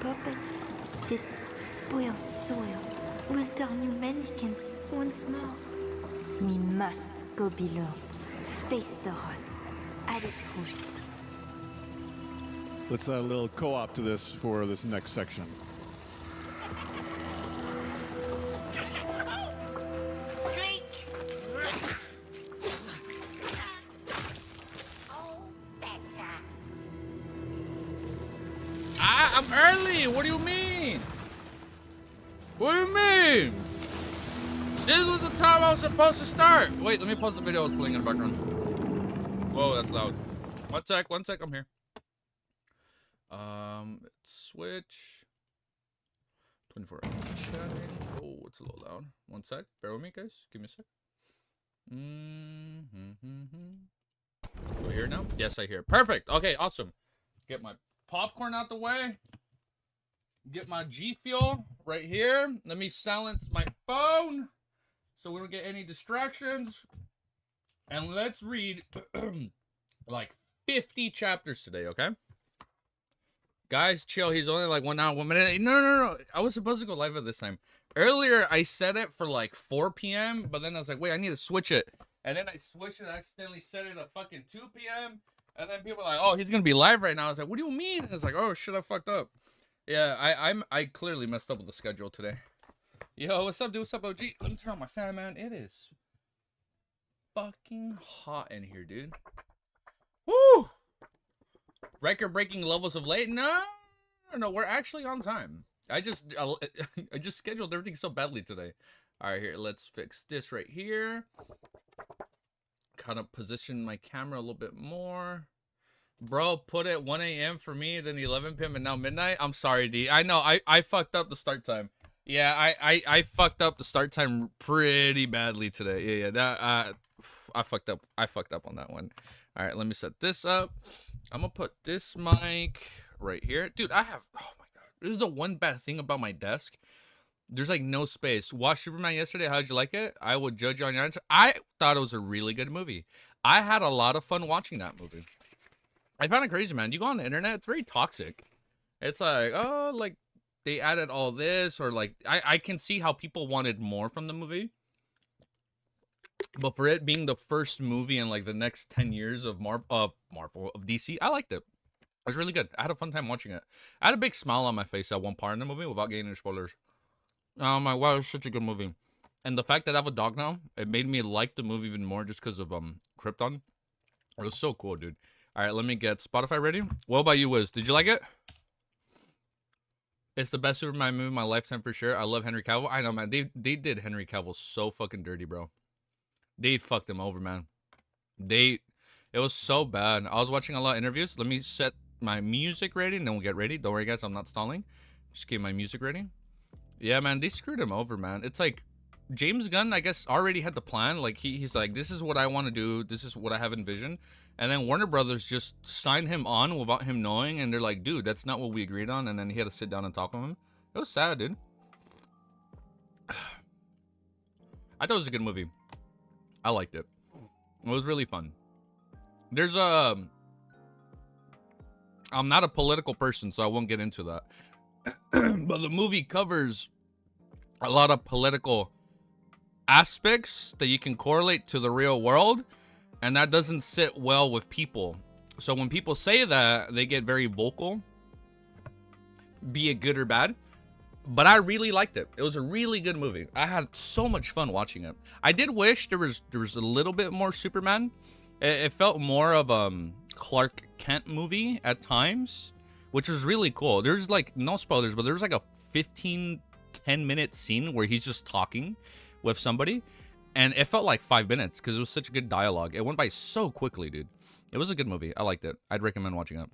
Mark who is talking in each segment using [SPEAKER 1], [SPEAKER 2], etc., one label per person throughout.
[SPEAKER 1] puppet. This spoiled soil will turn you mendicant once more. We must go below, face the rot at its roots.
[SPEAKER 2] Let's add a little co-op to this for this next section.
[SPEAKER 3] I'm early. What do you mean? What do you mean? This was the time I was supposed to start. Wait, let me pause the video. I was playing in the background. Whoa, that's loud. One sec, I'm here. Let's switch. 24 hour chatting. Oh, it's a little loud. One sec. Bear with me, guys. Give me a sec. Do I hear it now? Yes, I hear it. Perfect. Okay, awesome. Get my popcorn out the way. Get my G Fuel right here. Let me silence my phone so we don't get any distractions. And let's read like 50 chapters today, okay? Guys, chill. He's only like 1 hour, 1 minute. No. I was supposed to go live at this time. Earlier, I set it for like 4 p.m., but then I was like, wait, I need to switch it. And then I switched it. I accidentally set it at fucking 2 p.m. And then people are like, oh, he's going to be live right now. I was like, what do you mean? And it's like, oh, shit, I fucked up. Yeah, I clearly messed up with the schedule today. Yo, what's up, dude? What's up, OG? Let me turn on my fan, man. It is fucking hot in here, dude. Woo! Record-breaking levels of late? No, we're actually on time. I just scheduled everything so badly today. All right, here, let's fix this right here. Kind of position my camera a little bit more. Bro, put it 1 a.m. for me, then 11 p.m. and now midnight. I'm sorry, D. I know, I fucked up the start time. Yeah, I fucked up the start time pretty badly today. Yeah, that I fucked up on that one. All right, let me set this up. I'm gonna put this mic right here. Dude, oh my god. This is the one bad thing about my desk. There's like no space. Watched Superman yesterday. How'd you like it? I would judge you on your answer. I thought it was a really good movie. I had a lot of fun watching that movie. I found it crazy, man. You go on the internet, it's very toxic. It's like, oh, like they added all this, or like I can see how people wanted more from the movie. But for it being the first movie in like the next 10 years of DC, I liked it. It was really good. I had a fun time watching it. I had a big smile on my face at one part in the movie without getting into spoilers. Oh my, wow, it's such a good movie. And the fact that I have a dog now, it made me like the movie even more just because of Krypton. It was so cool, dude. All right, let me get Spotify ready. What about you, Wiz? Did you like it? It's the best Superman movie of my lifetime for sure. I love Henry Cavill. I know, man. They did Henry Cavill so fucking dirty, bro. They fucked him over, man. It was so bad. I was watching a lot of interviews. Let me set my music ready, and then we'll get ready. Don't worry, guys. I'm not stalling. Just get my music ready. Yeah, man. They screwed him over, man. It's like James Gunn, I guess, already had the plan. Like, he's like, this is what I want to do. This is what I have envisioned. And then Warner Brothers just signed him on without him knowing. And they're like, dude, that's not what we agreed on. And then he had to sit down and talk with him. It was sad, dude. I thought it was a good movie. I liked it. It was really fun. There's I'm not a political person, so I won't get into that. But the movie covers a lot of political aspects that you can correlate to the real world, and that doesn't sit well with people. So when people say that, they get very vocal, be it good or bad. But I really liked it. It was a really good movie. I had so much fun watching it. I did wish there was a little bit more Superman. It felt more of a Clark Kent movie at times, which was really cool. There's like, no spoilers, but there's like a 10-minute scene where he's just talking with somebody, and it felt like 5 minutes because it was such good dialogue. It went by so quickly, dude. It was a good movie. I liked it. I'd recommend watching it.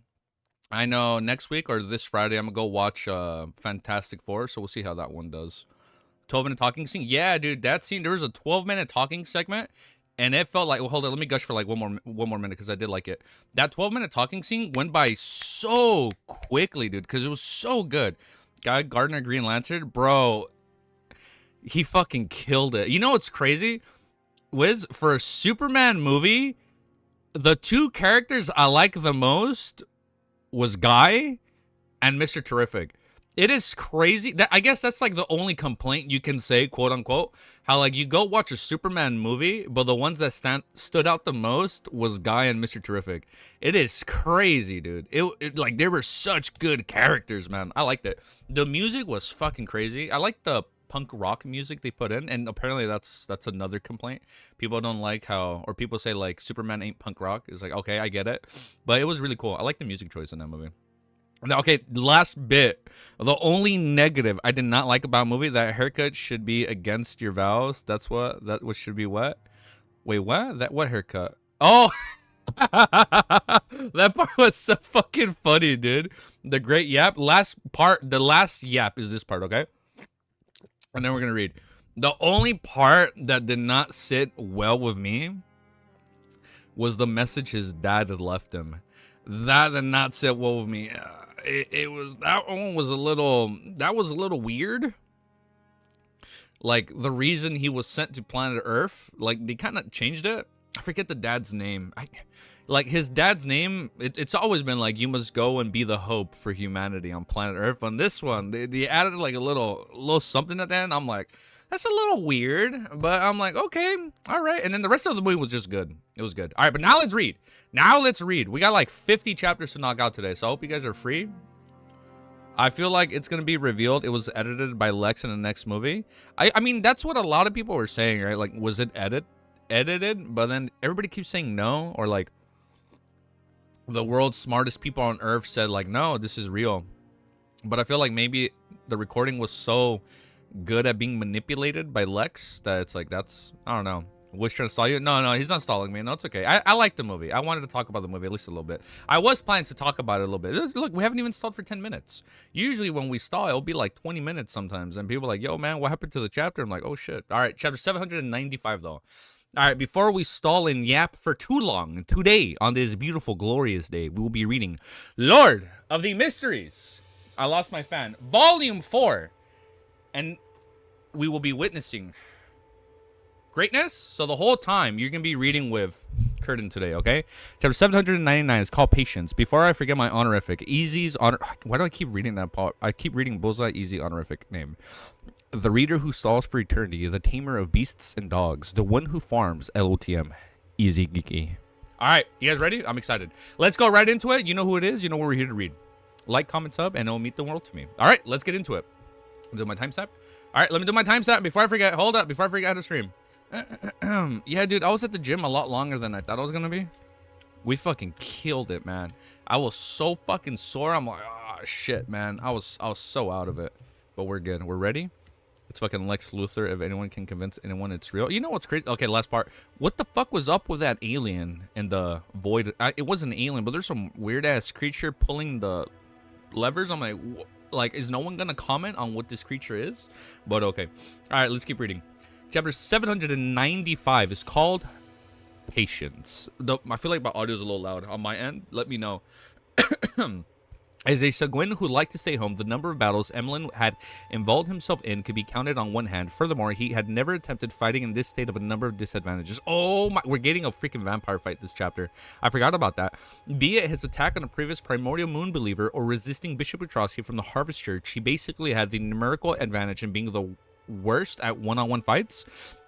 [SPEAKER 3] I know next week or this Friday, I'm going to go watch Fantastic Four, so we'll see how that one does. 12-minute talking scene? Yeah, dude, that scene, there was a 12-minute talking segment, and it felt like, well, hold on, let me gush for like one more minute, because I did like it. That 12-minute talking scene went by so quickly, dude, because it was so good. Guy Gardner Green Lantern, bro, he fucking killed it. You know what's crazy? Wiz, for a Superman movie, the two characters I like the most was Guy and Mr. Terrific. It is crazy. That I guess that's like the only complaint you can say, quote unquote. How like you go watch a Superman movie, but the ones that stood out the most was Guy and Mr. Terrific. It is crazy, dude. It like there were such good characters, man. I liked it. The music was fucking crazy. I like the punk rock music they put in, and apparently that's another complaint. People don't like how, or people say like Superman ain't punk rock. It's like, okay, I get it, but it was really cool. I like the music choice in that movie. Now, okay, last bit. The only negative I did not like about movie, that haircut should be against your vows. That should be what? Wait, what? What haircut? Oh, that part was so fucking funny, dude. The great yap. The last yap is this part, okay? And then we're gonna read. The only part that did not sit well with me was the message his dad had left him. That did not sit well with me. It was, that one was a little weird. Like the reason he was sent to planet Earth, like they kind of changed it. I forget the dad's name. Like his dad's name, it's always been like, you must go and be the hope for humanity on planet Earth. On this one, they added like a little something at the end. I'm like, that's a little weird, but I'm like, okay, all right. And then the rest of the movie was just good. It was good. All right, but now let's read. We got like 50 chapters to knock out today, so I hope you guys are free. I feel like it's going to be revealed it was edited by Lex in the next movie. I mean, that's what a lot of people were saying, right? Like, was it edited? But then everybody keeps saying no, or like the world's smartest people on Earth said like, no, this is real. But I feel like maybe the recording was so good at being manipulated by Lex that it's like, that's, I don't know. Wish trying to stall you? No, he's not stalling me. No, it's okay. I like the movie. I wanted to talk about the movie at least a little bit. I was planning to talk about it a little bit. Look, we haven't even stalled for 10 minutes. Usually when we stall, it'll be like 20 minutes sometimes. And people are like, yo, man, what happened to the chapter? I'm like, oh, shit. All right, chapter 795, though. All right, before we stall and yap for too long, today, on this beautiful, glorious day, we will be reading Lord of the Mysteries. I lost my fan. Volume 4. And we will be witnessing greatness. So the whole time you're gonna be reading with Curtin today, okay? Chapter 799 is called Patience. Before I forget my honorific, Easy's honor. Why do I keep reading that part? I keep reading Bullseye Easy honorific name. The reader who stalls for eternity, the tamer of beasts and dogs, the one who farms LOTM, Easy Geeky. All right, you guys ready? I'm excited. Let's go right into it. You know who it is. You know what we're here to read. Like, comment, sub, and it'll mean the world to me. All right, let's get into it. Do my timestamp. All right, let me do my timestamp before I forget. Hold up, before I forget how to stream. Yeah, dude, I was at the gym a lot longer than I thought I was gonna be. We fucking killed it, man. I was so fucking sore. I'm like, oh shit, man. I was so out of it. But we're good. We're ready. It's fucking Lex Luthor. If anyone can convince anyone it's real. You know what's crazy? Okay, last part. What the fuck was up with that alien in the void? It wasn't an alien, but there's some weird ass creature pulling the levers. I'm like, is no one gonna comment on what this creature is? But okay. All right, let's keep reading. Chapter 795 is called Patience. I feel like my audio is a little loud on my end. Let me know. As a Seguin who liked to stay home, the number of battles Emlyn had involved himself in could be counted on one hand. Furthermore, he had never attempted fighting in this state of a number of disadvantages. Oh my, we're getting a freaking vampire fight this chapter. I forgot about that. Be it his attack on a previous primordial moon believer or resisting Bishop Utrosky from the Harvest Church, he basically had the numerical advantage in being the worst at one-on-one fights.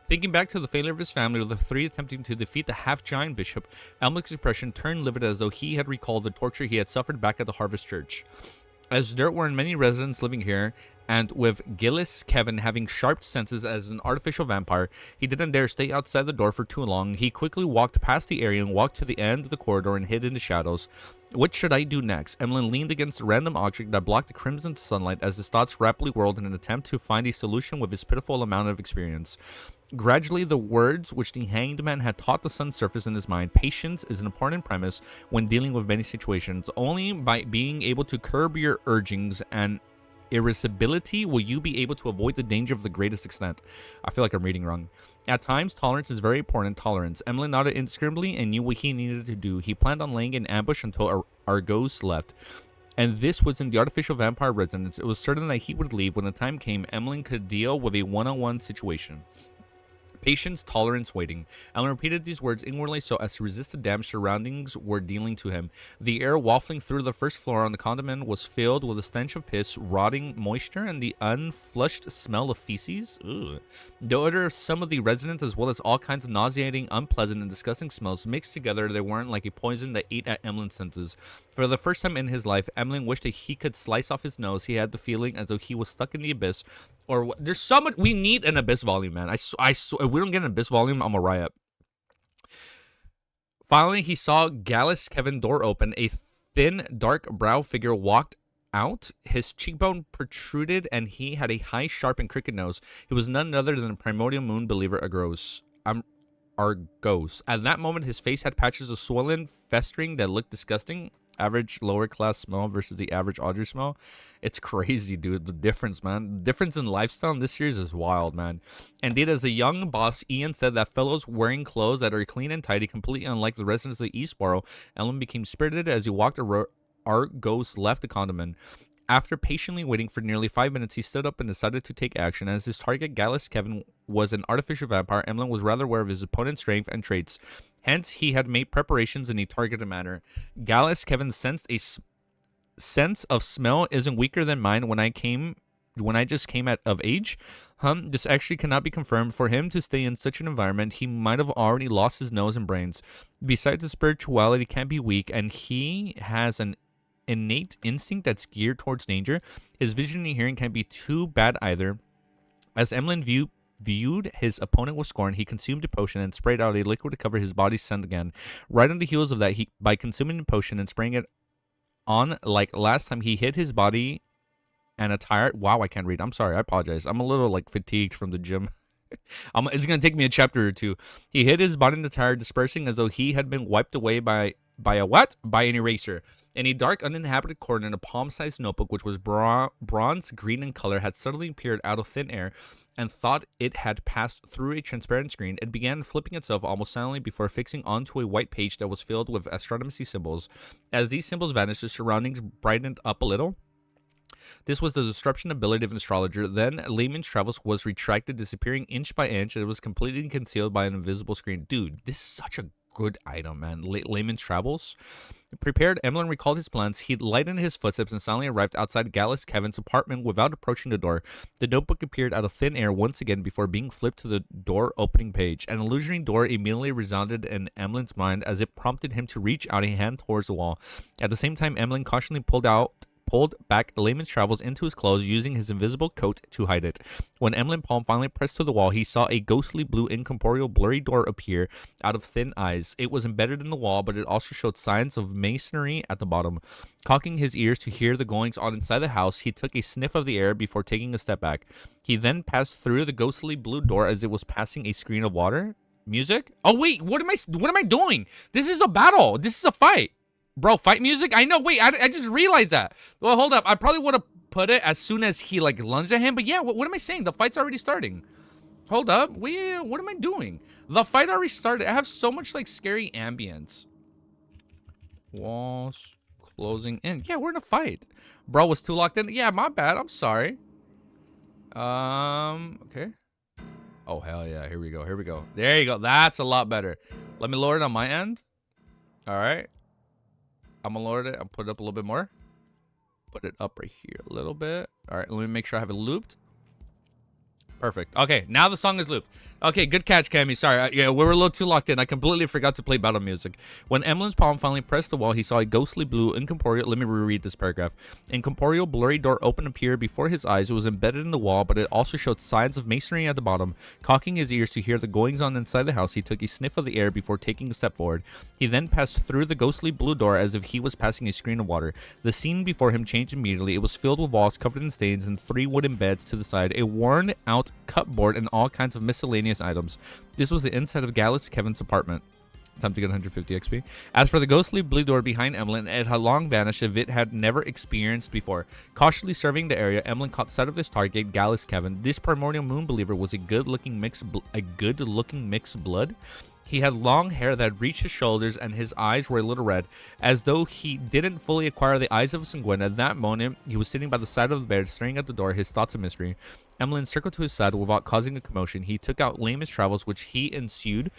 [SPEAKER 3] Thinking back to the failure of his family with the three attempting to defeat the half-giant bishop, Emlyn's expression turned livid as though he had recalled the torture he had suffered back at the Harvest Church. As there were many residents living here, and with Gillis Kevin having sharp senses as an artificial vampire, he didn't dare stay outside the door for too long. He quickly walked past the area and walked to the end of the corridor and hid in the shadows. What should I do next? Emlyn leaned against a random object that blocked the crimson sunlight as his thoughts rapidly whirled in an attempt to find a solution with his pitiful amount of experience. Gradually, the words which the hanged man had taught the sun surfaced in his mind. Patience is an important premise when dealing with many situations. Only by being able to curb your urgings and irascibility will you be able to avoid the danger of the greatest extent. I feel like I'm reading wrong. At times, tolerance is very important. Tolerance. Emlyn nodded indiscriminately and knew what he needed to do. He planned on laying in ambush until Argos left. And this was in the artificial vampire residence. It was certain that he would leave when the time came. Emlyn could deal with a one-on-one situation. Patience, tolerance, waiting. Emlyn repeated these words inwardly so as to resist the damage surroundings were dealing to him. The air wafting through the first floor on the condominium was filled with the stench of piss, rotting moisture, and the unflushed smell of feces. Ugh. The odor of some of the residents, as well as all kinds of nauseating, unpleasant, and disgusting smells mixed together, they weren't like a poison that ate at Emlyn's senses. For the first time in his life, Emlyn wished that he could slice off his nose. He had the feeling as though he was stuck in the abyss. Or there's so much. We need an abyss volume, man. If we don't get an abyss volume, I'm a riot. Finally, he saw Gallas Kevin door open. A thin, dark brow figure walked out. His cheekbone protruded, and he had a high, sharp, and crooked nose. He was none other than the primordial moon believer Argos. Argos. At that moment, his face had patches of swollen festering that looked disgusting. Average lower class smell versus the average Audrey smell. It's crazy, dude. The difference, man. The difference in lifestyle in this series is wild, man. Indeed, as a young boss, Ian said that fellows wearing clothes that are clean and tidy, completely unlike the residents of Eastborough. Emlyn became spirited as he walked Argos left the condominium. After patiently waiting for nearly 5 minutes, he stood up and decided to take action. As his target, Gallas Kevin, was an artificial vampire, Emlyn was rather aware of his opponent's strength and traits. Hence, he had made preparations in a targeted manner. Gallas Kevin sensed a sense of smell isn't weaker than mine when I just came out of age. This actually cannot be confirmed. For him to stay in such an environment, he might have already lost his nose and brains. Besides, his spirituality can't be weak, and he has an innate instinct that's geared towards danger. His vision and hearing can't be too bad either. As Emlyn viewed his opponent with scorn, he consumed a potion and sprayed out a liquid to cover his body's scent again. Right on the heels of that, by consuming the potion and spraying it on like last time, he hid his body and attire. Wow, I can't read. I'm sorry. I apologize. I'm a little like fatigued from the gym. It's going to take me a chapter or two. He hid his body and attire, dispersing as though he had been wiped away by a what? By an eraser. In a dark, uninhabited corner, in a palm-sized notebook, which was bronze green in color, had suddenly appeared out of thin air, and thought it had passed through a transparent screen. It began flipping itself almost silently before fixing onto a white page that was filled with astronomy symbols. As these symbols vanished, the surroundings brightened up a little. This was the disruption ability of an astrologer. Then Layman's Travels was retracted, disappearing inch by inch, and it was completely concealed by an invisible screen. Dude, this is such a good item, man. Layman's Travels. Prepared, Emlyn recalled his plans. He lightened his footsteps and silently arrived outside Gallas Kevin's apartment without approaching the door. The notebook appeared out of thin air once again before being flipped to the door opening page. An illusory door immediately resounded in Emlyn's mind as it prompted him to reach out a hand towards the wall. At the same time, Emlyn cautiously pulled back Layman's Travels into his clothes, using his invisible coat to hide it. When Emlyn palm finally pressed to the wall, he saw a ghostly blue, incorporeal, blurry door appear out of thin eyes. It was embedded in the wall, but it also showed signs of masonry at the bottom. Cocking his ears to hear the goings-on inside the house, he took a sniff of the air before taking a step back. He then passed through the ghostly blue door as it was passing a screen of water. Music? Oh wait, what am I doing? This is a battle. This is a fight. Bro, fight music? I know. Wait, I just realized that. Well, hold up. I probably would have put it as soon as he, like, lunged at him. But, yeah, what am I saying? The fight's already starting. Hold up. Wait, what am I doing? The fight already started. I have so much, like, scary ambience. Walls closing in. Yeah, we're in a fight. Bro was too locked in. Yeah, my bad. I'm sorry. Okay. Oh, hell yeah. Here we go. Here we go. There you go. That's a lot better. Let me lower it on my end. All right. I'm gonna lower it. I'll put it up a little bit more. Put it up right here a little bit. All right, let me make sure I have it looped. Perfect. Okay, now the song is looped. Okay, good catch, Cammy. Sorry, yeah, we were a little too locked in. I completely forgot to play battle music. When Emlyn's palm finally pressed the wall, he saw a ghostly blue, incorporeal... Let me reread this paragraph. Incorporeal, blurry door open appeared before his eyes. It was embedded in the wall, but it also showed signs of masonry at the bottom. Cocking his ears to hear the goings-on inside the house, he took a sniff of the air before taking a step forward. He then passed through the ghostly blue door as if he was passing a screen of water. The scene before him changed immediately. It was filled with walls covered in stains and 3 wooden beds to the side, a worn-out cupboard, and all kinds of miscellaneous items. This was the inside of Gallas Kevin's apartment. Time to get 150 XP. As for the ghostly blue door behind Emlyn, it had long vanished if it had never experienced before. Cautiously surveying the area, Emlyn caught sight of his target, Gallas Kevin. This primordial moon believer was a good-looking mixed blood. He had long hair that reached his shoulders, and his eyes were a little red, as though he didn't fully acquire the eyes of a sanguine. At that moment, he was sitting by the side of the bed, staring at the door, his thoughts a mystery. Emlyn circled to his side without causing a commotion. He took out Layman's Travels, which he ensued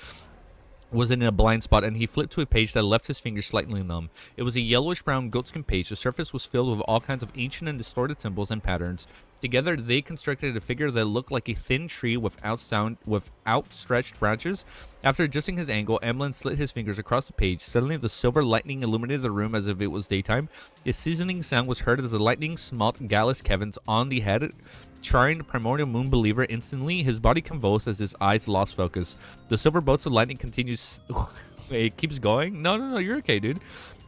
[SPEAKER 3] was in a blind spot, and he flipped to a page that left his fingers slightly numb. It was a yellowish-brown goatskin page. The surface was filled with all kinds of ancient and distorted symbols and patterns. Together, they constructed a figure that looked like a thin tree with outstretched branches. After adjusting his angle, Emlyn slid his fingers across the page. Suddenly, the silver lightning illuminated the room as if it was daytime. A sizzling sound was heard as the lightning smote Gallas Kevin's on the head, charring the primordial moon believer instantly. His body convulsed as his eyes lost focus. The silver bolts of lightning continues. It keeps going? No, you're okay, dude.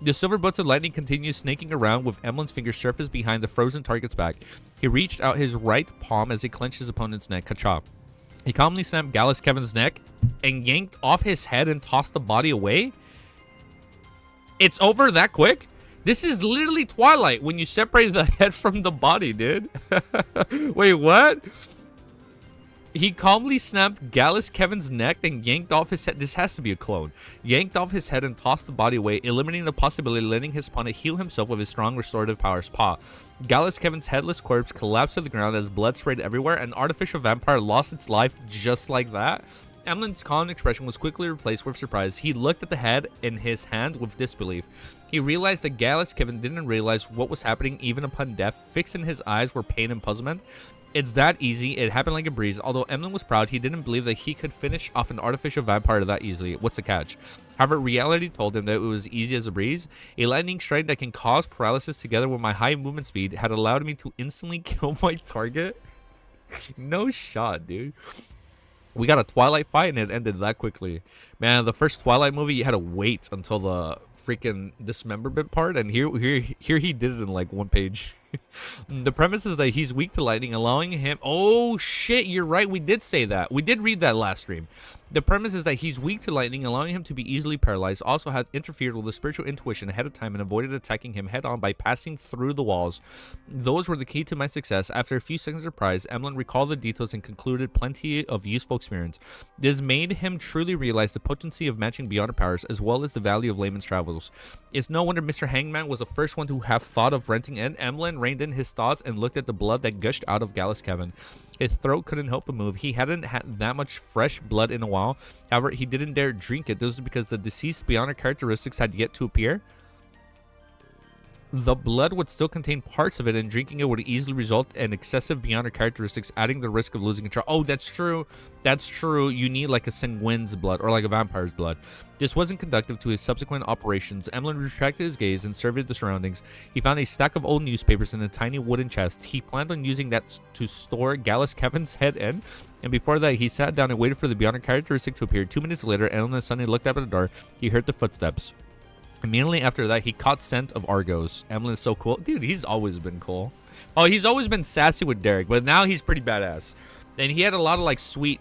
[SPEAKER 3] The silver bolts of lightning continues snaking around with Emlyn's fingers surfaced behind the frozen target's back. He reached out his right palm as he clenched his opponent's neck. Ka-cha. He calmly snapped Gallas Kevin's neck and yanked off his head and tossed the body away. It's over that quick? This is literally Twilight when you separate the head from the body, dude. Wait, what? He calmly snapped Gallas Kevin's neck and yanked off his head. This has to be a clone. Yanked off his head and tossed the body away, eliminating the possibility of letting his opponent heal himself with his strong restorative powers. Pa. Gallas Kevin's headless corpse collapsed to the ground as blood sprayed everywhere. An artificial vampire lost its life just like that. Emlyn's calm expression was quickly replaced with surprise. He looked at the head in his hand with disbelief. He realized that Gallas Kevin didn't realize what was happening even upon death. Fixed in his eyes were pain and puzzlement. It's that easy. It happened like a breeze. Although Emlyn was proud, he didn't believe that he could finish off an artificial vampire that easily. What's the catch? However, reality told him that it was easy as a breeze. A lightning strike that can cause paralysis together with my high movement speed had allowed me to instantly kill my target. No shot, dude. We got a Twilight fight and it ended that quickly. Man, the first Twilight movie, you had to wait until the freaking dismemberment part, and here he did it in like one page. The premise is that he's weak to lightning, allowing him... Oh, shit, you're right. We did say that. We did read that last stream. The premise is that he's weak to lightning, allowing him to be easily paralyzed. Also had interfered with the spiritual intuition ahead of time and avoided attacking him head-on by passing through the walls. Those were the key to my success. After a few seconds of surprise, Emlyn recalled the details and concluded plenty of useful experience. This made him truly realize the potency of matching beyond powers, as well as the value of Layman's Travels. It's no wonder Mr. Hangman was the first one to have thought of renting it. Emlyn reined in his thoughts and looked at the blood that gushed out of Gallas Kevin. His throat couldn't help but move. He hadn't had that much fresh blood in a while. However, he didn't dare drink it. This was because the deceased beyond characteristics had yet to appear. The blood would still contain parts of it, and drinking it would easily result in excessive beyond characteristics, adding the risk of losing control. Oh, that's true. That's true. You need like a sanguine's blood or like a vampire's blood. This wasn't conducive to his subsequent operations. Emlyn retracted his gaze and surveyed the surroundings. He found a stack of old newspapers in a tiny wooden chest. He planned on using that to store Gallas Kevin's head in, and before that, he sat down and waited for the beyond characteristic to appear. 2 minutes later, Emlyn suddenly looked up at the door. He heard the footsteps. Immediately after that, he caught scent of Argos. Emlyn is so cool. Dude, he's always been cool. Oh, he's always been sassy with Derek, but now he's pretty badass. And he had a lot of like sweet,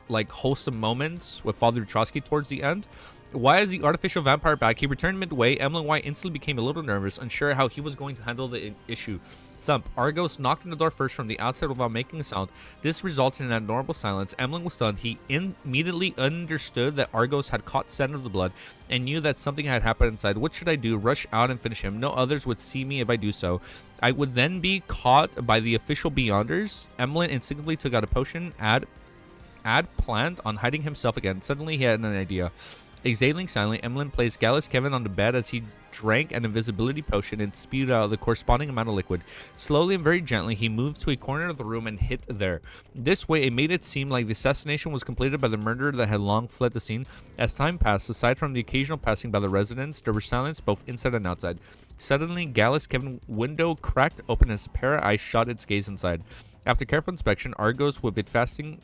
[SPEAKER 3] like wholesome moments with Father Trotsky towards the end. Why is the artificial vampire back? He returned midway. Emlyn White instantly became a little nervous, unsure how he was going to handle the issue. Thump. Argos knocked on the door first from the outside without making a sound. This resulted in an abnormal silence. Emlyn was stunned. He immediately understood that Argos had caught scent of the blood and knew that something had happened inside. What should I do? Rush out and finish him? No others would see me if I do so. I would then be caught by the official Beyonders. Emlyn instinctively took out a potion. Ad planned on hiding himself again. Suddenly he had an idea. Exhaling silently, Emlyn placed Gallas Kevin on the bed as he drank an invisibility potion and spewed out the corresponding amount of liquid. Slowly and very gently, he moved to a corner of the room and hid there. This way, it made it seem like the assassination was completed by the murderer that had long fled the scene. As time passed, aside from the occasional passing by the residents, there was silence both inside and outside. Suddenly, Gallas Kevin's window cracked open as a pair of eyes shot its gaze inside. After careful inspection, Argos, with its festering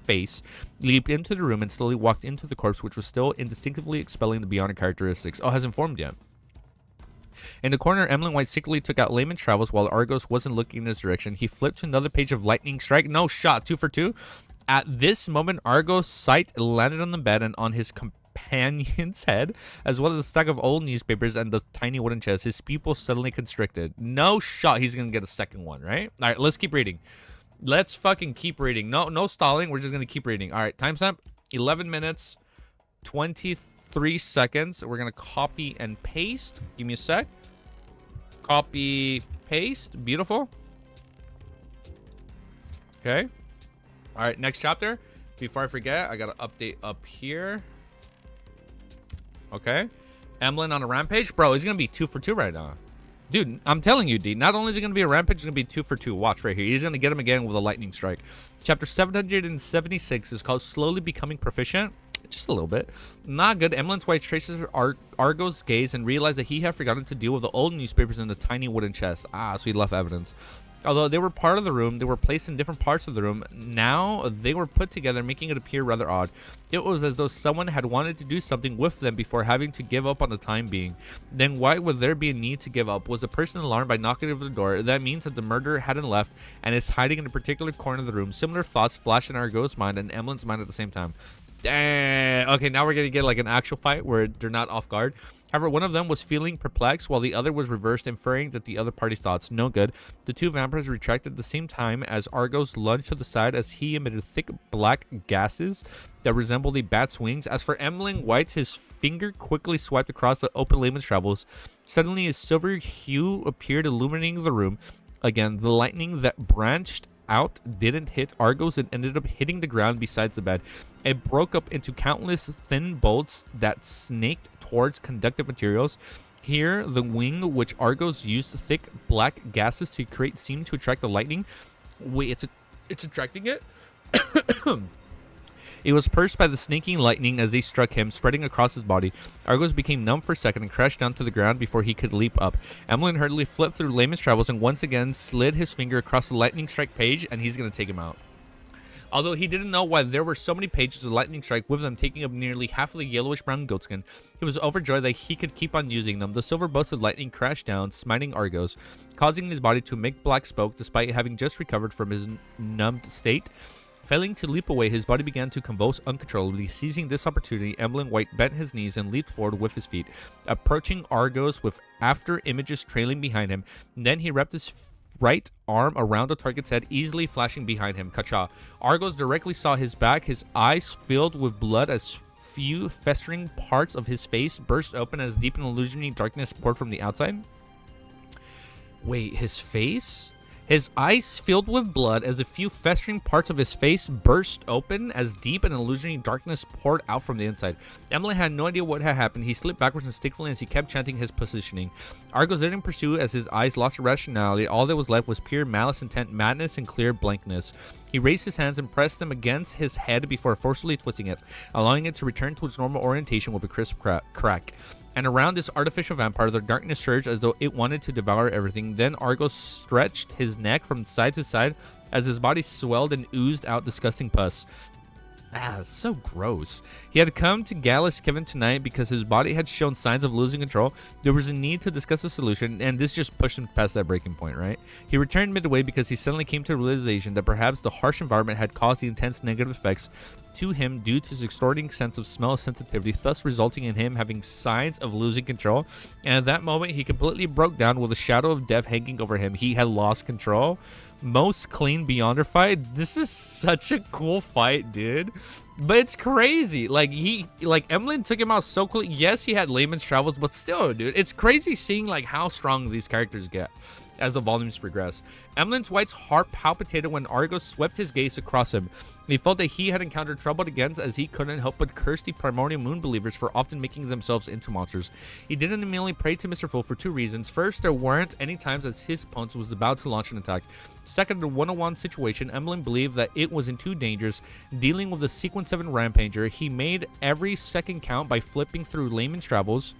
[SPEAKER 3] face, leaped into the room and slowly walked into the corpse, which was still indistinctively expelling the beyond characteristics. Oh, hasn't formed yet. In the corner, Emlyn White secretly took out Layman's Travels while Argos wasn't looking in his direction. He flipped to another page of Lightning Strike. No shot. 2 for 2. At this moment, Argos' sight landed on the bed and on his companion's head, as well as a stack of old newspapers and the tiny wooden chest. His pupils suddenly constricted. No shot he's gonna get a second one, right? All right, let's keep reading. Let's fucking keep reading. No stalling. We're just gonna keep reading. All right, timestamp 11 minutes 23 seconds. We're gonna copy and paste. Give me a sec. Copy, paste. Beautiful. Okay. All right, next chapter. Before I forget, I got to update up here. Okay. Emlyn on a rampage. Bro, he's going to be 2 for 2 right now. Dude, I'm telling you, D. Not only is he going to be a rampage, he's going to be 2 for 2. Watch right here. He's going to get him again with a lightning strike. Chapter 776 is called Slowly Becoming Proficient. Just a little bit. Not good. Emlyn's wife traces Argos' gaze and realized that he had forgotten to deal with the old newspapers in the tiny wooden chest. Ah, so he left evidence. Although they were part of the room, they were placed in different parts of the room. Now they were put together, making it appear rather odd. It was as though someone had wanted to do something with them before having to give up on the time being. Then why would there be a need to give up? Was the person alarmed by knocking over the door? That means that the murderer hadn't left and is hiding in a particular corner of the room. Similar thoughts flashed in Argos' mind and Emlyn's mind at the same time. Dang. Okay, now we're gonna get like an actual fight where they're not off guard. However, one of them was feeling perplexed while the other was reversed, inferring that the other party's thoughts. No good. The two vampires retracted at the same time as Argos lunged to the side as he emitted thick black gases that resembled a bat's wings. As for Emlyn White, his finger quickly swiped across the open layman's travels. Suddenly, a silver hue appeared, illuminating the room. Again, the lightning that branched out didn't hit Argos and ended up hitting the ground besides the bed. It broke up into countless thin bolts that snaked towards conductive materials. Here, the wing which Argos used thick black gases to create seemed to attract the lightning. Wait, it's attracting it? It was pierced by the snaking lightning as they struck him, spreading across his body. Argos became numb for a second and crashed down to the ground before he could leap up. Emlyn hurriedly flipped through layman's travels and once again slid his finger across the lightning strike page, and he's going to take him out. Although he didn't know why there were so many pages of lightning strike, with them taking up nearly half of the yellowish-brown goatskin, he was overjoyed that he could keep on using them. The silver bolts of lightning crashed down, smiting Argos, causing his body to make black smoke despite having just recovered from his numbed state. Failing to leap away, his body began to convulse uncontrollably. Seizing this opportunity, Emlyn White bent his knees and leaped forward with his feet, approaching Argos with after images trailing behind him. Then he wrapped his right arm around the target's head, easily flashing behind him. Kacha. Argos directly saw his back, his eyes filled with blood as few festering parts of his face burst open as deep and illusionary darkness poured from the outside. Wait, his face? His eyes filled with blood as a few festering parts of his face burst open as deep and illusionary darkness poured out from the inside. Emlyn had no idea what had happened. He slipped backwards instinctively as he kept chanting his positioning. Argos didn't pursue as his eyes lost rationality. All that was left was pure malice, intent, madness, and clear blankness. He raised his hands and pressed them against his head before forcefully twisting it, allowing it to return to its normal orientation with a crisp crack. And around this artificial vampire, the darkness surged as though it wanted to devour everything. Then Argos stretched his neck from side to side as his body swelled and oozed out disgusting pus. Ah, so gross. He had come to Gallas Kevin tonight because his body had shown signs of losing control. There was a need to discuss a solution, and this just pushed him past that breaking point, right? He returned midway because he suddenly came to the realization that perhaps the harsh environment had caused the intense negative effects to him due to his extraordinary sense of smell sensitivity, thus resulting in him having signs of losing control. And at that moment, he completely broke down with a shadow of death hanging over him. He had lost control. Most clean Beyonder fight. This is such a cool fight, dude. But it's crazy. Like Emlyn took him out so quickly. Yes, he had layman's travels, but still, dude, it's crazy seeing like how strong these characters get as the volumes progress. Emlyn White's heart palpitated when Argos swept his gaze across him. He felt that he had encountered trouble again, as he couldn't help but curse the primordial moon believers for often making themselves into monsters. He didn't immediately pray to Mr. Fool for two reasons. First, there weren't any times as his opponent was about to launch an attack. Second, in a one-on-one situation, Emlyn believed that it was in too dangerous. Dealing with the Sequence 7 Rampager, he made every second count by flipping through layman's travels,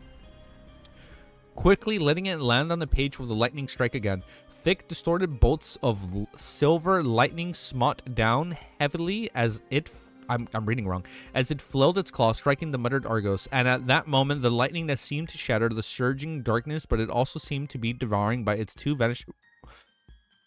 [SPEAKER 3] quickly letting it land on the page with a lightning strike again. Thick, distorted bolts of silver lightning smote down heavily as it... I'm reading wrong. As it flailed its claw, striking the muttered Argos. And at that moment, the lightning that seemed to shatter the surging darkness, but it also seemed to be devouring by its two vanished...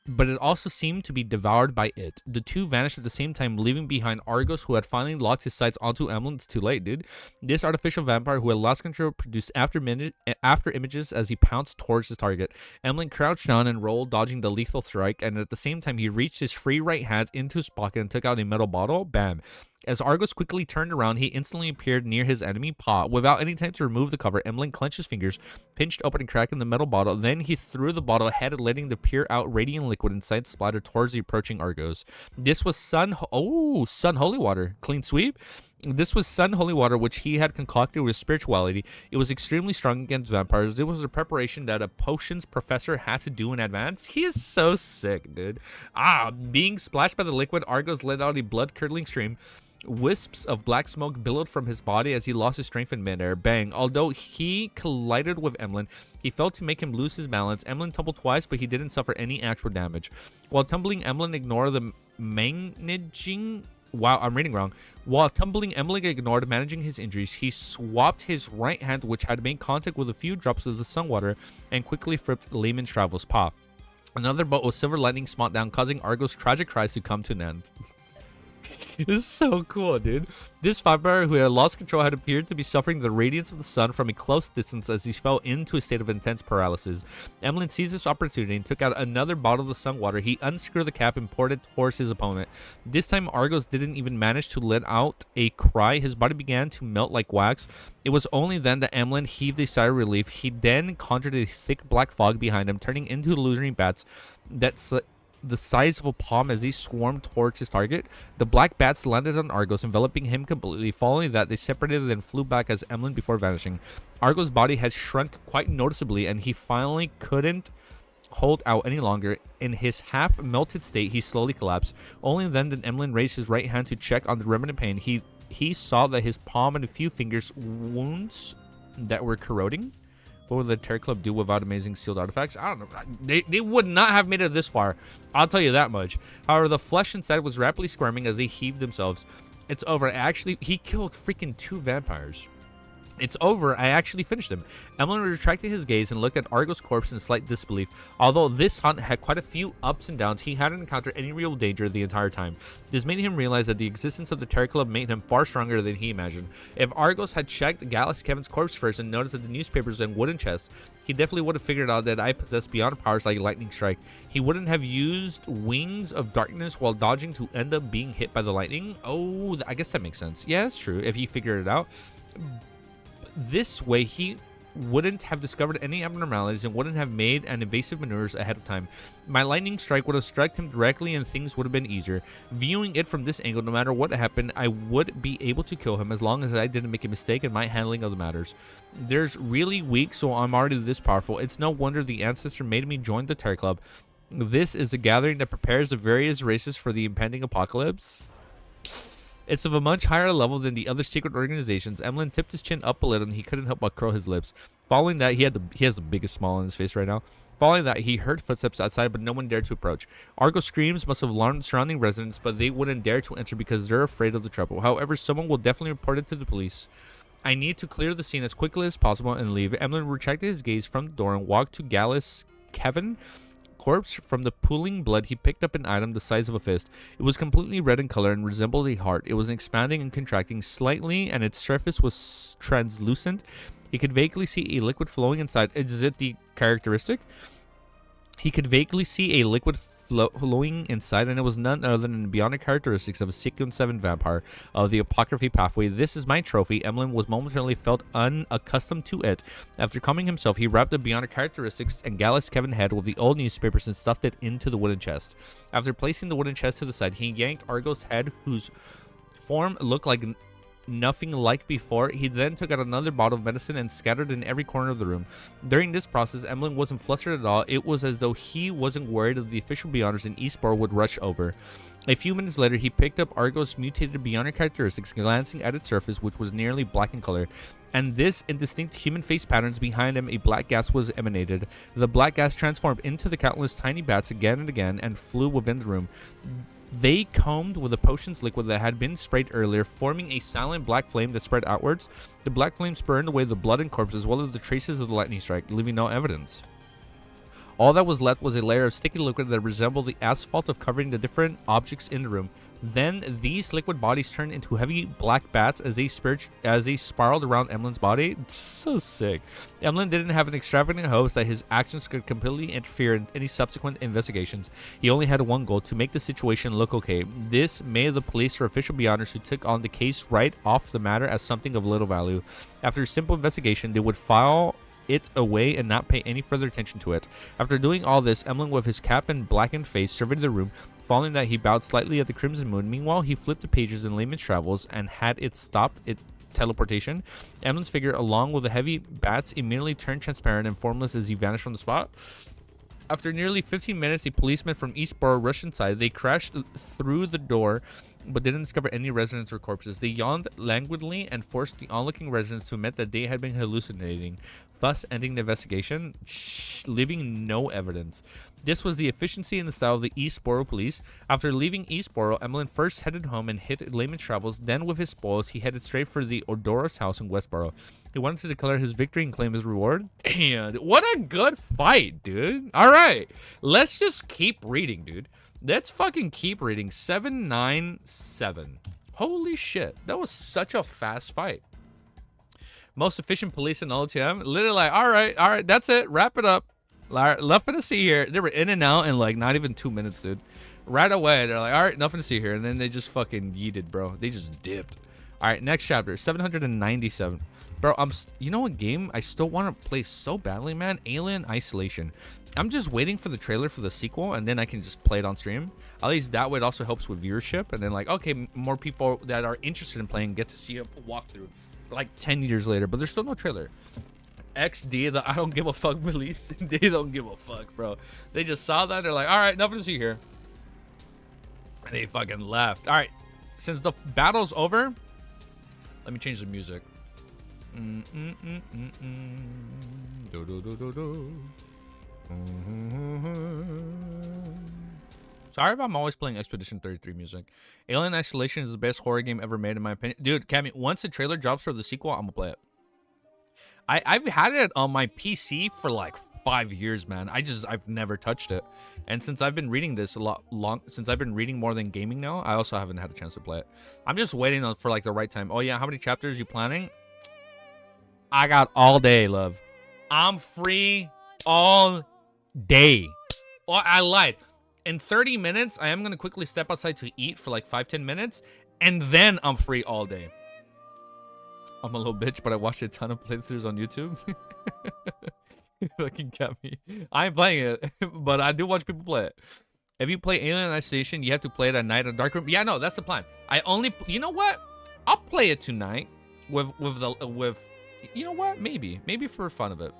[SPEAKER 3] but it also seemed to be devoured by it. The two vanished at the same time, leaving behind Argos, who had finally locked his sights onto Emlyn. It's too late, dude. This artificial vampire who had lost control produced after images as he pounced towards his target. Emlyn crouched down and rolled, dodging the lethal strike, and at the same time, he reached his free right hand into his pocket and took out a metal bottle. Bam. As Argos quickly turned around, he instantly appeared near his enemy paw. Without any time to remove the cover, Emlyn clenched his fingers, pinched open a crack in the metal bottle, then he threw the bottle ahead, letting the pure out radiant liquid inside splatter towards the approaching Argos. This was Sun Holy Water. Clean sweep? This was Sun Holy Water, which he had concocted with spirituality. It was extremely strong against vampires. It was a preparation that a potions professor had to do in advance. He is so sick, dude. Being splashed by the liquid, Argos let out a blood-curdling scream. Wisps of black smoke billowed from his body as he lost his strength in midair. Bang. Although he collided with Emlyn, he failed to make him lose his balance. Emlyn tumbled twice, but he didn't suffer any actual damage. While tumbling, Emlyn ignored managing his injuries, he swapped his right hand, which had made contact with a few drops of the sun water, and quickly fripped Lehman Stravel's paw. Another bolt of silver lightning smote down, causing Argos' tragic cries to come to an end. This is so cool, dude. This vampire who had lost control had appeared to be suffering the radiance of the sun from a close distance as he fell into a state of intense paralysis. Emlyn seized this opportunity and took out another bottle of the sun water. He unscrewed the cap and poured it towards his opponent. This time, Argos didn't even manage to let out a cry. His body began to melt like wax. It was only then that Emlyn heaved a sigh of relief. He then conjured a thick black fog behind him, turning into illusory bats the size of a palm as they swarmed towards his target. The black bats landed on Argos, enveloping him completely. Following that, they separated and flew back as Emlyn before vanishing. Argos' body had shrunk quite noticeably, and he finally couldn't hold out any longer. In his half-melted state, he slowly collapsed. Only then did Emlyn raise his right hand to check on the remnant pain. He saw that his palm and a few fingers wounds that were corroding. What would the Terror Club do without amazing sealed artifacts? I don't know. They would not have made it this far. I'll tell you that much. However, the flesh inside was rapidly squirming as they heaved themselves. It's over. He killed freaking 2 vampires. It's over. I actually finished him. Emlyn retracted his gaze and looked at Argos' corpse in slight disbelief. Although this hunt had quite a few ups and downs, he hadn't encountered any real danger the entire time. This made him realize that the existence of the Terror Club made him far stronger than he imagined. If Argos had checked Gallas Kevin's corpse first and noticed that the newspapers and wooden chests, he definitely would have figured out that I possessed beyond powers like lightning strike. He wouldn't have used wings of darkness while dodging to end up being hit by the lightning. Oh, I guess that makes sense. Yeah, that's true, if he figured it out. This way, he wouldn't have discovered any abnormalities and wouldn't have made an evasive maneuvers ahead of time. My lightning strike would have struck him directly and things would have been easier. Viewing it from this angle, no matter what happened, I would be able to kill him as long as I didn't make a mistake in my handling of the matters. There's really weak, so I'm already this powerful. It's no wonder the ancestor made me join the Terror Club. This is a gathering that prepares the various races for the impending apocalypse. It's of a much higher level than the other secret organizations. Emlyn tipped his chin up a little and he couldn't help but curl his lips. Following that, he has the biggest smile on his face right now. Following that, he heard footsteps outside, but no one dared to approach. Argos' screams must have alarmed surrounding residents, but they wouldn't dare to enter because they're afraid of the trouble. However, someone will definitely report it to the police. I need to clear the scene as quickly as possible and leave. Emlyn retracted his gaze from the door and walked to Gallas Kevin. Corpse. From the pooling blood, he picked up an item the size of a fist. It was completely red in color and resembled a heart. It was expanding and contracting slightly, and its surface was translucent. He could vaguely see a liquid flowing inside. Is it the characteristic? He could vaguely see a liquid flowing inside, and it was none other than the bionic characteristics of a Sequence 7 vampire of the apocryphy pathway. This is my trophy. Emlyn was momentarily felt unaccustomed to it. After calming himself, he wrapped the bionic characteristics and Gallas Kevin head with the old newspapers and stuffed it into the wooden chest. After placing the wooden chest to the side, he yanked Argos' head, whose form looked like nothing like before. He then took out another bottle of medicine and scattered it in every corner of the room. During this process, Emlyn wasn't flustered at all. It was as though he wasn't worried that the official Beyonders in Eastborough would rush over. A few minutes later, he picked up Argos' mutated Bionic characteristics, glancing at its surface, which was nearly black in color. And this indistinct human face patterns behind him, a black gas was emanated. The black gas transformed into the countless tiny bats again and again and flew within the room. They combed with the potion's liquid that had been sprayed earlier, forming a silent black flame that spread outwards. The black flames burned away the blood and corpse as well as the traces of the lightning strike, leaving no evidence. All that was left was a layer of sticky liquid that resembled the asphalt of covering the different objects in the room. Then these liquid bodies turned into heavy black bats as they spiraled around Emlyn's body. It's so sick. Emlyn didn't have an extravagant hopes that his actions could completely interfere in any subsequent investigations. He only had one goal: to make the situation look okay. This made the police or official beyonders who took on the case write off the matter as something of little value. After a simple investigation, they would file it away and not pay any further attention to it. After doing all this, Emlyn, with his cap and blackened face, surveyed the room. Following that, he bowed slightly at the Crimson Moon. Meanwhile, he flipped the pages in Layman's Travels and had it stop its teleportation. Emlyn's figure, along with the heavy bats, immediately turned transparent and formless as he vanished from the spot. After nearly 15 minutes, a policeman from Eastborough rushed inside. They crashed through the door, but didn't discover any residents or corpses. They yawned languidly and forced the onlooking residents to admit that they had been hallucinating, thus ending the investigation, leaving no evidence. This was the efficiency and the style of the Eastborough police. After leaving Eastborough, Emlyn first headed home and hit Layman's Travels. Then, with his spoils, he headed straight for the Odoros house in Westborough. He wanted to declare his victory and claim his reward. Damn, what a good fight, dude. All right, let's just keep reading, dude. Let's fucking keep reading. 797. Holy shit, that was such a fast fight. Most efficient police in LTM. Literally like, all right, that's it. Wrap it up. Nothing to see here. They were in and out in like not even 2 minutes, dude. Right away, they're like, all right, nothing to see here. And then they just fucking yeeted, bro. They just dipped. All right, next chapter, 797. Bro, you know what game I still want to play so badly, man? Alien Isolation. I'm just waiting for the trailer for the sequel, and then I can just play it on stream. At least that way it also helps with viewership. And then like, okay, more people that are interested in playing get to see a walkthrough like 10 years later. But there's still no trailer. XD, the I don't give a fuck release. They don't give a fuck, bro. They just saw that. They're like, all right, nothing to see here. And they fucking left. All right, since the battle's over, let me change the music. Sorry if I'm always playing Expedition 33 music. Alien Isolation is the best horror game ever made, in my opinion. Dude, Cammy, once the trailer drops for the sequel, I'm gonna play it. I've had it on my PC for like 5 years, man. I've never touched it. And since I've been reading this since I've been reading more than gaming now, I also haven't had a chance to play it. I'm just waiting for like the right time. Oh yeah, how many chapters are you planning? I got all day, love. I'm free all day. Oh, I lied. In 30 minutes, I am going to quickly step outside to eat for like 5-10 minutes, and then I'm free all day. I'm a little bitch, but I watched a ton of playthroughs on YouTube. Fucking got me. I ain't playing it, but I do watch people play it. If you play Alien Isolation, you have to play it at night in a dark room. Yeah, no, that's the plan. You know what? I'll play it tonight with you know what? Maybe for fun of it.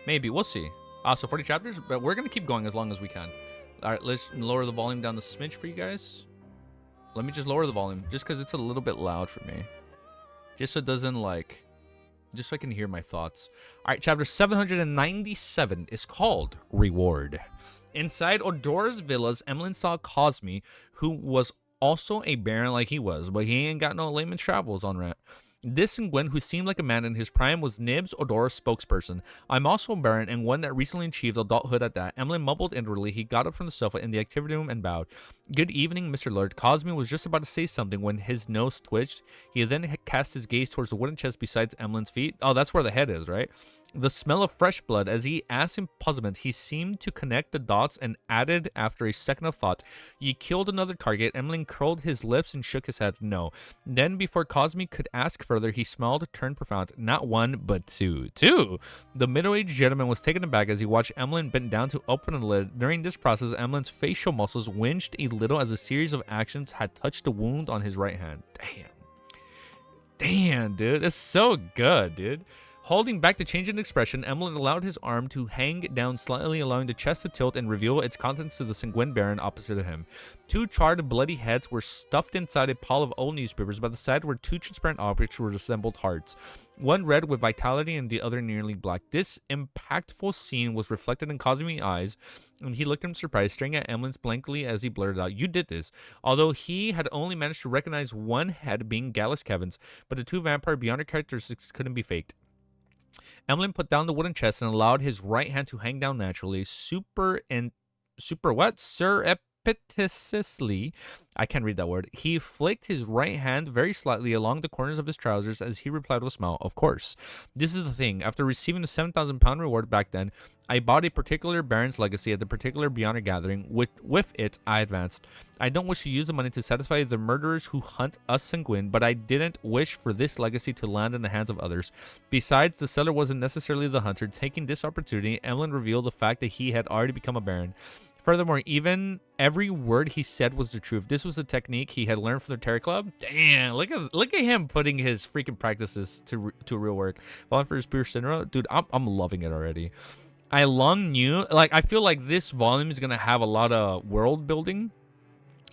[SPEAKER 3] Maybe, we'll see. So 40 chapters, but we're gonna keep going as long as we can. All right, let's lower the volume down a smidge for you guys. Let me just lower the volume, just because it's a little bit loud for me. Just so it doesn't like, just so I can hear my thoughts. All right, chapter 797 is called Reward. Inside Odora's villas, Emlyn saw Cosme, who was also a baron like he was, but he ain't got no Layman's Travels on rat. This and Gwen, who seemed like a man in his prime, was Nibs, Odora's spokesperson. I'm also a baron, and one that recently achieved adulthood at that. Emlyn mumbled inwardly. He got up from the sofa in the activity room and bowed. Good evening, Mr. Lord. Cosme was just about to say something when his nose twitched. He then cast his gaze towards the wooden chest beside Emlyn's feet. Oh, that's where the head is, right? The smell of fresh blood. As he asked in puzzlement, he seemed to connect the dots and added after a second of thought, "You killed another target." Emlyn curled his lips and shook his head. No. Then, before Cosme could ask further, he smiled, turned profound. Not one, but two. Two! The middle-aged gentleman was taken aback as he watched Emlyn bend down to open the lid. During this process, Emlyn's facial muscles winched a little as a series of actions had touched the wound on his right hand. Damn, dude. That's so good, dude. Holding back the change in expression, Emlyn allowed his arm to hang down slightly, allowing the chest to tilt and reveal its contents to the sanguine baron opposite of him. Two charred, bloody heads were stuffed inside a pile of old newspapers. By the side were two transparent objects which resembled hearts, one red with vitality and the other nearly black. This impactful scene was reflected in Cosme's eyes, and he looked at him surprised, staring at Emlyn blankly as he blurted out, "You did this." Although he had only managed to recognize one head being Gallas Kevin's, but the two vampire beyond characteristics couldn't be faked. Emlyn put down the wooden chest and allowed his right hand to hang down naturally. Super what? Surreptitiously, I can't read that word. He flicked his right hand very slightly along the corners of his trousers as he replied with a smile. Of course. This is the thing. After receiving the 7,000 pound reward back then, I bought a particular Baron's legacy at the particular Beyonder gathering. With it, I advanced. I don't wish to use the money to satisfy the murderers who hunt us sanguine, but I didn't wish for this legacy to land in the hands of others. Besides, the seller wasn't necessarily the hunter. Taking this opportunity, Emlyn revealed the fact that he had already become a Baron. Furthermore, even every word he said was the truth. This was a technique he had learned from the Terry Club. Damn, look at him putting his freaking practices to real work. Falling for his pure cinema, dude. I'm loving it already. I long knew, like, I feel like this volume is gonna have a lot of world building.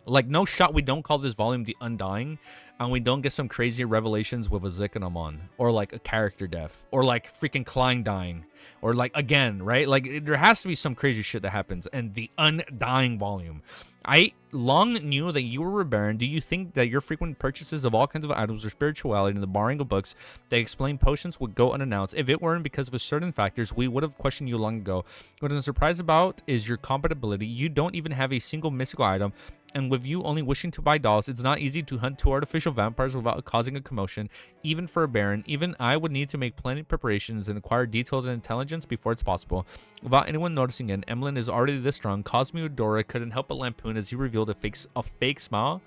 [SPEAKER 3] Like, no shot we don't call this volume The Undying, and we don't get some crazy revelations with a Zik and Amon, or like a character death, or like freaking Klein dying, or like, again, right? Like, there has to be some crazy shit that happens in The Undying volume. I long knew that you were a Baron. Do you think that your frequent purchases of all kinds of items or spirituality and the borrowing of books that explain potions would go unannounced? If it weren't because of certain factors, we would have questioned you long ago. What I'm surprised about is your compatibility. You don't even have a single mystical item, and with you only wishing to buy dolls, it's not easy to hunt two artificial vampires without causing a commotion, even for a Baron. Even I would need to make plenty of preparations and acquire details and intelligence before it's possible. Without anyone noticing it, Emlyn is already this strong. Cosme Udora couldn't help but lampoon as he revealed a fake smile,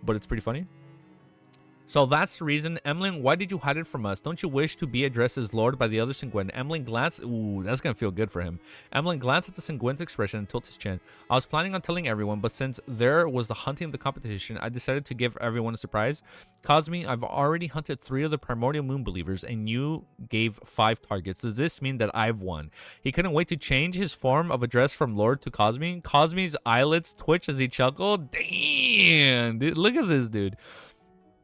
[SPEAKER 3] but it's pretty funny. So that's the reason. Emlyn, why did you hide it from us? Don't you wish to be addressed as Lord by the other Sanguine? Emlyn glanced. Ooh, that's going to feel good for him. Emlyn glanced at the Sanguine's expression and tilted his chin. I was planning on telling everyone, but since there was the hunting of the competition, I decided to give everyone a surprise. Cosme, I've already hunted 3 of the Primordial Moon Believers, and you gave 5 targets. Does this mean that I've won? He couldn't wait to change his form of address from Lord to Cosme. Cosme's eyelids twitched as he chuckled. Damn, dude, look at this dude.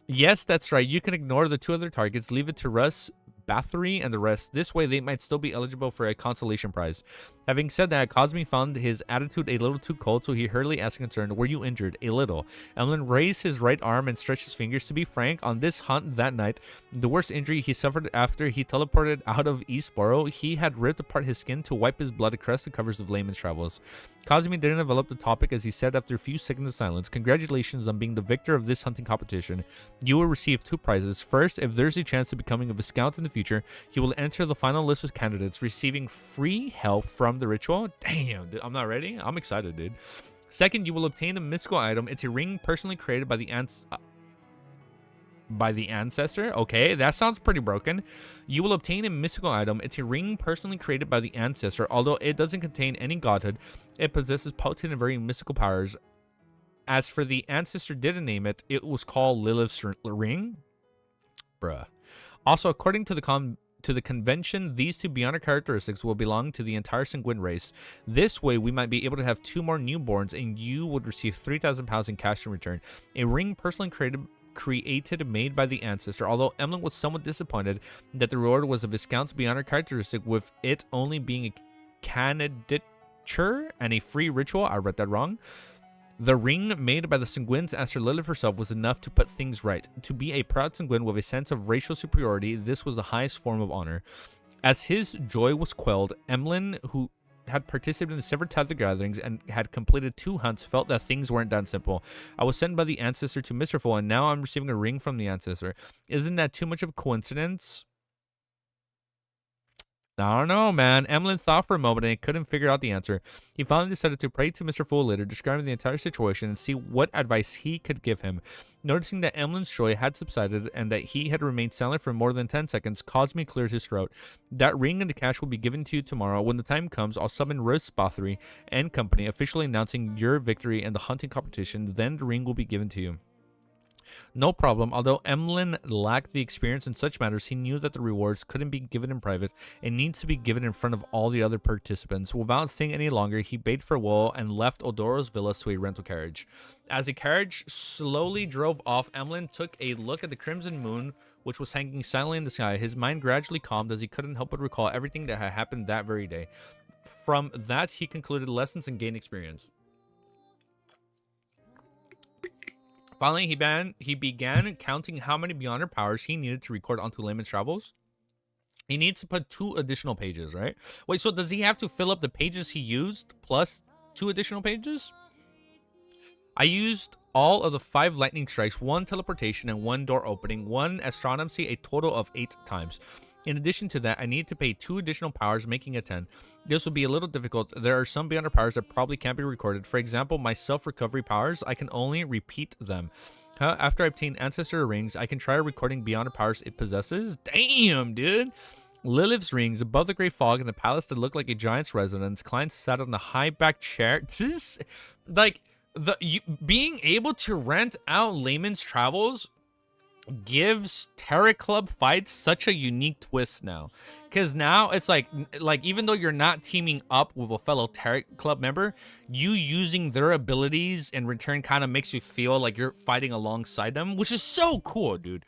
[SPEAKER 3] Yes, that's right. You can ignore the 2 other targets. Leave it to Russ, Bathory, and the rest. This way, they might still be eligible for a consolation prize. Having said that, Cosme found his attitude a little too cold, so he hurriedly asked concerned, were you injured? A little. Emlyn raised his right arm and stretched his fingers. To be frank, on this hunt that night, the worst injury he suffered after he teleported out of Eastborough, he had ripped apart his skin to wipe his blood across the covers of layman's travels. Cosme didn't develop the topic as he said after a few seconds of silence, congratulations on being the victor of this hunting competition. You will receive 2 prizes. First, if there's a chance of becoming a Viscount in the future, you will enter the final list of candidates, receiving free help from the ritual. Damn, dude, I'm not ready. I'm excited, dude. Second, you will obtain a mystical item. It's a ring personally created by the ancestor. Okay, that sounds pretty broken. You will obtain a mystical item. It's a ring personally created by the ancestor. Although it doesn't contain any godhood, it possesses potent and very mystical powers. As for the ancestor didn't name it, it was called Lilith's ring. Bruh. Also, according to the convention, these 2 Beyonder characteristics will belong to the entire Sanguine race. This way, we might be able to have 2 more newborns, and you would receive 3,000 pounds in cash in return. A ring personally created made by the ancestor. Although Emlyn was somewhat disappointed that the reward was a Viscount's Beyonder characteristic, with it only being a candidature and a free ritual. I read that wrong. The ring made by the Sanguines Aster Lilith herself was enough to put things right. To be a proud Sanguine with a sense of racial superiority, this was the highest form of honor. As his joy was quelled, Emlyn, who had participated in several types of gatherings and had completed 2 hunts, felt that things weren't that simple. I was sent by the ancestor to Misterful, and now I'm receiving a ring from the ancestor. Isn't that too much of a coincidence? I don't know, man. Emlyn thought for a moment and he couldn't figure out the answer. He finally decided to pray to Mr. Fool later, describing the entire situation and see what advice he could give him. Noticing that Emlyn's joy had subsided and that he had remained silent for more than 10 seconds, Cosme cleared his throat. That ring and the cash will be given to you tomorrow. When the time comes, I'll summon Russ, Bathory and company, officially announcing your victory in the hunting competition. Then the ring will be given to you. No problem. Although Emlyn lacked the experience in such matters, he knew that the rewards couldn't be given in private. It needs to be given in front of all the other participants. Without staying any longer, he bade farewell and left Odoro's villas to a rental carriage. As the carriage slowly drove off, Emlyn took a look at the crimson moon, which was hanging silently in the sky. His mind gradually calmed as he couldn't help but recall everything that had happened that very day. From that, he concluded lessons and gained experience. Finally, he began counting how many Beyonder powers he needed to record onto layman's travels. He needs to put 2 additional pages, right? Wait, so does he have to fill up the pages he used plus 2 additional pages? I used all of the 5 lightning strikes, 1 teleportation, and 1 door opening, 1 astronomy, a total of 8 times. In addition to that, I need to pay 2 additional powers, making it 10. This will be a little difficult. There are some beyonder powers that probably can't be recorded. For example, my self-recovery powers, I can only repeat them. After I obtain ancestor rings, I can try recording beyonder powers it possesses. Damn, dude. Lilith's rings above the gray fog in the palace that looked like a giant's residence. Klein sat on the high back chair. This, like, being able to rent out Layman's Travels gives Terra Club fights such a unique twist now, because now it's like even though you're not teaming up with a fellow Terra Club member, you using their abilities in return kind of makes you feel like you're fighting alongside them, which is so cool, dude.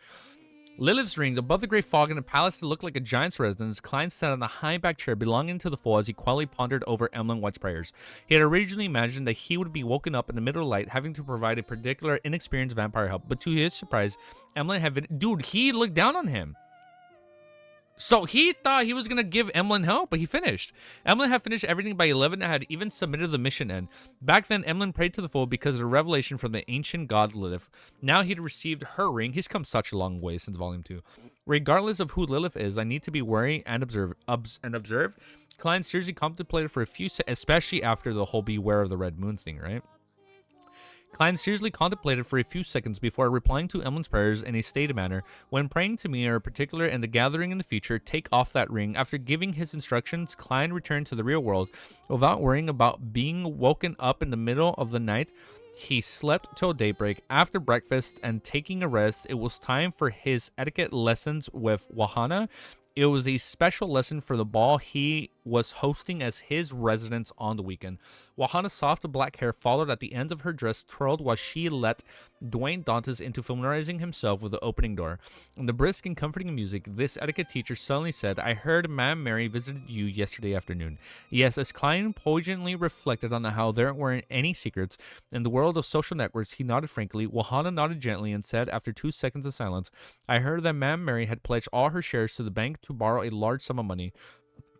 [SPEAKER 3] Lilith's rings above the gray fog in a palace that looked like a giant's residence. Klein sat on the high back chair belonging to the fool as he quietly pondered over Emlyn White's prayers. He had originally imagined that he would be woken up in the middle of the night, having to provide a particular inexperienced vampire help. But to his surprise, Emlyn had been... Dude, he looked down on him. So he thought he was going to give Emlyn help, but he finished. Emlyn had finished everything by 11 and had even submitted the mission end. Back then, Emlyn prayed to the fool because of the revelation from the ancient god Lilith. Now he'd received her ring. He's come such a long way since Volume 2. Regardless of who Lilith is, I need to be wary and observe. Klein seriously contemplated for a few seconds, especially after the whole beware of the red moon thing, right? Klein seriously contemplated for a few seconds before replying to Emlyn's prayers in a stated manner. When praying to me, or in particular in the gathering in the future, take off that ring. After giving his instructions, Klein returned to the real world. Without worrying about being woken up in the middle of the night, he slept till daybreak. After breakfast and taking a rest, it was time for his etiquette lessons with Wahana. It was a special lesson for the ball he was hosting as his residence on the weekend. Wahana's soft black hair followed at the ends of her dress, twirled while she let Dwayne Dantes into familiarizing himself with the opening door. In the brisk and comforting music, this etiquette teacher suddenly said, "I heard Ma'am Mary visited you yesterday afternoon." Yes, as Klein poignantly reflected on how there weren't any secrets in the world of social networks, he nodded frankly. Wahana nodded gently and said, after 2 seconds of silence, "I heard that Ma'am Mary had pledged all her shares to the bank to borrow a large sum of money.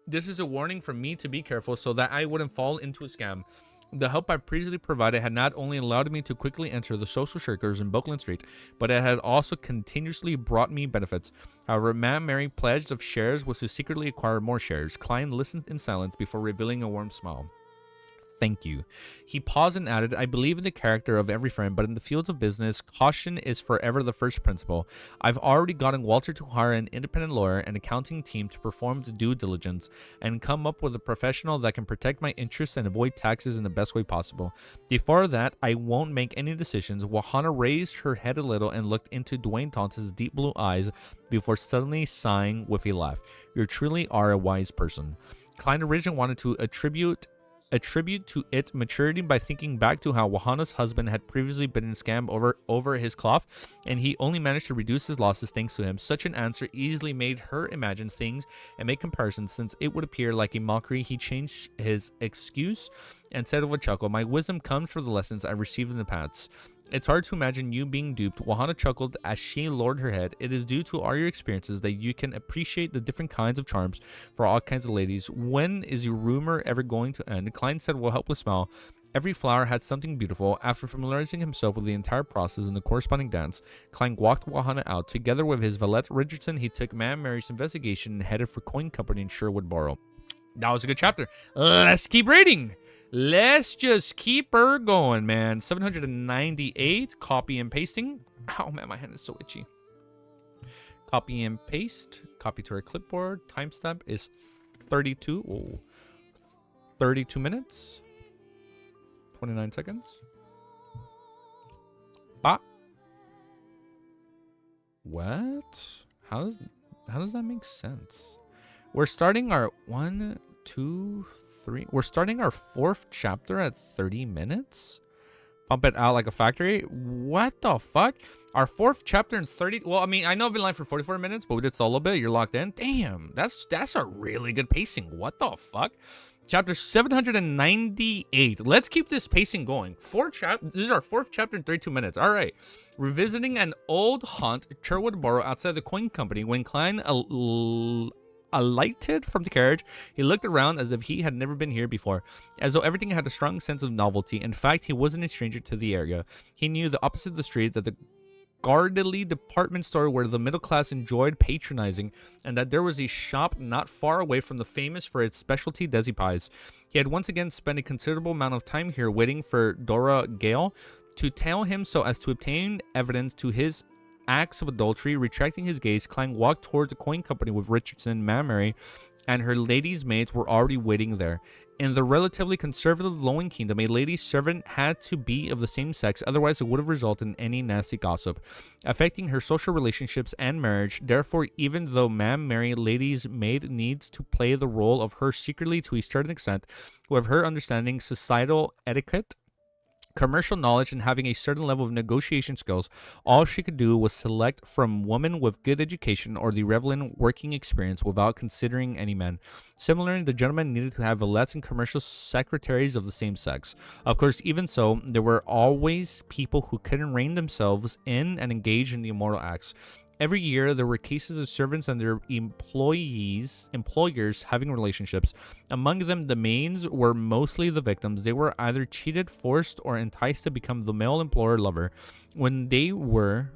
[SPEAKER 3] This is a warning from me to be careful so that I wouldn't fall into a scam. The help I previously provided had not only allowed me to quickly enter the social circles in Bookland Street, but it had also continuously brought me benefits. However, Ma'am Mary pledged of shares was to secretly acquire more shares." Klein listened in silence before revealing a warm smile. "Thank you." He paused and added, "I believe in the character of every friend, but in the fields of business, caution is forever the first principle. I've already gotten Walter to hire an independent lawyer and accounting team to perform the due diligence and come up with a professional that can protect my interests and avoid taxes in the best way possible. Before that, I won't make any decisions." Wahana raised her head a little and looked into Dwayne Taunton's deep blue eyes before suddenly sighing with a laugh. "You truly are a wise person." Klein originally wanted to attribute to it maturity by thinking back to how Wahana's husband had previously been scammed over his cloth, and he only managed to reduce his losses thanks to him. Such an answer easily made her imagine things and make comparisons, since it would appear like a mockery. He changed his excuse and said with a chuckle, "My wisdom comes from the lessons I received in the past. It's hard to imagine you being duped." Wahana chuckled as she lowered her head. "It is due to all your experiences that you can appreciate the different kinds of charms for all kinds of ladies. When is your rumor ever going to end?" Klein said with a helpless smile, "Every flower had something beautiful." After familiarizing himself with the entire process and the corresponding dance, Klein walked Wahana out. Together with his valet Richardson, he took Ma'am Mary's investigation and headed for Coin Company in Sherwood Borough. That was a good chapter. Let's keep reading. Let's just keep her going, man. 798. Copy and pasting. Oh, man, my hand is so itchy. Copy and paste. Copy to our clipboard. Timestamp is 32. Oh, 32 minutes. 29 seconds. Ah. What? How does that make sense? We're starting our 1, 2, 3. We're starting our 4th chapter at 30 minutes. Pump it out like a factory. What the fuck? Our 4th chapter in 30. Well, I mean, I know I've been live for 44 minutes, but we did solo bit. You're locked in. Damn, that's a really good pacing. What the fuck? Chapter 798. Let's keep this pacing going. This is our 4th chapter in 32 minutes. All right. Revisiting an old haunt, Sherwood Borough, outside the Coin Company, when Klein alighted from the carriage, he looked around as if he had never been here before, as though everything had a strong sense of novelty. In fact, he wasn't a stranger to the area. He knew the opposite of the street that the guardedly department store where the middle class enjoyed patronizing, and that there was a shop not far away from the famous for its specialty desi pies. He had once again spent a considerable amount of time here waiting for Dora Gale to tell him so as to obtain evidence to his acts of adultery. Retracting his gaze, Klein walked towards the coin company with Richardson. Mary and her ladies' maids were already waiting there. In the relatively conservative Lowen Kingdom, a lady servant had to be of the same sex, otherwise it would have resulted in any nasty gossip affecting her social relationships and marriage. Therefore, even though Mary, lady's maid, needs to play the role of her secretly to a certain extent, with her understanding societal etiquette, commercial knowledge, and having a certain level of negotiation skills, all she could do was select from women with good education or the relevant working experience without considering any men. Similarly, the gentleman needed to have valettes and commercial secretaries of the same sex. Of course, even so, there were always people who couldn't rein themselves in and engage in the immoral acts. Every year, there were cases of servants and their employers having relationships. Among them, the maids were mostly the victims. They were either cheated, forced, or enticed to become the male employer lover. When they were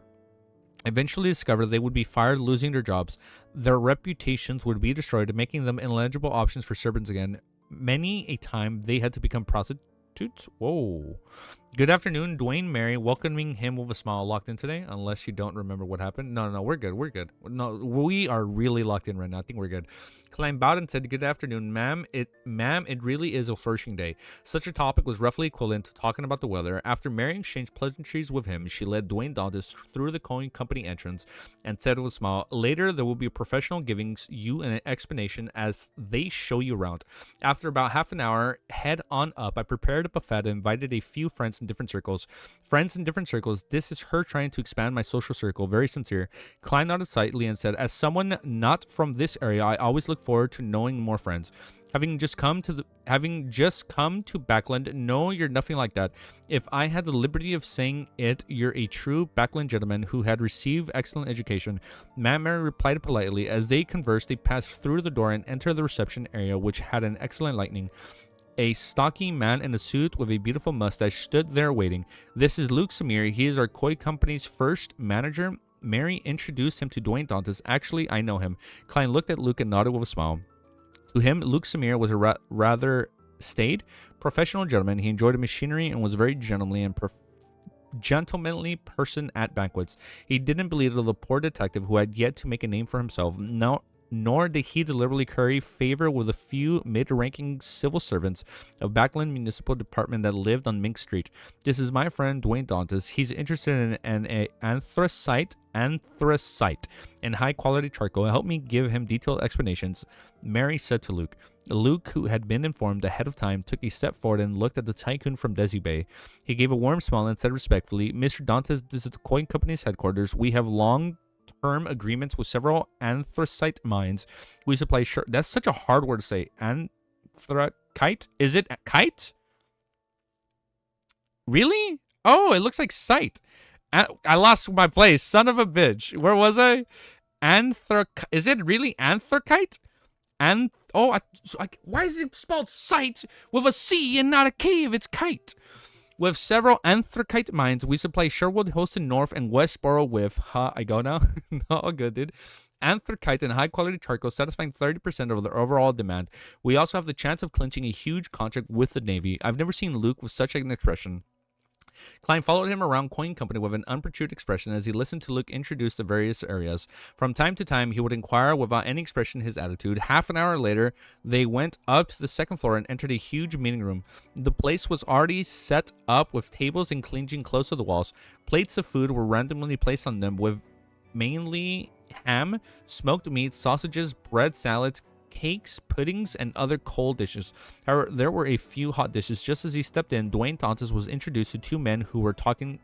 [SPEAKER 3] eventually discovered, they would be fired, losing their jobs. Their reputations would be destroyed, making them ineligible options for servants again. Many a time, they had to become prostitutes. Whoa. Good afternoon, Dwayne. Mary, welcoming him with a smile. Locked in today? Unless you don't remember what happened. No, we're good. We're good. No, we are really locked in right now. I think we're good. Klein bowed and said, "Good afternoon, ma'am. It really is a flourishing day." Such a topic was roughly equivalent to talking about the weather. After Mary exchanged pleasantries with him, she led Dwayne Dantes through the coin company entrance and said with a smile, "Later, there will be a professional giving you an explanation as they show you around." After about half an hour, head on up, I prepared a buffet and invited a few friends in different circles. Friends in different circles. This is her trying to expand my social circle. Very sincere. Klein nodded slightly and said, "As someone not from this area, I always look forward to knowing more friends. Having just come to Backland, no, you're nothing like that. If I had the liberty of saying it, you're a true Backland gentleman who had received excellent education." Mary replied politely. As they conversed, they passed through the door and entered the reception area, which had an excellent lighting. A stocky man in a suit with a beautiful mustache stood there waiting. "This is Luke Samir. He is our koi company's first manager." Mary introduced him to Dwayne Dantes. "Actually, I know him." Klein looked at Luke and nodded with a smile. To him, Luke Samir was a rather staid, professional gentleman. He enjoyed machinery and was very gentlemanly person at banquets. He didn't belittle the poor detective who had yet to make a name for himself. Nor did he deliberately curry favor with a few mid-ranking civil servants of Backland Municipal Department that lived on Mink Street. "This is my friend Dwayne Dantes. He's interested in an anthracite and high-quality charcoal. Help me give him detailed explanations," Mary said to Luke. Luke, who had been informed ahead of time, took a step forward and looked at the tycoon from Desi Bay. He gave a warm smile and said respectfully, "Mr. Dantes, this is the coin company's headquarters. We have long-term agreements with several anthracite mines. We supply That's such a hard word to say. Anthracite? Is it a kite? Really? Oh, it looks like site. I lost my place. Son of a bitch. Where was I? Is it really anthracite? Why is it spelled site with a C and not a K if it's kite? With several anthracite mines, we supply Sherwood, Holston North, and Westboro with, I go now? No, good, dude. Anthracite and high-quality charcoal satisfying 30% of their overall demand. We also have the chance of clinching a huge contract with the Navy. I've never seen Luke with such an expression. Klein followed him around Coin Company with an unperturbed expression as he listened to Luke introduce the various areas. From time to time, he would inquire without any expression his attitude. Half an hour later, they went up to the second floor and entered a huge meeting room. The place was already set up with tables and clinging close to the walls. Plates of food were randomly placed on them with mainly ham, smoked meat, sausages, bread, salads, cakes, puddings, and other cold dishes. However, there were a few hot dishes. Just as he stepped in, Dwayne Dantes was introduced to two men who were talking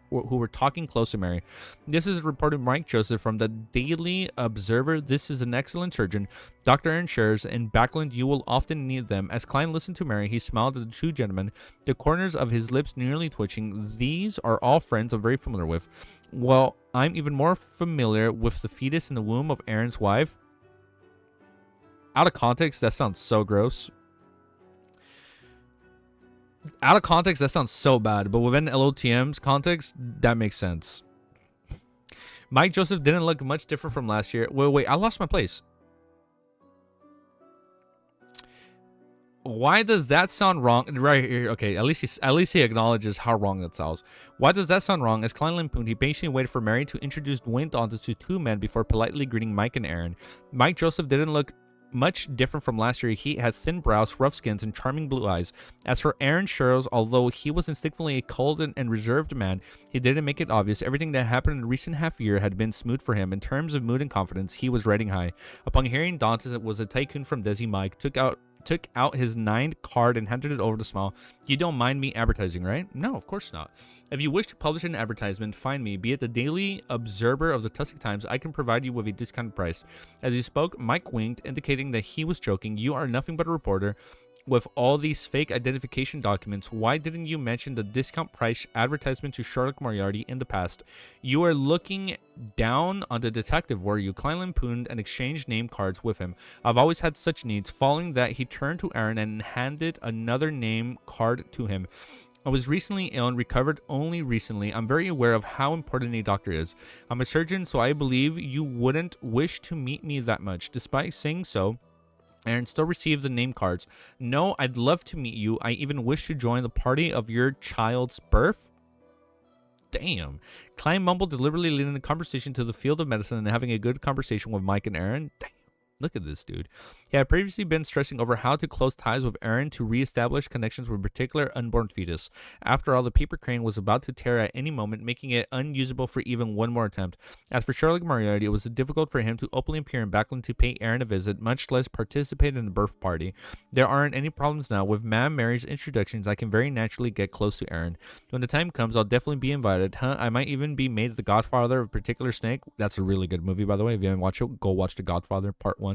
[SPEAKER 3] close to Mary. This is reported Mike Joseph from the Daily Observer. This is an excellent surgeon, Dr. Aaron shares. In Backland, you will often need them. As Klein listened to Mary, he smiled at the two gentlemen, the corners of his lips nearly twitching. These are all friends I'm very familiar with. Well, I'm even more familiar with the fetus in the womb of Aaron's wife. Out of context, that sounds so gross. Out of context, that sounds so bad. But within LOTM's context, that makes sense. Mike Joseph didn't look much different from last year. Wait, I lost my place. Why does that sound wrong? Right here, okay. At least he acknowledges how wrong that sounds. Why does that sound wrong? As Klein lampooned, he patiently waited for Mary to introduce Dwayne Dantes to two men before politely greeting Mike and Aaron. Mike Joseph didn't look much different from last year. He had thin brows, rough skins, and charming blue eyes. As for Aaron Sherrills, although he was instinctively a cold and reserved man, he didn't make it obvious. Everything that happened in the recent half year had been smooth for him. In terms of mood and confidence, he was riding high. Upon hearing Dantes was a tycoon from Desi, Mike took out his 9 card and handed it over to Smile. You don't mind me advertising, right? No, of course not. If you wish to publish an advertisement, find me. Be it the Daily Observer of the Tuscan Times, I can provide you with a discounted price. As he spoke, Mike winked, indicating that he was joking. You are nothing but a reporter. With all these fake identification documents, why didn't you mention the discount price advertisement to Sherlock Moriarty in the past? You were looking down on the detective, were you? Klein lampooned and exchanged name cards with him. I've always had such needs. Following that, he turned to Aaron and handed another name card to him. I was recently ill and recovered only recently. I'm very aware of how important a doctor is. I'm a surgeon, so I believe you wouldn't wish to meet me that much. Despite saying so, Aaron still received the name cards. No, I'd love to meet you. I even wish to join the party of your child's birth. Damn. Klein mumbled, deliberately leading the conversation to the field of medicine and having a good conversation with Mike and Aaron. Damn. Look at this dude. He had previously been stressing over how to close ties with Aaron to reestablish connections with a particular unborn fetus. After all, the paper crane was about to tear at any moment, making it unusable for even one more attempt. As for Sherlock Moriarty, it was difficult for him to openly appear in Backland to pay Aaron a visit, much less participate in the birth party. There aren't any problems now. With Ma'am Mary's introductions, I can very naturally get close to Aaron. When the time comes, I'll definitely be invited. I might even be made the godfather of a particular snake. That's a really good movie, by the way. If you haven't watched it, go watch The Godfather Part 1.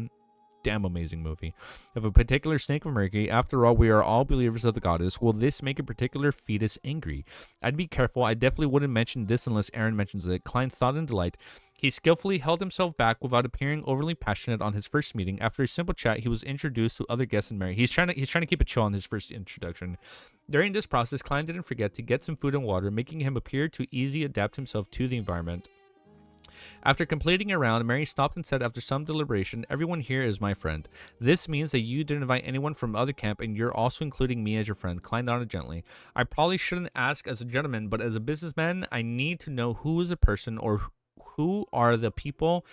[SPEAKER 3] Damn amazing movie. Of a particular snake of Mercury, after all, we are all believers of the goddess. Will this make a particular fetus angry? I'd be careful. I definitely wouldn't mention this unless Aaron mentions it. Klein thought in delight. He skillfully held himself back without appearing overly passionate on his first meeting. After a simple chat, he was introduced to other guests and Mary. He's trying to keep it chill on his first introduction. During this process, Klein didn't forget to get some food and water, making him appear to easily adapt himself to the environment. After completing a round, Mary stopped and said after some deliberation, everyone here is my friend. This means that you didn't invite anyone from other camp and you're also including me as your friend. Klein nodded gently. I probably shouldn't ask as a gentleman, but as a businessman, I need to know who is a person or who are the people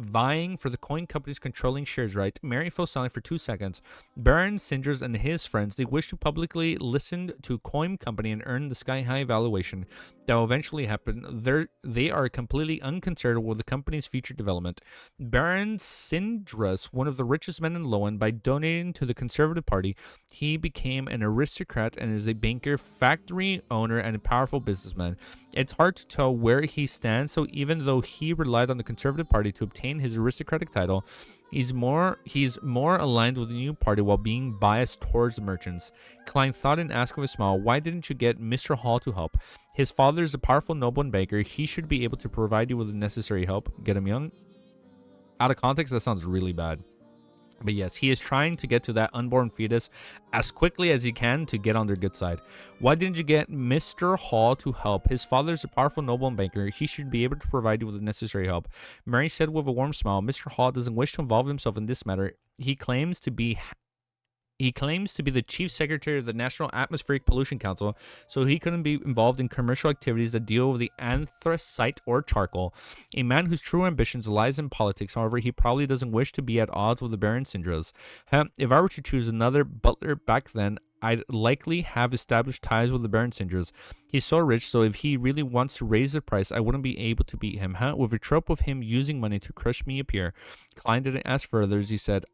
[SPEAKER 3] vying for the coin company's controlling shares, right? Mary fell silent for 2 seconds. Baron Sinders and his friends, they wish to publicly listen to coin company and earn the sky-high valuation that will eventually happen. They are completely unconcerned with the company's future development. Baron Sinders, one of the richest men in Lowen, by donating to the Conservative Party, he became an aristocrat and is a banker, factory owner, and a powerful businessman. It's hard to tell where he stands, so even though he relied on the Conservative Party to obtain his aristocratic title, he's more aligned with the new party while being biased towards the merchants. Klein thought and asked with a smile, why didn't you get Mr. Hall to help? His father is a powerful noble and banker. He should be able to provide you with the necessary help. Get him young? Out of context, that sounds really bad. But yes, he is trying to get to that unborn fetus as quickly as he can to get on their good side. Why didn't you get Mr. Hall to help? His father is a powerful noble and banker. He should be able to provide you with the necessary help. Mary said with a warm smile, Mr. Hall doesn't wish to involve himself in this matter. He claims to be the chief secretary of the National Atmospheric Pollution Council, so he couldn't be involved in commercial activities that deal with the anthracite or charcoal. A man whose true ambitions lies in politics, however, he probably doesn't wish to be at odds with the Baron Sindras. If I were to choose another butler back then, I'd likely have established ties with the Baron Sindras. He's so rich, so if he really wants to raise the price, I wouldn't be able to beat him. With a trope of him using money to crush me appear. Klein didn't ask further as he said,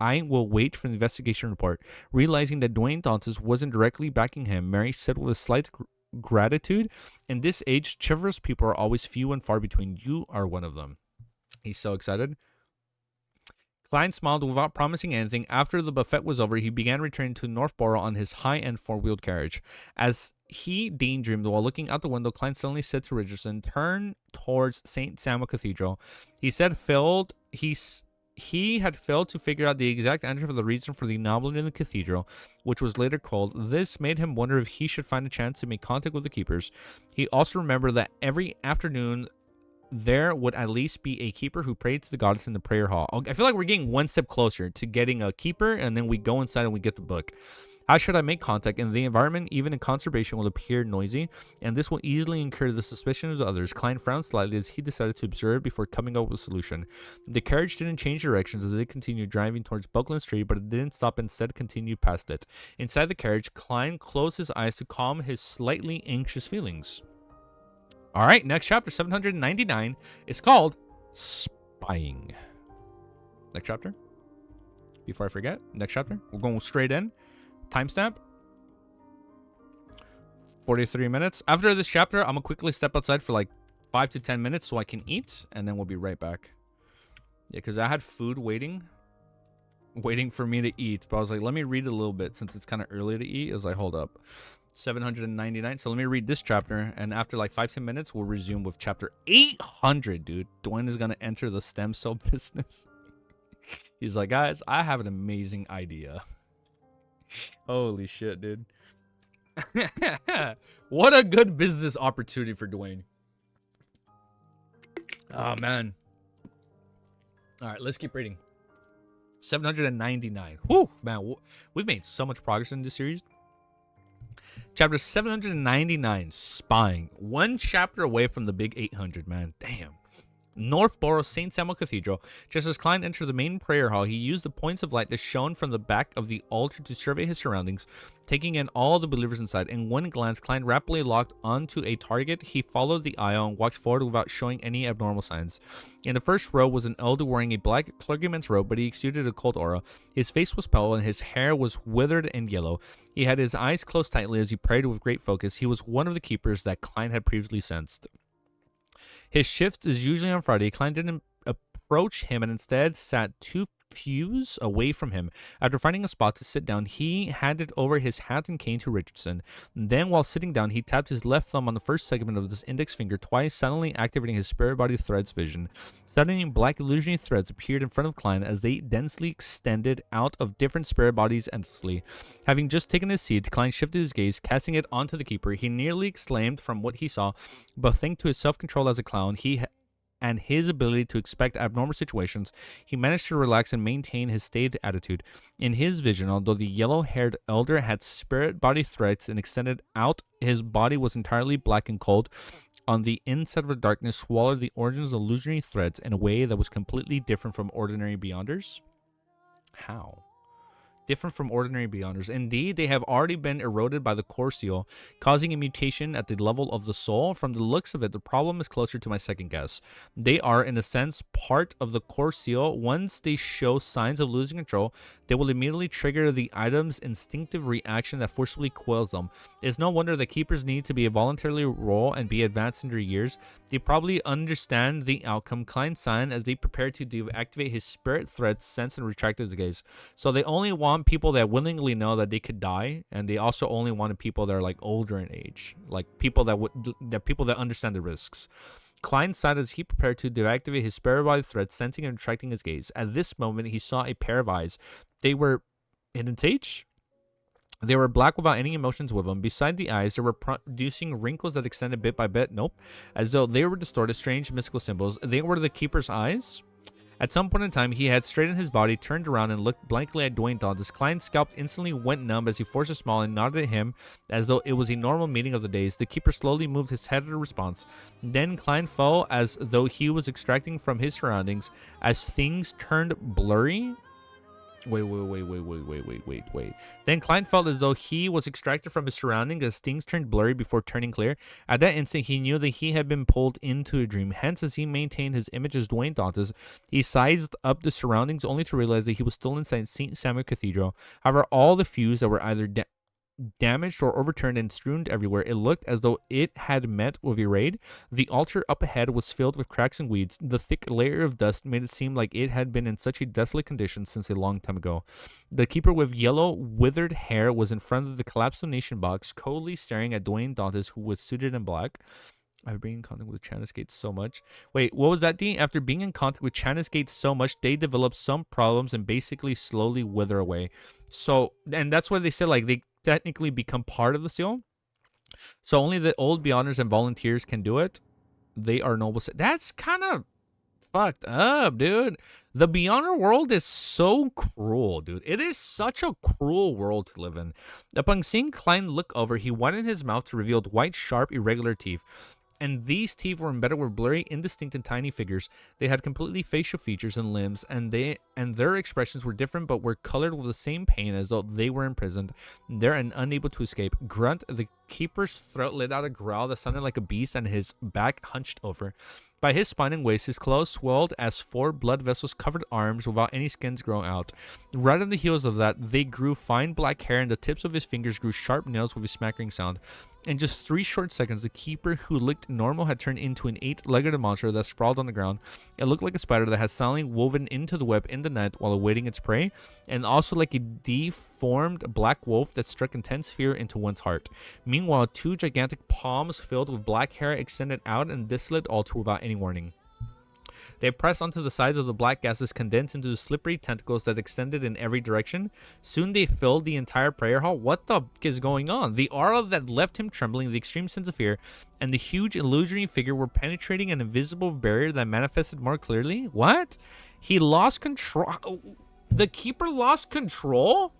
[SPEAKER 3] I will wait for the investigation report. Realizing that Dwayne Dantes wasn't directly backing him, Mary said with a slight gratitude, in this age, chivalrous people are always few and far between. You are one of them. He's so excited. Klein smiled without promising anything. After the buffet was over, he began returning to Northborough on his high-end four-wheeled carriage. As he daydreamed while looking out the window, Klein suddenly said to Richardson, turn towards St. Samuel Cathedral. He he had failed to figure out the exact answer for the reason for the anomaly in the cathedral, which was later called. This made him wonder if he should find a chance to make contact with the keepers. He also remembered that every afternoon there would at least be a keeper who prayed to the goddess in the prayer hall. I feel like we're getting one step closer to getting a keeper, and then we go inside and we get the book. How should I make contact? In the environment, even in conservation, will appear noisy, and this will easily incur the suspicions of others. Klein frowned slightly as he decided to observe before coming up with a solution. The carriage didn't change directions as it continued driving towards Buckland Street, but it didn't stop, instead continued past it. Inside the carriage, Klein closed his eyes to calm his slightly anxious feelings. All right, next chapter, 799. It's called Spying. Next chapter. Before I forget, next chapter. We're going straight in. Timestamp. 43 minutes. After this chapter, I'm going to quickly step outside for like 5 to 10 minutes so I can eat, and then we'll be right back. Yeah, because I had food waiting for me to eat, but I was like, let me read a little bit since it's kind of early to eat. I was like, hold up. 799. So let me read this chapter, and after like 5-10 minutes, we'll resume with chapter 800, dude. Dwayne is going to enter the stem cell business. He's like, guys, I have an amazing idea. Holy shit, dude. What a good business opportunity for Dwayne. Oh, man. All right, let's keep reading. 799. Whew, man. We've made so much progress in this series. Chapter 799, Spying. One chapter away from the big 800, man. Damn. Northborough St. Samuel Cathedral. Just as Klein entered the main prayer hall, he used the points of light that shone from the back of the altar to survey his surroundings, taking in all the believers inside. In one glance, Klein rapidly locked onto a target. He followed the aisle and walked forward without showing any abnormal signs. In the first row was an elder wearing a black clergyman's robe, but he exuded a cold aura. His face was pale and his hair was withered and yellow. He had his eyes closed tightly as he prayed with great focus. He was one of the keepers that Klein had previously sensed. His shift is usually on Friday. Klein didn't approach him and instead sat 2 pews away from him. After finding a spot to sit down, he handed over his hat and cane to Richardson. Then, while sitting down, he tapped his left thumb on the first segment of his index finger twice, suddenly activating his spirit body threads vision. Suddenly, black illusionary threads appeared in front of Klein as they densely extended out of different spirit bodies endlessly. Having just taken his seat, Klein shifted his gaze, casting it onto the keeper. He nearly exclaimed from what he saw, but thanks to his self-control as a clown, and his ability to expect abnormal situations, he managed to relax and maintain his staid attitude. In his vision, although the yellow-haired elder had spirit body threads and extended out, his body was entirely black and cold. On the inside of the darkness swallowed the origins of illusionary threads in a way that was completely different from ordinary Beyonders. How? Different from ordinary Beyonders. Indeed, they have already been eroded by the core seal, causing a mutation at the level of the soul. From the looks of it, the problem is closer to my second guess. They are, in a sense, part of the core seal. Once they show signs of losing control, they will immediately trigger the item's instinctive reaction that forcibly quells them. It's no wonder that keepers need to be a voluntarily roll and be advanced in their years. They probably understand the outcome. Klein signed as they prepare to deactivate his spirit thread sense and retracted his gaze. So they only want people that willingly know that they could die, and they also only wanted people that are like older in age, like people that understand the risks. Klein sighed as he prepared to deactivate his spirit body thread, sensing and retracting his gaze. At this moment, he saw a pair of eyes. They were hidden stage. They were black without any emotions with them. Beside the eyes, they were producing wrinkles that extended bit by bit. Nope. As though they were distorted, strange mystical symbols. They were the keeper's eyes. At some point in time, he had straightened his body, turned around, and looked blankly at Dwayne Dantes. Klein's scalp instantly went numb as he forced a smile and nodded at him as though it was a normal meeting of the days. The keeper slowly moved his head in response. Then Klein fell as though he was extracting from his surroundings as things turned blurry. Wait. Then Klein felt as though he was extracted from his surroundings as things turned blurry before turning clear. At that instant, he knew that he had been pulled into a dream. Hence, as he maintained his image as Dwayne Dantes, he sized up the surroundings only to realize that he was still inside St. Samuel Cathedral. However, all the fuse that were either damaged or overturned and strewn everywhere. It looked as though it had met with a raid. The altar up ahead was filled with cracks and weeds. The thick layer of dust made it seem like it had been in such a desolate condition since a long time ago. The keeper with yellow, withered hair was in front of the collapsed donation box, coldly staring at Dwayne Dantes, who was suited in black. I've been in contact with Channis Gates so much. Wait, what was that, Dean? After being in contact with Channis Gates so much, they develop some problems and basically slowly wither away. So, and that's why they said, like, they technically become part of the seal. So only the old Beyonders and volunteers can do it. They are noble. That's kind of fucked up, dude. The Beyonder world is so cruel, dude. It is such a cruel world to live in. Upon seeing Klein look over, he widened his mouth to reveal white, sharp, irregular teeth. And these teeth were embedded with blurry, indistinct, and tiny figures. They had completely facial features and limbs, and their expressions were different, but were colored with the same pain as though they were imprisoned, there and unable to escape. Grunt, the keeper's throat let out a growl that sounded like a beast, and his back hunched over. By his spine and waist, his clothes swelled as 4 blood vessels covered arms without any skins growing out. Right on the heels of that, they grew fine black hair, and the tips of his fingers grew sharp nails with a smackering sound. In just 3 short seconds, the keeper, who looked normal, had turned into an 8-legged monster that sprawled on the ground. It looked like a spider that had silently woven into the web in the night while awaiting its prey, and also like a deformed black wolf that struck intense fear into one's heart. Meanwhile, 2 gigantic palms filled with black hair extended out and desolate altar without any warning. They pressed onto the sides of the black gases, condensed into slippery tentacles that extended in every direction. Soon they filled the entire prayer hall. What the fuck is going on? The aura that left him trembling, the extreme sense of fear, and the huge illusory figure were penetrating an invisible barrier that manifested more clearly. What? He lost control. The keeper lost control?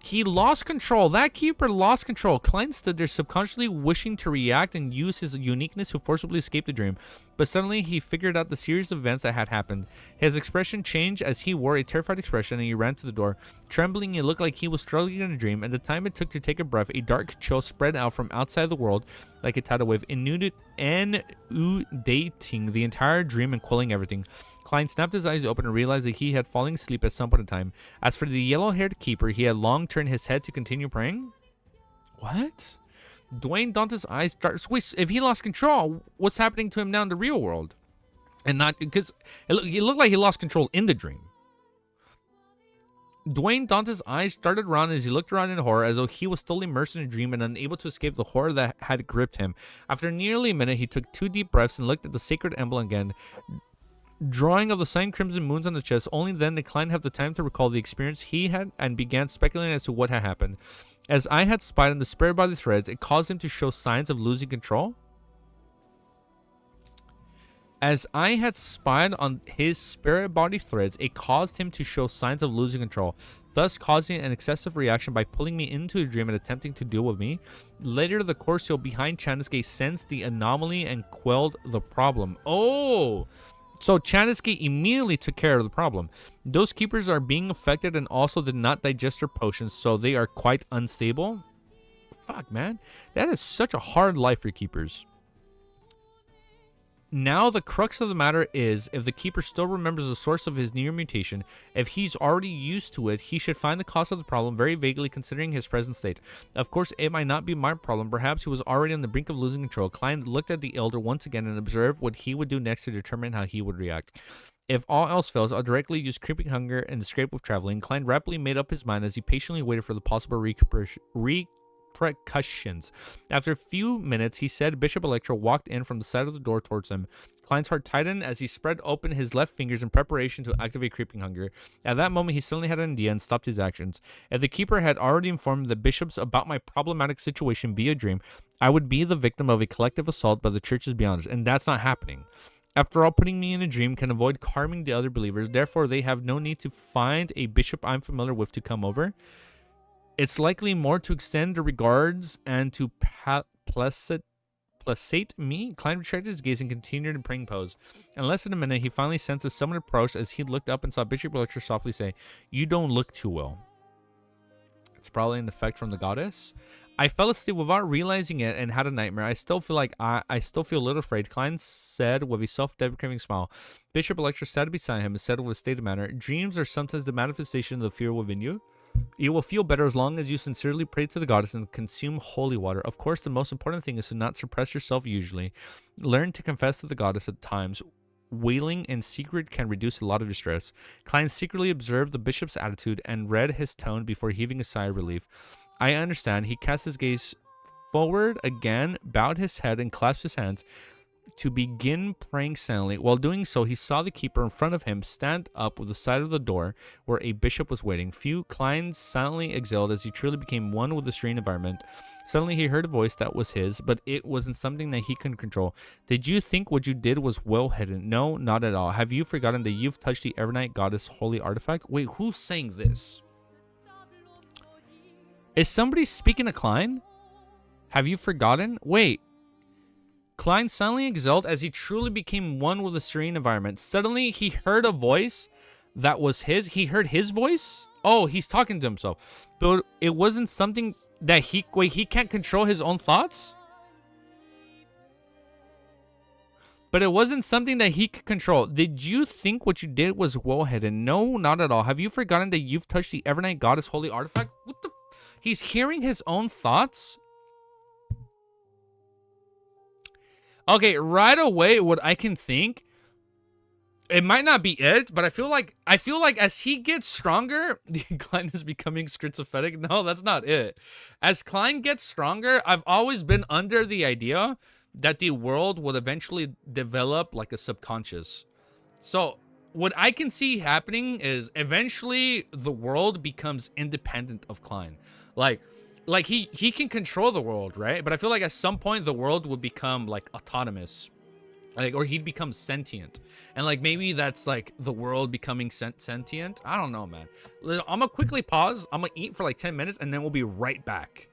[SPEAKER 3] He lost control. That keeper lost control. Klein stood there subconsciously wishing to react and use his uniqueness to forcibly escape the dream. But suddenly he figured out the series of events that had happened. His expression changed as he wore a terrified expression and he ran to the door. Trembling, it looked like he was struggling in a dream, and the time it took to take a breath, a dark chill spread out from outside the world like a tidal wave, inundating the entire dream and quelling everything. Klein snapped his eyes open and realized that he had fallen asleep at some point in time. As for the yellow-haired keeper, he had long turned his head to continue praying. What? Dwayne Dante's eyes darted. Wait, if he lost control, what's happening to him now in the real world? And not because it looked like he lost control in the dream. Dwayne Dante's eyes darted around as he looked around in horror, as though he was still immersed in a dream and unable to escape the horror that had gripped him. After nearly a minute, he took 2 deep breaths and looked at the sacred emblem again, drawing of the same crimson moons on the chest. Only then did Klein have the time to recall the experience he had and began speculating as to what had happened. As I had spied on the spirit body threads, it caused him to show signs of losing control. As I had spied on his spirit body threads, it caused him to show signs of losing control, thus causing an excessive reaction by pulling me into a dream and attempting to deal with me. Later, the core seal behind Channis Gate sensed the anomaly and quelled the problem. Oh! So Channis Gate immediately took care of the problem. Those keepers are being affected and also did not digest their potions, so they are quite unstable. Fuck, man. That is such a hard life for keepers. Now, the crux of the matter is, if the keeper still remembers the source of his near mutation, if he's already used to it, he should find the cause of the problem very vaguely considering his present state. Of course, it might not be my problem. Perhaps he was already on the brink of losing control. Klein looked at the elder once again and observed what he would do next to determine how he would react. If all else fails, I'll directly use creeping hunger and escape with traveling. Klein rapidly made up his mind as he patiently waited for the possible repercussions. After a few minutes, he said Bishop Electra walked in from the side of the door towards him. Klein's heart tightened as he spread open his left fingers in preparation to activate creeping hunger. At that moment, he suddenly had an idea and stopped his actions. If the keeper had already informed the bishops about my problematic situation via dream, I would be the victim of a collective assault by the church's beyonders, and that's not happening. After all, putting me in a dream can avoid harming the other believers. Therefore, they have no need to find a bishop I'm familiar with to come over. It's likely more to extend the regards and to placate me. Klein retracted his gaze and continued in praying pose. In less than a minute, he finally sensed that someone approached. As he looked up and saw Bishop Electra softly say, "You don't look too well." It's probably an effect from the goddess. I fell asleep without realizing it and had a nightmare. I still feel like I still feel a little afraid, Klein said with a self-deprecating smile. Bishop Electra sat beside him and said with a stated manner, "Dreams are sometimes the manifestation of the fear within you. You will feel better as long as you sincerely pray to the goddess and consume holy water. Of course, the most important thing is to not suppress yourself usually. Learn to confess to the goddess at times. Wailing in secret can reduce a lot of distress." Klein secretly observed the bishop's attitude and read his tone before heaving a sigh of relief. I understand. He cast his gaze forward again, bowed his head, and clasped his hands to begin praying silently. While doing so, he saw the keeper in front of him stand up with the side of the door where a bishop was waiting. Klein silently exhaled as he truly became one with the serene environment. Suddenly, he heard a voice that was his, but it wasn't something that he could control. Did you think what you did was well hidden? No, not at all. Have you forgotten that you've touched the Evernight goddess holy artifact? Wait, who's saying this? Is somebody speaking to Klein? Have you forgotten? Wait. Klein silently exhaled as he truly became one with the serene environment. Suddenly, he heard a voice that was his. He heard his voice? Oh, he's talking to himself. But it wasn't something that he... Wait, he can't control his own thoughts? But it wasn't something that he could control. Did you think what you did was well hidden? No, not at all. Have you forgotten that you've touched the Evernight goddess holy artifact? What the... He's hearing his own thoughts? Okay, right away, what I can think, it might not be it, but I feel like as he gets stronger, Klein is becoming schizophrenic. No, that's not it. As Klein gets stronger, I've always been under the idea that the world would eventually develop like a subconscious. So what I can see happening is eventually the world becomes independent of Klein. Like he can control the world, right? But I feel like at some point the world would become like autonomous, like, or he'd become sentient, and like maybe that's like the world becoming sentient. I don't know, man. I'm gonna quickly pause. I'm gonna eat for like 10 minutes, and then we'll be right back.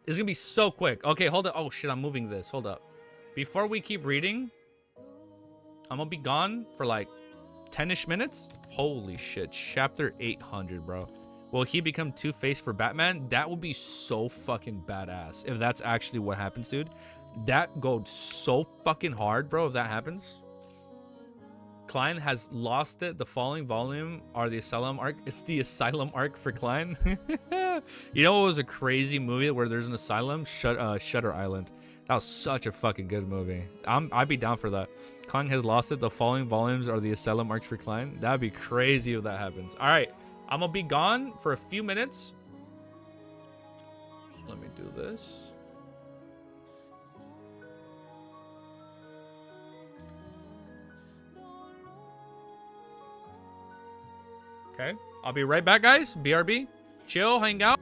[SPEAKER 3] It's gonna be so quick. Okay, hold up. Oh shit, I'm moving this. Hold up. Before we keep reading, I'm gonna be gone for like 10-ish minutes. Holy shit, chapter 800, bro. Will he become Two-Face for Batman? That would be so fucking badass if that's actually what happens, dude. That goes so fucking hard, bro, if that happens. Klein has lost it. The following volume are the Asylum arc. It's the Asylum arc for Klein. You know what was a crazy movie where there's an asylum? Shutter Island. That was such a fucking good movie. I'd be down for that. Klein has lost it. The following volumes are the Asylum arcs for Klein. That'd be crazy if that happens. All right. I'm gonna be gone for a few minutes. Let me do this. Okay, I'll be right back, guys. BRB. Chill, hang out.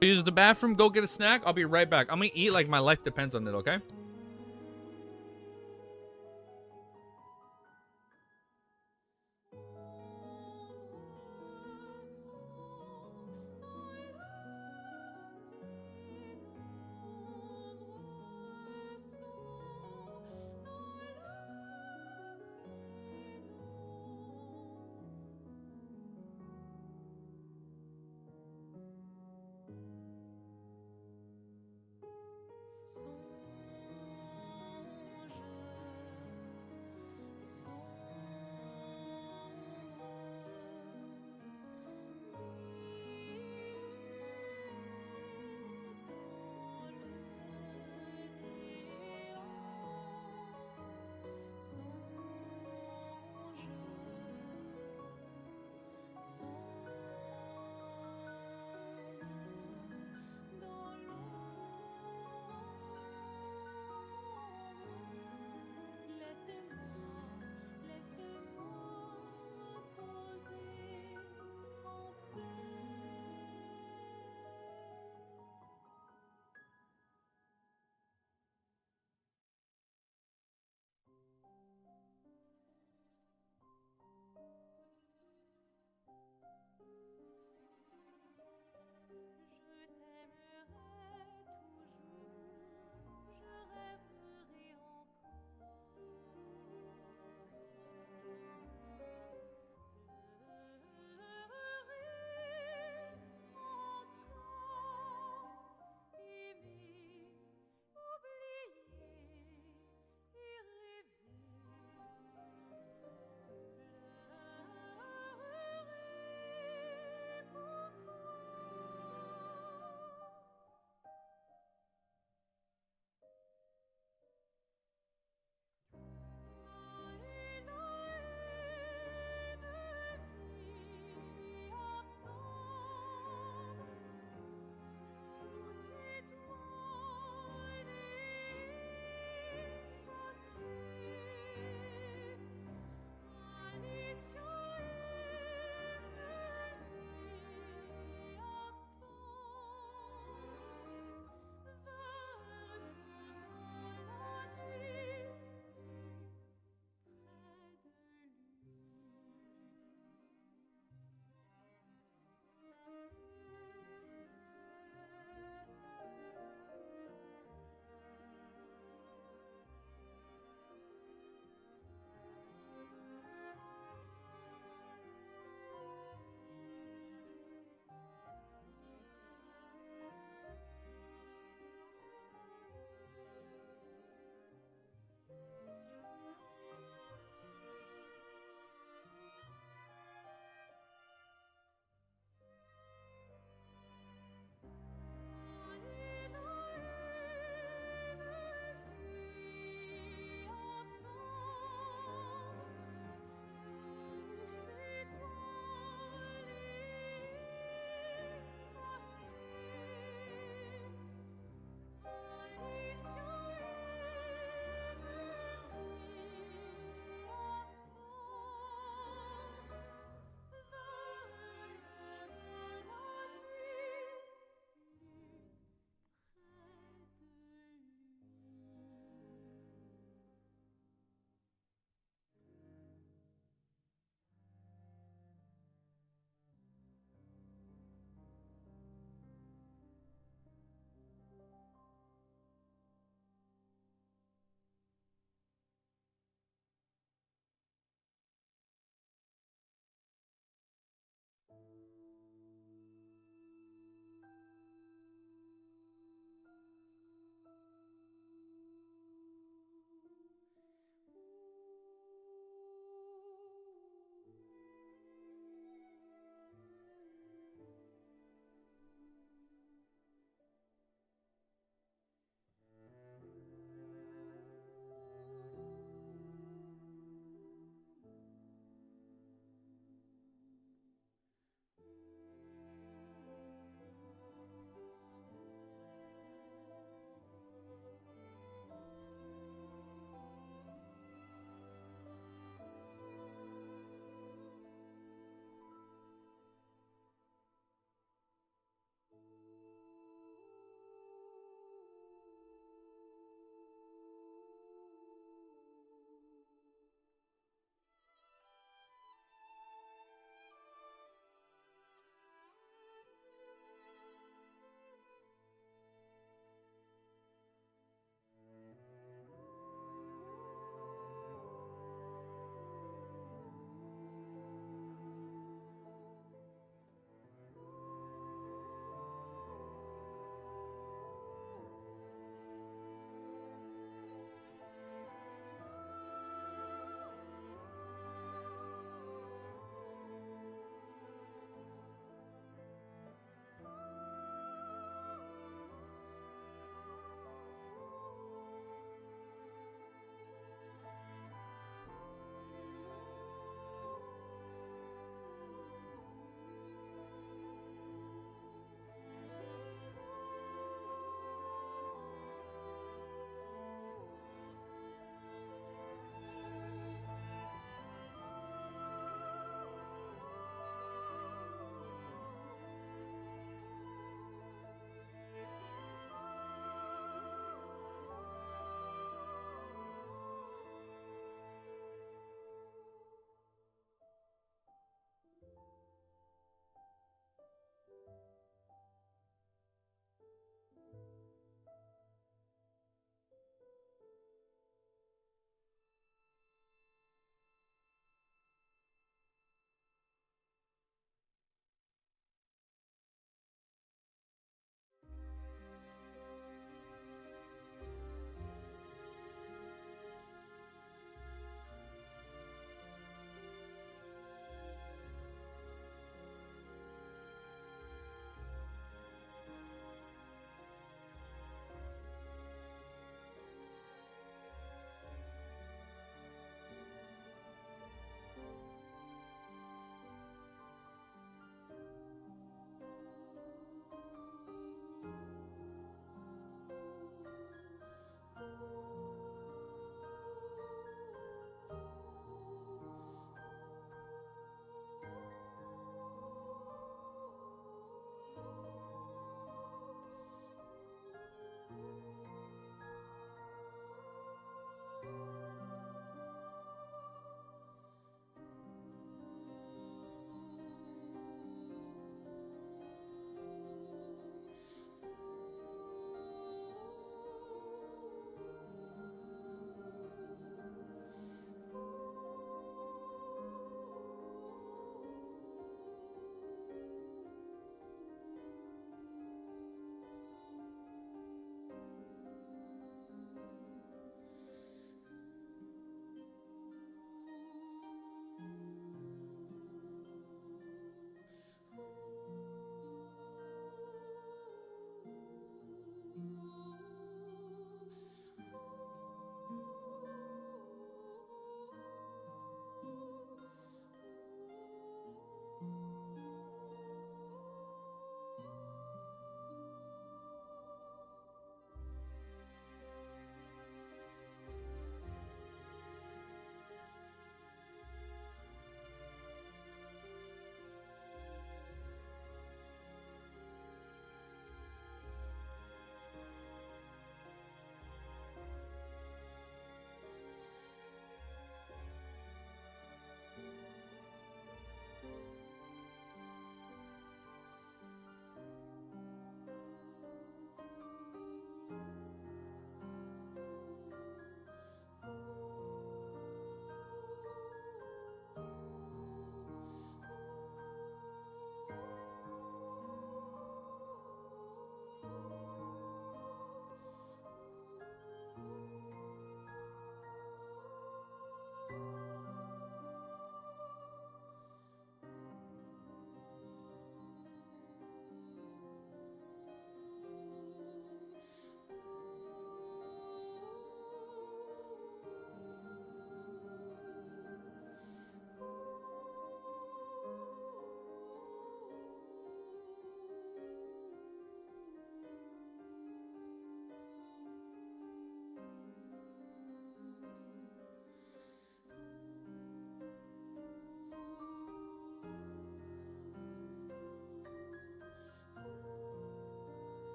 [SPEAKER 3] Use the bathroom, go get a snack. I'll be right back. I'm gonna eat like my life depends on it, okay?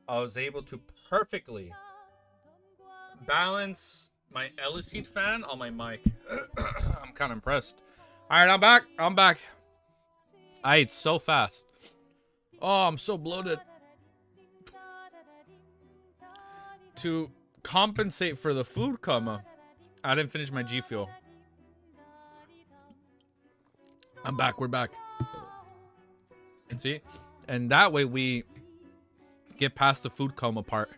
[SPEAKER 3] I was able to perfectly balance my Eliseed fan on my mic. I'm kind of impressed. All right, I'm back. I'm back. I ate so fast. Oh, I'm so bloated. To compensate for the food coma, I didn't finish my G Fuel. I'm back. We're back. And see? And that way we get past the food coma part.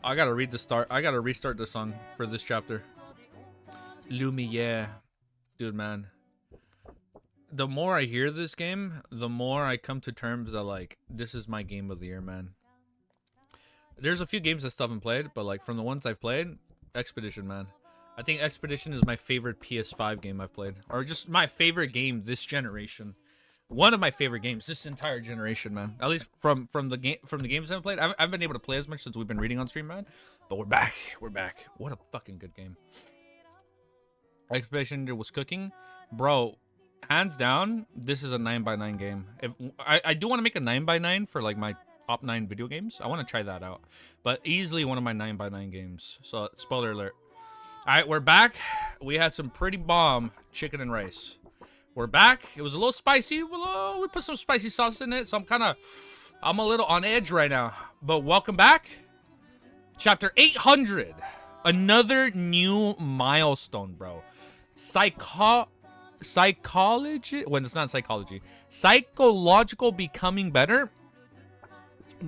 [SPEAKER 3] I gotta read the start. I gotta restart the song for this chapter. Lumiere. Dude, man. The more I hear this game, the more I come to terms that, like, this is my game of the year, man. There's a few games I still haven't played, but, like, from the ones I've played, Expedition, man. I think Expedition is my favorite PS5 game I've played. Or just my favorite game this generation. One of my favorite games this entire generation, man. At least from the games I've played. I've been able to play as much since we've been reading on stream, man. But we're back. We're back. What a fucking good game. Expedition was cooking. Bro, hands down, this is a 9x9 game. If I do want to make a 9x9 for like my top 9 video games. I want to try that out. But easily one of my 9x9 games. So, spoiler alert. Alright, we're back. We had some pretty bomb chicken and rice. We're back. It was a little spicy. We put some spicy sauce in it. So I'm a little on edge right now. But welcome back. Chapter 800. Another new milestone, bro. Psychology. When it's not psychology. Psychological becoming better.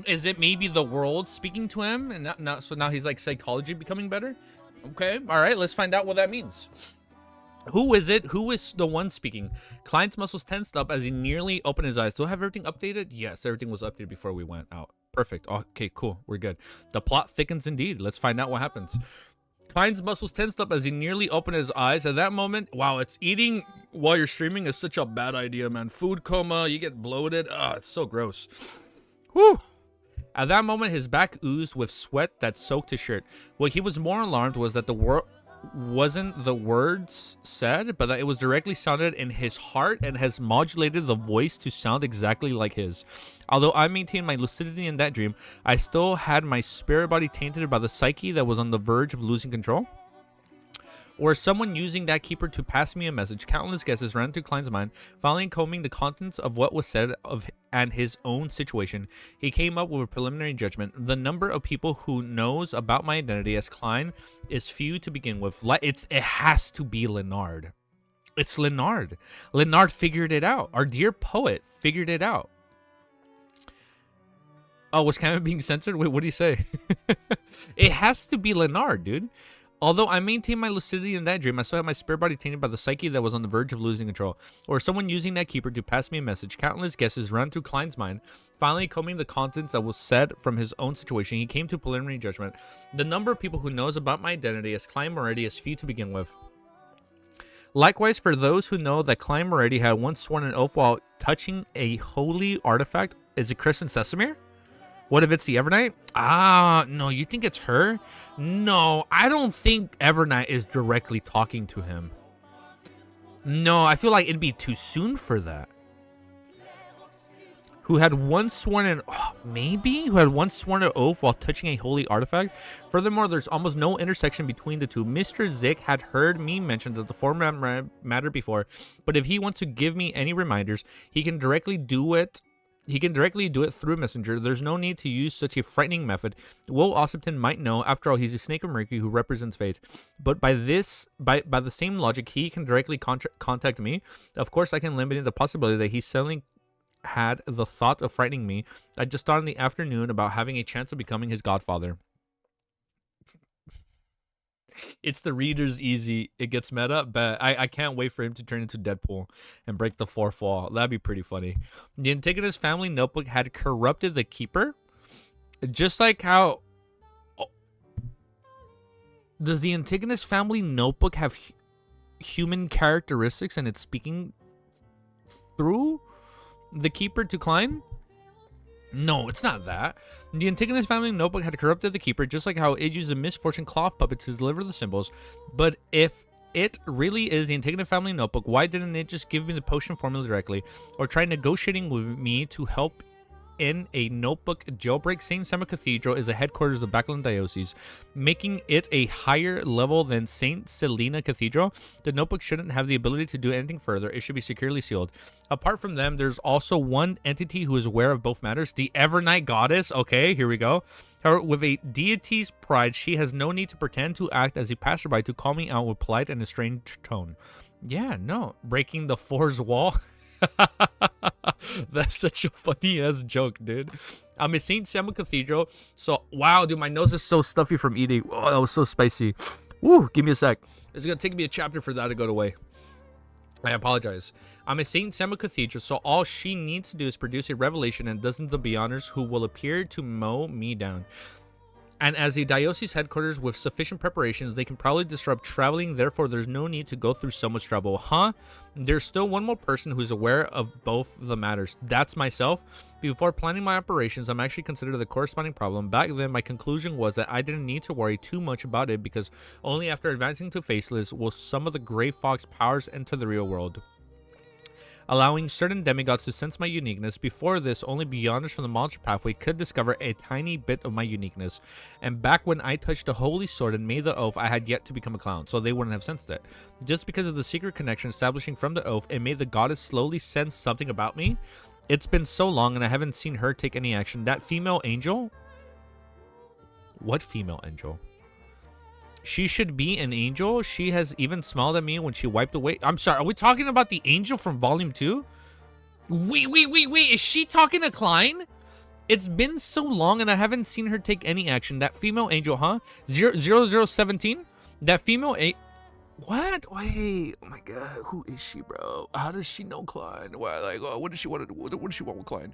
[SPEAKER 3] Is it maybe the world speaking to him? And so now he's like psychology becoming better? Okay. All right. Let's find out what that means. Who is it? Who is the one speaking? Klein's muscles tensed up as he nearly opened his eyes. Do I have everything updated? Yes, everything was updated before we went out. Perfect. Okay, cool. We're good. The plot thickens indeed. Let's find out what happens. Klein's muscles tensed up as he nearly opened his eyes. At that moment, wow, it's eating while you're streaming is such a bad idea, man. Food coma, you get bloated. It's so gross. Whew. At that moment, his back oozed with sweat that soaked his shirt. What he was more alarmed was that the wasn't the words said, but that it was directly sounded in his heart and has modulated the voice to sound exactly like his. Although I maintained my lucidity in that dream, I still had my spirit body tainted by the psyche that was on the verge of losing control. Or someone using that keeper to pass me a message. Countless guesses ran through Klein's mind. Finally combing the contents of what was said of and his own situation, he came up with a preliminary judgment. The number of people who knows about my identity as Klein is few to begin with. It has to be Leonard. It's Leonard. Leonard figured it out. Our dear poet figured it out. Oh, was Cameron being censored? Wait, what did he say? It has to be Leonard, dude. Although I maintained my lucidity in that dream, I still had my spirit body tainted by the psyche that was on the verge of losing control. Or someone using that keeper to pass me a message. Countless guesses ran through Klein's mind. Finally, combing the contents that was said from his own situation, he came to preliminary judgment. The number of people who knows about my identity as Klein Moretti is few to begin with. Likewise, for those who know that Klein Moretti had once sworn an oath while touching a holy artifact, is it Kristen Sesamir? What if it's the Evernight? No, you think it's her? No, I don't think Evernight is directly talking to him. No, I feel like it'd be too soon for that. Who had once sworn an... Who had once sworn an oath while touching a holy artifact? Furthermore, there's almost no intersection between the two. Mr. Zick had heard me mention that the format mattered before, but if he wants to give me any reminders, he can directly do it. He can directly do it through Messenger. There's no need to use such a frightening method. Will Ossipton might know. After all, he's a snake of Mercury who represents fate. But by the same logic, he can directly contact me. Of course, I can limit the possibility that he suddenly had the thought of frightening me. I just thought in the afternoon about having a chance of becoming his godfather. It's the reader's easy. It gets meta, but I can't wait for him to turn into Deadpool and break the fourth wall. That'd be pretty funny. The Antigonus family notebook had corrupted the keeper. Just like how... Does the Antigonus family notebook have human characteristics and it's speaking through the keeper to Klein? No, it's not that. The Antigonus family notebook had corrupted the keeper, just like how it used a misfortune cloth puppet to deliver the symbols. But if it really is the Antigone family notebook, why didn't it just give me the potion formula directly, or try negotiating with me to help in a notebook jailbreak? St. Simon Cathedral is the headquarters of Backlund Diocese, making it a higher level than St. Selena Cathedral. The notebook shouldn't have the ability to do anything further. It should be securely sealed. Apart from them, there's also one entity who is aware of both matters, the Evernight Goddess. Okay, here we go. However, with a deity's pride, she has no need to pretend to act as a passerby to call me out with polite and estranged tone. Yeah, no. Breaking the four's wall. That's such a funny ass joke, dude. I'm at St. Samuel Cathedral. So, wow, dude, my nose is so stuffy from eating. Oh, that was so spicy. Woo, give me a sec. It's gonna take me a chapter for that to go away. I apologize. I'm at St. Samuel Cathedral, so all she needs to do is produce a revelation and dozens of beyonders who will appear to mow me down. And as a diocese headquarters with sufficient preparations, they can probably disrupt traveling, therefore there's no need to go through so much trouble. Huh? There's still one more person who's aware of both the matters. That's myself. Before planning my operations, I'm actually considered the corresponding problem. Back then, my conclusion was that I didn't need to worry too much about it because only after advancing to Faceless will some of the Grey Fox powers enter the real world, allowing certain demigods to sense my uniqueness. Before this, only Beyonders from the monster pathway could discover a tiny bit of my uniqueness. And back when I touched the holy sword and made the oath, I had yet to become a clown, so they wouldn't have sensed it. Just because of the secret connection establishing from the oath, it made the goddess slowly sense something about me. It's been so long and I haven't seen her take any action. That female angel? What female angel? She should be an angel. She has even smiled at me when she wiped away. I'm sorry, are we talking about the angel from Volume 2? Wait. Is she talking to Klein? It's been so long and I haven't seen her take any action. That female angel, huh? 0017? That female what? Wait, oh my god, who is she, bro? How does she know Klein? Why, like, what does she want to do? What does she want with Klein?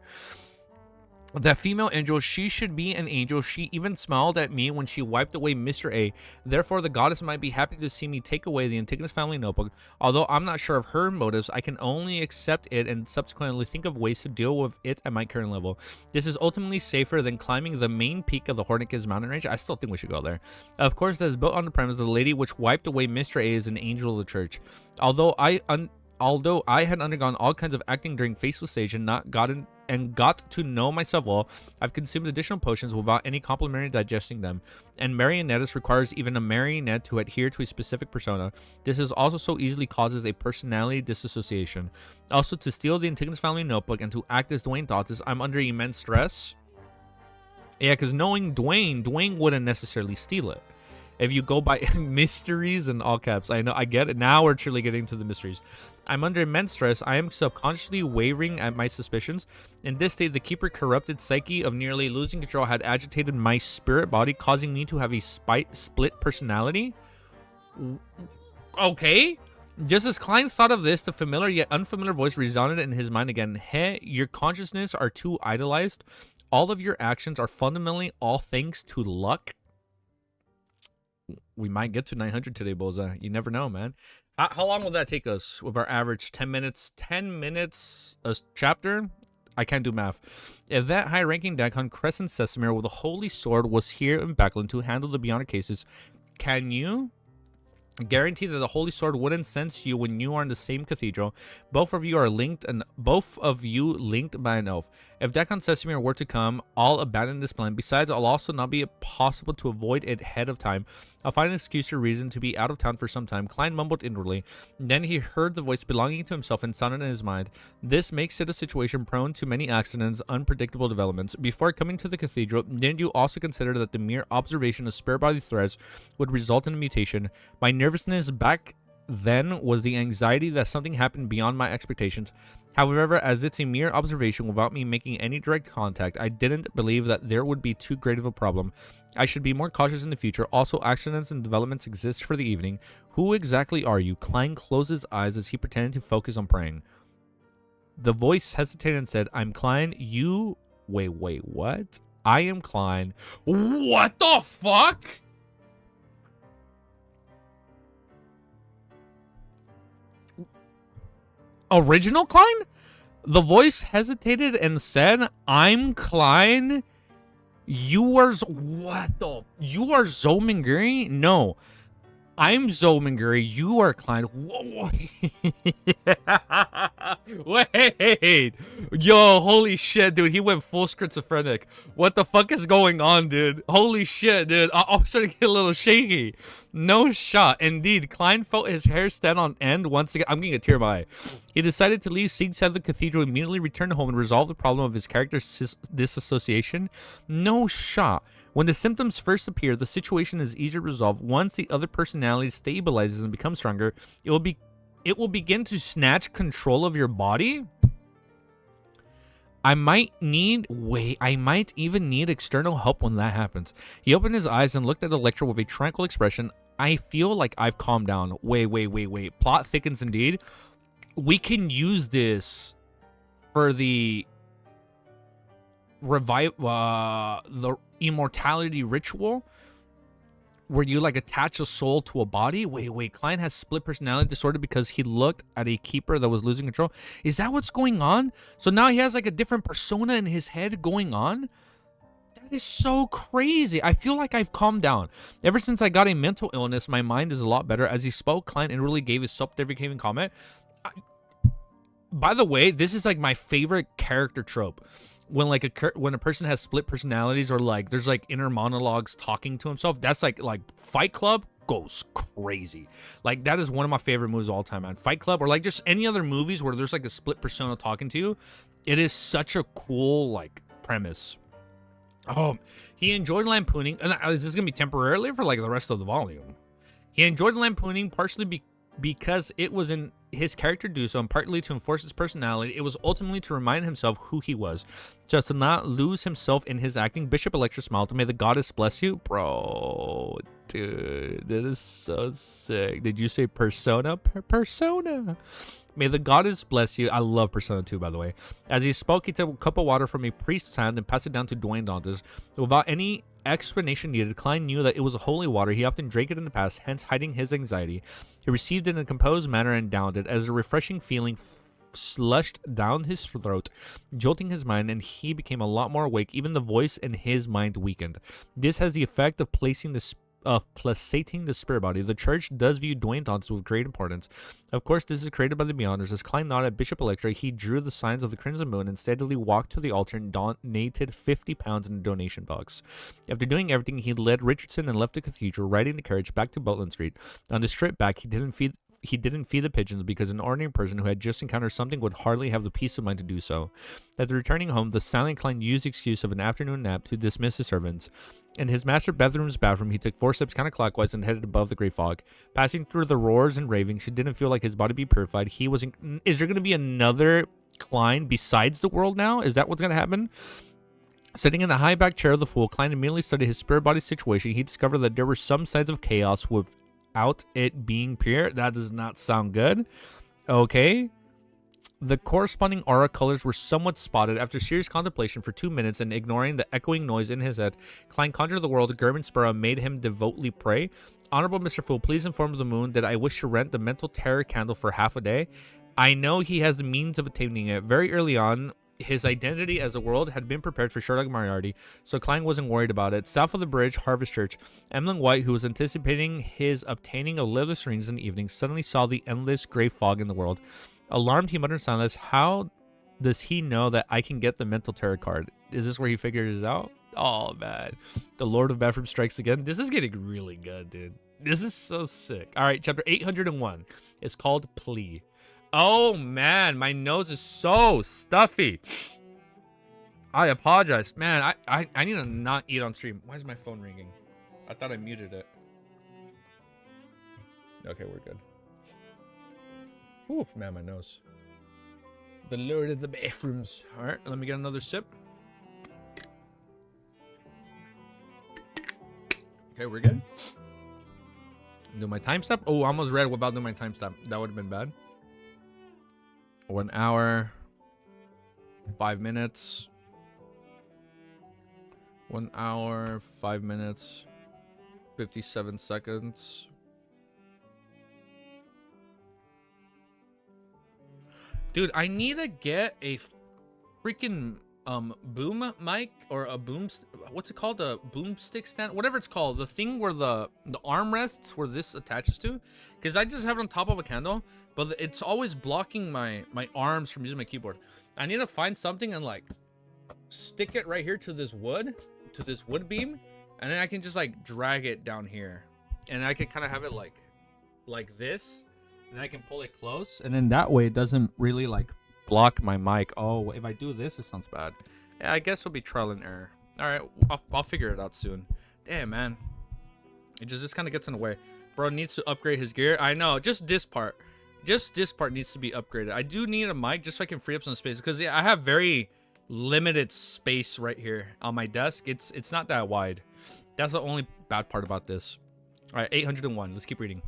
[SPEAKER 3] That female angel, she should be an angel. She even smiled at me when she wiped away Mr. A. Therefore, the goddess might be happy to see me take away the Antigonus family notebook. Although I'm not sure of her motives, I can only accept it and subsequently think of ways to deal with it at my current level. This is ultimately safer than climbing the main peak of the Hornicus mountain range. I still think we should go there. Of course, that is built on the premise of the lady which wiped away Mr. A is an angel of the church. Although I had undergone all kinds of acting during Faceless Stage and got to know myself well, I've consumed additional potions without any complimentary digesting them. And Marionettis requires even a marionette to adhere to a specific persona. This is also so easily causes a personality disassociation. Also, to steal the Antigonus family notebook and to act as Dwayne thought this, I'm under immense stress. Yeah, because knowing Dwayne wouldn't necessarily steal it. If you go by mysteries in all caps, I know, I get it. Now we're truly getting to the mysteries. I'm under immense stress. I am subconsciously wavering at my suspicions. In this state, the keeper corrupted psyche of nearly losing control had agitated my spirit body, causing me to have a split personality. Okay. Just as Klein thought of this, the familiar yet unfamiliar voice resounded in his mind again. Hey, your consciousness are too idolized. All of your actions are fundamentally all thanks to luck. We might get to 900 today, Boza. You never know, man. How long will that take us with our average 10 minutes? 10 minutes a chapter? I can't do math. If that high-ranking Daikon Crescent Sesamir with a holy sword was here in Backlund to handle the Beyonder cases, can you guarantee that the holy sword wouldn't sense you when you are in the same cathedral? Both of you are linked, and both of you linked by an oath. If Daikon Sesamir were to come, I'll abandon this plan. Besides, I'll also not be possible to avoid it ahead of time. I'll find an excuse or reason to be out of town for some time. Klein mumbled inwardly. Then he heard the voice belonging to himself and sounded in his mind. This makes it a situation prone to many accidents, unpredictable developments. Before coming to the cathedral, didn't you also consider that the mere observation of spare body threads would result in a mutation? My nervousness back then was the anxiety that something happened beyond my expectations. However, as it's a mere observation without me making any direct contact, I didn't believe that there would be too great of a problem. I should be more cautious in the future. Also, accidents and developments exist for the evening. Who exactly are you? Klein closed his eyes as he pretended to focus on praying. The voice hesitated and said, I'm Klein. You... Wait, what? I am Klein. What the fuck? Original Klein? The voice hesitated and said, I'm Klein. You are... What the... You are Zominguri? No. I'm Zominguri. You are Klein. Whoa. Wait. Yo, holy shit, dude. He went full schizophrenic. What the fuck is going on, dude? Holy shit, dude. I'm starting to get a little shaky. No shot. Indeed, Klein felt his hair stand on end once again. I'm getting a tear in my eye. He decided to leave seaside the cathedral, immediately return home, and resolve the problem of his character's disassociation. No shot. When the symptoms first appear, the situation is easier to resolve. Once the other personality stabilizes and becomes stronger, it will begin to snatch control of your body. I might even need external help when that happens. He opened his eyes and looked at Electra with a tranquil expression. I feel like I've calmed down. Wait. Plot thickens indeed. We can use this for the the immortality ritual where you like attach a soul to a body. Wait, Klein has split personality disorder because he looked at a keeper that was losing control. Is that what's going on? So now he has like a different persona in his head going on? That is so crazy. I feel like I've calmed down. Ever since I got a mental illness, my mind is a lot better. As he spoke, Klein inwardly gave his self-deprecating comment. By the way, this is like my favorite character trope. When when a person has split personalities, or like there's like inner monologues talking to himself, that's like Fight Club goes crazy. Like that is one of my favorite movies of all time, man. Fight Club, or like just any other movies where there's like a split persona talking to you. It is such a cool like premise. Oh, he enjoyed lampooning, and this is gonna be temporarily for like the rest of the volume. He enjoyed lampooning partially because it was in his character do so, and partly to enforce his personality. It was ultimately to remind himself who he was, just to not lose himself in his acting. Bishop Electra smiled. May the goddess bless you, bro. Dude, that is so sick. Did you say persona? Persona. May the goddess bless you. I love Persona 2, by the way. As he spoke, he took a cup of water from a priest's hand and passed it down to Dwayne Dantes. Without any explanation needed, Klein knew that it was holy water. He often drank it in the past, hence hiding his anxiety. He received it in a composed manner and downed it as a refreshing feeling slushed down his throat, jolting his mind, and he became a lot more awake. Even the voice in his mind weakened. This has the effect of placating the spirit body. The church does view Dwayne Dantes with great importance. Of course, this is created by the Beyonders. As Klein nodded at Bishop Electra, he drew the signs of the Crimson Moon and steadily walked to the altar and donated 50 pounds in a donation box. After doing everything, he led Richardson and left the cathedral, riding the carriage back to Boatland Street. On the trip back, he didn't feed the pigeons because an ordinary person who had just encountered something would hardly have the peace of mind to do so. After returning home, the silent Klein used the excuse of an afternoon nap to dismiss his servants. In his master bedroom's bathroom, he took 4 steps counterclockwise and headed above the gray fog. Passing through the roars and ravings, he didn't feel like his body be purified. Is there going to be another Klein besides the world now? Is that what's going to happen? Sitting in the high back chair of the fool, Klein immediately studied his spirit body situation. He discovered that there were some signs of chaos without it being pure. That does not sound good. Okay. The corresponding aura colors were somewhat spotted. After serious contemplation for 2 minutes and ignoring the echoing noise in his head, Klein conjured the world. German Spura made him devoutly pray. Honorable Mr. Fool, please inform the moon that I wish to rent the mental terror candle for half a day. I know he has the means of attaining it. Very early on, his identity as a world had been prepared for Sherlock Moriarty, so Klein wasn't worried about it. South of the bridge, Harvest Church, Emlyn White, who was anticipating his obtaining of leather rings in the evening, suddenly saw the endless gray fog in the world. Alarmed, he muttered in silence, how does he know that I can get the mental terror card? Is this where he figures it out? Oh, man. The Lord of Bathroom strikes again. This is getting really good, dude. This is so sick. All right, chapter 801. It's called Plea. Oh, man. My nose is so stuffy. I apologize. Man, I need to not eat on stream. Why is my phone ringing? I thought I muted it. Okay, we're good. Oof, man, my nose. The Lord of the Bathrooms. All right, let me get another sip. Okay, we're good. Do my timestamp. Oh, I almost read without doing my timestamp. That would have been bad. 1 hour, 5 minutes. 1 hour, 5 minutes, 57 seconds. Dude, I need to get a freaking boom mic or a what's it called, a boomstick stand, whatever it's called, the thing where the armrests where this attaches to, because I just have it on top of a candle, but it's always blocking my arms from using my keyboard. I need to find something and like stick it right here to this wood beam, and then I can just like drag it down here, and I can kind of have it like this, and I can pull it close, and then that way it doesn't really like block my mic. Oh, if I do this, it sounds bad. Yeah, I guess it'll be trial and error. All right, I'll figure it out soon. Damn, man, it just kind of gets in the way. Bro needs to upgrade his gear. I know, just this part needs to be upgraded. I do need a mic just so I can free up some space, because yeah, I have very limited space right here on my desk. It's not that wide. That's the only bad part about this. All right, 801. Let's keep reading.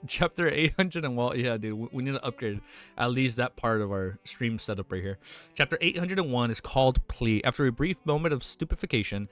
[SPEAKER 3] Chapter 801. Yeah, dude, we need to upgrade at least that part of our stream setup right here. Chapter 801 is called Plea. After a brief moment of stupefaction,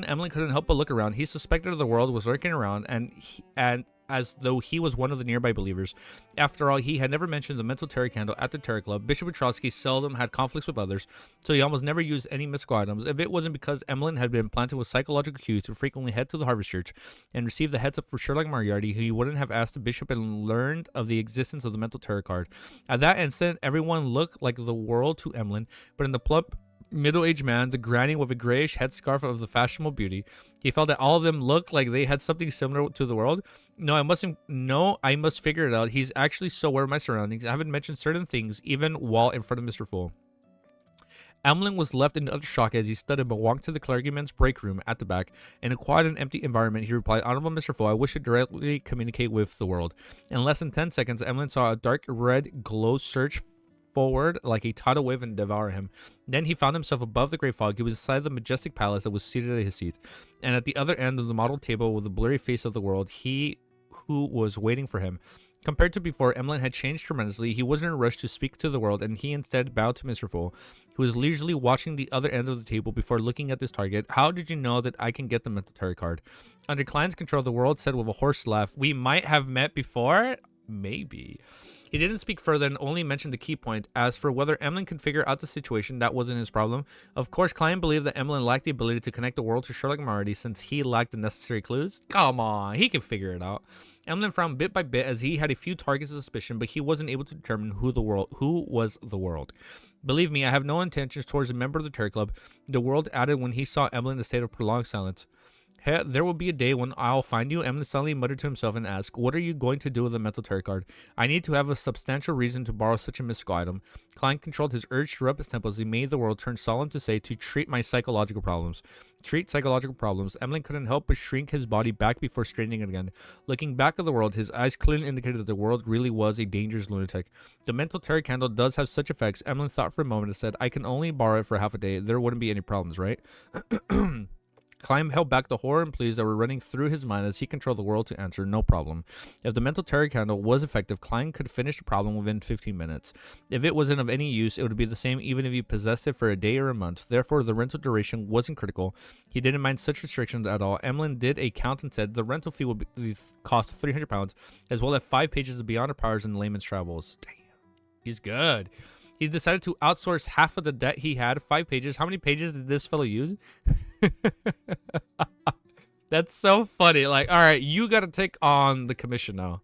[SPEAKER 3] Emlyn couldn't help but look around. He suspected the world was lurking around, and as though he was one of the nearby believers. After all, he had never mentioned the mental terror candle at the Terror Club. Bishop Petrosky seldom had conflicts with others, so he almost never used any mystical items. If it wasn't because Emlyn had been planted with psychological cues to frequently head to the Harvest Church and receive the heads up for Sherlock Moriarty, he wouldn't have asked the bishop and learned of the existence of the mental terror card. At that instant, everyone looked like the world to Emlyn, but in the plump middle-aged man, the granny with a grayish headscarf of the fashionable beauty, he felt that all of them looked like they had something similar to the world. I must figure it out. He's actually so aware of my surroundings. I haven't mentioned certain things even while in front of Mr. Fool. Emlyn was left in utter shock as he stood and walked to the clergyman's break room at the back. In a quiet and empty environment, he replied, "Honorable Mr. Fool, I wish to directly communicate with the world." In less than 10 seconds, Emlyn saw a dark red glow surge forward like a tidal wave and devour him. Then he found himself above the great fog. He was inside the majestic palace that was seated at his seat, and at the other end of the model table with the blurry face of the world, he who was waiting for him. Compared to before, Emlyn had changed tremendously. He wasn't in a rush to speak to the world, and he instead bowed to Mr. Fool, who was leisurely watching the other end of the table before looking at this target. "How did you know that I can get the mental terror card?" Under Klein's control, the world said with a hoarse laugh, "We might have met before? Maybe." He didn't speak further and only mentioned the key point. As for whether Emlyn could figure out the situation, that wasn't his problem. Of course, Klein believed that Emlyn lacked the ability to connect the world to Sherlock Moriarty since he lacked the necessary clues. Come on, he can figure it out. Emlyn frowned bit by bit as he had a few targets of suspicion, but he wasn't able to determine who was the world. "Believe me, I have no intentions towards a member of the Terror Club," the world added when he saw Emlyn in a state of prolonged silence. "There will be a day when I'll find you," Emlyn suddenly muttered to himself and asked, "What are you going to do with the mental terror card? I need to have a substantial reason to borrow such a mystical item." Klein controlled his urge to rub his temples. He made the world turn solemn to say, "To treat my psychological problems." Treat psychological problems. Emlyn couldn't help but shrink his body back before straightening it again. Looking back at the world, his eyes clearly indicated that the world really was a dangerous lunatic. The mental terror candle does have such effects. Emlyn thought for a moment and said, "I can only borrow it for half a day. There wouldn't be any problems, right?" Klein held back the horror and pleas that were running through his mind as he controlled the world to answer, "No problem." If the mental terror candle was effective, Klein could finish the problem within 15 minutes. If it wasn't of any use, it would be the same even if he possessed it for a day or a month. Therefore, the rental duration wasn't critical. He didn't mind such restrictions at all. Emlyn did a count and said the rental fee would cost £300, as well as 5 pages of Beyond Our Powers and Layman's Travels. Damn, he's good. He decided to outsource half of the debt he had, 5 pages. How many pages did this fellow use? That's so funny. Like, all right, you got to take on the commission now.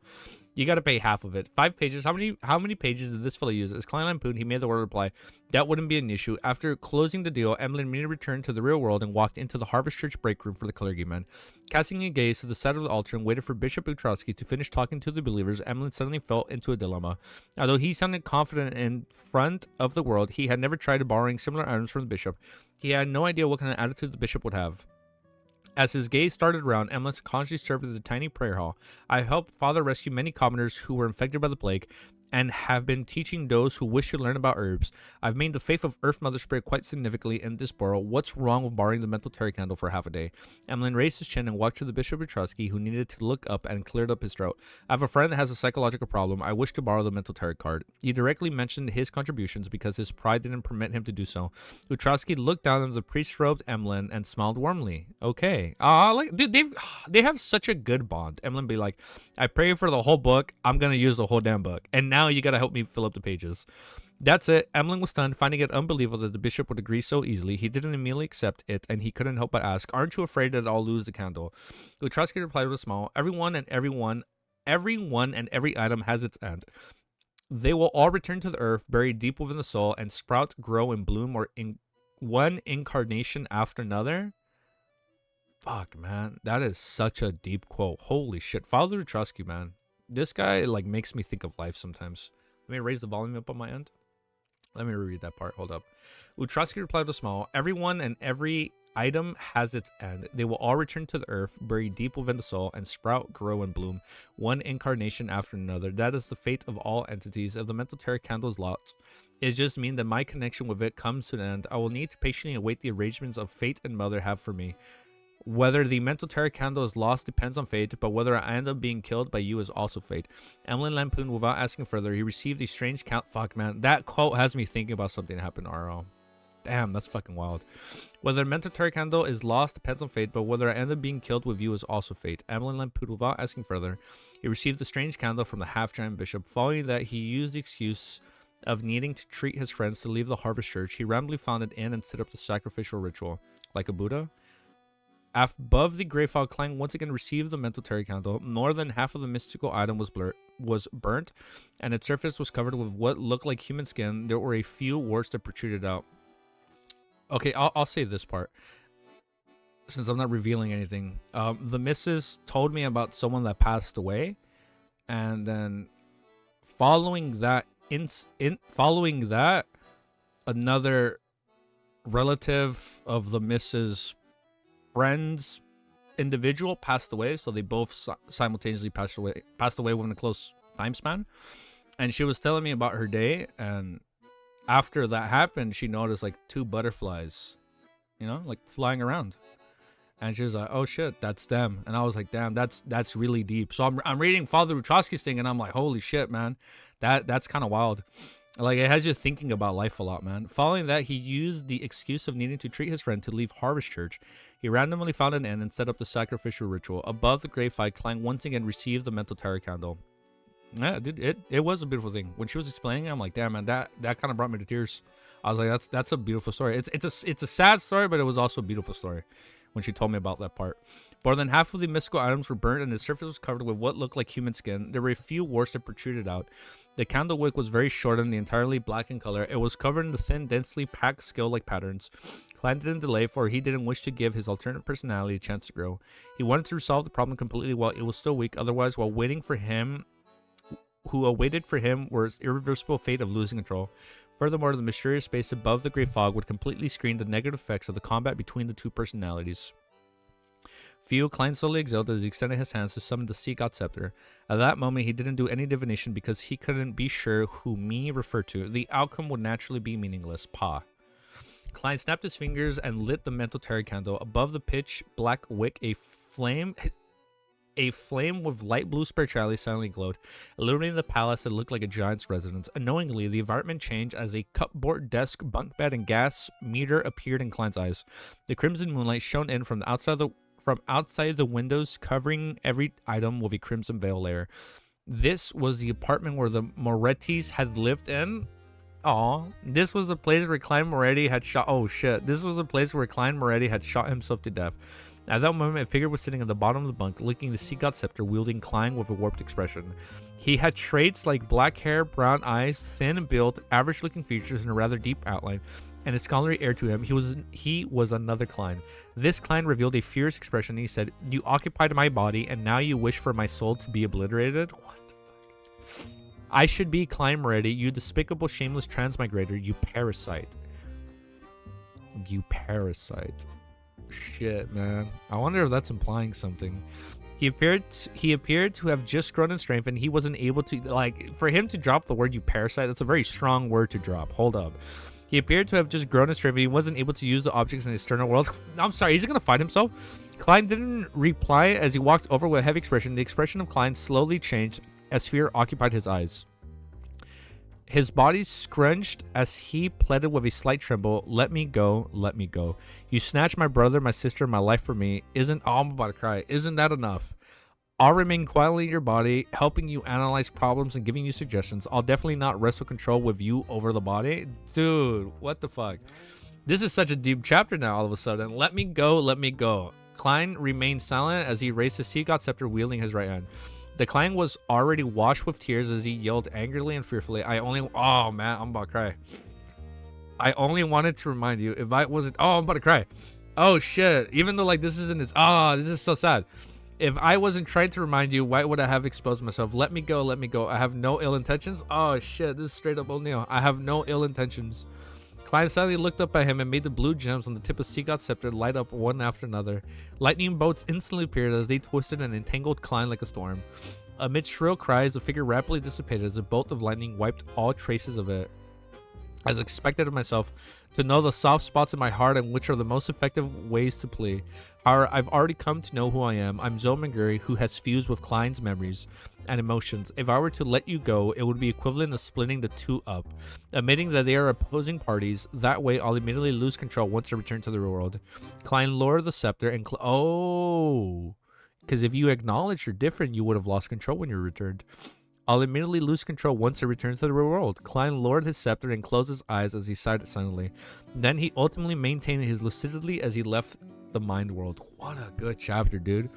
[SPEAKER 3] You got to pay half of it. 5 pages. How many pages did this fellow use? As Klein lampooned, he made the word reply. That wouldn't be an issue. After closing the deal, Emlyn immediately returned to the real world and walked into the Harvest Church break room for the clergyman. Casting a gaze to the side of the altar and waited for Bishop Utrowski to finish talking to the believers, Emlyn suddenly fell into a dilemma. Although he sounded confident in front of the world, he had never tried borrowing similar items from the bishop. He had no idea what kind of attitude the bishop would have. As his gaze started around, Emlyn consciously served in the tiny prayer hall. "I helped Father rescue many commoners who were infected by the plague, and have been teaching those who wish to learn about herbs. I've made the faith of Earth Mother spread quite significantly in this borough. What's wrong with borrowing the mental terror candle for half a day?" Emlyn raised his chin and walked to the Bishop Petrosky, who needed to look up and cleared up his throat. "I have a friend that has a psychological problem. I wish to borrow the mental terror card." He directly mentioned his contributions because his pride didn't permit him to do so. Petrosky looked down at the priest-robed Emlyn and smiled warmly. "Okay. Dude, they have such a good bond." Emlyn be like, "I pray for the whole book. I'm gonna use the whole damn book. And now you gotta help me fill up the pages." That's it. Emlyn was stunned, finding it unbelievable that the bishop would agree so easily. He didn't immediately accept it, and he couldn't help but ask, "Aren't you afraid that I'll lose the candle?" Utroski replied with a smile, everyone and every item has its end. They will all return to the earth, buried deep within the soul, and sprout, grow, and bloom, or in one incarnation after another. Fuck, man. That is such a deep quote. Holy shit. Father Utroski, man. This guy, like, makes me think of life sometimes. Let me raise the volume up on my end. Let me reread that part. Hold up. Utroski replied with a smile, everyone and every item has its end. They will all return to the earth, buried deep within the soul, and sprout, grow, and bloom, one incarnation after another. That is the fate of all entities. If the mental terror candle is lost, it just means that my connection with it comes to an end. I will need to patiently await the arrangements of fate and mother have for me. Whether the mental terror candle is lost depends on fate, but whether I end up being killed by you is also fate. Emlyn lampooned without asking further. He received a strange count. Fuck, man. That quote has me thinking about something that happened in RL. Damn, that's fucking wild. Whether the mental terror candle is lost depends on fate, but whether I end up being killed with you is also fate. Emlyn lampooned without asking further. He received the strange candle from the half-giant bishop. Following that, he used the excuse of needing to treat his friends to leave the harvest church. He randomly found an inn and set up the sacrificial ritual. Like a Buddha? Above the grave file, Klein once again received the mental terror candle. More than half of the mystical item was burnt, and its surface was covered with what looked like human skin. There were a few warts that protruded out. Okay, I'll say this part, since I'm not revealing anything. The missus told me about someone that passed away, and then following that, another relative of the missus' friend's individual passed away. So they both simultaneously passed away within a close time span. And she was telling me about her day, and after that happened, she noticed like 2 butterflies, you know, like flying around. And she was like, "Oh shit, that's them." And I was like, "Damn, that's really deep." So I'm reading Father Utroski's thing, and I'm like, "Holy shit, man, that's kind of wild." Like, it has you thinking about life a lot, man. Following that, he used the excuse of needing to treat his friend to leave Harvest Church. He randomly found an inn and set up the sacrificial ritual. Above the graveside, Klein once again received the mental terror candle. Yeah, dude, it was a beautiful thing. When she was explaining it, I'm like, damn, man, that kind of brought me to tears. I was like, that's a beautiful story. It's a sad story, but it was also a beautiful story when she told me about that part. More than half of the mystical items were burnt, and the surface was covered with what looked like human skin. There were a few warts that protruded out. The candle wick was very short and entirely black in color. It was covered in the thin, densely packed skill-like patterns. Klein didn't delay, for he didn't wish to give his alternate personality a chance to grow. He wanted to resolve the problem completely while it was still weak. Otherwise, while waiting for him, who awaited for him was irreversible fate of losing control. Furthermore, the mysterious space above the gray fog would completely screen the negative effects of the combat between the 2 personalities. Klein slowly exhaled as he extended his hands to summon the Sea God Scepter. At that moment, he didn't do any divination because he couldn't be sure who me referred to. The outcome would naturally be meaningless. Pa. Klein snapped his fingers and lit the mental terror candle. Above the pitch black wick, a flame with light blue spirituality silently glowed, illuminating the palace that looked like a giant's residence. Unknowingly, the environment changed as a cupboard, desk, bunk bed, and gas meter appeared in Klein's eyes. The crimson moonlight shone in from outside the windows, covering every item with a crimson veil layer. This was the apartment where the Morettis had lived in. This was the place where Klein Moretti had shot. Oh shit! This was the place where Klein Moretti had shot himself to death. At that moment, a figure was sitting at the bottom of the bunk, licking the Sea God Scepter, wielding Klein with a warped expression. He had traits like black hair, brown eyes, thin build, average-looking features, and a rather deep outline, and a scholarly air to him. He was another Klein. This Klein revealed a fierce expression. He said, "You occupied my body, and now you wish for my soul to be obliterated? What the fuck? I should be Klein Moretti, you despicable, shameless transmigrator, you parasite." You parasite. Shit, man. I wonder if that's implying something. He appeared to have just grown in strength, and he wasn't able to, like, for him to drop the word "you parasite," that's a very strong word to drop. Hold up. He appeared to have just grown in strength, and he wasn't able to use the objects in the external world. I'm sorry, is he gonna fight himself? Klein didn't reply as he walked over with a heavy expression. The expression of Klein slowly changed as fear occupied his eyes. His body scrunched as he pleaded with a slight tremble, "Let me go, let me go. You snatched my brother, my sister, my life from me. I'm about to cry. Isn't that enough? I'll remain quietly in your body, helping you analyze problems and giving you suggestions. I'll definitely not wrestle control with you over the body. Dude, what the fuck? This is such a deep chapter now all of a sudden. Let me go, let me go. Klein remained silent as he raised his sea god scepter, wielding his right hand. The Klein was already washed with tears as he yelled angrily and fearfully. Oh man, I'm about to cry. I only wanted to remind you, if I wasn't, I'm about to cry. Oh shit, even though like this isn't this is so sad. If I wasn't trying to remind you, why would I have exposed myself? Let me go, let me go. I have no ill intentions. Oh shit, this is straight up O'Neill. I have no ill intentions. Klein suddenly looked up at him and made the blue gems on the tip of Seagod's scepter light up one after another. Lightning bolts instantly appeared as they twisted and entangled Klein like a storm. Amid shrill cries, the figure rapidly dissipated as a bolt of lightning wiped all traces of it. As expected of myself, to know the soft spots in my heart and which are the most effective ways to play. However, I've already come to know who I am. I'm Zoe McGurry, who has fused with Klein's memories and emotions. If I were to let you go, it would be equivalent to splitting the two up, admitting that they are opposing parties. That way, I'll immediately lose control once I return to the real world. Klein lowered the scepter and because if you acknowledge you're different, you would have lost control when you returned. I'll immediately lose control once I return to the real world. Klein lowered his scepter and closed his eyes as he sighed silently. Then he ultimately maintained his lucidity as he left the mind world. What a good chapter, dude.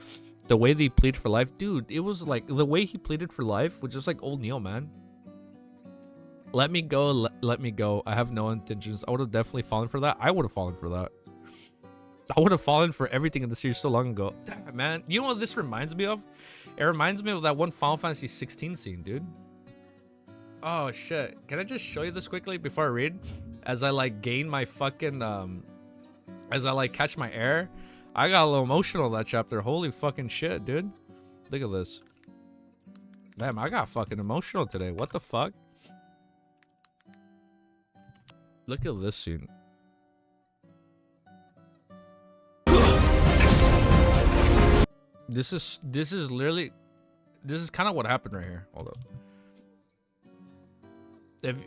[SPEAKER 3] The way they plead for life. Dude, it was like, the way he pleaded for life was just like old Neil, man. Let me go, let me go. I have no intentions. I would have definitely fallen for that. I would have fallen for that. I would have fallen for everything in the series so long ago. Damn, man. You know what this reminds me of? It reminds me of that one Final Fantasy 16 scene, dude. Oh, shit. Can I just show you this quickly before I read? As I, like, gain my fucking, as I, like, catch my air. I got a little emotional that chapter. Holy fucking shit, dude. Look at this. Damn, I got fucking emotional today. What the fuck? Look at this scene. This is literally, this is kind of what happened right here. Hold up.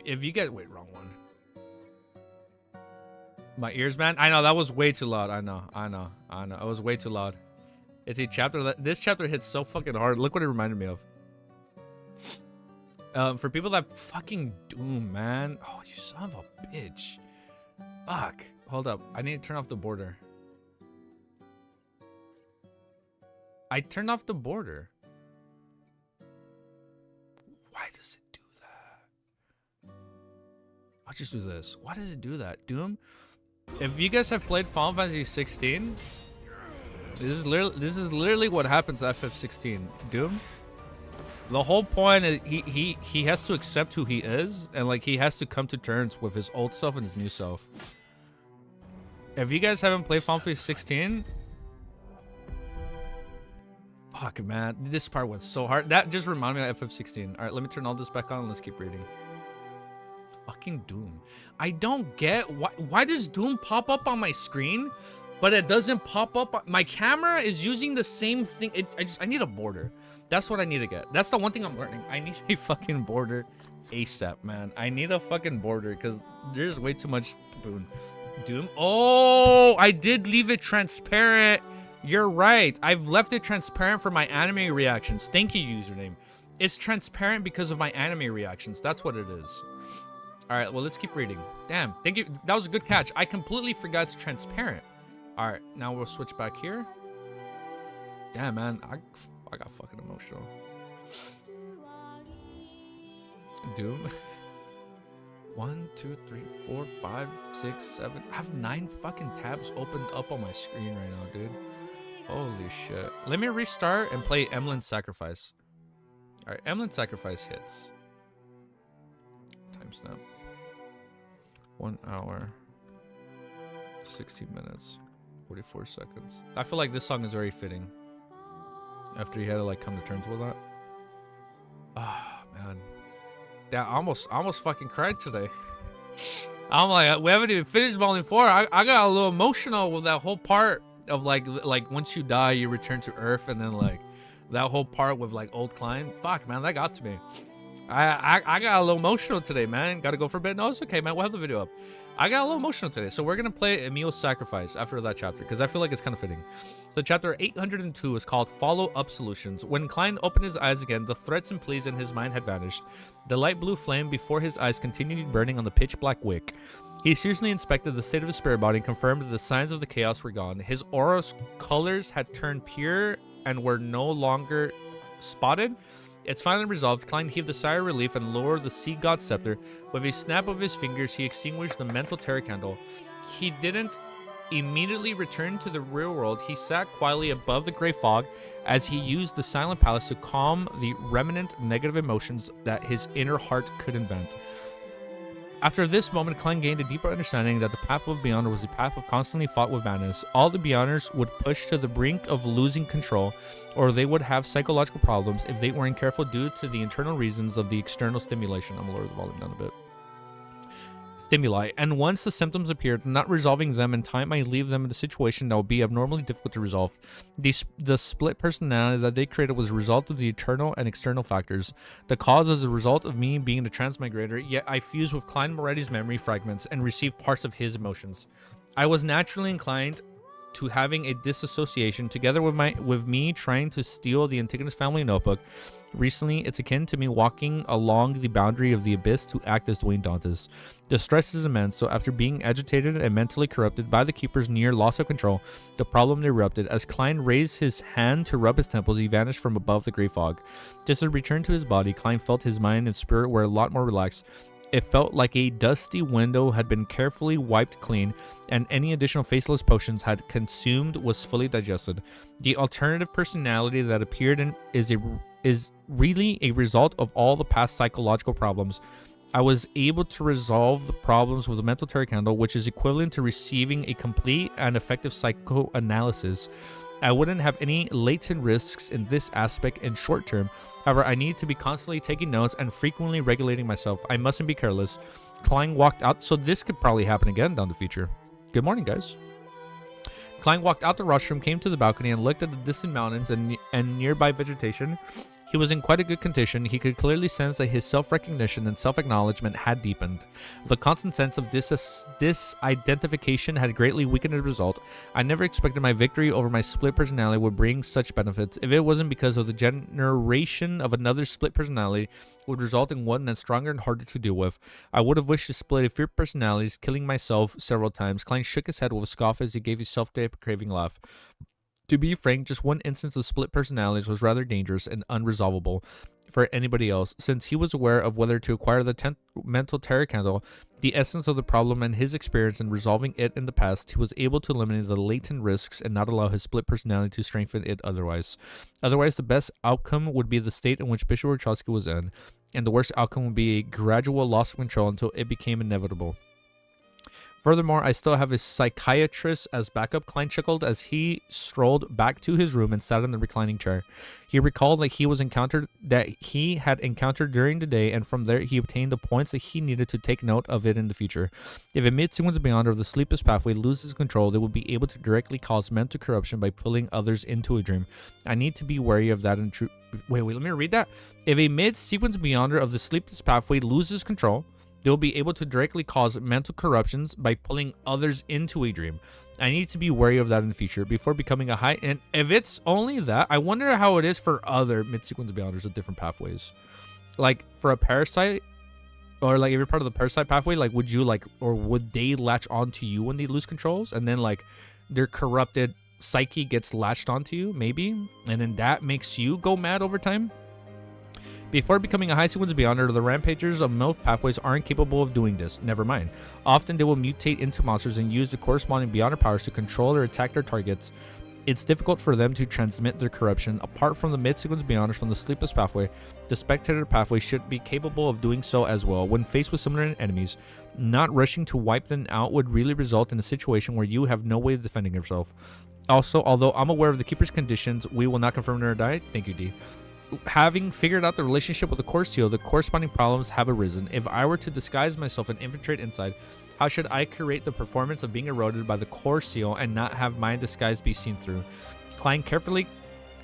[SPEAKER 3] If you get, wait, wrong one. My ears, man. I know that was way too loud. I know. It was way too loud. It's a chapter that, this chapter hits so fucking hard. Look what it reminded me of. For people that fucking Doom, man. Oh, you son of a bitch. Fuck. Hold up. I need to turn off the border. I turned off the border. Why does it do that? I'll just do this. Why does it do that? Doom? If you guys have played Final Fantasy 16, this is literally what happens at FF16. Doom? The whole point is he has to accept who he is, and like he has to come to terms with his old self and his new self. If you guys haven't played Final Fantasy 16, fuck, man. This part went so hard. That just reminded me of FF16. All right, let me turn all this back on and let's keep reading. Fucking Doom. I don't get why does Doom pop up on my screen, but it doesn't pop up. My camera is using the same thing. I need a border. That's what I need to get. That's the one thing I'm learning. I need a fucking border ASAP, man. I need a fucking border because there's way too much Doom. Oh, I did leave it transparent. You're right. I've left it transparent for my anime reactions. Thank you, username. It's transparent because of my anime reactions. That's what it is. All right, well, let's keep reading. Damn, thank you. That was a good catch. I completely forgot it's transparent. All right, now we'll switch back here. Damn, man. I got fucking emotional. Doom. 1, 2, 3, 4, 5, 6, 7. I have 9 fucking tabs opened up on my screen right now, dude. Holy shit. Let me restart and play Emlyn's Sacrifice. All right, Emlyn's Sacrifice hits. Timestamp. 1 hour, 16 minutes, 44 seconds. I feel like this song is very fitting. After he had to like come to terms with that. Ah, man. Yeah, I almost fucking cried today. I'm like, we haven't even finished Volume 4. I got a little emotional with that whole part of like once you die, you return to Earth, and then like that whole part with like old Klein. Fuck, man, that got to me. I got a little emotional today, man. Gotta go for a bit. No, it's okay, man. We'll have the video up. I got a little emotional today, so we're gonna play Emil's Sacrifice after that chapter because I feel like it's kind of fitting. The chapter 802 is called Follow-Up Solutions. When Klein opened his eyes again, the threats and pleas in his mind had vanished. The light blue flame before his eyes continued burning on the pitch black wick. He seriously inspected the state of his spirit body and confirmed that the signs of the chaos were gone. His aura's colors had turned pure and were no longer spotted. It's finally resolved. Klein heaved a sigh of relief and lowered the sea god's scepter. With a snap of his fingers, he extinguished the mental terror candle. He didn't immediately return to the real world. He sat quietly above the gray fog as he used the silent palace to calm the remnant negative emotions that his inner heart could invent. After this moment, Klein gained a deeper understanding that the path of Beyonder was a path of constantly fought with madness. All the Beyonders would push to the brink of losing control, or they would have psychological problems if they weren't careful due to the internal reasons of the external stimulation. I'm going to lower the volume down a bit. Stimuli, and once the symptoms appeared, not resolving them in time might leave them in a situation that would be abnormally difficult to resolve. The split personality that they created was a result of the internal and external factors. The cause is a result of me being the transmigrator, yet I fused with Klein Moretti's memory fragments and received parts of his emotions. I was naturally inclined to having a disassociation together with me trying to steal the Antigonus family notebook. Recently, it's akin to me walking along the boundary of the abyss to act as Dwayne Dantes. The stress is immense, so after being agitated and mentally corrupted by the keeper's near loss of control, the problem erupted. As Klein raised his hand to rub his temples, he vanished from above the gray fog. Just as he returned to his body, Klein felt his mind and spirit were a lot more relaxed. It felt like a dusty window had been carefully wiped clean, and any additional faceless potions had consumed was fully digested. The alternative personality that appeared in is really a result of all the past psychological problems. I was able to resolve the problems with the mental terror candle, which is equivalent to receiving a complete and effective psychoanalysis. I wouldn't have any latent risks in this aspect in short term. However, I need to be constantly taking notes and frequently regulating myself. I mustn't be careless. Klein walked out, so this could probably happen again down the future. Good morning, guys. Klein walked out the rostrum, came to the balcony, and looked at the distant mountains and nearby vegetation. He was in quite a good condition. He could clearly sense that his self-recognition and self-acknowledgement had deepened. The constant sense of disidentification had greatly weakened the result. I never expected my victory over my split personality would bring such benefits. If it wasn't because of the generation of another split personality would result in one that's stronger and harder to deal with. I would have wished to split a few personalities, killing myself several times. Klein shook his head with a scoff as he gave a self-deprecating laugh. To be frank, just one instance of split personalities was rather dangerous and unresolvable for anybody else, since he was aware of whether to acquire the mental terror candle, the essence of the problem, and his experience in resolving it in the past. He was able to eliminate the latent risks and not allow his split personality to strengthen it otherwise. Otherwise, the best outcome would be the state in which Bishop Wachowski was in, and the worst outcome would be a gradual loss of control until it became inevitable. Furthermore, I still have a psychiatrist as backup, Klein chuckled as he strolled back to his room and sat in the reclining chair. He recalled that he had encountered during the day, and from there he obtained the points that he needed to take note of it in the future. If a mid-sequence Beyonder of the sleepless pathway loses control, they will be able to directly cause mental corruption by pulling others into a dream. I need to be wary of that in Wait, let me read that. If a mid-sequence Beyonder of the sleepless pathway loses control, they'll be able to directly cause mental corruptions by pulling others into a dream. I need to be wary of that in the future before becoming a high. And if it's only that, I wonder how it is for other mid-sequence Beyonders of different pathways. Like for a parasite, or like if you're part of the parasite pathway, like would they latch onto you when they lose controls? And then like their corrupted psyche gets latched onto you, maybe? And then that makes you go mad over time? Before becoming a high sequence Beyonder, the rampagers of MILF pathways aren't capable of doing this. Never mind. Often they will mutate into monsters and use the corresponding Beyonder powers to control or attack their targets. It's difficult for them to transmit their corruption. Apart from the mid-sequence Beyonders from the sleepless pathway, the spectator pathway should be capable of doing so as well. When faced with similar enemies, not rushing to wipe them out would really result in a situation where you have no way of defending yourself. Also, although I'm aware of the Keeper's conditions, we will not confirm nor die. Thank you, D. Having figured out the relationship with the core seal, the corresponding problems have arisen. If I were to disguise myself and infiltrate inside, how should I create the performance of being eroded by the core seal and not have my disguise be seen through? Klein carefully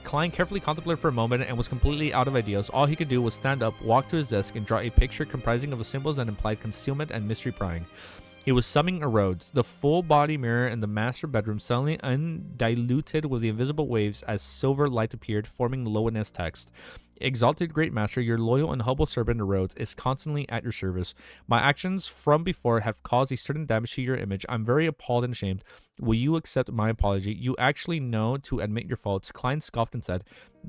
[SPEAKER 3] contemplated for a moment and was completely out of ideas. All he could do was stand up, walk to his desk, and draw a picture comprising of the symbols that implied concealment and mystery prying. He was summoning erodes. The full body mirror in the master bedroom suddenly undiluted with the invisible waves as silver light appeared, forming luminous text. Exalted Great Master, your loyal and humble servant erodes is constantly at your service. My actions from before have caused a certain damage to your image. I'm very appalled and ashamed. Will you accept my apology? You actually know to admit your faults. Klein scoffed and said,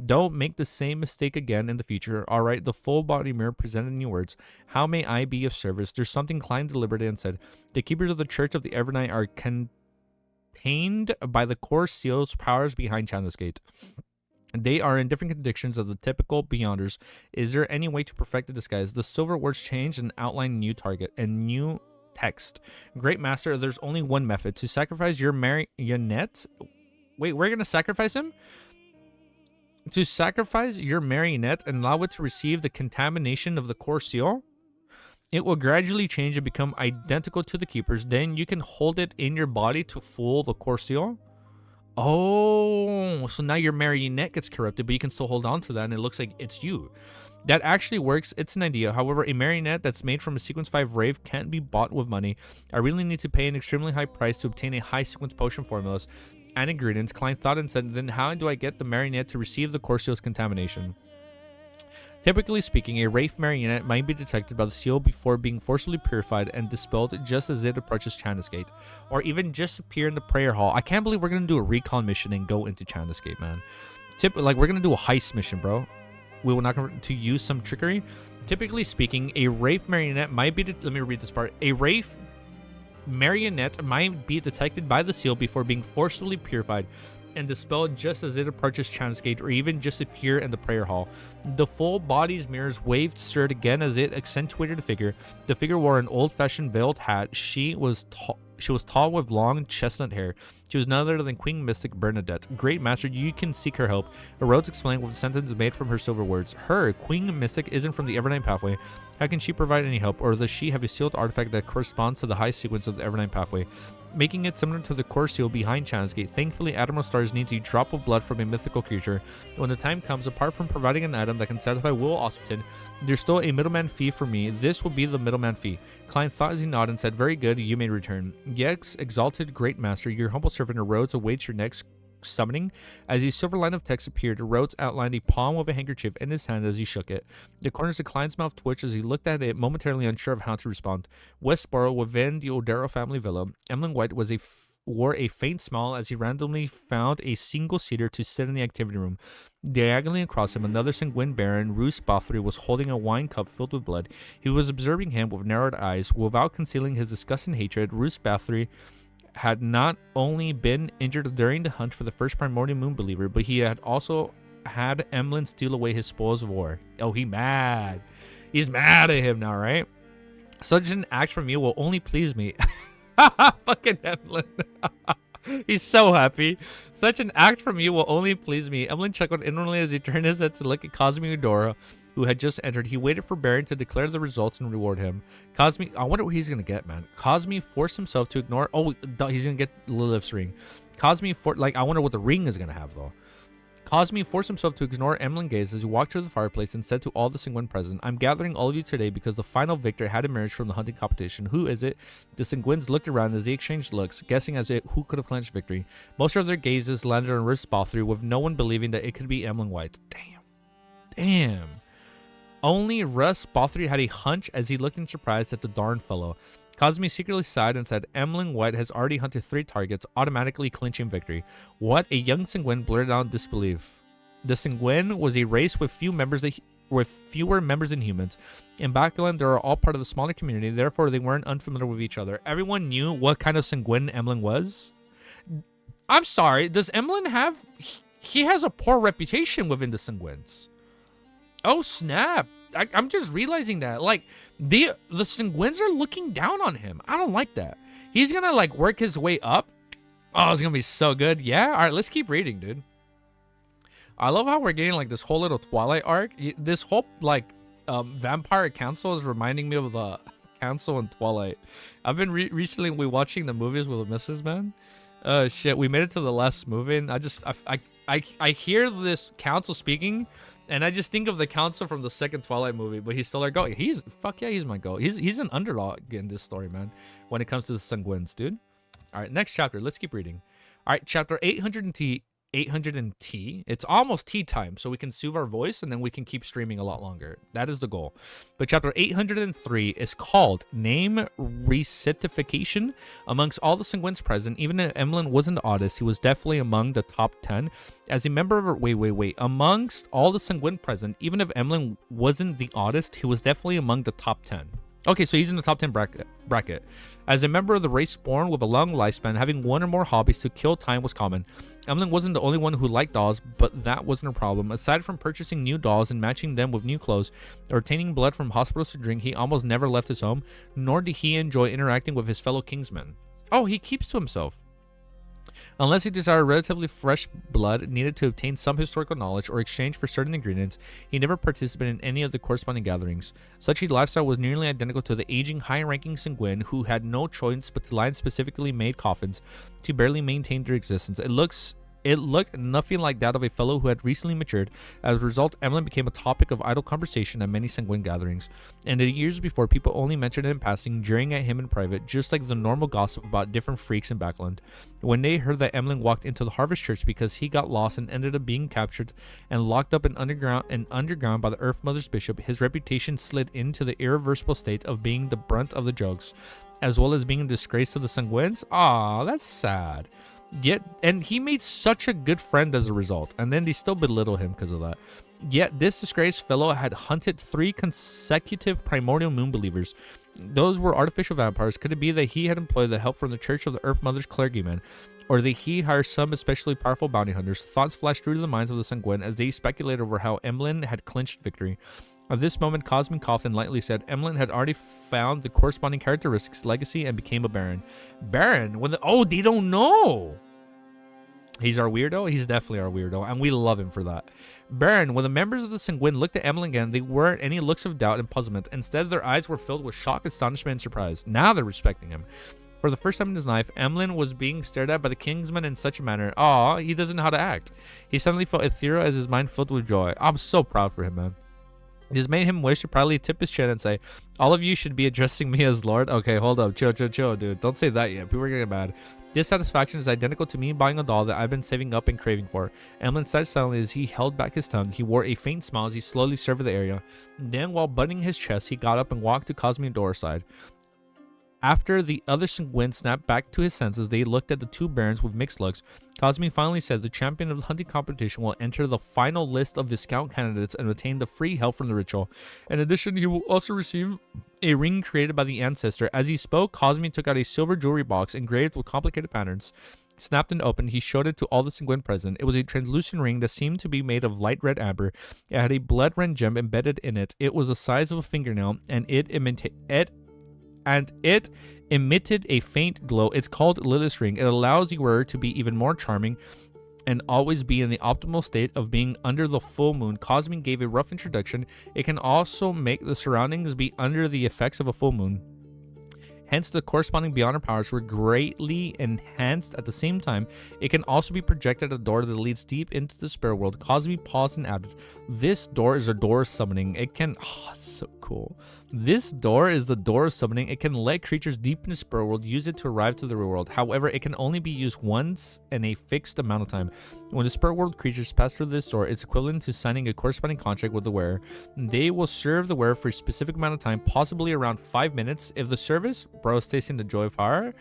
[SPEAKER 3] don't make the same mistake again in the future. All right, the full body mirror presented new words. How may I be of service? There's something Klein deliberated and said. The keepers of the Church of the Evernight are contained by the core seal's powers behind Chandler's Gate. They are in different conditions of the typical Beyonders. Is there any way to perfect the disguise? The silver words change and outline new target and new text. Great Master, there's only one method. To sacrifice your marionette. Wait, we're going to sacrifice him? To sacrifice your marionette and allow it to receive the contamination of the core seal? It will gradually change and become identical to the keepers. Then you can hold it in your body to fool the core seal. Oh, so now your marionette gets corrupted, but you can still hold on to that, and it looks like it's you. That actually works. It's an idea. However, a marionette that's made from a Sequence 5 Rave can't be bought with money. I really need to pay an extremely high price to obtain a high sequence potion formulas and ingredients. Klein thought and said, then how do I get the marionette to receive the core seal's contamination? Typically speaking, a Wraith marionette might be detected by the seal before being forcibly purified and dispelled just as it approaches Chandler's Gate, or even just appear in the prayer hall. I can't believe we're going to do a recon mission and go into Chandler's Gate, man. Like, we're going to do a heist mission, bro. We will not going to use some trickery. Typically speaking, a Wraith marionette might be... Let me read this part. A Wraith marionette might be detected by the seal before being forcibly purified and dispelled just as it approaches Chandler's Gate, or even just appear in the prayer hall. The full body's mirrors waved, stirred again as it accentuated the figure. The figure wore an old-fashioned veiled hat. She was tall with long chestnut hair. She was none other than Queen Mystic Bernadette. Great Master, you can seek her help. Erodes explained with a sentence made from her silver words. Her, Queen Mystic, isn't from the Evernight pathway. How can she provide any help? Or does she have a sealed artifact that corresponds to the high sequence of the Evernight pathway, making it similar to the core seal behind Chandler's Gate? Thankfully, Admiral Stars needs a drop of blood from a mythical creature. When the time comes, apart from providing an item that can satisfy Will Ospton, there's still a middleman fee for me. This will be the middleman fee. Klein thought as he nodded and said, very good, you may return. Yes, exalted Great Master, your humble servant Erodes awaits your next summoning. As a silver line of text appeared, Erodes outlined a palm of a handkerchief in his hand as he shook it. The corners of Klein's mouth twitched as he looked at it, momentarily unsure of how to respond. Westboro, within the Odero family villa, Emlyn White wore a faint smile as he randomly found a single-seater to sit in the activity room. Diagonally across him, another sanguine baron, Roose Bothry, was holding a wine cup filled with blood. He was observing him with narrowed eyes. Without concealing his disgust and hatred, Roose Bothry had not only been injured during the hunt for the first primordial moon believer, but he had also had Emlyn steal away his spoils of war. Oh, he's mad at him now, right? Such an act from you will only please me. Fucking Emlyn. He's so happy. Such an act from you will only please me. Emlyn chuckled inwardly as he turned his head to look at Cosme Eudora, who had just entered. He waited for Baron to declare the results and reward him. Cosme, I wonder what he's gonna get, man. Cosme forced himself to ignore. Oh, he's gonna get Lilith's ring. I wonder what the ring is gonna have though. Cosme forced himself to ignore Emlyn gaze as he walked to the fireplace and said to all the Sanguine present, I'm gathering all of you today because the final victor had emerged from the hunting competition. Who is it? The Sanguines looked around as they exchanged looks, guessing as it who could have clinched victory. Most of their gazes landed on Roose Bothry, with no one believing that it could be Emlyn White. Damn. Only Russ Bothry had a hunch as he looked in surprise at the darn fellow. Cosme secretly sighed and said, Emlyn White has already hunted 3 targets, automatically clinching victory. What? A young Sanguine blurted out in disbelief. The Sanguine was a race with fewer members than humans. In Backland, they are all part of the smaller community, therefore they weren't unfamiliar with each other. Everyone knew what kind of Sanguine Emlyn was. I'm sorry, does Emlyn have... He has a poor reputation within the Sanguines. Oh, snap. I'm just realizing that. Like, the Sanguines are looking down on him. I don't like that. He's gonna, like, work his way up. Oh, it's gonna be so good. Yeah? Alright, let's keep reading, dude. I love how we're getting, like, this whole little Twilight arc. This whole, like, Vampire Council is reminding me of the Council in Twilight. I've been recently watching the movies with the missus, man. Shit, we made it to the last movie, and I hear this council speaking, And I just think of the council from the second Twilight movie, but he's still our goat. He's my goat. He's an underdog in this story, man. When it comes to the Sanguines, dude. All right, next chapter. Let's keep reading. All right, chapter 800 and T. 800 and T. It's almost tea time, so we can soothe our voice and then we can keep streaming a lot longer. That is the goal. But chapter 803 is called Name Recitification. Amongst all the Sanguines present, even if Emlyn wasn't the oddest, he was definitely among the top 10. As a member of wait. Amongst all the Sanguine present, even if Emlyn wasn't the oddest, he was definitely among the top 10. Okay, so he's in the top 10 bracket. As a member of the race born with a long lifespan, having one or more hobbies to kill time was common. Emlyn wasn't the only one who liked dolls, but that wasn't a problem. Aside from purchasing new dolls and matching them with new clothes, or obtaining blood from hospitals to drink, he almost never left his home, nor did he enjoy interacting with his fellow kingsmen. Oh, he keeps to himself. Unless he desired relatively fresh blood needed to obtain some historical knowledge or exchange for certain ingredients, he never participated in any of the corresponding gatherings. Such a lifestyle was nearly identical to the aging, high-ranking Sanguine who had no choice but to lie in specifically made coffins to barely maintain their existence. It looked nothing like that of a fellow who had recently matured. As a result, Emlyn became a topic of idle conversation at many Sanguine gatherings, and in the years before, people only mentioned it in passing, jeering at him in private, just like the normal gossip about different freaks in Backland. When they heard that Emlyn walked into the Harvest Church because he got lost and ended up being captured and locked up in underground by the Earth Mother's bishop, his reputation slid into the irreversible state of being the brunt of the jokes, as well as being a disgrace to the Sanguines. Aw, that's sad. Yet, and he made such a good friend as a result, and then they still belittle him because of that. Yet, this disgraced fellow had hunted 3 consecutive primordial moon believers. Those were artificial vampires. Could it be that he had employed the help from the Church of the Earth Mother's clergyman, or that he hired some especially powerful bounty hunters? Thoughts flashed through the minds of the Sanguine as they speculated over how Emlyn had clinched victory. At this moment, Cosmin coughed and lightly said Emlyn had already found the corresponding characteristics, legacy, and became a baron. Baron? Oh, they don't know! He's our weirdo? He's definitely our weirdo, and we love him for that. Baron, when the members of the Sanguine looked at Emlyn again, they weren't any looks of doubt and puzzlement. Instead, their eyes were filled with shock, astonishment, and surprise. Now they're respecting him. For the first time in his life, Emlyn was being stared at by the kingsman in such a manner. Aw, he doesn't know how to act. He suddenly felt ethereal as his mind filled with joy. I'm so proud for him, man. This made him wish to proudly tip his chin and say, all of you should be addressing me as Lord. Okay, hold up. Chill, dude. Don't say that yet. People are getting mad. This satisfaction is identical to me buying a doll that I've been saving up and craving for. Emlyn sat silently as he held back his tongue. He wore a faint smile as he slowly surveyed the area. Then, while buttoning his chest, he got up and walked to Cosmi's door side. After the other Sanguine snapped back to his senses, they looked at the 2 barons with mixed looks. Cosmi finally said the champion of the hunting competition will enter the final list of Viscount candidates and retain the free help from the ritual. In addition, he will also receive a ring created by the ancestor. As he spoke, Cosmi took out a silver jewelry box engraved with complicated patterns. Snapped and opened, he showed it to all the Sanguine present. It was a translucent ring that seemed to be made of light red amber. It had a blood-red gem embedded in it. It was the size of a fingernail, and it emitted a faint glow. It's called Lilith's Ring. It allows the wearer to be even more charming and always be in the optimal state of being under the full moon. Cosmin gave a rough introduction. It can also make the surroundings be under the effects of a full moon. Hence, the corresponding beyonder powers were greatly enhanced. At the same time, it can also be projected at a door that leads deep into the spirit world. Cosmi paused and added, this door is a door of summoning. It can... Oh, it's so cool. This door is the door of summoning. It can let creatures deep in the spirit world use it to arrive to the real world. However, it can only be used once in a fixed amount of time. When the spirit world creatures pass through this door, it's equivalent to signing a corresponding contract with the wearer. They will serve the wearer for a specific amount of time, possibly around 5 minutes. If the service, bro, tasting the joy of power,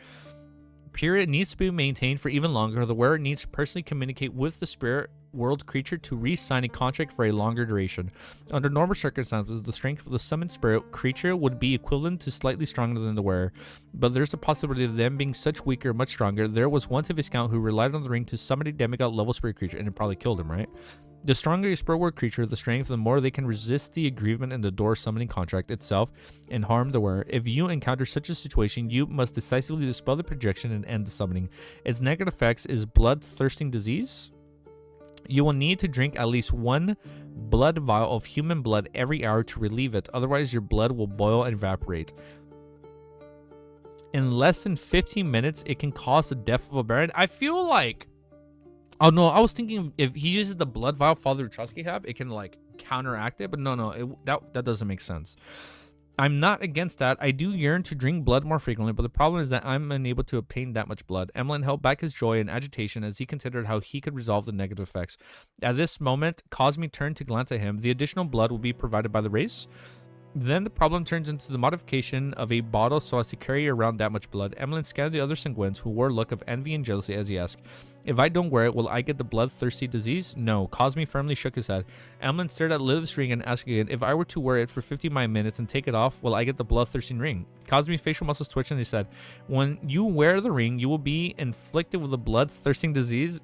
[SPEAKER 3] period needs to be maintained for even longer, the wearer needs to personally communicate with the spirit world creature to re-sign a contract for a longer duration. Under normal circumstances, the strength of the summoned spirit creature would be equivalent to slightly stronger than the wearer, but there's a possibility of them being such weaker, much stronger. There was once a Viscount who relied on the ring to summon a demigod level spirit creature, and it probably killed him, right? The stronger a spirit world creature, the strength, the more they can resist the aggrievement in the door summoning contract itself and harm the wearer. If you encounter such a situation, you must decisively dispel the projection and end the summoning. Its negative effects is blood-thirsting disease. You will need to drink at least 1 blood vial of human blood every hour to relieve it. Otherwise, your blood will boil and evaporate. In less than 15 minutes, it can cause the death of a baron. I feel like... Oh, no, I was thinking if he uses the blood vial Father Trusky have, it can, like, counteract it, but no, that doesn't make sense. I'm not against that. I do yearn to drink blood more frequently, but the problem is that I'm unable to obtain that much blood. Emlyn held back his joy and agitation as he considered how he could resolve the negative effects. At this moment, Cosme turned to glance at him. The additional blood will be provided by the race. Then the problem turns into the modification of a bottle so as to carry around that much blood. Emlyn scanned the other sanguines, who wore a look of envy and jealousy as he asked, if I don't wear it, will I get the bloodthirsty disease? No. Cosme firmly shook his head. Emlyn stared at Lilith's ring and asked again, if I were to wear it for 59 minutes and take it off, will I get the bloodthirsty ring? Cosme's facial muscles twitched and he said, when you wear the ring, you will be inflicted with a bloodthirsting disease.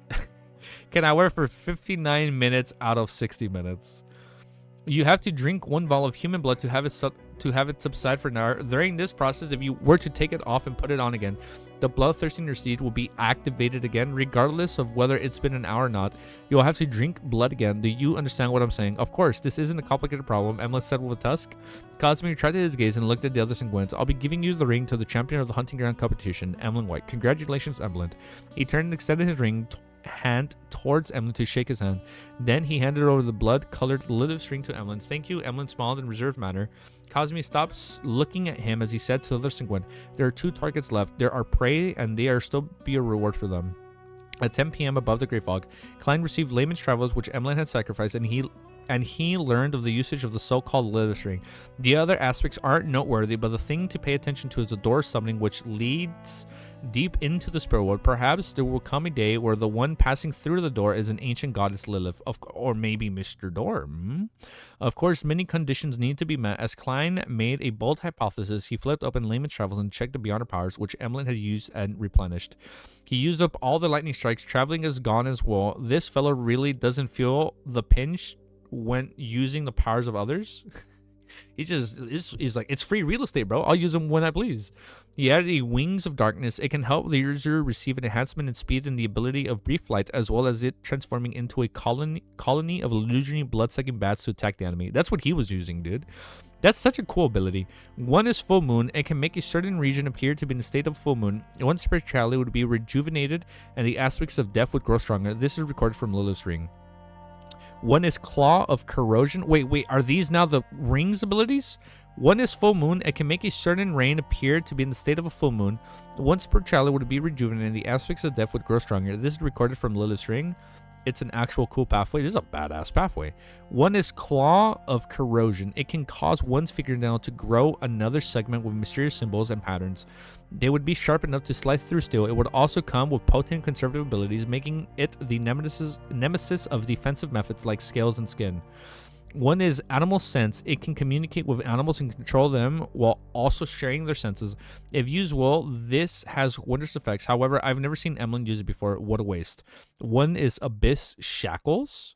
[SPEAKER 3] Can I wear it for 59 minutes out of 60 minutes? You have to drink 1 vial of human blood to have it subside for an hour. During this process, if you were to take it off and put it on again, the bloodthirsting seed will be activated again, regardless of whether it's been an hour or not. You'll have to drink blood again. Do you understand what I'm saying? Of course, this isn't a complicated problem, Emlyn said with a tusk. Cosme retracted his gaze and looked at the other sanguines. I'll be giving you the ring to the champion of the hunting ground competition, Emlyn White. Congratulations, Emlyn. He turned and extended his hand towards Emlyn to shake his hand. Then he handed over the blood-colored Lilith's ring to Emlyn. Thank you, Emlyn smiled in reserved manner. Cosme stopped looking at him as he said to the other sanguine, there are 2 targets left. There are prey, and there are still be a reward for them. At 10 p.m. above the Great Fog, Klein received layman's travels which Emlyn had sacrificed, and he learned of the usage of the so-called Lilith's ring. The other aspects aren't noteworthy, but the thing to pay attention to is the door summoning, which leads deep into the spirit world. Perhaps there will come a day where the one passing through the door is an ancient goddess Lilith, or maybe Mr. Door. Of course, many conditions need to be met. As Klein made a bold hypothesis, he flipped open layman's travels and checked the Beyond Our Powers, which Emlyn had used and replenished. He used up all the lightning strikes. Traveling is gone as well. This fellow really doesn't feel the pinch when using the powers of others. He's like, it's free real estate, bro. I'll use them when I please. He added a Wings of Darkness. It can help the user receive an enhancement in speed and the ability of brief flight, as well as it transforming into a colony of illusory blood-sucking bats to attack the enemy. That's what he was using, dude. That's such a cool ability. One is full moon. It can make a certain region appear to be in a state of full moon. One's spirituality would be rejuvenated, and the aspects of death would grow stronger. This is recorded from Lilith's ring. One is Claw of Corrosion. Wait, are these now the ring's abilities? One is full moon. It can make a certain rain appear to be in the state of a full moon. One's spirituality would be rejuvenated, and the aspects of death would grow stronger. This is recorded from Lilith's ring. It's an actual cool pathway. This is a badass pathway. One is Claw of Corrosion. It can cause one's fingernail to grow another segment with mysterious symbols and patterns. They would be sharp enough to slice through steel. It would also come with potent conservative abilities, making it the nemesis of defensive methods like scales and skin. One is Animal Sense. It can communicate with animals and control them while also sharing their senses. If used well, this has wondrous effects. However, I've never seen Emlyn use it before. What a waste. One is Abyss Shackles.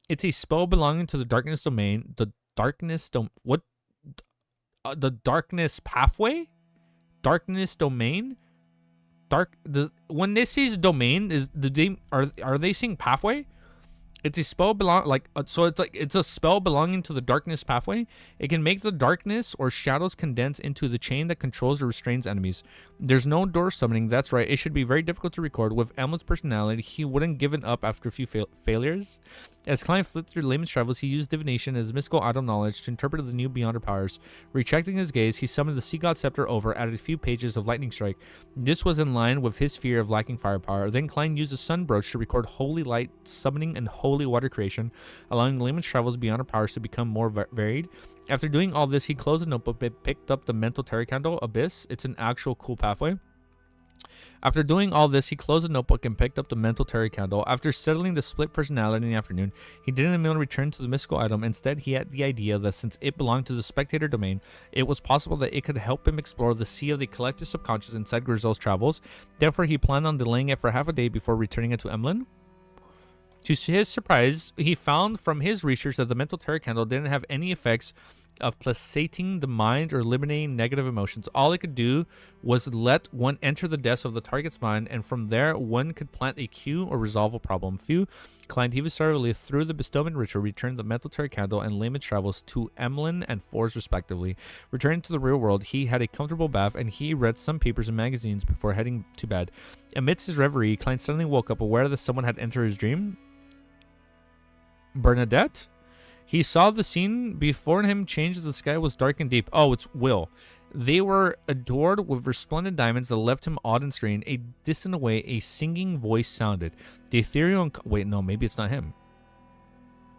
[SPEAKER 3] It's a spell belonging to the Darkness Domain. The Darkness Pathway? Darkness Domain? When this says domain, are they saying pathway? It's a spell it's a spell belonging to the darkness pathway. It can make the darkness or shadows condense into the chain that controls or restrains enemies. There's no door summoning. That's right. It should be very difficult to record. With Emlyn's personality, he wouldn't give it up after a few failures. As Klein flipped through layman's travels, he used divination as mystical item knowledge to interpret the new Beyond Our Powers. Retracting his gaze, he summoned the Sea God Scepter over, added a few pages of lightning strike. This was in line with his fear of lacking firepower. Then Klein used a sun brooch to record holy light summoning and holy water creation, allowing layman's travels Beyond Our Powers to become more varied. After doing all this, he closed the notebook and picked up the mental terror candle, Abyss. It's an actual cool pathway. After doing all this, he closed the notebook and picked up the mental terror candle. After settling the split personality in the afternoon, he didn't immediately return to the mystical item. Instead, he had the idea that since it belonged to the spectator domain, it was possible that it could help him explore the sea of the collective subconscious inside Grizel's travels. Therefore, he planned on delaying it for half a day before returning it to Emlyn. To his surprise, he found from his research that the mental terror candle didn't have any effects of placating the mind or eliminating negative emotions. All it could do was let one enter the depths of the target's mind, and from there, one could plant a cue or resolve a problem. Klein started through the bestowment ritual, returned the mental terror candle and layman's travels to Emlyn and Forrest respectively. Returning to the real world, he had a comfortable bath and he read some papers and magazines before heading to bed. Amidst his reverie, Klein suddenly woke up aware that someone had entered his dream. Bernadette? He saw the scene before him change as the sky was dark and deep. Oh, it's Will. They were adored with resplendent diamonds that left him awed and strange. A distant away, a singing voice sounded. The ethereal... Wait, no, maybe it's not him.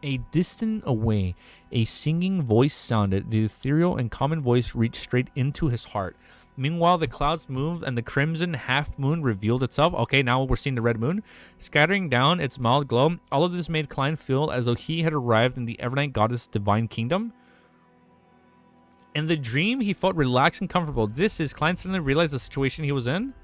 [SPEAKER 3] A distant away, a singing voice sounded. The ethereal and common voice reached straight into his heart. Meanwhile, the clouds moved and the crimson half moon revealed itself. Okay, now we're seeing the red moon, scattering down its mild glow. All of this made Klein feel as though he had arrived in the Evernight goddess' divine kingdom. In the dream, he felt relaxed and comfortable. Klein suddenly realized the situation he was in.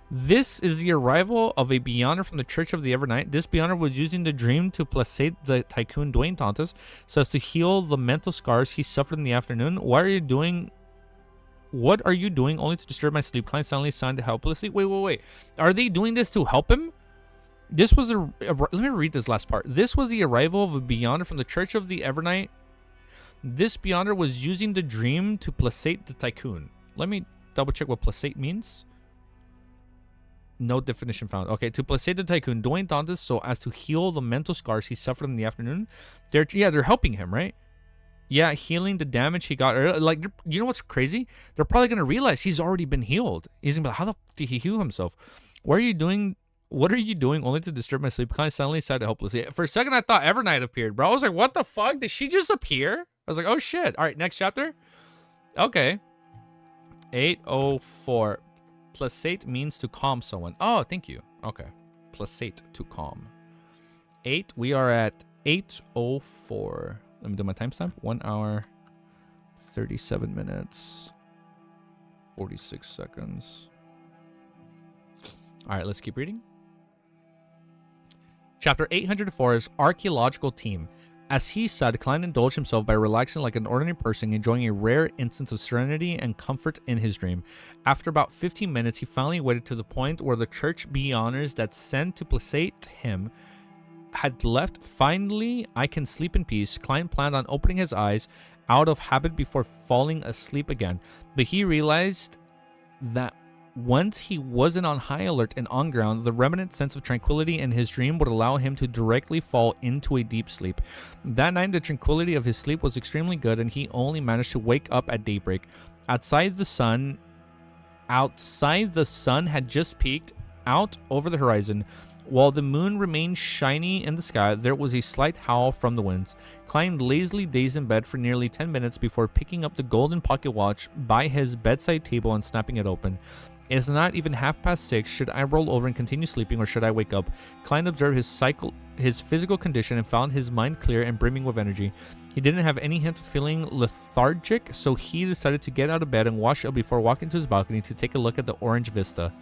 [SPEAKER 3] This is the arrival of a Beyonder from the Church of the Evernight. This Beyonder was using the dream to placate the tycoon Dwayne Tontus so as to heal the mental scars he suffered in the afternoon. What are you doing only to disturb my sleep? Klein suddenly sighed helplessly. Wait. Are they doing this to help him? This was let me read this last part. This was the arrival of a Beyonder from the Church of the Evernight. This Beyonder was using the dream to placate the tycoon. Let me double check what placate means. No definition found. Okay, to placate the tycoon Dwayne Tontus so as to heal the mental scars he suffered in the afternoon. They're helping him, right? Yeah, healing the damage he got earlier. Like, you know what's crazy? They're probably going to realize he's already been healed. He's going to be like, how the f did he heal himself? What are you doing only to disturb my sleep? Kind of suddenly sighed helplessly. For a second, I thought Evernight appeared, bro. I was like, what the fuck? Did she just appear? I was like, oh, shit. All right, next chapter. Okay. 804. Placate means to calm someone. Oh, thank you. Okay. Placate, to calm. 8. We are at 804. Let me do my timestamp. 1 hour, 37 minutes, 46 seconds. All right, let's keep reading. Chapter 804 is Archaeological Team. As he said, Klein indulged himself by relaxing like an ordinary person, enjoying a rare instance of serenity and comfort in his dream. After about 15 minutes, he finally waited to the point where the church beyonders that sent to placate him had left. Finally, I can sleep in peace. Klein planned on opening his eyes out of habit before falling asleep again, but he realized that once he wasn't on high alert and on ground, the remnant sense of tranquility in his dream would allow him to directly fall into a deep sleep. That night, the tranquility of his sleep was extremely good, and he only managed to wake up at daybreak. Outside, the sun had just peeked out over the horizon. While the moon remained shiny in the sky, there was a slight howl from the winds. Klein lazily dazed in bed for nearly 10 minutes before picking up the golden pocket watch by his bedside table and snapping it open. It's not even 6:30. Should I roll over and continue sleeping, or should I wake up? Klein observed his physical condition and found his mind clear and brimming with energy. He didn't have any hint of feeling lethargic, so he decided to get out of bed and wash up before walking to his balcony to take a look at the orange vista.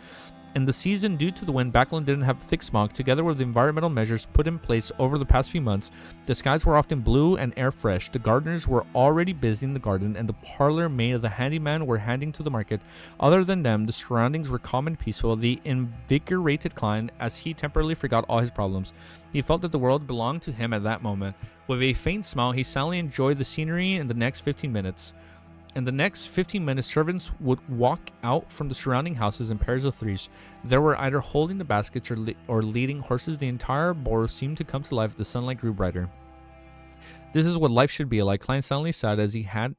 [SPEAKER 3] In the season, due to the wind, Backlund didn't have thick smog. Together with the environmental measures put in place over the past few months, the skies were often blue and air fresh. The gardeners were already busy in the garden, and the parlor maid of the handyman were handing to the market. Other than them, the surroundings were calm and peaceful. The invigorated Klein, as he temporarily forgot all his problems. He felt that the world belonged to him at that moment. With a faint smile, he silently enjoyed the scenery in the next 15 minutes. In the next 15 minutes, servants would walk out from the surrounding houses in pairs of threes. They were either holding the baskets or leading horses. The entire borough seemed to come to life as the sunlight grew brighter. This is what life should be like. Klein suddenly sighed as he had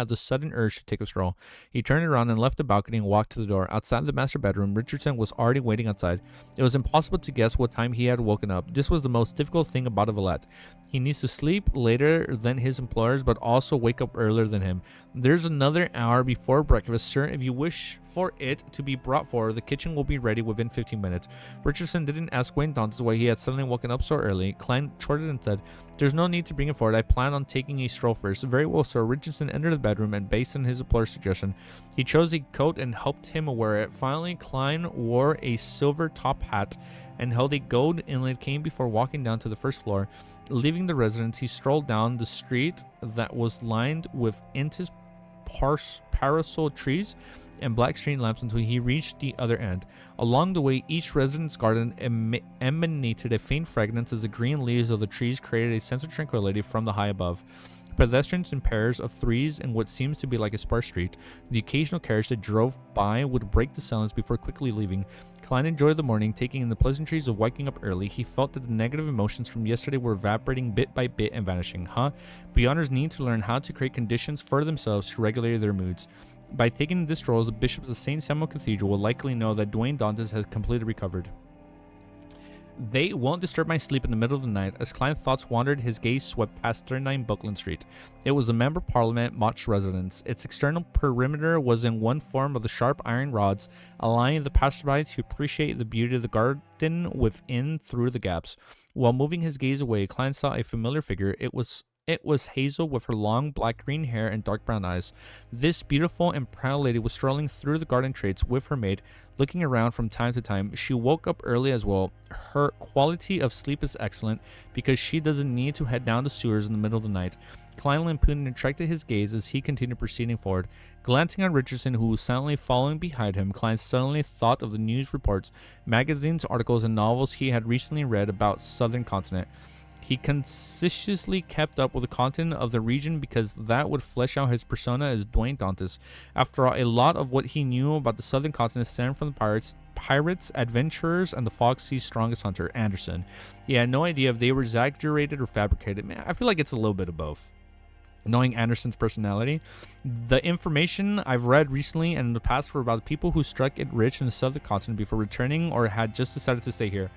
[SPEAKER 3] the sudden urge to take a stroll. He turned around and left the balcony and walked to the door. Outside the master bedroom, Richardson was already waiting outside. It was impossible to guess what time he had woken up. This was the most difficult thing about a valet. He needs to sleep later than his employers, but also wake up earlier than him. There's another hour before breakfast, sir. If you wish for it to be brought forward, the kitchen will be ready within 15 minutes. Richardson didn't ask Wayne Tontus why he had suddenly woken up so early. Klein chortled and said, "There's no need to bring it forward. I plan on taking a stroll first." "Very well, sir." Richardson entered the bedroom, and based on his employer's suggestion, he chose a coat and helped him wear it. Finally, Klein wore a silver top hat and held a gold inlaid cane before walking down to the first floor. Leaving the residence, he strolled down the street that was lined with parasol trees and black street lamps until he reached the other end. Along the way, each resident's garden emanated a faint fragrance as the green leaves of the trees created a sense of tranquility from the high above.
[SPEAKER 4] pedestrians in pairs of threes in what seems to be like a sparse street. The occasional carriage that drove by would break the silence before quickly leaving. Klein enjoyed the morning, taking in the pleasantries of waking up early. He felt that the negative emotions from yesterday were evaporating bit by bit and vanishing. Beyonders need to learn how to create conditions for themselves to regulate their moods. By taking this stroll, the bishops of St. Samuel Cathedral will likely know that Dwayne Dantes has completely recovered. They won't disturb my sleep in the middle of the night. As Klein's thoughts wandered, his gaze swept past 39 Buckland Street. It was a Member of Parliament Motch residence. Its external perimeter was in one form of the sharp iron rods, allowing the passerby to appreciate the beauty of the garden within through the gaps. While moving his gaze away, Klein saw a familiar figure. It was Hazel with her long black-green hair and dark brown eyes. This beautiful and proud lady was strolling through the garden traits with her maid, looking around from time to time. She woke up early as well. Her quality of sleep is excellent because she doesn't need to head down the sewers in the middle of the night. Klein lampooned and attracted his gaze as he continued proceeding forward. Glancing at Richardson, who was silently following behind him, Klein suddenly thought of the news reports, magazines, articles, and novels he had recently read about southern continent. He conscientiously kept up with the content of the region because that would flesh out his persona as Dwayne Dantes. After all, a lot of what he knew about the southern continent stemmed from the pirates, adventurers, and the Foxsea's strongest hunter, Anderson. He had no idea if they were exaggerated or fabricated. Man, I feel like it's a little bit of both. Knowing Anderson's personality, the information I've read recently and in the past were about people who struck it rich in the southern continent before returning or had just decided to stay here.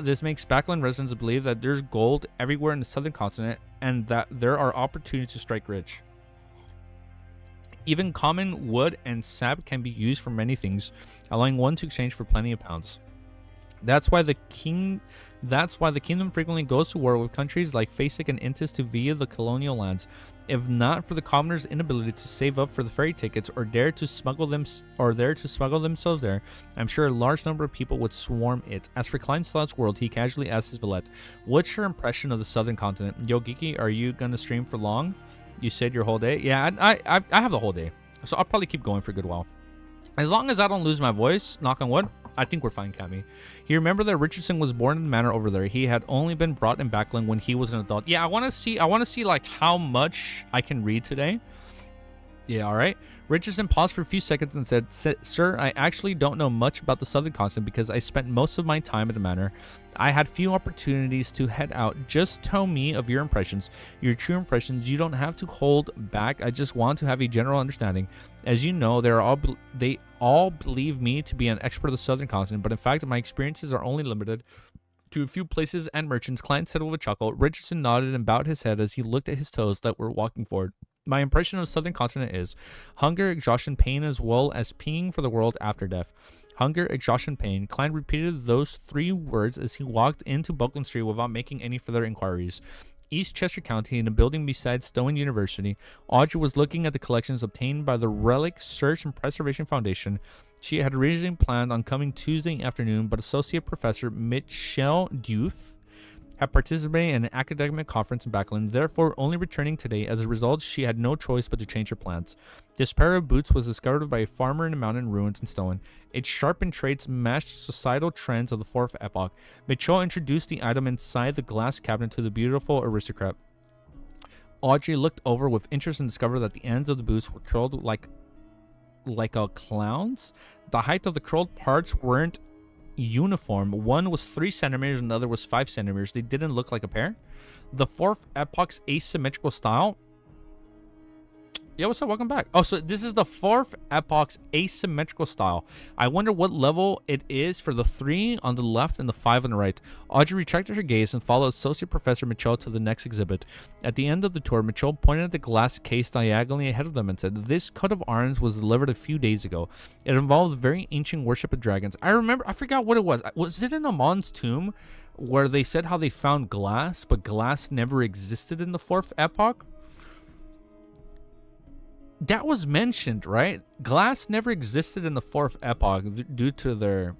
[SPEAKER 4] This makes Backland residents believe that there's gold everywhere in the southern continent and that there are opportunities to strike rich. Even common wood and sap can be used for many things, allowing one to exchange for plenty of pounds. That's why the kingdom frequently goes to war with countries like Fasek and Intis to via the colonial lands. If not for the commoners' inability to save up for the ferry tickets or dare to smuggle themselves there, I'm sure a large number of people would swarm it. As for Klein's thoughts world, he casually asked his valet, "What's your impression of the southern continent? Yo, Geeky, are you gonna stream for long? You said your whole day." Yeah, I have the whole day, so I'll probably keep going for a good while. As long as I don't lose my voice, knock on wood, I think we're fine, Cammy. He remembered that Richardson was born in the manor over there. He had only been brought in Backland when he was an adult. Yeah, I want to see like how much I can read today. Yeah, all right. Richardson paused for a few seconds and said, "Sir, I actually don't know much about the southern continent because I spent most of my time at the manor. I had few opportunities to head out. Just tell me of your impressions, your true impressions. You don't have to hold back. I just want to have a general understanding. As you know, they all believe me to be an expert of the southern continent, but in fact, my experiences are only limited to a few places and merchants." Klein said with a chuckle. Richardson nodded and bowed his head as he looked at his toes that were walking forward. "My impression of the southern continent is hunger, exhaustion, pain, as well as pinging for the world after death." Hunger, exhaustion, pain. Klein repeated those three words as he walked into Buckland Street without making any further inquiries. East Chester County, in a building beside Stone University, Audrey was looking at the collections obtained by the Relic Search and Preservation Foundation. She had originally planned on coming Tuesday afternoon, but Associate Professor Michelle Duth had participated in an academic conference in Backland, therefore only returning today. As a result, she had no choice but to change her plans. This pair of boots was discovered by a farmer in the mountain ruins in Stone. Its sharpened traits matched societal trends of the fourth epoch. Mitchell introduced the item inside the glass cabinet to the beautiful aristocrat. Audrey looked over with interest and discovered that the ends of the boots were curled like a clown's. The height of the curled parts weren't uniform. One was 3 centimeters and the other was 5 centimeters. They didn't look like a pair. The fourth epoch's asymmetrical style. Yeah, what's up? Welcome back. Oh, so this is the fourth epoch's asymmetrical style. I wonder what level it is for the 3 on the left and the 5 on the right. Audrey retracted her gaze and followed Associate Professor Mitchell to the next exhibit. At the end of the tour, Mitchell pointed at the glass case diagonally ahead of them and said, "This coat of arms was delivered a few days ago. It involved very ancient worship of dragons." I forgot what it was. Was it in Amon's tomb where they said how they found glass, but glass never existed in the fourth epoch? That was mentioned, right? Glass never existed in the fourth epoch due to their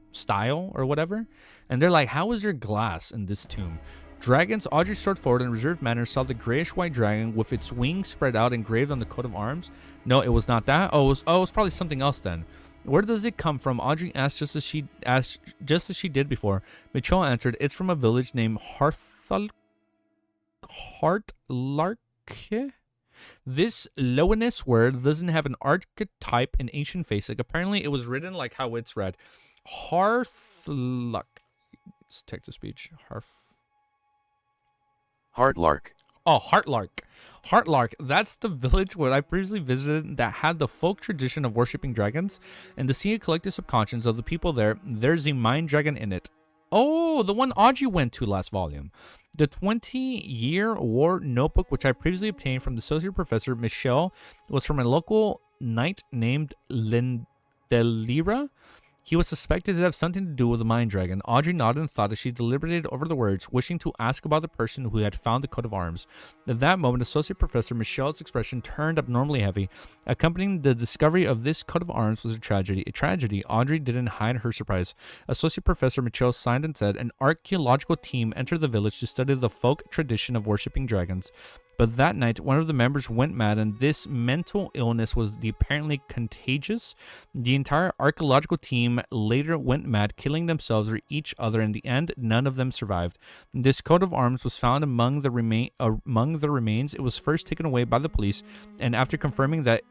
[SPEAKER 4] style or whatever. And they're like, how is there glass in this tomb? Dragons. Audrey strode forward in a reserved manner, saw the grayish-white dragon with its wings spread out engraved on the coat of arms. No, it was not that. Oh, it was probably something else then. "Where does it come from?" Audrey asked just as she did before. Mitchell answered, "It's from a village named Hartlark. Okay. This Loannis word doesn't have an archetype in ancient Phasic. Apparently, it was written like how it's read. Hearthluck. It's text-to-speech.
[SPEAKER 5] Heartlark.
[SPEAKER 4] Oh, Heartlark. Heartlark. That's the village where I previously visited that had the folk tradition of worshipping dragons. And to see a collective subconscious of the people there, there's a mind dragon in it. Oh, the one Audrey went to last volume. The 20-year war notebook, which I previously obtained from the associate professor Michelle, was from a local knight named Lindelira. He was suspected to have something to do with the mind dragon. Audrey nodded and thought as she deliberated over the words, wishing to ask about the person who had found the coat of arms. At that moment, Associate Professor Michelle's expression turned abnormally heavy. Accompanying the discovery of this coat of arms was a tragedy. A tragedy. Audrey didn't hide her surprise. Associate Professor Michelle signed and said, an archaeological team entered the village to study the folk tradition of worshipping dragons. But that night, one of the members went mad, and this mental illness was apparently contagious. The entire archaeological team later went mad, killing themselves or each other. In the end, none of them survived. This coat of arms was found among the remains. It was first taken away by the police, and after confirming that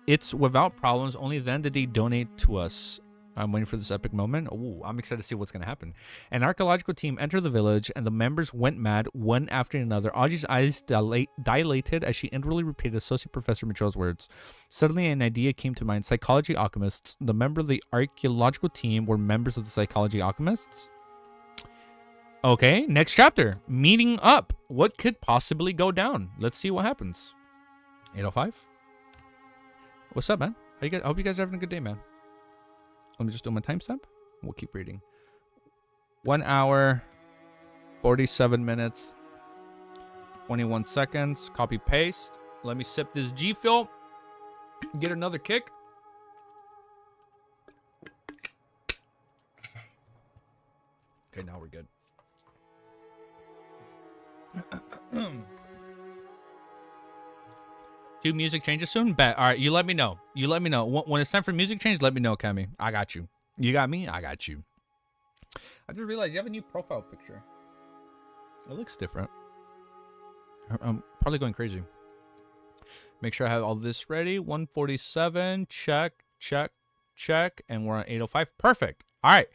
[SPEAKER 4] it's without problems, only then did they donate to us. I'm waiting for this epic moment. Ooh, I'm excited to see what's going to happen. An archaeological team entered the village, and the members went mad, one after another. Audrey's eyes dilated as she inwardly repeated Associate Professor Michelle's words. Suddenly, an idea came to mind. Psychology alchemists. The member of the archaeological team were members of the psychology alchemists. Okay, next chapter. Meeting up. What could possibly go down? Let's see what happens. 8:05. What's up, man? How you guys? I hope you guys are having a good day, man. Let me just do my timestamp. We'll keep reading. 1 hour, 47 minutes, 21 seconds. Copy paste. Let me sip this G Fuel. Get another kick. Okay, now we're good. Do music changes soon? Bet. All right, you let me know. You let me know. When it's time for music change, let me know, Cami. I got you. You got me? I got you. I just realized you have a new profile picture. It looks different. I'm probably going crazy. Make sure I have all this ready. 147. Check, check, check. And we're on 8:05. Perfect. All right.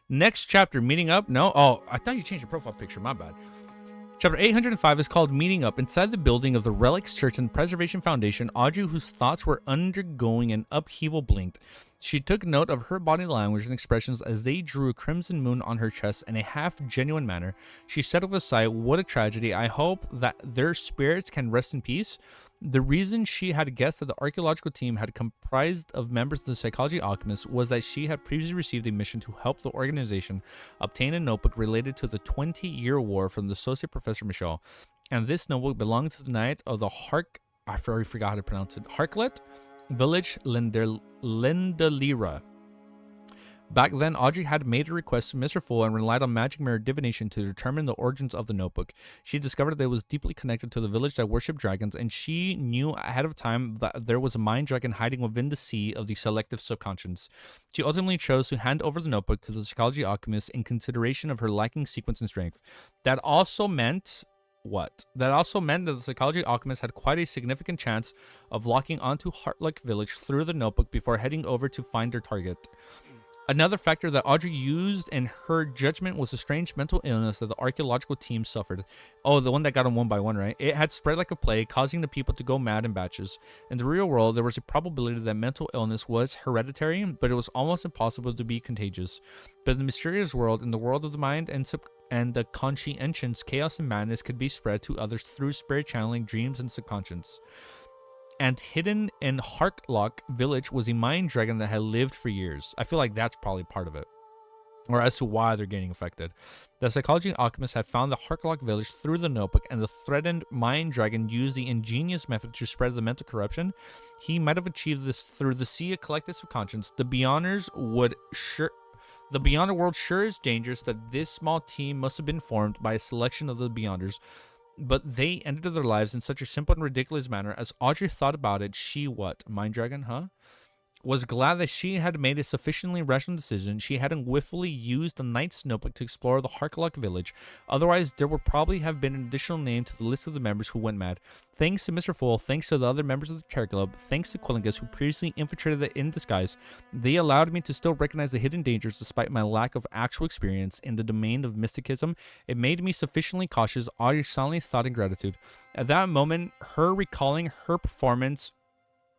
[SPEAKER 4] Next chapter, meeting up. No? Oh, I thought you changed your profile picture. My bad. Chapter 805 is called Meeting Up. Inside the building of the Relics Church and Preservation Foundation, Audrey, whose thoughts were undergoing an upheaval, blinked. She took note of her body language and expressions as they drew a crimson moon on her chest in a half-genuine manner. She said with a sigh, what a tragedy. I hope that their spirits can rest in peace. The reason she had guessed that the archaeological team had comprised of members of the psychology alchemists was that she had previously received a mission to help the organization obtain a notebook related to the 20-year war from the associate professor Michelle. And this notebook belonged to the knight of the I already forgot how to pronounce it. Harklet village Lindelira. Back then, Audrey had made a request to Mr. Full and relied on magic mirror divination to determine the origins of the notebook. She discovered that it was deeply connected to the village that worshipped dragons, and she knew ahead of time that there was a mind dragon hiding within the sea of the selective subconscious. She ultimately chose to hand over the notebook to the psychology alchemist in consideration of her lacking sequence and strength. That also meant... what? That also meant that the psychology alchemist had quite a significant chance of locking onto Heartlock Village through the notebook before heading over to find their target. Another factor that Audrey used in her judgment was a strange mental illness that the archaeological team suffered. Oh, the one that got them one by one, right? It had spread like a plague, causing the people to go mad in batches. In the real world, there was a probability that mental illness was hereditary, but it was almost impossible to be contagious. But in the mysterious world, in the world of the mind and the conscientious, chaos and madness could be spread to others through spirit channeling, dreams, and subconscious. And hidden in Heartlock Village was a mind dragon that had lived for years. I feel like that's probably part of it, or as to why they're getting affected. The psychology alchemist had found the Heartlock Village through the notebook, and the threatened mind dragon used the ingenious method to spread the mental corruption. He might have achieved this through the sea of collective subconscious. The Beyonders The Beyonder world sure is dangerous that this small team must have been formed by a selection of the Beyonders. But they ended their lives in such a simple and ridiculous manner. As Audrey thought about it, she what? Mind dragon, huh? was glad that she had made a sufficiently rational decision. She hadn't willfully used the knight's notebook to explore the Harkalok village. Otherwise, there would probably have been an additional name to the list of the members who went mad. Thanks to Mr. Fool, thanks to the other members of the Terror Club, thanks to Quillingus, who previously infiltrated it in disguise, they allowed me to still recognize the hidden dangers despite my lack of actual experience in the domain of mysticism. It made me sufficiently cautious. Audrey silently thought in gratitude. At that moment, her recalling her performance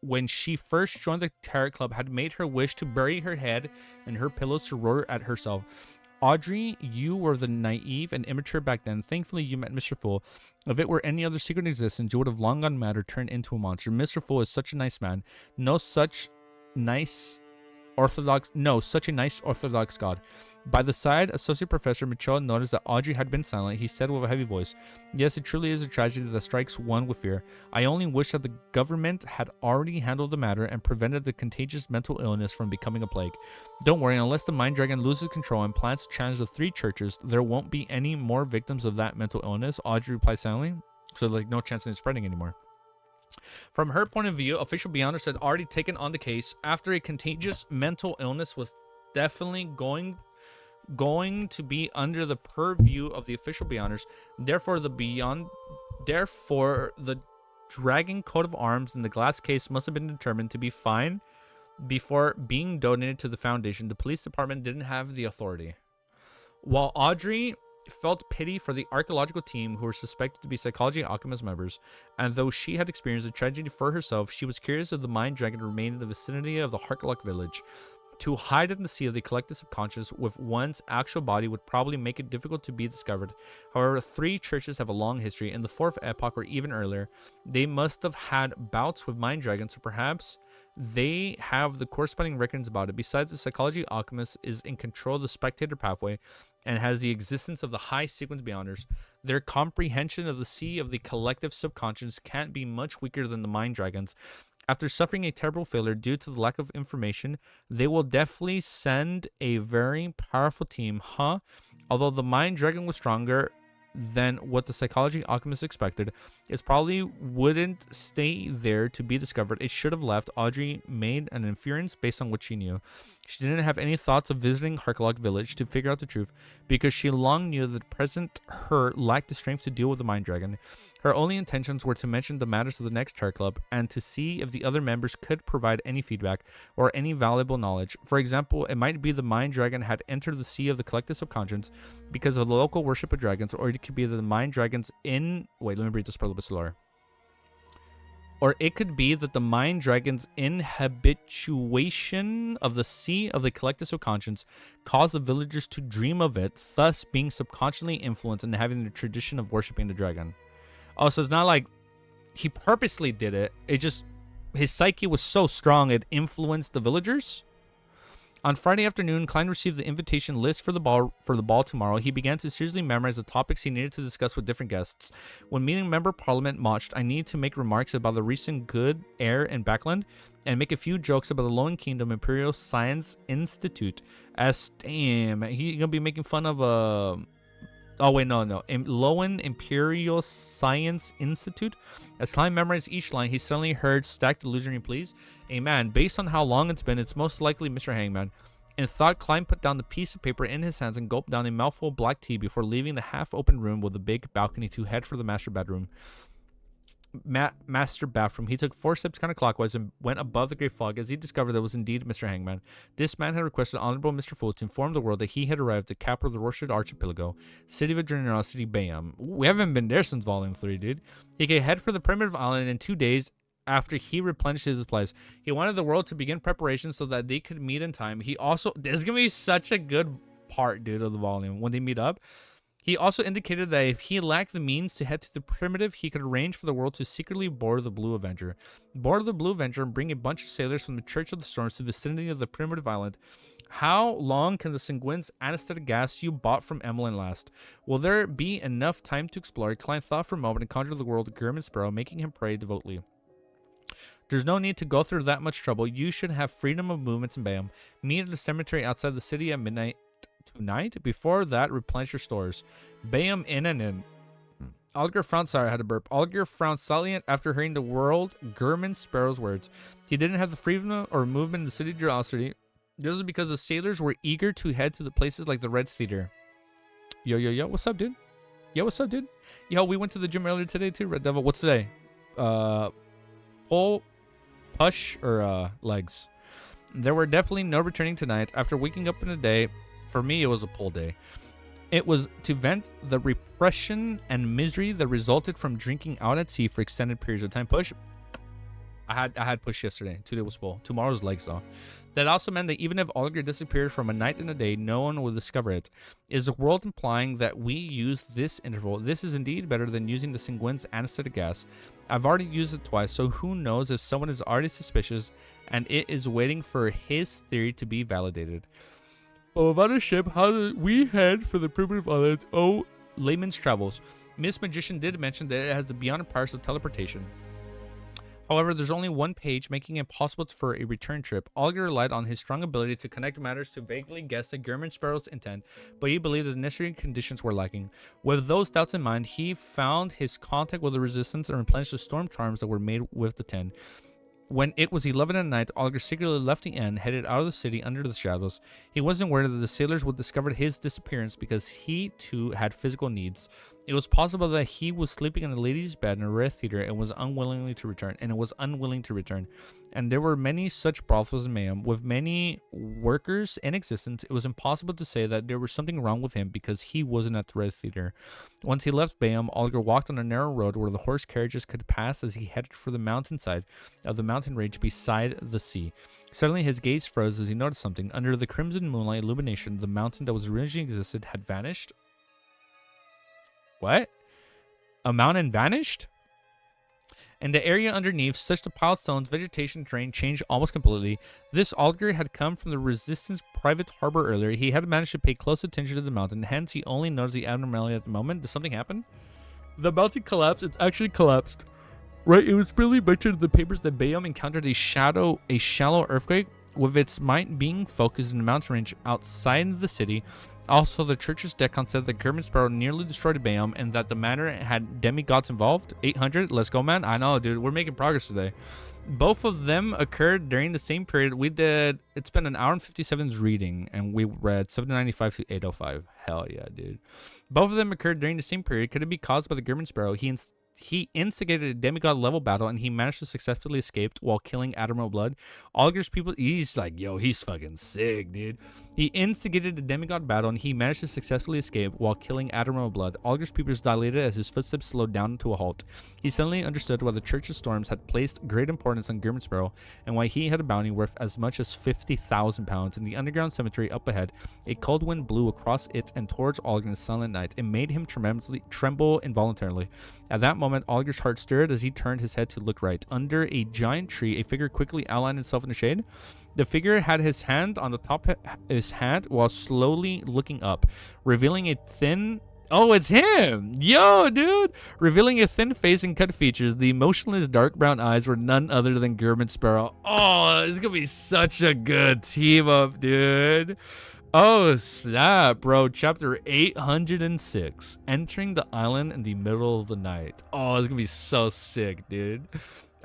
[SPEAKER 4] when she first joined the Terror Club had made her wish to bury her head in her pillows to roar at herself. Audrey, you were the naive and immature back then. Thankfully, you met Mr. Fool. If it were any other secret in existence, you would have long gone mad or turned into a monster. Mr. Fool is such a nice man. Such a nice orthodox god. By the side, Associate Professor Michaud noticed that Audrey had been silent. He said with a heavy voice, "Yes, it truly is a tragedy that strikes one with fear. I only wish that the government had already handled the matter and prevented the contagious mental illness from becoming a plague. Don't worry, unless the Mind Dragon loses control and plans to challenge the 3 churches, there won't be any more victims of that mental illness," Audrey replied silently. So, no chance of it spreading anymore. From her point of view, official Beyonders had already taken on the case after a contagious mental illness was definitely going to be under the purview of the official Beyonders. Therefore, the Dragon coat of arms in the glass case must have been determined to be fine before being donated to the Foundation. The police department didn't have the authority. While Audrey felt pity for the archaeological team who were suspected to be Psychology Alchemist members, and though she had experienced a tragedy for herself, she was curious if the Mind Dragon remained in the vicinity of the Harkalok village. To hide in the sea of the collective subconscious with one's actual body would probably make it difficult to be discovered. However, 3 churches have a long history. In the 4th epoch or even earlier, they must have had bouts with Mind Dragons, so perhaps they have the corresponding records about it. Besides, the Psychology Alchemist is in control of the spectator pathway and has the existence of the high sequence Beyonders. Their comprehension of the sea of the collective subconscious can't be much weaker than the Mind Dragons. After suffering a terrible failure due to the lack of information, they will definitely send a very powerful team, huh? Although the Mind Dragon was stronger than what the Psychology Alchemist expected, it probably wouldn't stay there to be discovered. It should have left. Audrey made an inference based on what she knew. She didn't have any thoughts of visiting Harkalok village to figure out the truth, because she long knew that present her lacked the strength to deal with the Mind Dragon. Her only intentions were to mention the matters of the next Terror Club and to see if the other members could provide any feedback or any valuable knowledge. For example, it might be the Mind Dragon had entered the sea of the collective subconscious because of the local worship of dragons, or it could be that the Mind Dragons in... Wait, let me read this part a little bit slower. Or it could be that the Mind Dragon's inhabituation of the sea of the collective subconscious caused the villagers to dream of it, thus being subconsciously influenced and having the tradition of worshipping the dragon. Oh, so it's not like he purposely did it. It just, his psyche was so strong it influenced the villagers. On Friday afternoon, Klein received the invitation list for the ball tomorrow. He began to seriously memorize the topics he needed to discuss with different guests. When meeting Member Parliament Motched, I needed to make remarks about the recent good air in Backland and make a few jokes about the Lowen Kingdom Imperial Science Institute. Damn, he's gonna be making fun of Oh, wait, no. Lowen Imperial Science Institute. As Klein memorized each line, he suddenly heard stacked illusionary pleas. A man, based on how long it's been, it's most likely Mr. Hangman. In thought, Klein put down the piece of paper in his hands and gulped down a mouthful of black tea before leaving the half-open room with a big balcony to head for the master bathroom. He took 4 steps counterclockwise and went above the great fog as he discovered that it was indeed Mr. Hangman. This man had requested Honorable Mr. Fool to inform the world that he had arrived at the capital of the Rorshed Archipelago, city of generosity, Bayam. We haven't been there since Volume 3, dude. He could head for the primitive island in 2 days after he replenished his supplies. He wanted the world to begin preparations so that they could meet in time. This is going to be such a good part, dude, of the volume when they meet up. He also indicated that if he lacked the means to head to the primitive, he could arrange for the world to secretly board the Blue Avenger. Board the Blue Avenger and bring a bunch of sailors from the Church of the Storms to the vicinity of the primitive island. How long can the Sanguine's anesthetic gas you bought from Emlyn last? Will there be enough time to explore? Klein thought for a moment and conjured the world of Grim and Sparrow, making him pray devoutly. There's no need to go through that much trouble. You should have freedom of movements in Bayam. Meet at the cemetery outside the city at midnight tonight. Before that, replenish your stores. Bayam in and in. Olger frowned. Sorry, I had to burp. Olger frowned slightly after hearing the world German Sparrow's words. He didn't have the freedom or movement in the city of Curiosity. This was because the sailors were eager to head to the places like the Red Theater. Yo, yo, yo. What's up, dude? Yo, what's up, dude? Yo, we went to the gym earlier today, too. Red Devil. What's today? Pull, push, or legs. There were definitely no returning tonight. After waking up in a day, for me, it was a pull day. It was to vent the repression and misery that resulted from drinking out at sea for extended periods of time. Push. I had push yesterday. Today was pull. Tomorrow's legs, though. That also meant that even if Olger disappeared from a night and a day, no one will discover it. Is the world implying that we use this interval? This is indeed better than using the Sanguine's anesthetic gas. I've already used it twice, so who knows if someone is already suspicious and it is waiting for his theory to be validated. Oh, about a ship, how did we head for the primitive island? Oh, Layman's Travels. Miss Magician did mention that it has the beyond powers of teleportation. However, there's only one page, making it possible for a return trip. Olger relied on his strong ability to connect matters to vaguely guess the German Sparrow's intent, but he believed that the necessary conditions were lacking. With those doubts in mind, he found his contact with the resistance and replenished the storm charms that were made with the 10. When it was 11 at night, Olger secretly left the inn, headed out of the city under the shadows. He wasn't worried that the sailors would discover his disappearance because he, too, had physical needs. It was possible that he was sleeping in a lady's bed in a Red Theater and was unwilling to return. And there were many such brothels in Mayhem. With many workers in existence, it was impossible to say that there was something wrong with him because he wasn't at the Red Theater. Once he left Bayham, Olger walked on a narrow road where the horse carriages could pass as he headed for the mountainside of the mountain range beside the sea. Suddenly, his gaze froze as he noticed something. Under the crimson moonlight illumination, the mountain that was originally existed had vanished. What? A mountain vanished? And the area underneath, such the piled stones, vegetation, terrain changed almost completely. This Olger had come from the Resistance private harbor earlier. He had managed to pay close attention to the mountain, hence he only noticed the abnormality at the moment. Did something happen? The mountain collapsed. It's actually collapsed. Right, it was really mentioned in the papers that Bayham encountered a shallow earthquake, with its might being focused in the mountain range outside the city. Also, the church's decon said that German Sparrow nearly destroyed Bayham and that the matter had demigods involved. 800, let's go, man. I know, dude. We're making progress today. Both of them occurred during the same period. It's been an hour and 57's reading, and we read 795 to 805. Hell yeah, dude. Both of them occurred during the same period. Could it be caused by the German Sparrow? He instigated a demigod level battle and he managed to successfully escape while killing Admiral Blood. Olger's people, he's like, yo, he's fucking sick, dude. He instigated a demigod battle and he managed to successfully escape while killing Admiral Blood. Olger's pupils dilated as his footsteps slowed down to a halt. He suddenly understood why the Church's storms had placed great importance on German Sparrow and why he had a bounty worth as much as 50,000 pounds. In the underground cemetery up ahead, a cold wind blew across it and towards Olger in the silent night. It made him tremble involuntarily. At that moment, Olger's heart stirred as he turned his head to look right. Under a giant tree, a figure quickly outlined itself in the shade. The figure had his hand on the top of his hat while slowly looking up, revealing a thin... Oh, it's him! Yo, dude! Revealing a thin face and cut features, the emotionless dark brown eyes were none other than German Sparrow. Oh, this is gonna be such a good team up, dude. Oh, snap, bro. Chapter 806. Entering the island in the middle of the night. Oh, it's gonna be so sick, dude.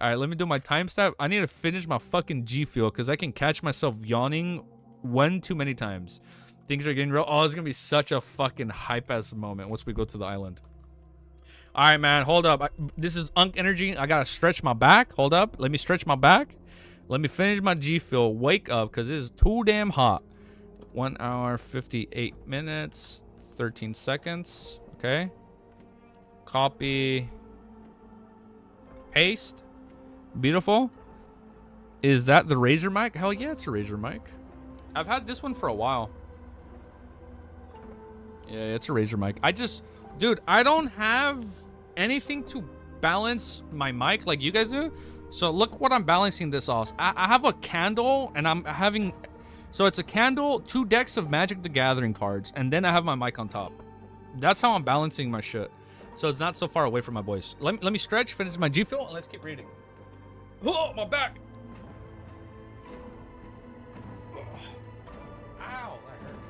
[SPEAKER 4] All right, let me do my time stamp. I need to finish my fucking G Fuel because I can catch myself yawning one too many times. Things are getting real. Oh, it's gonna be such a fucking hype-ass moment once we go to the island. All right, man. Hold up. This is Unk Energy. I gotta stretch my back. Hold up. Let me stretch my back. Let me finish my G Fuel. Wake up because it is too damn hot. 1 hour, 58 minutes, 13 seconds. Okay. Copy. Paste. Beautiful. Is that the Razer mic? Hell yeah, it's a Razer mic. I've had this one for a while. Yeah, it's a Razer mic. Dude, I don't have anything to balance my mic like you guys do. So look what I'm balancing this off. I have a candle and I'm having... So it's a candle, 2 decks of Magic the Gathering cards, and then I have my mic on top. That's how I'm balancing my shit. So it's not so far away from my voice. Let me stretch, finish my G Fuel, and let's keep reading. Oh, my back! Oh. Ow, that hurt.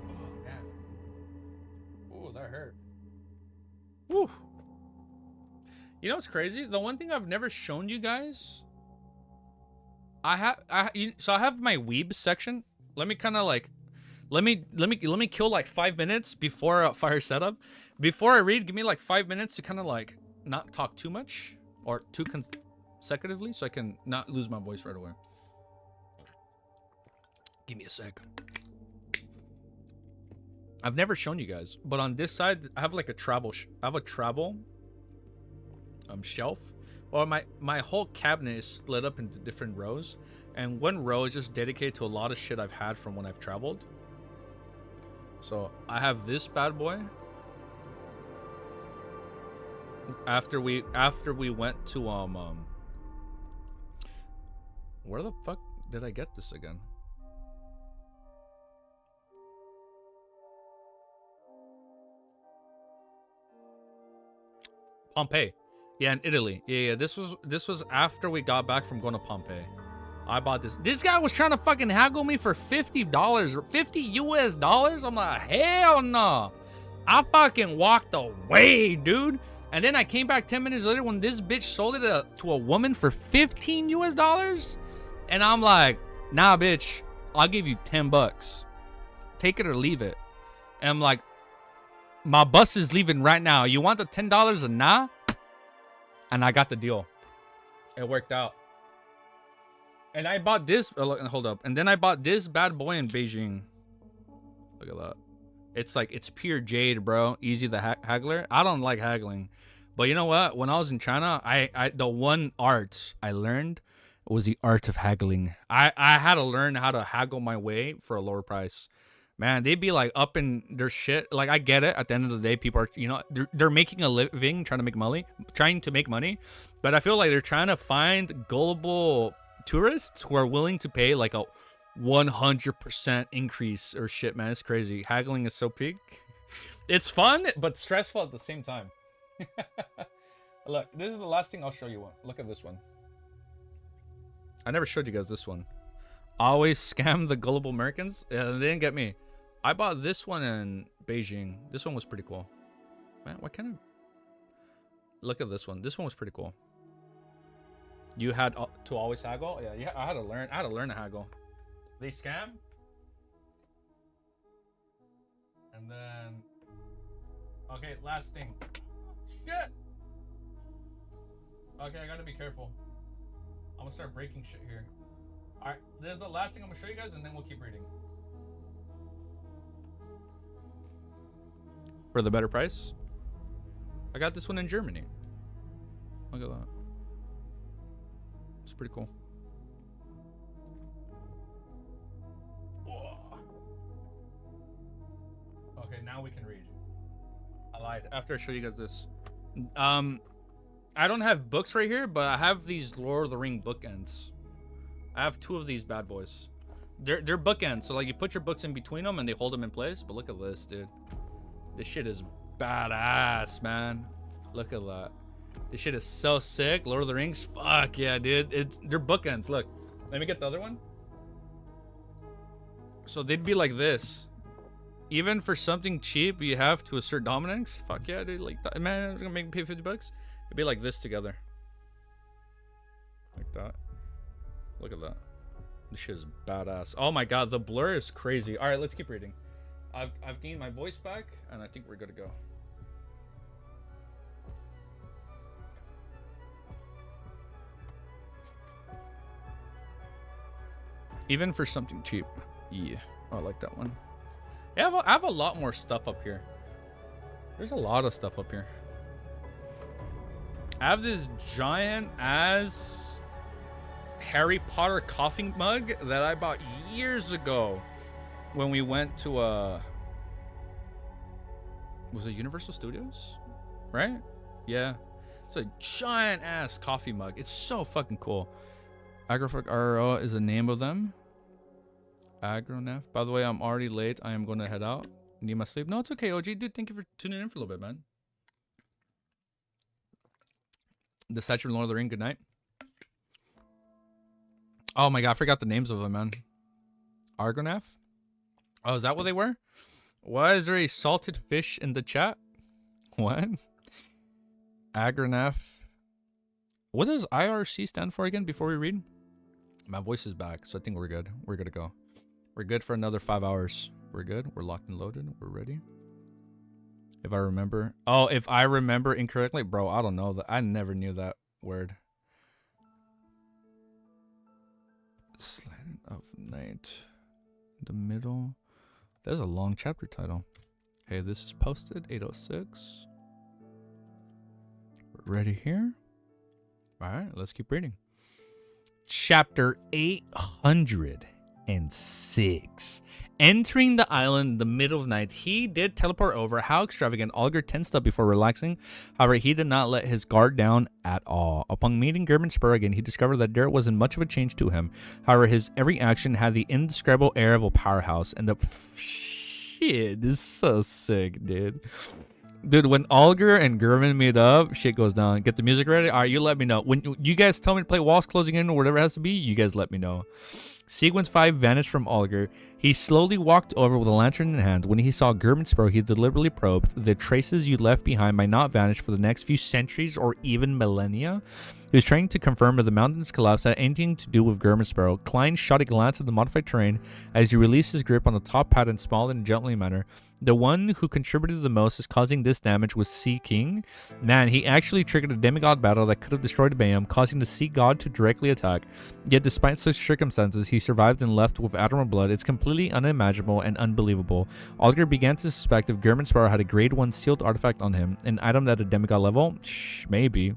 [SPEAKER 4] Oh, man.
[SPEAKER 3] that hurt. Woo. You know what's crazy? The one thing I've never shown you guys. So I have my weeb section. Let me kind of like, let me kill like 5 minutes before fire setup. Before I read, give me like 5 minutes to kind of like not talk too much or too consecutively, so I can not lose my voice right away. Give me a sec. I've never shown you guys, but on this side I have like a travel. Shelf. Well, my whole cabinet is split up into different rows, and one row is just dedicated to a lot of shit I've had from when I've traveled. So I have this bad boy. After we went to where the fuck did I get this again? Pompeii. Yeah, in Italy. Yeah. This was after we got back from going to Pompeii. I bought this. This guy was trying to fucking haggle me for $50 or $50 US. I'm like, hell no. I fucking walked away, dude. And then I came back 10 minutes later when this bitch sold it to a woman for $15 US. And I'm like, nah, bitch. I'll give you $10. Take it or leave it. And I'm like, my bus is leaving right now. You want the $10 or nah? And I got the deal. It worked out. And I bought this. Hold up. And then I bought this bad boy in Beijing. Look at that. It's like, it's pure jade, bro. Easy the haggler. I don't like haggling. But you know what? When I was in China, the one art I learned was the art of haggling. I had to learn how to haggle my way for a lower price. Man, they'd be like up in their shit. Like, I get it. At the end of the day, people are, you know, they're making a living, trying to make money. But I feel like they're trying to find gullible tourists who are willing to pay like a 100% increase or shit, man. It's crazy. Haggling is so peak. It's fun, but stressful at the same time. Look, this is the last thing I'll show you. Look at this one. I never showed you guys this one. Always scam the gullible Americans. Yeah, they didn't get me. I bought this one in Beijing. This one was pretty cool. Man, why can't I? Look at this one. This one was pretty cool. You had to always haggle? Yeah, I had to learn. I had to learn to haggle. They scam. And then... Okay, last thing. Shit! Okay, I gotta be careful. I'm gonna start breaking shit here. Alright, this is the last thing I'm gonna show you guys, and then we'll keep reading. For the better price? I got this one in Germany. Look at that. It's pretty cool. Whoa. Okay, now we can read. I lied. After I show you guys this. I don't have books right here, but I have these Lord of the Ring bookends. I have 2 of these bad boys. They're bookends, so like you put your books in between them and they hold them in place. But look at this, dude. This shit is badass, man. Look at that. This shit is so sick. Lord of the Rings. Fuck yeah, dude. They're bookends. Look, let me get the other one. So they'd be like this. Even for something cheap, you have to assert dominance. Fuck yeah, dude. Like that, man. It's gonna make me pay $50. It'd be like this together. Like that. Look at that. This shit is badass. Oh my god, the blur is crazy. All right, let's keep reading. I've gained my voice back, and I think we're good to go. Even for something cheap. Yeah, I like that one. Yeah, I have a lot more stuff up here. There's a lot of stuff up here. I have this giant ass Harry Potter coffee mug that I bought years ago when we went to was it Universal Studios? Right? Yeah. It's a giant ass coffee mug. It's so fucking cool. Agrofag RO is the name of them. Agronef. By the way, I'm already late. I am going to head out. Need my sleep. No, it's okay, OG. Dude, thank you for tuning in for a little bit, man. The Statue of Lord of the Ring, good night. Oh my god, I forgot the names of them, man. Argonef? Oh, is that what they were?
[SPEAKER 4] Why is there a salted fish in the chat? What? Agranaf. What does IRC stand for again before we read? My voice is back, so I think we're good. We're good to go. We're good for another 5 hours. We're good. We're locked and loaded. We're ready. If I remember. Oh, if I remember incorrectly. Bro, I don't know. That I never knew that word. Slant of night. The middle. That's a long chapter title. Okay, this is posted. 806. We're ready here. All right, let's keep reading. Chapter 806. Entering the island in the middle of the night, he did teleport over. How extravagant. Olger tensed up before relaxing. However, he did not let his guard down at all. Upon meeting German Spur again, he discovered that there wasn't much of a change to him. However, his every action had the indescribable air of a powerhouse. And the... Shit, this is so sick, dude. Dude, when Olger and Gervin meet up, shit goes down. Get the music ready? All right, you let me know. When you guys tell me to play Walls Closing In or whatever it has to be, you guys let me know. Sequence 5 vanished from Olger. He slowly walked over with a lantern in hand. When he saw Gerbenspro, he deliberately probed. The traces you left behind might not vanish for the next few centuries or even millennia. He was trying to confirm if the mountain's collapse had anything to do with Gerbenspro. Klein shot a glance at the modified terrain as he released his grip on the top pad in small and gently manner. The one who contributed the most is causing this damage was Sea King. Man, he actually triggered a demigod battle that could have destroyed Bayam, causing the Sea God to directly attack. Yet despite such circumstances, he survived and left with Admiral Blood. It's completely unimaginable and unbelievable. Olger began to suspect if Gerbenspar had a grade 1 sealed artifact on him, an item at a demigod level. Maybe.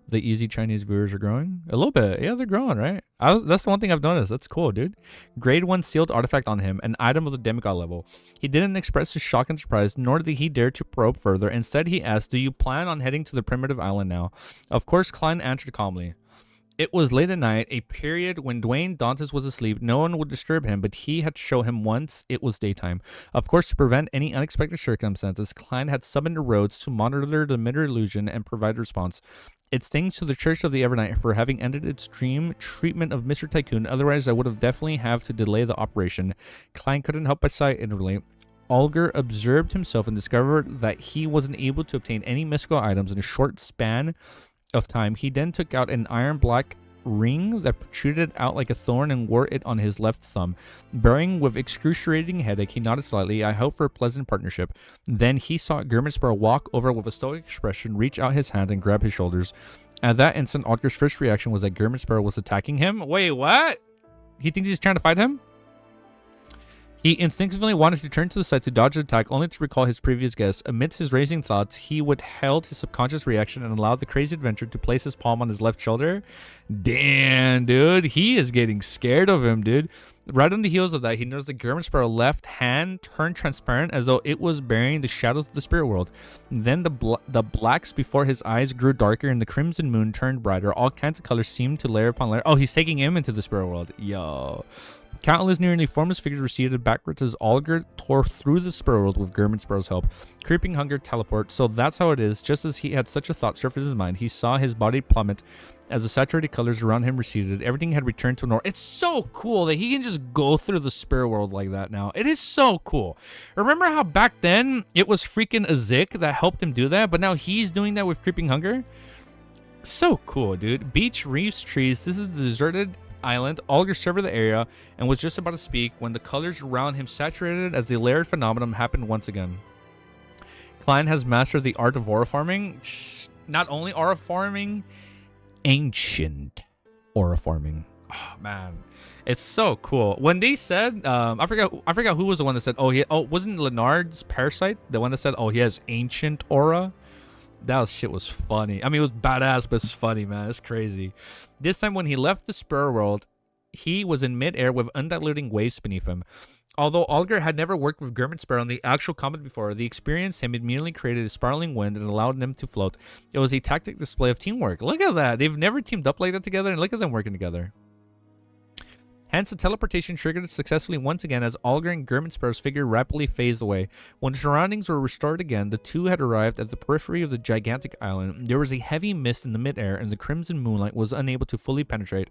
[SPEAKER 4] The easy Chinese viewers are growing? A little bit. Yeah, they're growing, right? That's the one thing I've noticed. That's cool, dude. Grade 1 sealed artifact on him, an item of the demigod level. He didn't express his shock and surprise, nor did he dare to probe further. Instead, he asked, do you plan on heading to the primitive island now? Of course, Klein answered calmly. It was late at night, a period when Dwayne Dantes was asleep. No one would disturb him, but he had shown him once it was daytime. Of course, to prevent any unexpected circumstances, Klein had summoned the roads to monitor the mirror illusion and provide a response. It stings to the Church of the Evernight for having ended its dream treatment of Mr. Tycoon. Otherwise, I would have definitely have to delay the operation. Klein couldn't help but sigh inwardly. Olger observed himself and discovered that he wasn't able to obtain any mystical items in a short span of time. He then took out an iron black ring that protruded out like a thorn and wore it on his left thumb. Bearing with excruciating headache, he nodded slightly. I hope for a pleasant partnership. Then he saw Germenspar walk over with a stoic expression, reach out his hand and grab his shoulders. At that instant, Olger's first reaction was that Germenspar was attacking him. Wait, what? He thinks he's trying to fight him? He instinctively wanted to turn to the side to dodge the attack, only to recall his previous guess. Amidst his racing thoughts, he withheld his subconscious reaction and allowed the crazy adventurer to place his palm on his left shoulder. Damn, dude. He is getting scared of him, dude. Right on the heels of that, he noticed the Germenspar's left hand turned transparent as though it was burying the shadows of the spirit world. Then the blacks before his eyes grew darker and the crimson moon turned brighter. All kinds of colors seemed to layer upon layer. Oh, he's taking him into the spirit world. Yo. Countless nearly formless figures receded backwards as Olger tore through the spirit world with Germenspar's help. Creeping hunger teleport. So that's how it is. Just as he had such a thought surface in his mind, he saw his body plummet as the saturated colors around him receded. Everything had returned to normal. It's so cool that he can just go through the spirit world like that now. It is so cool. Remember how back then it was freaking Azik that helped him do that, but now he's doing that with Creeping Hunger? So cool, dude. Beach, reefs, trees. This is the deserted island. Olger surveyed the area and was just about to speak when the colors around him saturated as the layered phenomenon happened once again. Klein has mastered the art of aura farming. Not only aura farming, ancient aura farming. Oh man, it's so cool. When they said, I forgot who was the one that said, wasn't Leonard's parasite the one that said, he has ancient aura? That shit was funny. I mean, it was badass, but it's funny, man. It's crazy. This time when he left the spirit world, he was in midair with undiluting waves beneath him. Although Olger had never worked with Germenspar on the actual combat before, the experience him immediately created a spiraling wind and allowed them to float. It was a tactic display of teamwork. Look at that. They've never teamed up like that together, and look at them working together. Hence, the teleportation triggered successfully once again as Olger and Germenspar's figure rapidly phased away. When the surroundings were restored again, the two had arrived at the periphery of the gigantic island. There was a heavy mist in the midair, and the crimson moonlight was unable to fully penetrate.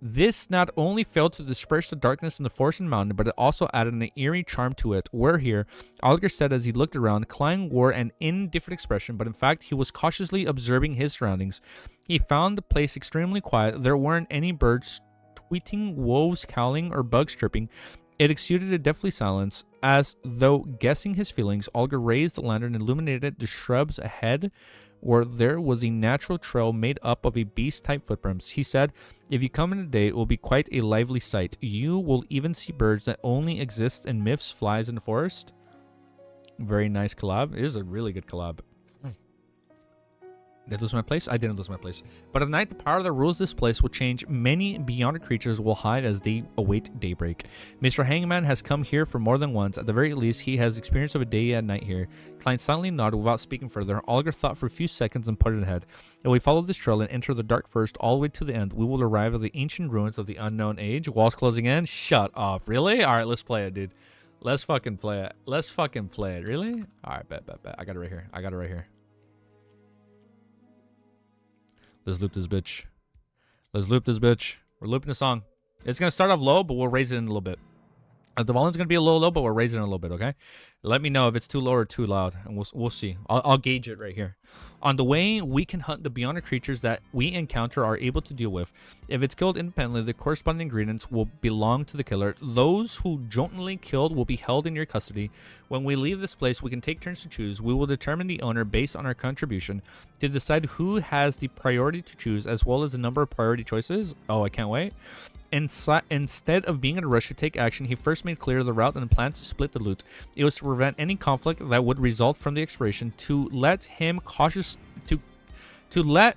[SPEAKER 4] This not only failed to disperse the darkness in the forest and mountain, but it also added an eerie charm to it. We're here, Alger said as he looked around. Klein wore an indifferent expression, but in fact, he was cautiously observing his surroundings. He found the place extremely quiet. There weren't any birds tweeting, wolves howling, or bugs chirping. It exuded a deathly silence. As though guessing his feelings, Alger raised the lantern and illuminated the shrubs ahead, where there was a natural trail made up of a beast-type footprints. He said, if you come in today, it will be quite a lively sight. You will even see birds that only exist in myths, flies in the forest. Very nice collab. It is a really good collab. Did I lose my place? I didn't lose my place. But at night, the power that rules this place will change. Many beyond creatures will hide as they await daybreak. Mr. Hangman has come here for more than once. At the very least, he has experience of a day and night here. Klein silently nodded without speaking further. Alger thought for a few seconds and put it ahead. If we follow this trail and enter the dark forest all the way to the end, we will arrive at the ancient ruins of the unknown age. Walls closing in? Shut up. Really? Alright, let's play it, dude. Let's fucking play it. Let's fucking play it. Really? Alright, bet. I got it right here. Let's loop this bitch. We're looping the song. It's going to start off low, but we'll raise it in a little bit. The volume's going to be a little low, but we'll raise it in a little bit, okay? Let me know if it's too low or too loud, and we'll see. I'll gauge it right here. On the way, we can hunt the beyond creatures that we encounter are able to deal with. If it's killed independently, the corresponding ingredients will belong to the killer. Those who jointly killed will be held in your custody. When we leave this place, we can take turns to choose. We will determine the owner based on our contribution to decide who has the priority to choose, as well as the number of priority choices. Oh, I can't wait. Instead of being in a rush to take action, he first made clear the route and planned to split the loot. It was to prevent any conflict that would result from the exploration, to let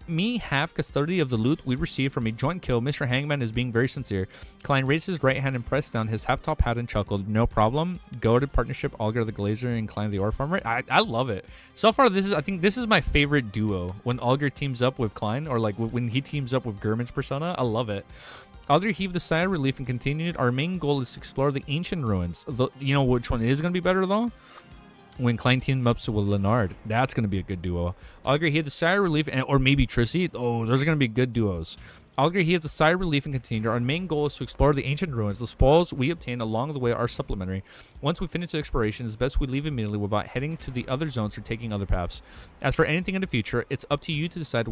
[SPEAKER 4] me have custody of the loot we received from a joint kill. Mr. Hangman is being very sincere. Klein raised his right hand and pressed down his half-top hat and chuckled. No problem. Go to partnership, Alger the Glazer and Klein the Ore Farmer. I love it. So far, I think this is my favorite duo. When Alger teams up with Klein, or like when he teams up with Gurman's persona. I love it. Alger heaved a sigh of relief and continued. Our main goal is to explore the ancient ruins. You know which one is going to be better, though? When Klein teamed up with Leonard. That's going to be a good duo. Alger heaved a sigh of relief, or maybe Trissy. Oh, those are going to be good duos. Alger heaved a sigh of relief and continued. Our main goal is to explore the ancient ruins. The spoils we obtain along the way are supplementary. Once we finish the exploration, it's best we leave immediately without heading to the other zones or taking other paths. As for anything in the future, it's up to you to decide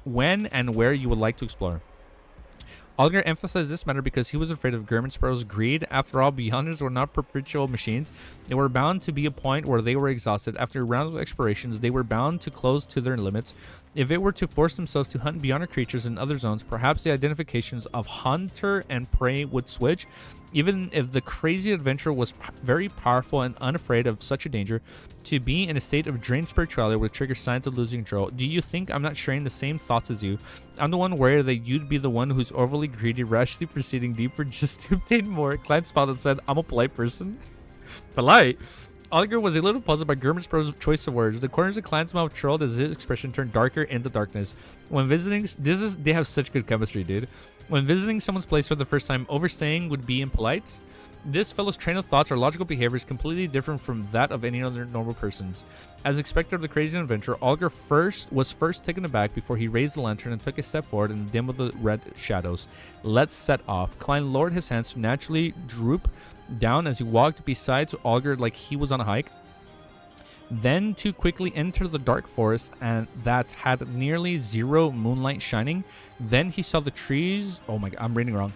[SPEAKER 4] when and where you would like to explore. Alger emphasized this matter because he was afraid of German Sparrow's greed. After all, Beyonders were not perpetual machines. They were bound to be a point where they were exhausted. After a round of explorations, they were bound to close to their limits. If it were to force themselves to hunt Beyonder creatures in other zones, perhaps the identifications of hunter and prey would switch. Even if the crazy adventurer was very powerful and unafraid of such a danger, to be in a state of drained spirituality would trigger signs of losing control. Do you think I'm not sharing the same thoughts as you? I'm the one worried that you'd be the one who's overly greedy, rashly proceeding deeper just to obtain more. Klein smiled and said, I'm a polite person. Polite? Alger was a little puzzled by German's choice of words. The corners of Klein's mouth curled as his expression turned darker in the darkness. When visiting, they have such good chemistry, dude. When visiting someone's place for the first time, overstaying would be impolite. This fellow's train of thoughts or logical behavior is completely different from that of any other normal person's. As expected of the crazy adventurer, Alger was first taken aback before he raised the lantern and took a step forward in the dim of the red shadows. Let's set off. Klein lowered his hands to naturally droop down as he walked beside Alger like he was on a hike. Then to quickly enter the dark forest and that had nearly zero moonlight shining. Then he saw the trees. Oh my god, I'm reading wrong.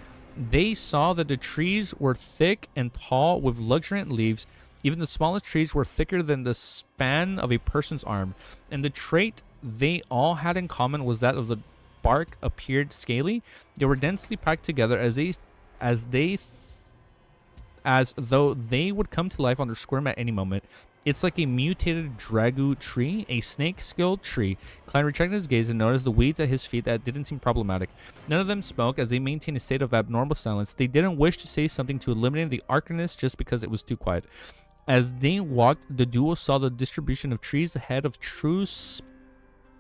[SPEAKER 4] They saw that the trees were thick and tall with luxuriant leaves. Even the smallest trees were thicker than the span of a person's arm. And the trait they all had in common was that of the bark appeared scaly. They were densely packed together as though they would come to life on their squirm at any moment. It's like a mutated dragu tree, a snake-skilled tree. Klein retracted his gaze and noticed the weeds at his feet that didn't seem problematic. None of them spoke as they maintained a state of abnormal silence. They didn't wish to say something to eliminate the archness just because it was too quiet. As they walked, the duo saw the distribution of trees ahead of true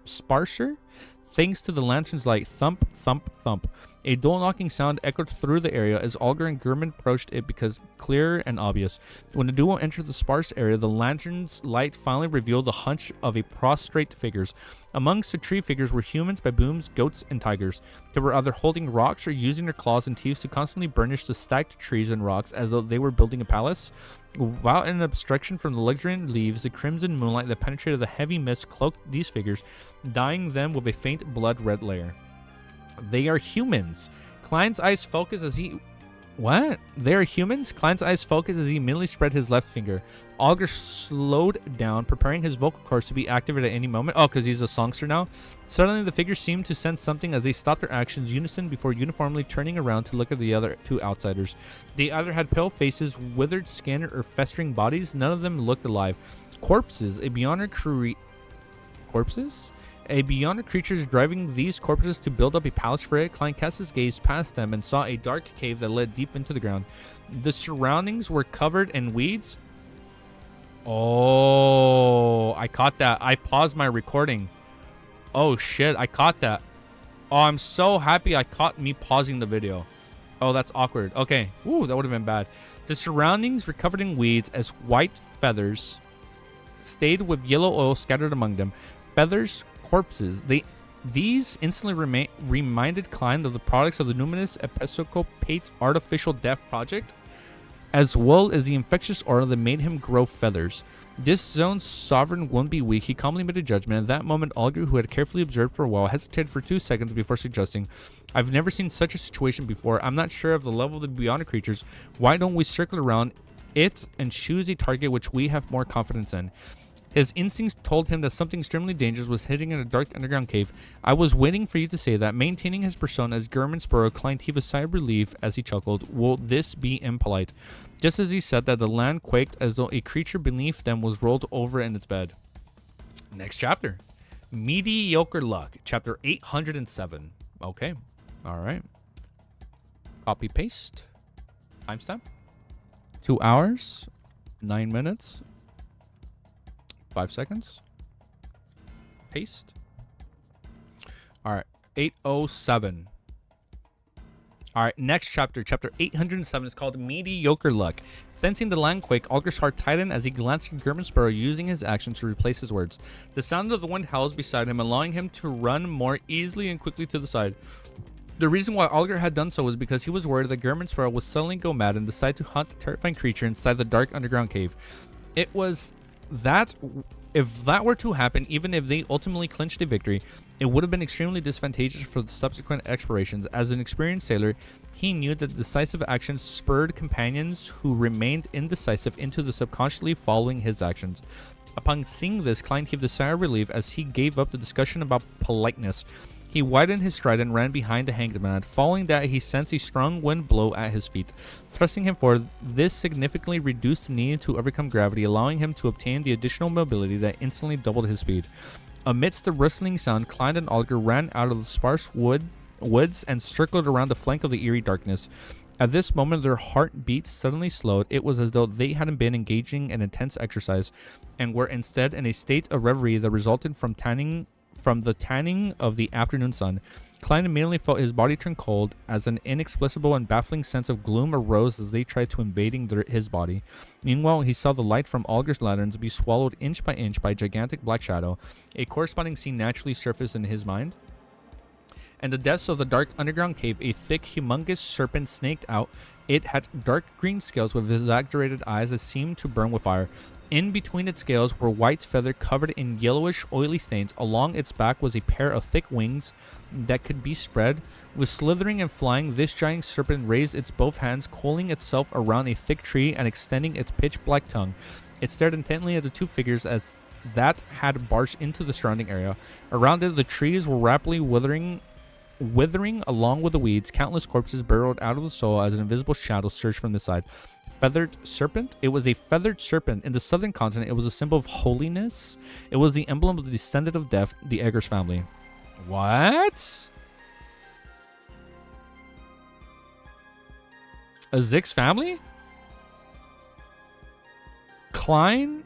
[SPEAKER 4] sparser, thanks to the lantern's light. Thump, thump, thump. A dull knocking sound echoed through the area as Olger and Gurman approached it because clear and obvious. When the duo entered the sparse area, the lantern's light finally revealed the hunch of a prostrate figures. Amongst the tree figures were humans, baboons, goats, and tigers. They were either holding rocks or using their claws and teeth to constantly burnish the stacked trees and rocks as though they were building a palace. While in obstruction from the luxuriant leaves, the crimson moonlight that penetrated the heavy mist cloaked these figures, dyeing them with a faint blood-red layer. They are humans. Klein's eyes focus as he... What? They are humans? Klein's eyes focus as he immediately spread his left finger. Augur slowed down, preparing his vocal cords to be activated at any moment. Oh, because he's a songster now. Suddenly, the figures seemed to sense something as they stopped their actions unison before uniformly turning around to look at the other two outsiders. They either had pale faces, withered skin, or festering bodies. None of them looked alive. Corpses, a beyond Corpses? A beyond creatures driving these corpses to build up a palace for it. Klein cast his gaze past them and saw a dark cave that led deep into the ground. The surroundings were covered in weeds. Oh, I caught that. I paused my recording. Oh shit, I caught that. Oh, I'm so happy I caught me pausing the video. Oh, that's awkward. Okay. Ooh, that would have been bad. The surroundings were covered in weeds as white feathers stayed with yellow oil scattered among them. Feathers, corpses. These instantly reminded Klein of the products of the numinous Episcopate artificial death project, as well as the infectious aura that made him grow feathers. This zone's sovereign won't be weak. He calmly made a judgment. At that moment, Olger, who had carefully observed for a while, hesitated for 2 seconds before suggesting, "I've never seen such a situation before. I'm not sure of the level of the beyond creatures. Why don't we circle around it and choose a target which we have more confidence in?" His instincts told him that something extremely dangerous was hidden in a dark underground cave. "I was waiting for you to say that." Maintaining his persona as Gurman Spurrow, Klein heaved a sigh of relief as he chuckled. "Will this be impolite?" Just as he said that, the land quaked as though a creature beneath them was rolled over in its bed. Next chapter. Mediocre Luck. Chapter 807. Okay. Alright. Copy paste. Timestamp. 2 hours. 9 minutes. 5 seconds. Paste. Alright. 807. Alright, next chapter. Chapter 807 is called Mediocre Luck. Sensing the land quake, Olger's heart tightened as he glanced at Gurman Spurrow, using his action to replace his words. The sound of the wind howls beside him, allowing him to run more easily and quickly to the side. The reason why Olger had done so was because he was worried that Gurman Spurrow would suddenly go mad and decide to hunt the terrifying creature inside the dark underground cave. It was that... If that were to happen, even if they ultimately clinched a victory, it would have been extremely disadvantageous for the subsequent explorations. As an experienced sailor, he knew that decisive actions spurred companions who remained indecisive into the subconsciously following his actions. Upon seeing this, Klein heaved a sigh of relief as he gave up the discussion about politeness. He widened his stride and ran behind the hanged man. Following that, he sensed a strong wind blow at his feet, thrusting him forward. This significantly reduced the need to overcome gravity, allowing him to obtain the additional mobility that instantly doubled his speed. Amidst the rustling sound, Klein and Olger ran out of the sparse woods and circled around the flank of the eerie darkness. At this moment, their heartbeats suddenly slowed. It was as though they hadn't been engaging in intense exercise and were instead in a state of reverie that resulted from the tanning of the afternoon sun. Klein immediately felt his body turn cold as an inexplicable and baffling sense of gloom arose as they tried to invading his body. Meanwhile, he saw the light from Olger's lanterns be swallowed inch by inch by a gigantic black shadow. A corresponding scene naturally surfaced in his mind. In the depths of the dark underground cave, a thick, humongous serpent snaked out. It had dark green scales with exaggerated eyes that seemed to burn with fire. In between its scales were white feathers covered in yellowish, oily stains. Along its back was a pair of thick wings that could be spread. With slithering and flying, this giant serpent raised its both hands, coiling itself around a thick tree and extending its pitch-black tongue. It stared intently at the two figures as that had barged into the surrounding area. Around it, the trees were rapidly withering along with the weeds. Countless corpses burrowed out of the soil as an invisible shadow surged from the side. Feathered serpent? It was a feathered serpent. In the southern continent, it was a symbol of holiness. It was the emblem of the descendant of death, the Eggers family. What? A Zix family? Klein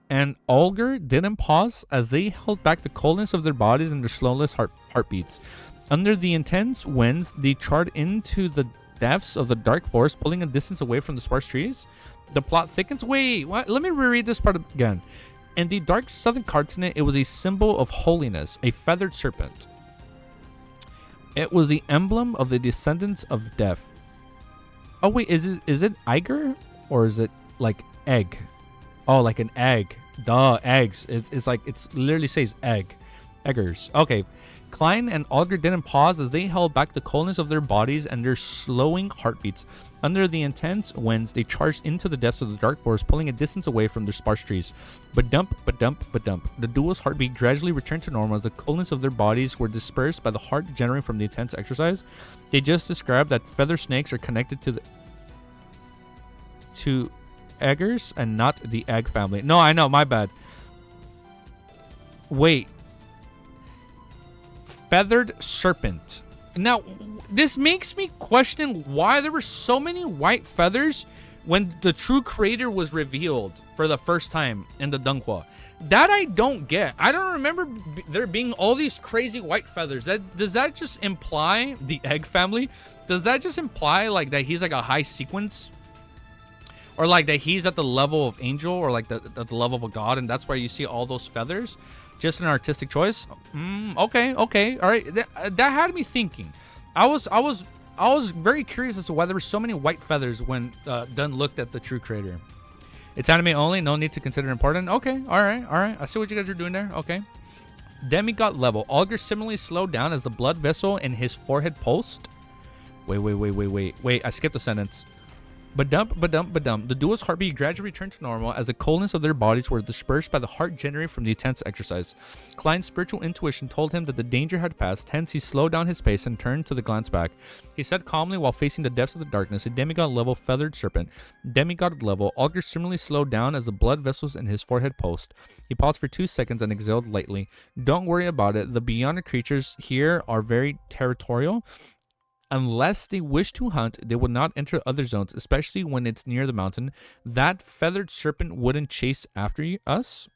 [SPEAKER 4] and Olger didn't pause as they held back the coldness of their bodies and their slowless heartbeats. Under the intense winds, they charred into the depths of the dark forest, pulling a distance away from the sparse trees. The plot thickens. Wait, what? Let me reread this part again. In the dark southern continent, it was a symbol of holiness, a feathered serpent. It was the emblem of the descendants of death. Oh wait, is it Iger or is it like egg? Oh, like an egg. Duh, eggs. It's like it's literally says egg. Eggers. Okay. Klein and Alger didn't pause as they held back the coldness of their bodies and their slowing heartbeats. Under the intense winds, they charged into the depths of the dark forest, pulling a distance away from their sparse trees. But dump. The duo's heartbeat gradually returned to normal as the coldness of their bodies were dispersed by the heart generating from the intense exercise. They just described that feather snakes are connected to eggers and not the egg family. No, I know, my bad. Wait. Feathered serpent. Now, this makes me question why there were so many white feathers when the true creator was revealed for the first time in the Dunghua. That I don't get. I don't remember there being all these crazy white feathers. Does that just imply the egg family? Does that just imply like that he's like a high sequence? Or like that he's at the level of angel or like at the level of a god, and that's why you see all those feathers? Just an artistic choice? Okay, all right. That had me thinking. I was very curious as to why there were so many white feathers when Dunn looked at the true creator. It's anime only, no need to consider important. Okay, all right. I see what you guys are doing there. Okay. Demigod level. Alger similarly slowed down as the blood vessel in his forehead pulsed. Wait, I skipped a sentence. Ba-dump. The duo's heartbeat gradually returned to normal as the coldness of their bodies were dispersed by the heart generated from the intense exercise. Klein's spiritual intuition told him that the danger had passed, hence he slowed down his pace and turned to the glance back. He said calmly while facing the depths of the darkness, a demigod-level feathered serpent. Demigod level, Alger similarly slowed down as the blood vessels in his forehead pulsed. He paused for 2 seconds and exhaled lightly. Don't worry about it, the beyond creatures here are very territorial. Unless they wish to hunt, they would not enter other zones, especially when it's near the mountain. That feathered serpent wouldn't chase after us?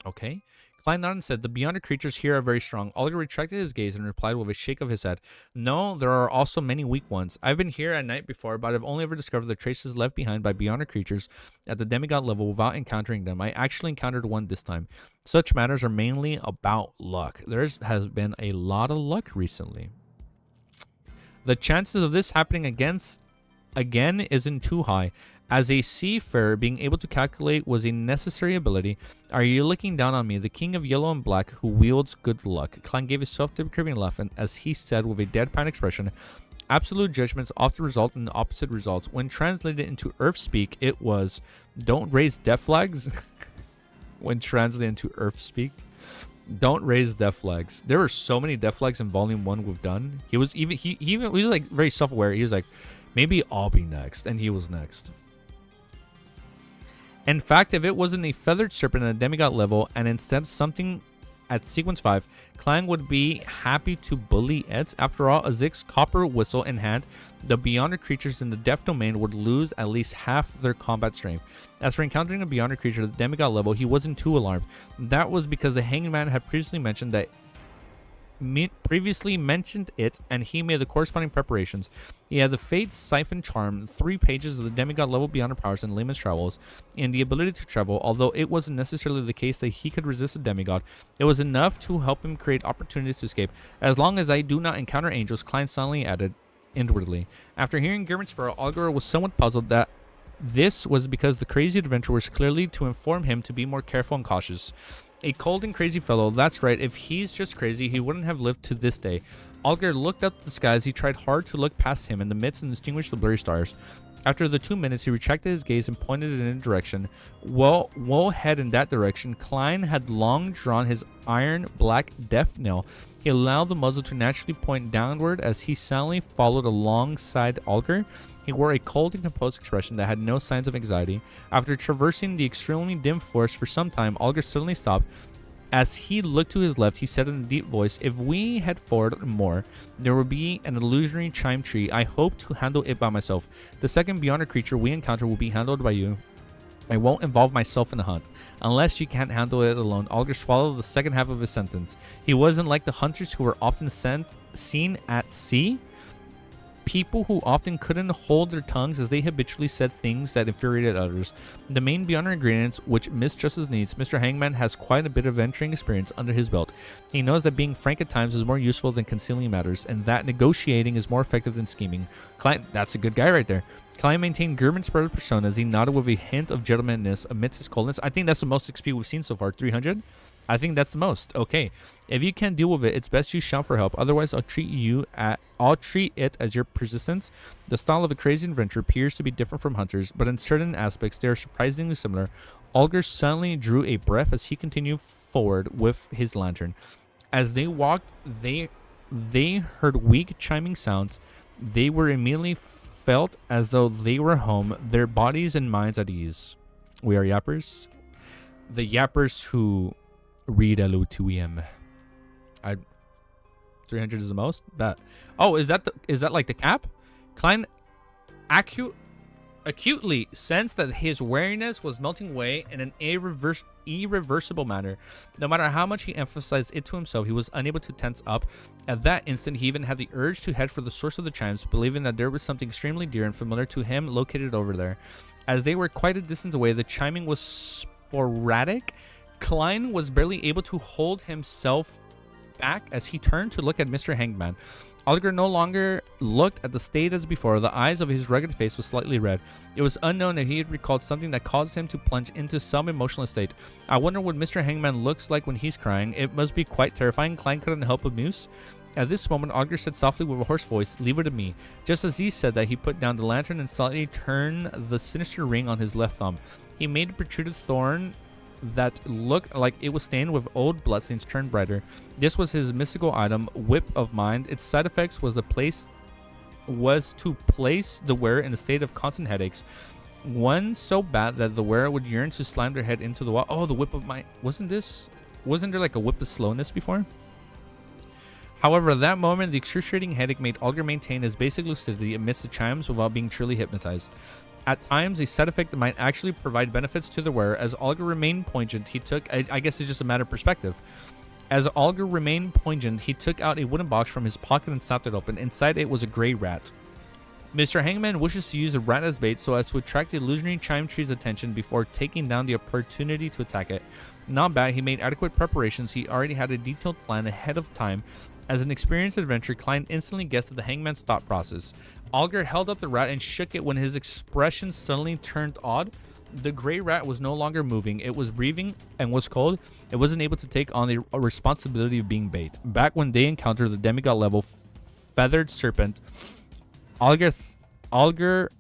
[SPEAKER 4] Okay. Klein nodded and said, the beyonder creatures here are very strong. Alger retracted his gaze and replied with a shake of his head. No, there are also many weak ones. I've been here at night before, but I've only ever discovered the traces left behind by beyonder creatures at the demigod level without encountering them. I actually encountered one this time. Such matters are mainly about luck. There has been a lot of luck recently. The chances of this happening again isn't too high. As a seafarer, being able to calculate was a necessary ability. Are you looking down on me, the king of yellow and black who wields good luck? Klein gave a self-deprecating laugh, and as he said with a deadpan expression, absolute judgments often result in the opposite results. When translated into Earth speak, it was, don't raise death flags. When translated into Earth speak. Don't raise death flags. There were so many death flags in Volume 1 we've done. He was like very self-aware. He was like, maybe I'll be next. And he was next. In fact, if it wasn't a feathered serpent at a demigod level and instead something at sequence 5, Klein would be happy to bully it. After all, Azik's copper whistle in hand, the beyonder creatures in the death domain would lose at least half their combat strength. As for encountering a beyonder creature at the demigod level, he wasn't too alarmed. That was because the hangman had previously mentioned it, and he made the corresponding preparations. He had the Fate's Siphon Charm, 3 pages of the demigod level beyond powers in layman's travels, and the ability to travel. Although it wasn't necessarily the case that he could resist a demigod, it was enough to help him create opportunities to escape. As long as I do not encounter angels, Klein silently added inwardly. After hearing Gurman's Sparrow, Algar was somewhat puzzled that this was because the crazy adventurer was clearly to inform him to be more careful and cautious. A cold and crazy fellow, that's right, if he's just crazy, he wouldn't have lived to this day. Alger looked up at the skies. He tried hard to look past him in the midst and distinguish the blurry stars. After the 2 minutes, he retracted his gaze and pointed it in a direction. Well, we'll head in that direction. Klein had long drawn his iron black death nail. He allowed the muzzle to naturally point downward as he silently followed alongside Alger. He wore a cold and composed expression that had no signs of anxiety. After traversing the extremely dim forest for some time, Alger suddenly stopped. As he looked to his left, he said in a deep voice, if we head forward more, there will be an illusionary chime tree. I hope to handle it by myself. The second beyonder creature we encounter will be handled by you. I won't involve myself in the hunt. Unless you can't handle it alone. Alger swallowed the second half of his sentence. He wasn't like the hunters who were often seen at sea. People who often couldn't hold their tongues as they habitually said things that infuriated others. The main beyond ingredients which Miss Justice needs, Mr. Hangman has quite a bit of venturing experience under his belt. He knows that being frank at times is more useful than concealing matters, and that negotiating is more effective than scheming. Klein, that's a good guy right there. Klein maintained German-spread persona as he nodded with a hint of gentlemanness amidst his coldness. I think that's the most XP we've seen so far, 300. I think that's the most. Okay, if you can't deal with it, it's best you shout for help. Otherwise, I'll treat it as your persistence. The style of a crazy adventurer appears to be different from hunters, but in certain aspects, they are surprisingly similar. Alger suddenly drew a breath as he continued forward with his lantern. As they walked, they heard weak chiming sounds. They were immediately felt as though they were home, their bodies and minds at ease. We are yappers. The yappers who read LO2EM. 300 is the most. That. Oh, is that like the cap? Klein acutely sensed that his wariness was melting away in an irreversible manner. No matter how much he emphasized it to himself, he was unable to tense up. At that instant, he even had the urge to head for the source of the chimes, believing that there was something extremely dear and familiar to him located over there. As they were quite a distance away, the chiming was sporadic. Klein was barely able to hold himself back as he turned to look at Mr. Hangman. Alger no longer looked at the state as before. The eyes of his rugged face was slightly red. It was unknown if he had recalled something that caused him to plunge into some emotional state. I wonder what Mr. Hangman looks like when he's crying. It must be quite terrifying. Klein couldn't help but muse. At this moment, Alger said softly with a hoarse voice, "Leave it to me." Just as he said that, he put down the lantern and slightly turned the sinister ring on his left thumb. He made a protruded thorn that looked like it was stained with old bloodstains turned brighter. This was his mystical item, Whip of Mind. Its side effects was to place the wearer in a state of constant headaches, one so bad that the wearer would yearn to slam their head into the wall. Oh, the Whip of Mind. Wasn't there like a whip of slowness before? However, at that moment, the excruciating headache made Alger maintain his basic lucidity amidst the chimes without being truly hypnotized. At times, a side effect that might actually provide benefits to the wearer. As Alger remained poignant, he took... I guess it's just a matter of perspective. As Alger remained poignant, he took out a wooden box from his pocket and snapped it open. Inside it was a gray rat. Mr. Hangman wishes to use a rat as bait so as to attract the illusionary chime tree's attention before taking down the opportunity to attack it. Not bad, he made adequate preparations. He already had a detailed plan ahead of time. As an experienced adventurer, Klein instantly guessed at the hangman's thought process. Alger held up the rat and shook it when his expression suddenly turned odd. The gray rat was no longer moving. It was breathing and was cold. It wasn't able to take on the responsibility of being bait. Back when they encountered the demigod level feathered serpent, Alger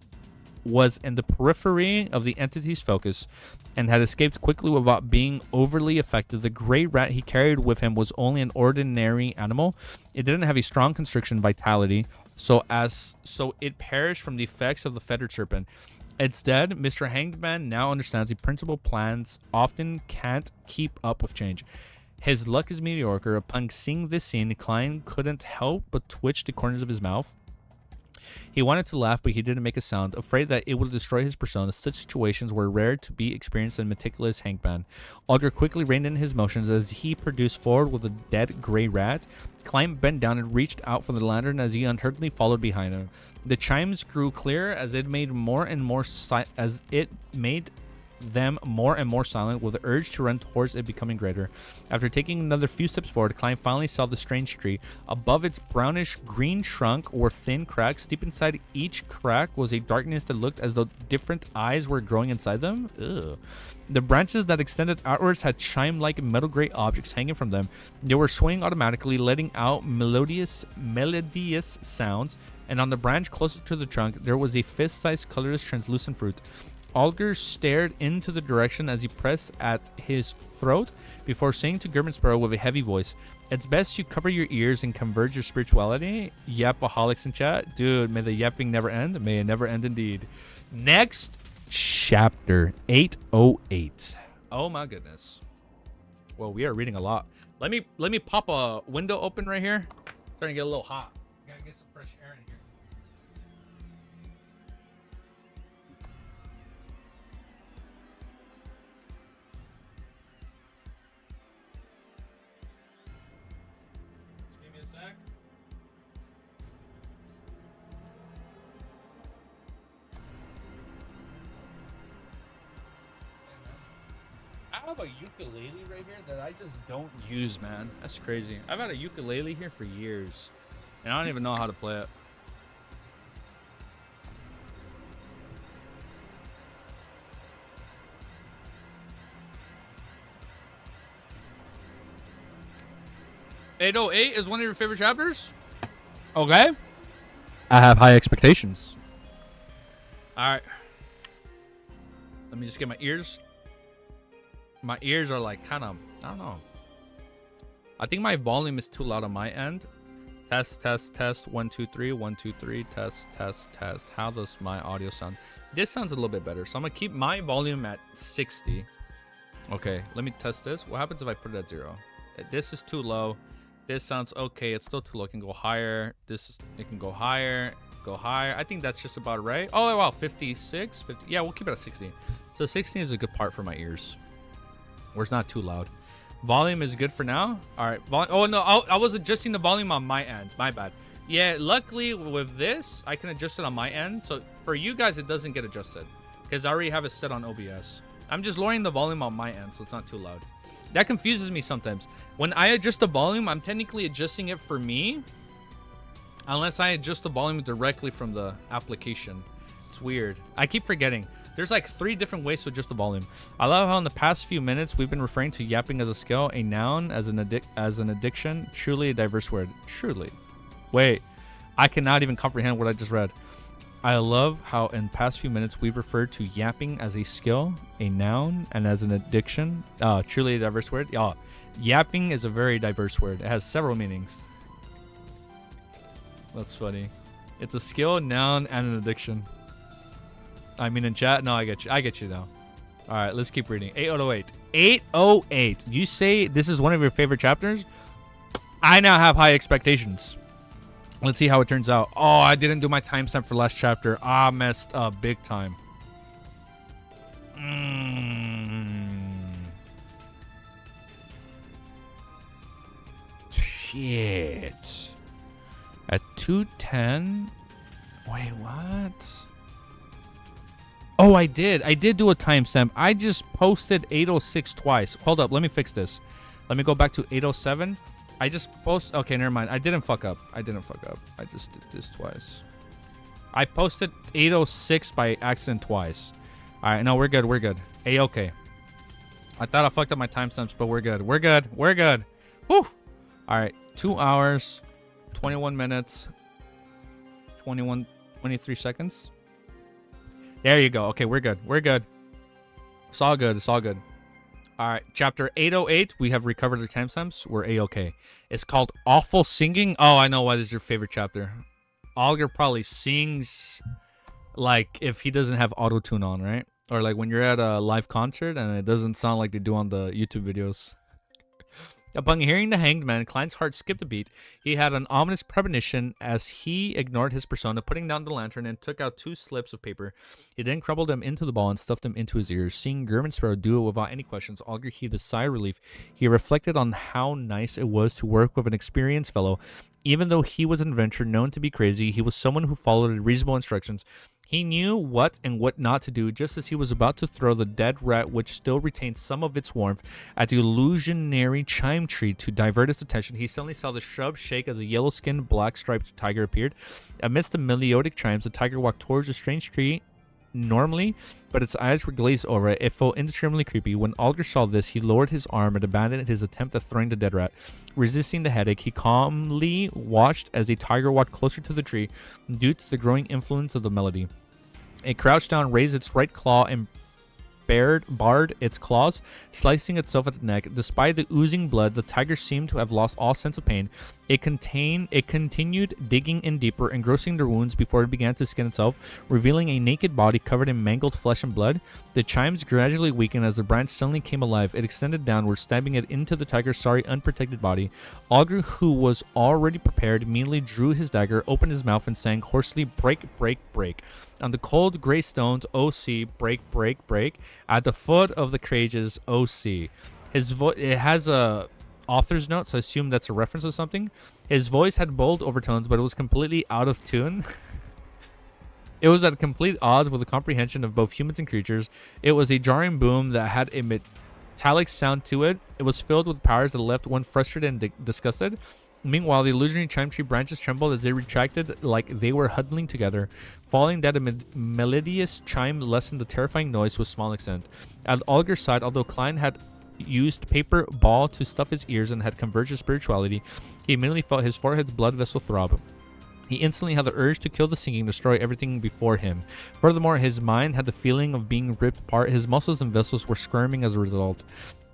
[SPEAKER 4] was in the periphery of the entity's focus and had escaped quickly without being overly affected. The gray rat he carried with him was only an ordinary animal. It didn't have a strong constriction vitality, so it perished from the effects of the feathered serpent. Instead, Mr. Hangman now understands the principal plans often can't keep up with change. His luck is mediocre. Upon seeing this scene, Klein couldn't help but twitch the corners of his mouth. He wanted to laugh, but he didn't make a sound, afraid that it would destroy his persona. Such situations were rare to be experienced in meticulous Hangman. Alger quickly reined in his motions as he produced forward with a dead gray rat. Klein bent down and reached out for the lantern as he unhurriedly followed behind him. The chimes grew clearer as it made them more and more silent, with the urge to run towards it becoming greater. After taking another few steps forward, Klein finally saw the strange tree. Above its brownish green trunk were thin cracks. Deep inside each crack was a darkness that looked as though different eyes were growing inside them. Ugh. The branches that extended outwards had chime-like metal gray objects hanging from them. They were swaying automatically, letting out melodious sounds, and on the branch closer to the trunk, there was a fist-sized colorless translucent fruit. Alger stared into the direction as he pressed at his throat before saying to German with a heavy voice, "It's best you cover your ears and converge your spirituality." Yapaholics in chat. Dude, may the yapping never end. May it never end indeed. Next chapter, 808. Oh my goodness. Well, we are reading a lot. Let me pop a window open right here. Starting to get a little hot. Gotta get some fresh air in here. have a ukulele right here that I just don't use, man. That's crazy. I've had a ukulele here for years, and I don't even know how to play it. "808" is one of your favorite chapters? Okay. I have high expectations. Alright. Let me just get my ears. My ears are like kind of, I don't know. I think my volume is too loud on my end. Test, test, test. 1, 2, 3. 1, 2, 3. Test, test, test. How does my audio sound? This sounds a little bit better. So I'm going to keep my volume at 60. Okay, let me test this. What happens if I put it at 0? This is too low. This sounds okay. It's still too low. It can go higher. It can go higher. Go higher. I think that's just about right. Oh, wow. 56? 50. Yeah, we'll keep it at 60. So 60 is a good part for my ears, where it's not too loud. Volume is good for now. All right. Oh, no. I was adjusting the volume on my end. My bad. Yeah, luckily with this, I can adjust it on my end. So for you guys, it doesn't get adjusted because I already have it set on OBS. I'm just lowering the volume on my end so it's not too loud. That confuses me sometimes. When I adjust the volume, I'm technically adjusting it for me, unless I adjust the volume directly from the application. It's weird. I keep forgetting. There's like 3 different ways to adjust the volume. I love how in the past few minutes we've been referring to yapping as a skill, a noun, as an addiction. Truly a diverse word. Truly. Wait, I cannot even comprehend what I just read. I love how in past few minutes we've referred to yapping as a skill, a noun, and as an addiction. Truly a diverse word. Yapping is a very diverse word. It has several meanings. That's funny. It's a skill, noun, and an addiction. I mean in chat? No, I get you. I get you though. All right, let's keep reading. 808. 808. You say this is one of your favorite chapters? I now have high expectations. Let's see how it turns out. Oh, I didn't do my timestamp for last chapter. Ah, messed up big time. Shit. At 2:10. Wait, what? Oh, I did. I did do a timestamp. I just posted 806 twice. Hold up. Let me fix this. Let me go back to 807. I just post. Okay, never mind. I didn't fuck up. I just did this twice. I posted 806 by accident twice. All right, no, we're good. We're good. A-okay. I thought I fucked up my timestamps, but we're good. We're good. We're good. Whew. All right, 2 hours, 21 minutes, 23 seconds. There you go. Okay, we're good. We're good. It's all good. It's all good. All right, chapter 808. We have recovered our timestamps. We're A-okay. It's called Awful Singing. Oh, I know why this is your favorite chapter. Augur probably sings like if he doesn't have auto-tune on, right? Or like when you're at a live concert and it doesn't sound like they do on the YouTube videos. Upon hearing the hanged man, Klein's heart skipped a beat. He had an ominous premonition as he ignored his persona, putting down the lantern and took out 2 slips of paper. He then crumbled them into the ball and stuffed them into his ears. Seeing Gurm and Sparrow do it without any questions, Augur heaved a sigh of relief. He reflected on how nice it was to work with an experienced fellow. Even though he was an adventurer known to be crazy, he was someone who followed reasonable instructions. He knew what and what not to do, just as he was about to throw the dead rat, which still retained some of its warmth, at the illusionary chime tree to divert its attention. He suddenly saw the shrub shake as a yellow-skinned, black-striped tiger appeared. Amidst the melodic chimes, the tiger walked towards the strange tree normally, but its eyes were glazed over. It felt indiscriminately creepy. When Augur saw this, he lowered his arm and abandoned his attempt at throwing the dead rat. Resisting the headache, he calmly watched as the tiger walked closer to the tree due to the growing influence of the melody. It crouched down, raised its right claw, and barred its claws, slicing itself at the neck. Despite the oozing blood, the tiger seemed to have lost all sense of pain. It continued digging in deeper, engrossing the wounds before it began to skin itself, revealing a naked body covered in mangled flesh and blood. The chimes gradually weakened as the branch suddenly came alive. It extended downward, stabbing it into the tiger's sorry, unprotected body. Augur, who was already prepared, immediately drew his dagger, opened his mouth, and sang hoarsely, "Break, break, break." On the cold gray stones, O.C., break, break, break. At the foot of the cages, O.C. His voice, it has a author's note, so I assume that's a reference to something. His voice had bold overtones, but it was completely out of tune. It was at complete odds with the comprehension of both humans and creatures. It was a jarring boom that had metallic sound to it. It was filled with powers that left one frustrated and disgusted. Meanwhile, the illusionary chime tree branches trembled as they retracted like they were huddling together. Following that, a melodious chime lessened the terrifying noise to a small extent. At Olger's side, although Klein had used paper ball to stuff his ears and had converged his spirituality, he immediately felt his forehead's blood vessel throb. He instantly had the urge to kill the singing, destroy everything before him. Furthermore, his mind had the feeling of being ripped apart. His muscles and vessels were squirming as a result.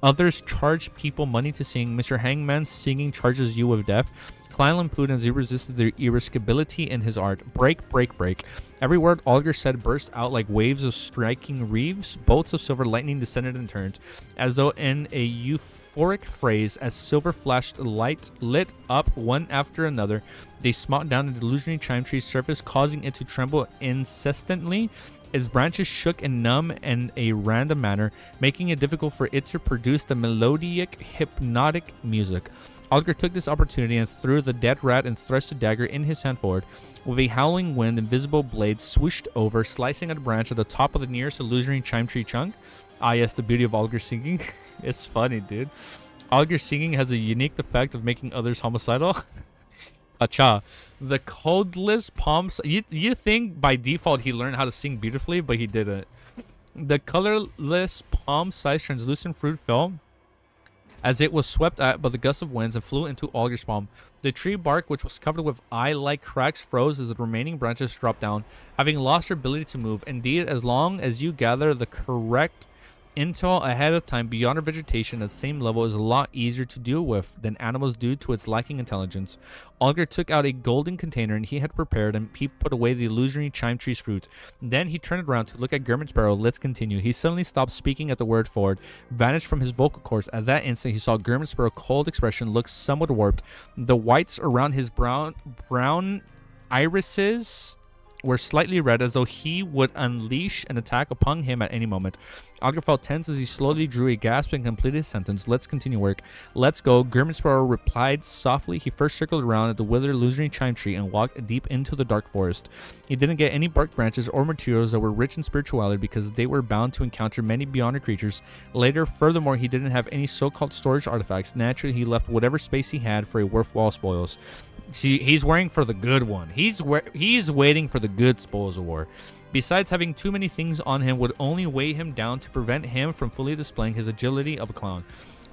[SPEAKER 4] Others charged people money to sing. Mr. Hangman's singing charges you with death. Klein lampooned as he resisted the irascibility in his art. Break, break, break. Every word Olger said burst out like waves of striking reefs. Bolts of silver lightning descended and turned, as though in a euphoric phrase. As silver flashed light lit up one after another, they smote down the illusionary chime tree's surface, causing it to tremble incessantly. Its branches shook and numb in a random manner, making it difficult for it to produce the melodic, hypnotic music. Olger took this opportunity and threw the dead rat and thrust a dagger in his hand forward. With a howling wind, invisible blades swooshed over, slicing at a branch at the top of the nearest illusionary chime tree chunk. Ah, yes, the beauty of Olger's singing. It's funny, dude. Olger's singing has a unique effect of making others homicidal. Acha. The coldless palms. You think by default he learned how to sing beautifully, but he didn't. The colorless palm-sized translucent fruit fell as it was swept at by the gust of winds and flew into Olger's palm. The tree bark, which was covered with eye-like cracks, froze as the remaining branches dropped down, having lost their ability to move. Indeed, as long as you gather the correct intel ahead of time beyond our vegetation at the same level is a lot easier to deal with than animals due to its lacking intelligence. Olger took out a golden container and he had prepared, and he put away the illusionary chime tree's fruit. Then he turned around to look at German Sparrow. Let's continue. He suddenly stopped speaking at the word forward, vanished from his vocal cords. At that instant, he saw German Sparrow's cold expression look somewhat warped. The whites around his brown irises were slightly red, as though he would unleash an attack upon him at any moment. Olger felt tense as he slowly drew a gasp and completed his sentence. Let's continue work. Let's go. German Sparrow replied softly. He first circled around at the withered illusionary chime tree and walked deep into the dark forest. He didn't get any bark branches or materials that were rich in spirituality because they were bound to encounter many beyonder creatures later. Furthermore, he didn't have any so-called storage artifacts. Naturally, he left whatever space he had for a worthwhile spoils. See, he's wearing for the good one. He's waiting for the good spoils of war. Besides, having too many things on him would only weigh him down to prevent him from fully displaying his agility of a clown.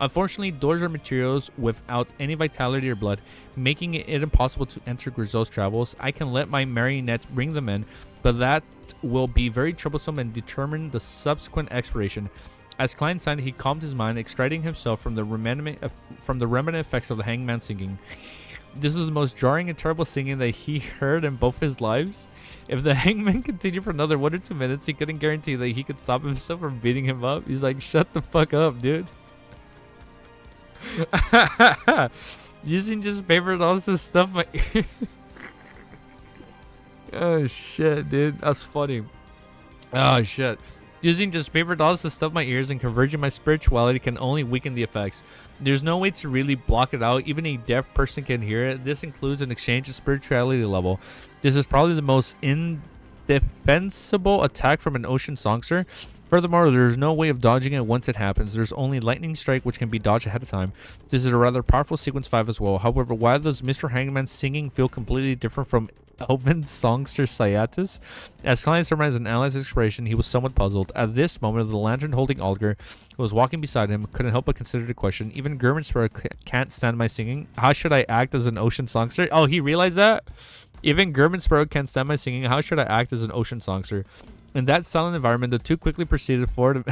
[SPEAKER 4] Unfortunately, doors are materials without any vitality or blood, making it impossible to enter Grisel's travels. I can let my marionettes bring them in, but that will be very troublesome and determine the subsequent expiration. As Klein signed, he calmed his mind, extricating himself from the remnant effects of the hangman singing. This was the most jarring and terrible singing that he heard in both his lives. If the hangman continued for another 1 or 2 minutes, he couldn't guarantee that he could stop himself from beating him up. He's like, shut the fuck up, dude. Using just paper dolls to stuff my ear. Oh shit, dude. That's funny. Oh shit. Using just paper dolls to stuff my ears and converging my spirituality can only weaken the effects. There's no way to really block it out. Even a deaf person can hear it. This includes an exchange of spirituality level. This is probably the most indefensible attack from an ocean songster. Furthermore, there's no way of dodging it once it happens. There's only lightning strike, which can be dodged ahead of time. This is a rather powerful sequence 5 as well. However, why does Mr. Hangman's singing feel completely different from Elven songster Sciatus? As Klein surmised an ally's expression, he was somewhat puzzled. At this moment, the lantern holding Olger, who was walking beside him, couldn't help but consider the question. Even German Sparrow can't stand my singing. How should I act as an ocean songster? Oh, he realized that? Even German Sparrow can't stand my singing. How should I act as an ocean songster? In that silent environment, the two quickly proceeded forward.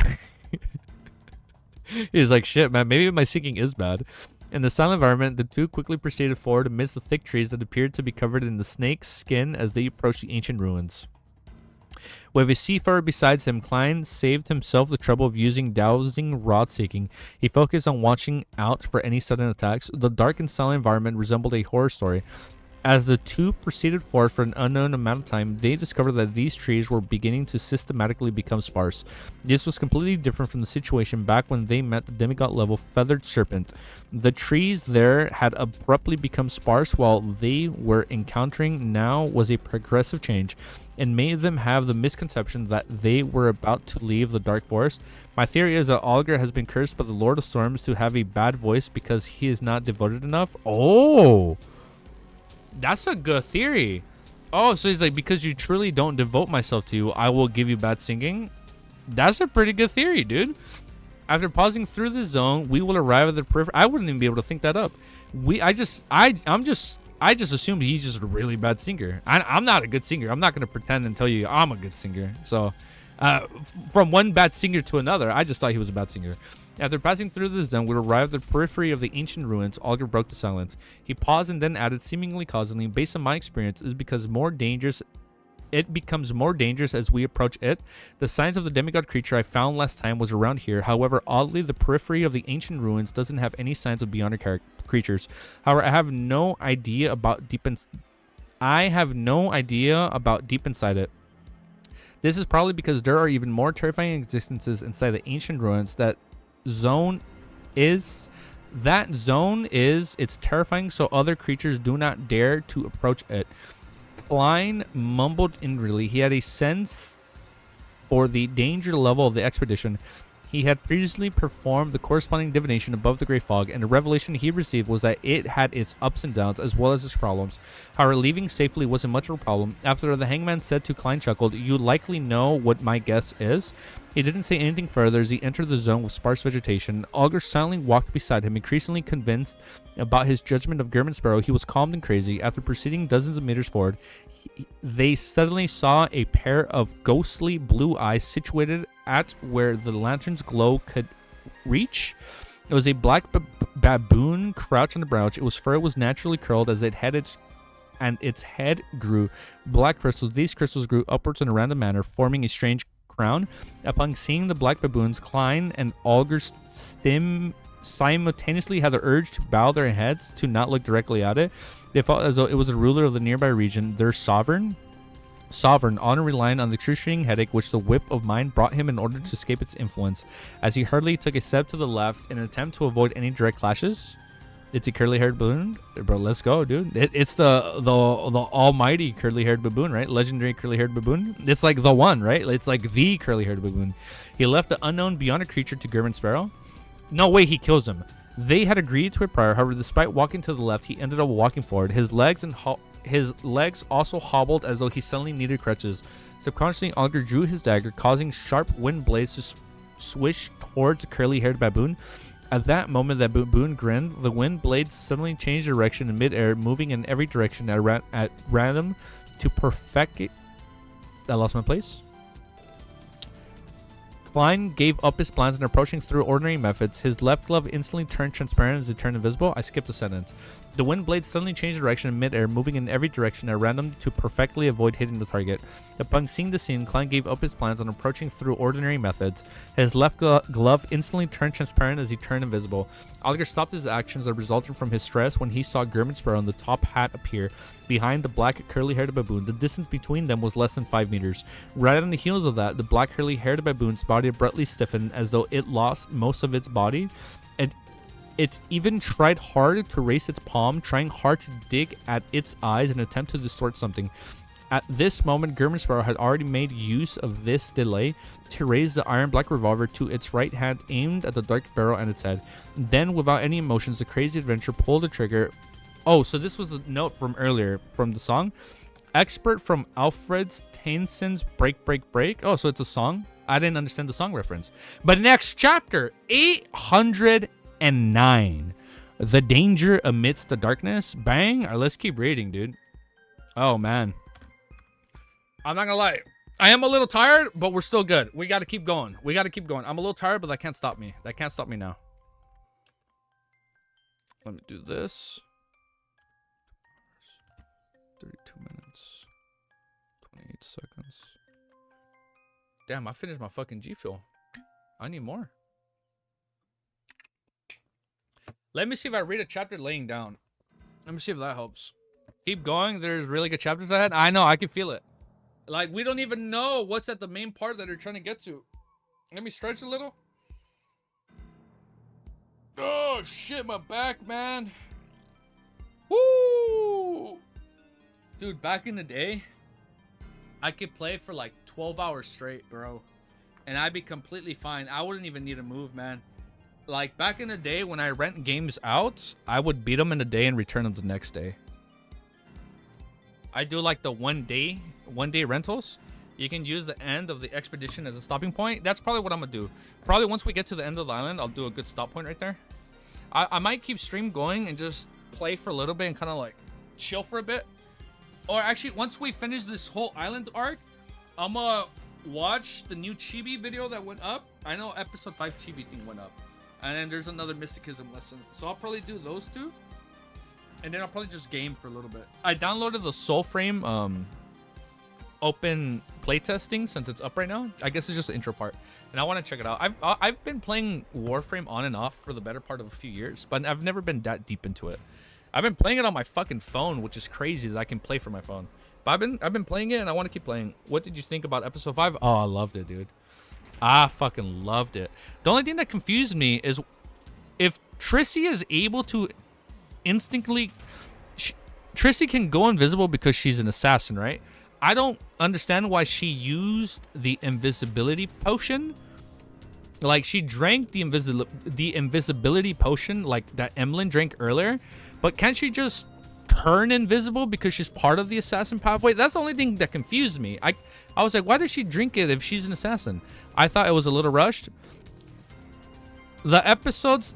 [SPEAKER 4] He's like, shit, man, maybe my singing is bad. In the silent environment, the two quickly proceeded forward amidst the thick trees that appeared to be covered in the snake's skin as they approached the ancient ruins. With a seafarer beside him, Klein saved himself the trouble of using dowsing rod seeking. He focused on watching out for any sudden attacks. The dark and silent environment resembled a horror story. As the two proceeded forward for an unknown amount of time, they discovered that these trees were beginning to systematically become sparse. This was completely different from the situation back when they met the demigod-level feathered serpent. The trees there had abruptly become sparse, while they were encountering now was a progressive change. and made them have the misconception that they were about to leave the dark forest. My theory is that Olger has been cursed by the Lord of Storms to have a bad voice because he is not devoted enough. Oh, that's a good theory. Oh, so he's like, because you truly don't devote myself to you, I will give you bad singing. That's a pretty good theory, dude. After pausing through the zone, we will arrive at the periphery. I wouldn't even be able to think that up. I just assumed he's just a really bad singer. I'm not a good singer. I'm not going to pretend and tell you I'm a good singer. So, from one bad singer to another, I just thought he was a bad singer. After passing through the zone, we arrived at the periphery of the ancient ruins. Olger broke the silence. He paused and then added, seemingly causally, based on my experience, is because more dangerous. It becomes more dangerous as we approach it. The signs of the demigod creature I found last time was around here. However, oddly, the periphery of the ancient ruins doesn't have any signs of beyonder creatures. However, I have no idea about deep inside it. This is probably because there are even more terrifying existences inside the ancient ruins. That zone is it's terrifying, so other creatures do not dare to approach it. Klein mumbled inwardly. He had a sense for the danger level of the expedition. He had previously performed the corresponding divination above the Grey Fog, and the revelation he received was that it had its ups and downs as well as its problems. However, leaving safely wasn't much of a problem. After the hangman said to Klein chuckled, "You likely know what my guess is." He didn't say anything further as he entered the zone with sparse vegetation. Olger silently walked beside him, increasingly convinced about his judgment of German Sparrow. He was calm and crazy. After proceeding dozens of meters forward, they suddenly saw a pair of ghostly blue eyes situated at where the lantern's glow could reach. It was a black baboon crouched on the branch. Its fur was naturally curled as it had its head grew black crystals. These crystals grew upwards in a random manner, forming a strange crown. Upon seeing the black baboons, Klein and Olger simultaneously had the urge to bow their heads to not look directly at it. They felt as though it was the ruler of the nearby region, their sovereign, honor relying on the excruciating headache which the whip of mind brought him in order to escape its influence. As he hurriedly took a step to the left in an attempt to avoid any direct clashes. It's a curly-haired baboon, bro. Let's go, dude. It's the almighty curly-haired baboon, right? Legendary curly-haired baboon. It's like the one, right? It's like the curly-haired baboon. He left the unknown beyond a creature to German Sparrow. No way, he kills him. They had agreed to it prior. However, despite walking to the left, he ended up walking forward. His legs also hobbled as though he suddenly needed crutches. Subconsciously, Olger drew his dagger, causing sharp wind blades to swish towards the curly-haired baboon. At that moment, that baboon grinned. The wind blades suddenly changed direction in midair, moving in every direction at random to perfect it. I lost my place. Klein gave up his plans and approaching through ordinary methods. His left glove instantly turned transparent as it turned invisible. I skipped a sentence. The wind blades suddenly changed direction in midair, moving in every direction at random to perfectly avoid hitting the target. Upon seeing the scene, Klein gave up his plans on approaching through ordinary methods. His left glove instantly turned transparent as he turned invisible. Olger stopped his actions that resulted from his stress when he saw German Sparrow and the top hat appear behind the black curly-haired baboon. The distance between them was less than 5 meters. Right on the heels of that, the black curly-haired baboon's body abruptly stiffened as though it lost most of its body. And it even tried hard to raise its palm, trying hard to dig at its eyes in an attempt to distort something. At this moment, German Sparrow had already made use of this delay to raise the iron black revolver to its right hand, aimed at the dark barrel and its head. Then, without any emotions, the crazy adventurer pulled the trigger. Oh, so this was a note from earlier from the song. Expert from Alfred's Tainson's Break, Break, Break. Oh, so it's a song? I didn't understand the song reference. But next chapter, 809. The danger amidst the darkness. Bang. All right, let's keep reading, dude. Oh, man. I'm not gonna lie. I am a little tired, but we're still good. We got to keep going. I'm a little tired, but that can't stop me. That can't stop me now. Let me do this. 32 minutes. 28 seconds. Damn, I finished my fucking G Fuel. I need more. Let me see if I read a chapter laying down. Let me see if that helps. Keep going. There's really good chapters ahead. I know. I can feel it. Like, we don't even know what's at the main part that they're trying to get to. Let me stretch a little. Oh, shit. My back, man. Woo! Dude, back in the day,
[SPEAKER 3] I could play for like 12 hours straight, bro. And I'd be completely fine. I wouldn't even need to move, man. Like, back in the day when I rent games out, I would beat them in a day and return them the next day. I do like the one day rentals. You can use the end of the expedition as a stopping point. That's probably what I'm gonna do. Probably once we get to the end of the island, I'll do a good stop point right there. I might keep stream going and just play for a little bit and kind of like chill for a bit. Or actually, once we finish this whole island arc, I'm gonna watch the new Chibi video that went up. I know episode 5 Chibi thing went up. And then there's another mysticism lesson. So I'll probably do those two. And then I'll probably just game for a little bit. I downloaded the Soulframe open playtesting since it's up right now. I guess it's just the intro part. And I want to check it out. I've been playing Warframe on and off for the better part of a few years. But I've never been that deep into it. I've been playing it on my fucking phone, which is crazy that I can play for my phone. But I've been playing it and I want to keep playing. What did you think about episode 5? Oh, I loved it, dude. I fucking loved it. The only thing that confused me is if Trissy is able to instantly... Trissy can go invisible because she's an assassin, right? I don't understand why she used the invisibility potion. Like, she drank the invisibility potion like that Emlyn drank earlier. But can't she just turn invisible because she's part of the assassin pathway? That's the only thing that confused me. I was like, why does she drink it if she's an assassin? I thought it was a little rushed. The episodes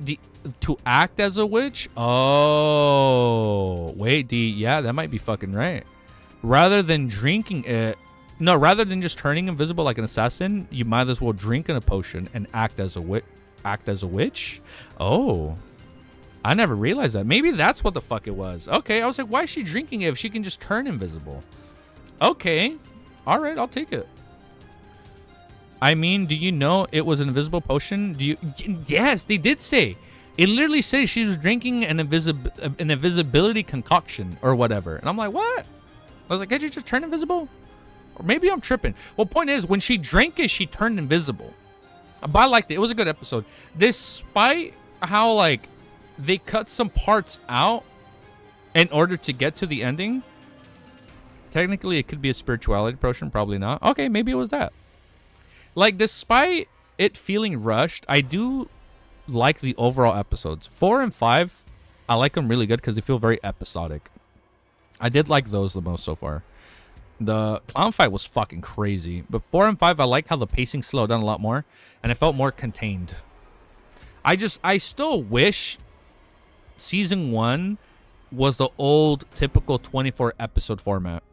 [SPEAKER 3] to act as a witch. Oh, wait, yeah, that might be fucking right. Rather than drinking it, no, rather than just turning invisible like an assassin, you might as well drink in a potion and act as a witch. Oh, I never realized that. Maybe that's what the fuck it was. Okay, I was like, why is she drinking it if she can just turn invisible? Okay, all right, I'll take it. I mean, do you know it was an invisible potion? Yes, they did say. It literally says she was drinking an invisibility concoction or whatever. And I'm like, what? I was like, can't you just turn invisible? Or maybe I'm tripping. Well, point is, when she drank it, she turned invisible. But I liked it. It was a good episode. Despite how, like, they cut some parts out in order to get to the ending. Technically, it could be a spirituality potion. Probably not. Okay, maybe it was that. Like, despite it feeling rushed, I do like the overall episodes. 4 and 5, I like them really good because they feel very episodic. I did like those the most so far. The clown fight was fucking crazy. But 4 and 5, I like how the pacing slowed down a lot more. And it felt more contained. I still wish season 1 was the old typical 24 episode format.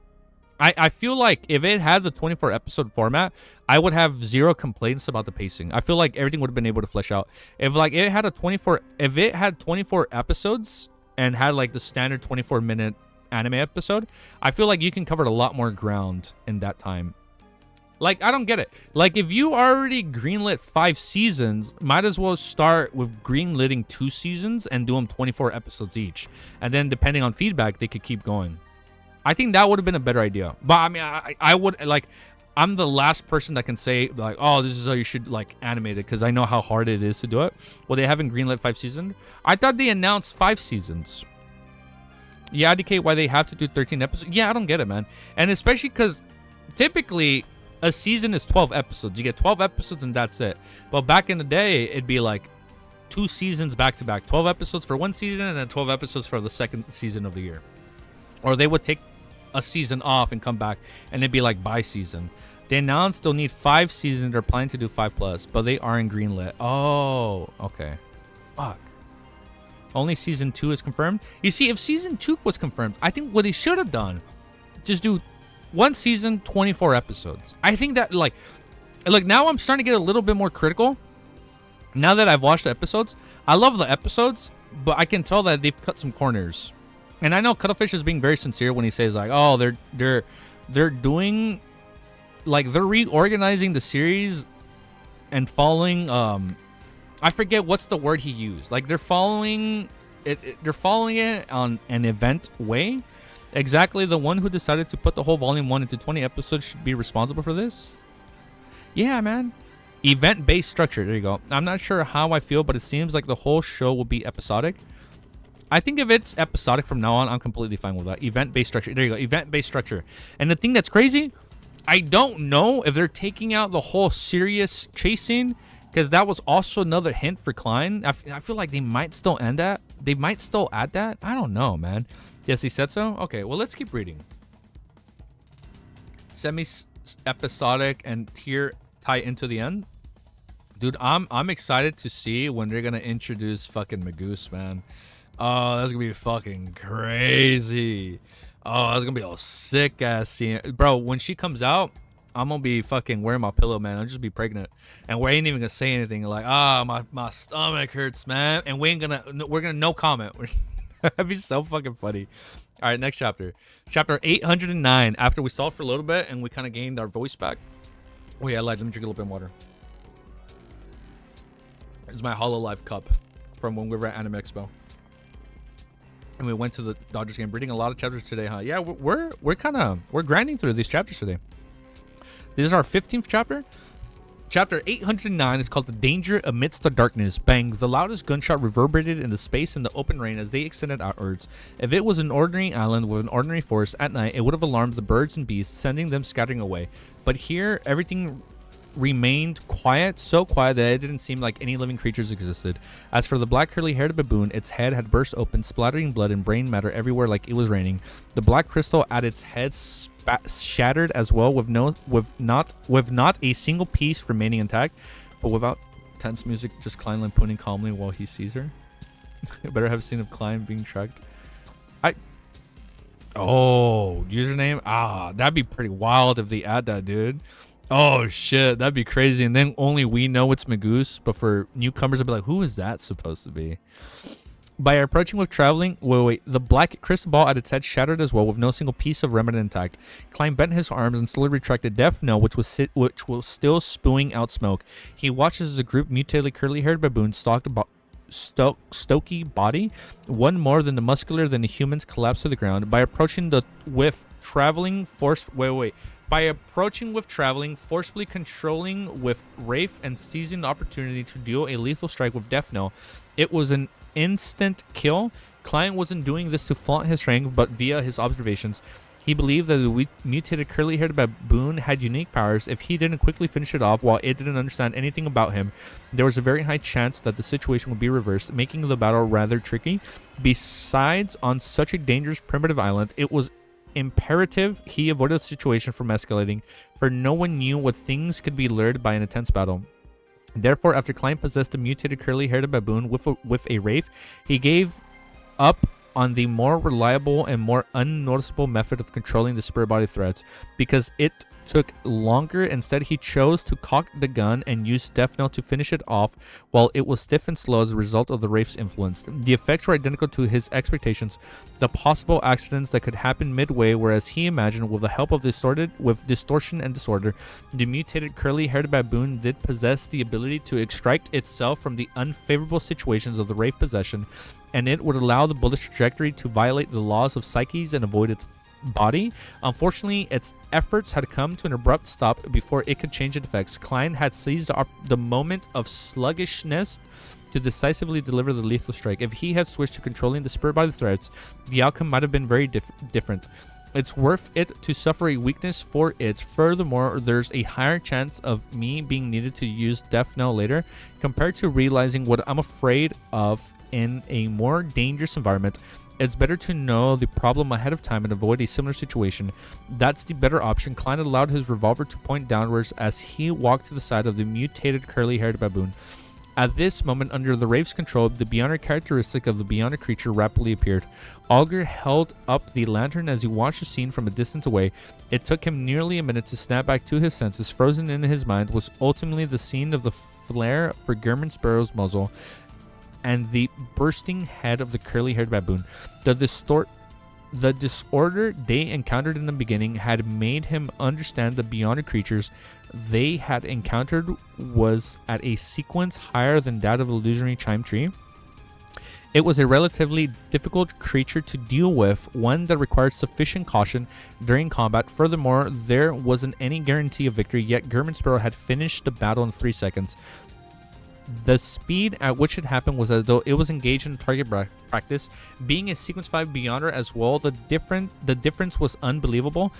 [SPEAKER 3] I feel like if it had the 24 episode format, I would have zero complaints about the pacing. I feel like everything would have been able to flesh out. If like it had 24 episodes and had like the standard 24-minute anime episode, I feel like you can cover a lot more ground in that time. Like, I don't get it. Like, if you already greenlit 5 seasons, might as well start with greenlitting 2 seasons and do them 24 episodes each. And then depending on feedback, they could keep going. I think that would have been a better idea. But I mean, I would, like, I'm the last person that can say, like, oh, this is how you should, like, animate it, because I know how hard it is to do it. Well, they haven't greenlit 5 seasons. I thought they announced 5 seasons. Yeah, indicate why they have to do 13 episodes. Yeah, I don't get it, man. And especially because typically a season is 12 episodes. You get 12 episodes and that's it. But back in the day, it'd be like 2 seasons back to back. 12 episodes for one season and then 12 episodes for the second season of the year. Or they would take a season off and come back and it'd be like bi-season. They announced they'll need 5 seasons. They're planning to do 5+, but they aren't greenlit. Oh, okay. Fuck. Only season 2 is confirmed. You see, if season 2 was confirmed, I think what they should have done, just do 1 season, 24 episodes. I think that, like now I'm starting to get a little bit more critical. Now that I've watched the episodes, I love the episodes, but I can tell that they've cut some corners. And I know Cuttlefish is being very sincere when he says, like, oh, they're doing, like, they're reorganizing the series and following, I forget what's the word he used. Like, they're following it on an event way. Exactly, the one who decided to put the whole volume 1 into 20 episodes should be responsible for this. Yeah, man. Event-based structure. There you go. I'm not sure how I feel, but it seems like the whole show will be episodic. I think if it's episodic from now on, I'm completely fine with that. Event-based structure. There you go. Event-based structure. And the thing that's crazy,
[SPEAKER 4] I don't know if they're taking out the whole serious chasing, because that was also another hint for Klein. I feel like they might still end that. They might still add that. I don't know, man. Yes, he said so? Okay, well, let's keep reading. Semi-episodic and tie into the end. Dude, I'm excited to see when they're going to introduce fucking Magoose, man. Oh, that's going to be fucking crazy. Oh, that's going to be a sick-ass scene. Bro, when she comes out, I'm going to be fucking wearing my pillow, man. I'll just be pregnant. And we ain't even going to say anything. Like, my stomach hurts, man. And we're going to no comment. That'd be so fucking funny. All right, next chapter. Chapter 809. After we stalled for a little bit and we kind of gained our voice back. Oh, yeah, let me drink a little bit of water. This is my HoloLive cup from when we were at Anime Expo. And we went to the Dodgers game. Reading a lot of chapters today, huh? Yeah, we're grinding through these chapters today. This is our 15th chapter. Chapter 809 is called The Danger Amidst the Darkness. Bang. The loudest gunshot reverberated in the space in the open rain as they extended outwards. If it was an ordinary island with an ordinary forest at night, it would have alarmed the birds and beasts, sending them scattering away. But here, everything remained quiet, so quiet that it didn't seem like any living creatures existed. As for the black curly-haired baboon, its head had burst open, splattering blood and brain matter everywhere like it was raining. The black crystal at its head shattered as well, with not a single piece remaining intact. But without tense music, just Klein lampooning calmly while he sees her. Better have a scene of Klein being tracked. Username? That'd be pretty wild if they add that, dude. Oh shit, that'd be crazy. And then only we know it's Magoose, but for newcomers, I'd be like, who is that supposed to be? By approaching with traveling, the black crystal ball at its head shattered as well, with no single piece of remnant intact. Klein bent his arms and slowly retracted Death Note, which was still spewing out smoke. He watches as a group mutated curly-haired baboons stalked stocky body, one more than the muscular than the humans, collapsed to the ground. By approaching with traveling, forcefully controlling with Wraith and seizing the opportunity to deal a lethal strike with Death Note, it was an instant kill. Klein wasn't doing this to flaunt his strength, but via his observations. He believed that the mutated curly-haired baboon had unique powers. If he didn't quickly finish it off while it didn't understand anything about him, there was a very high chance that the situation would be reversed, making the battle rather tricky. Besides, on such a dangerous primitive island, it was imperative he avoided the situation from escalating, for no one knew what things could be lured by an intense battle. Therefore, after Klein possessed a mutated curly-haired baboon with a wraith, he gave up on the more reliable and more unnoticeable method of controlling the spirit body threats, because it took longer. Instead, he chose to cock the gun and use Death Note to finish it off while it was stiff and slow as a result of the Wraith's influence. The effects were identical to his expectations. The possible accidents that could happen midway were as he imagined. With the help of distortion and disorder, the mutated curly-haired baboon did possess the ability to extract itself from the unfavorable situations of the Wraith possession, and it would allow the bullet's trajectory to violate the laws of psyches and avoid its body. Unfortunately, its efforts had come to an abrupt stop before it could change its effects. Klein had seized the moment of sluggishness to decisively deliver the lethal strike. If he had switched to controlling the spirit body threats, the outcome might have been very different. It's worth it to suffer a weakness for it. Furthermore, there's a higher chance of me being needed to use Death Note later, compared to realizing what I'm afraid of in a more dangerous environment. It's better to know the problem ahead of time and avoid a similar situation. That's the better option. Klein allowed his revolver to point downwards as he walked to the side of the mutated curly-haired baboon. At this moment, under the Wraith's control, the Beyonder characteristic of the Beyonder creature rapidly appeared. Augur held up the lantern as he watched the scene from a distance away. It took him nearly a minute to snap back to his senses. Frozen in his mind was ultimately the scene of the flare for German Sparrow's muzzle and the bursting head of the curly-haired baboon. The disorder they encountered in the beginning had made him understand the Beyonder creatures they had encountered was at a sequence higher than that of illusionary chime tree. It was a relatively difficult creature to deal with, one that required sufficient caution during combat. Furthermore, there wasn't any guarantee of victory, yet German Sparrow had finished the battle in 3 seconds. The speed at which it happened was as though it was engaged in target practice. Being a Sequence 5 Beyonder as well, the difference was unbelievable.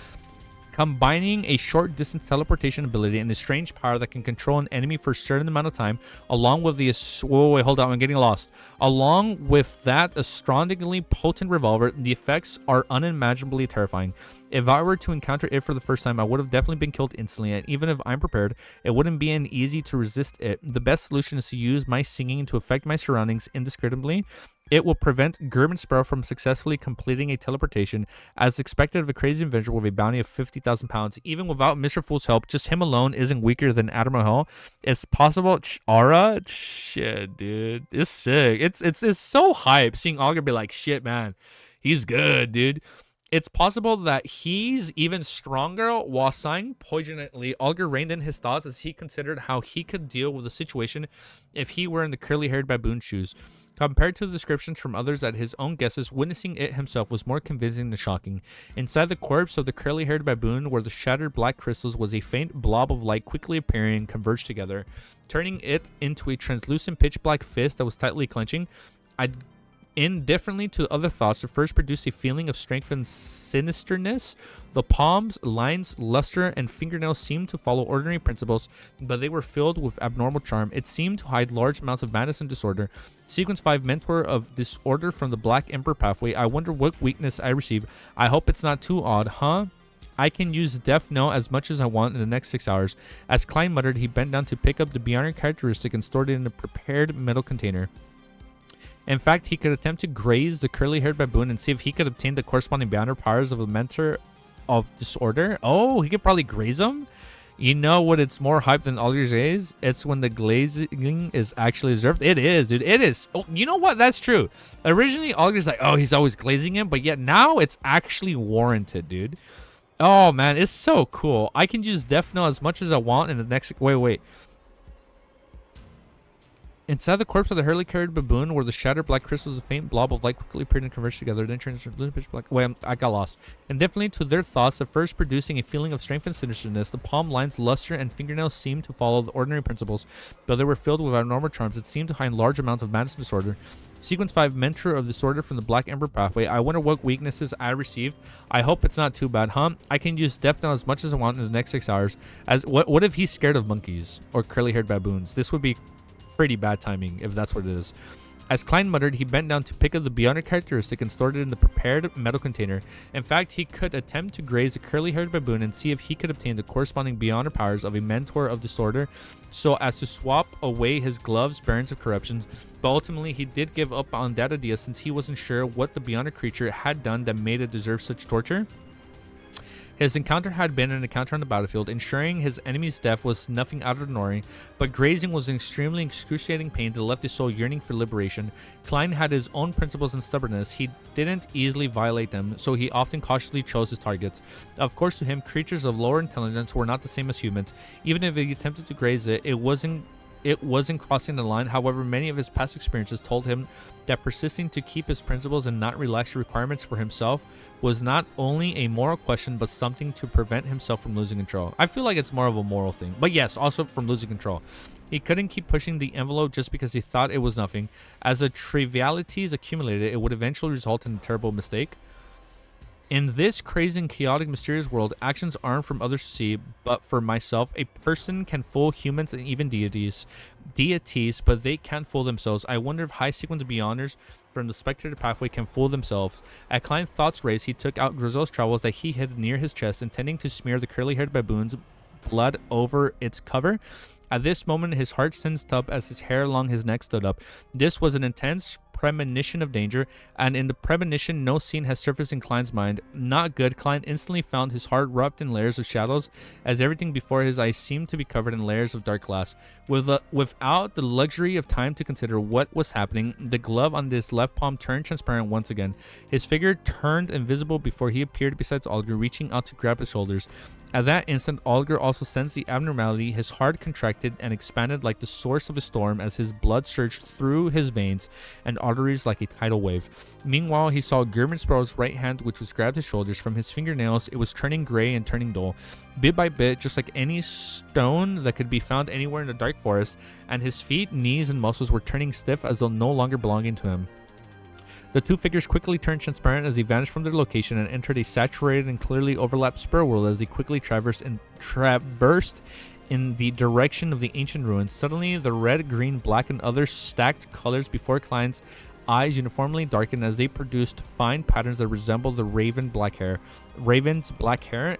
[SPEAKER 4] Combining a short distance teleportation ability and a strange power that can control an enemy for a certain amount of time, along with the wait, hold on, I'm getting lost. Along with that astonishingly potent revolver, the effects are unimaginably terrifying. If I were to encounter it for the first time, I would have definitely been killed instantly, and even if I'm prepared, it wouldn't be an easy to resist it. The best solution is to use my singing to affect my surroundings indiscriminately. It will prevent German Sparrow from successfully completing a teleportation, as expected of a crazy inventor with a bounty of 50,000 pounds. Even without Mr. Fool's help, just him alone isn't weaker than Admiral Hell. It's possible. Aura? Shit, dude. It's sick. It's so hype seeing Augur be like, shit, man. He's good, dude. It's possible that he's even stronger. While sighing poignantly, Augur reined in his thoughts as he considered how he could deal with the situation if he were in the curly-haired baboon's shoes. Compared to the descriptions from others at his own guesses, witnessing it himself was more convincing than shocking. Inside the corpse of the curly-haired baboon, where the shattered black crystals was a faint blob of light quickly appearing and converged together, turning it into a translucent pitch-black fist that was tightly clenching. Indifferently to other thoughts, it first produced a feeling of strength and sinisterness. The palms, lines, luster, and fingernails seemed to follow ordinary principles, but they were filled with abnormal charm. It seemed to hide large amounts of madness and disorder. Sequence 5, Mentor of Disorder from the Black Emperor Pathway. I wonder what weakness I receive. I hope it's not too odd, huh? I can use Deaf No as much as I want in the next 6 hours. As Klein muttered, he bent down to pick up the Bionic characteristic and stored it in a prepared metal container. In fact, he could attempt to graze the curly-haired baboon and see if he could obtain the corresponding banner powers of a Mentor of Disorder. Oh, he could probably graze him? You know what it's more hype than all your days? It's when the glazing is actually deserved. It is, dude. It is. Oh, you know what? That's true. Originally, Augur's like, oh, he's always glazing him, but yet now it's actually warranted, dude. Oh, man, it's so cool. I can use Death Knell as much as I want in the next... Wait. Inside the corpse of the curly-haired baboon, where the shattered black crystals, a faint blob of light quickly appeared and converged together, then turned into blue pitch black. Wait, I got lost. And definitely to their thoughts, at first producing a feeling of strength and sinisterness, the palm lines, luster, and fingernails seemed to follow the ordinary principles, but they were filled with abnormal charms that seemed to hide large amounts of madness and disorder. Sequence 5, Mentor of Disorder from the Black Emperor Pathway. I wonder what weaknesses I received. I hope it's not too bad, huh? I can use Death Knell as much as I want in the next 6 hours. What if he's scared of monkeys or curly-haired baboons? This would be pretty bad timing if that's what it is. As Klein muttered, he bent down to pick up the Bionic characteristic and stored it in the prepared metal container. In fact, he could attempt to graze the curly-haired baboon and see if he could obtain the corresponding Bionic powers of a Mentor of Disorder, so as to swap away his gloves, barons of corruptions. But ultimately, he did give up on that idea since he wasn't sure what the Bionic creature had done that made it deserve such torture. His encounter had been an encounter on the battlefield. Ensuring his enemy's death was nothing out of the ordinary, but grazing was an extremely excruciating pain that left his soul yearning for liberation. Klein had his own principles and stubbornness. He didn't easily violate them, so he often cautiously chose his targets. Of course, to him, creatures of lower intelligence were not the same as humans. Even if he attempted to graze it, it wasn't crossing the line. However, many of his past experiences told him that persisting to keep his principles and not relax requirements for himself was not only a moral question, but something to prevent himself from losing control. I feel like it's more of a moral thing, but yes, also from losing control. He couldn't keep pushing the envelope just because he thought it was nothing. As the trivialities accumulated, it would eventually result in a terrible mistake. In this crazy and chaotic, mysterious world, actions aren't from others to see, but for myself. A person can fool humans and even deities, but they can't fool themselves. I wonder if high sequence beyonders from the spectator pathway can fool themselves. At Klein's thoughts race, he took out Grizel's trowels that he hid near his chest, intending to smear the curly-haired baboon's blood over its cover. At this moment, his heart sensed up as his hair along his neck stood up. This was an intense premonition of danger, and in the premonition, no scene has surfaced in Klein's mind. Not good. Klein instantly found his heart wrapped in layers of shadows, as everything before his eyes seemed to be covered in layers of dark glass. Without the luxury of time to consider what was happening, the glove on his left palm turned transparent once again. His figure turned invisible before he appeared beside Augur, reaching out to grab his shoulders. At that instant, Augur also sensed the abnormality. His heart contracted and expanded like the source of a storm as his blood surged through his veins and arteries like a tidal wave. Meanwhile, he saw German Sparrow's right hand, which was grabbed his shoulders. From his fingernails, it was turning gray and turning dull. Bit by bit, just like any stone that could be found anywhere in the dark forest, and his feet, knees, and muscles were turning stiff as though no longer belonging to him. The two figures quickly turned transparent as they vanished from their location and entered a saturated and clearly overlapped spirit world as they quickly traversed in the direction of the ancient ruins. Suddenly, the red, green, black, and other stacked colors before Klein's eyes uniformly darkened as they produced fine patterns that resembled the raven's black hair.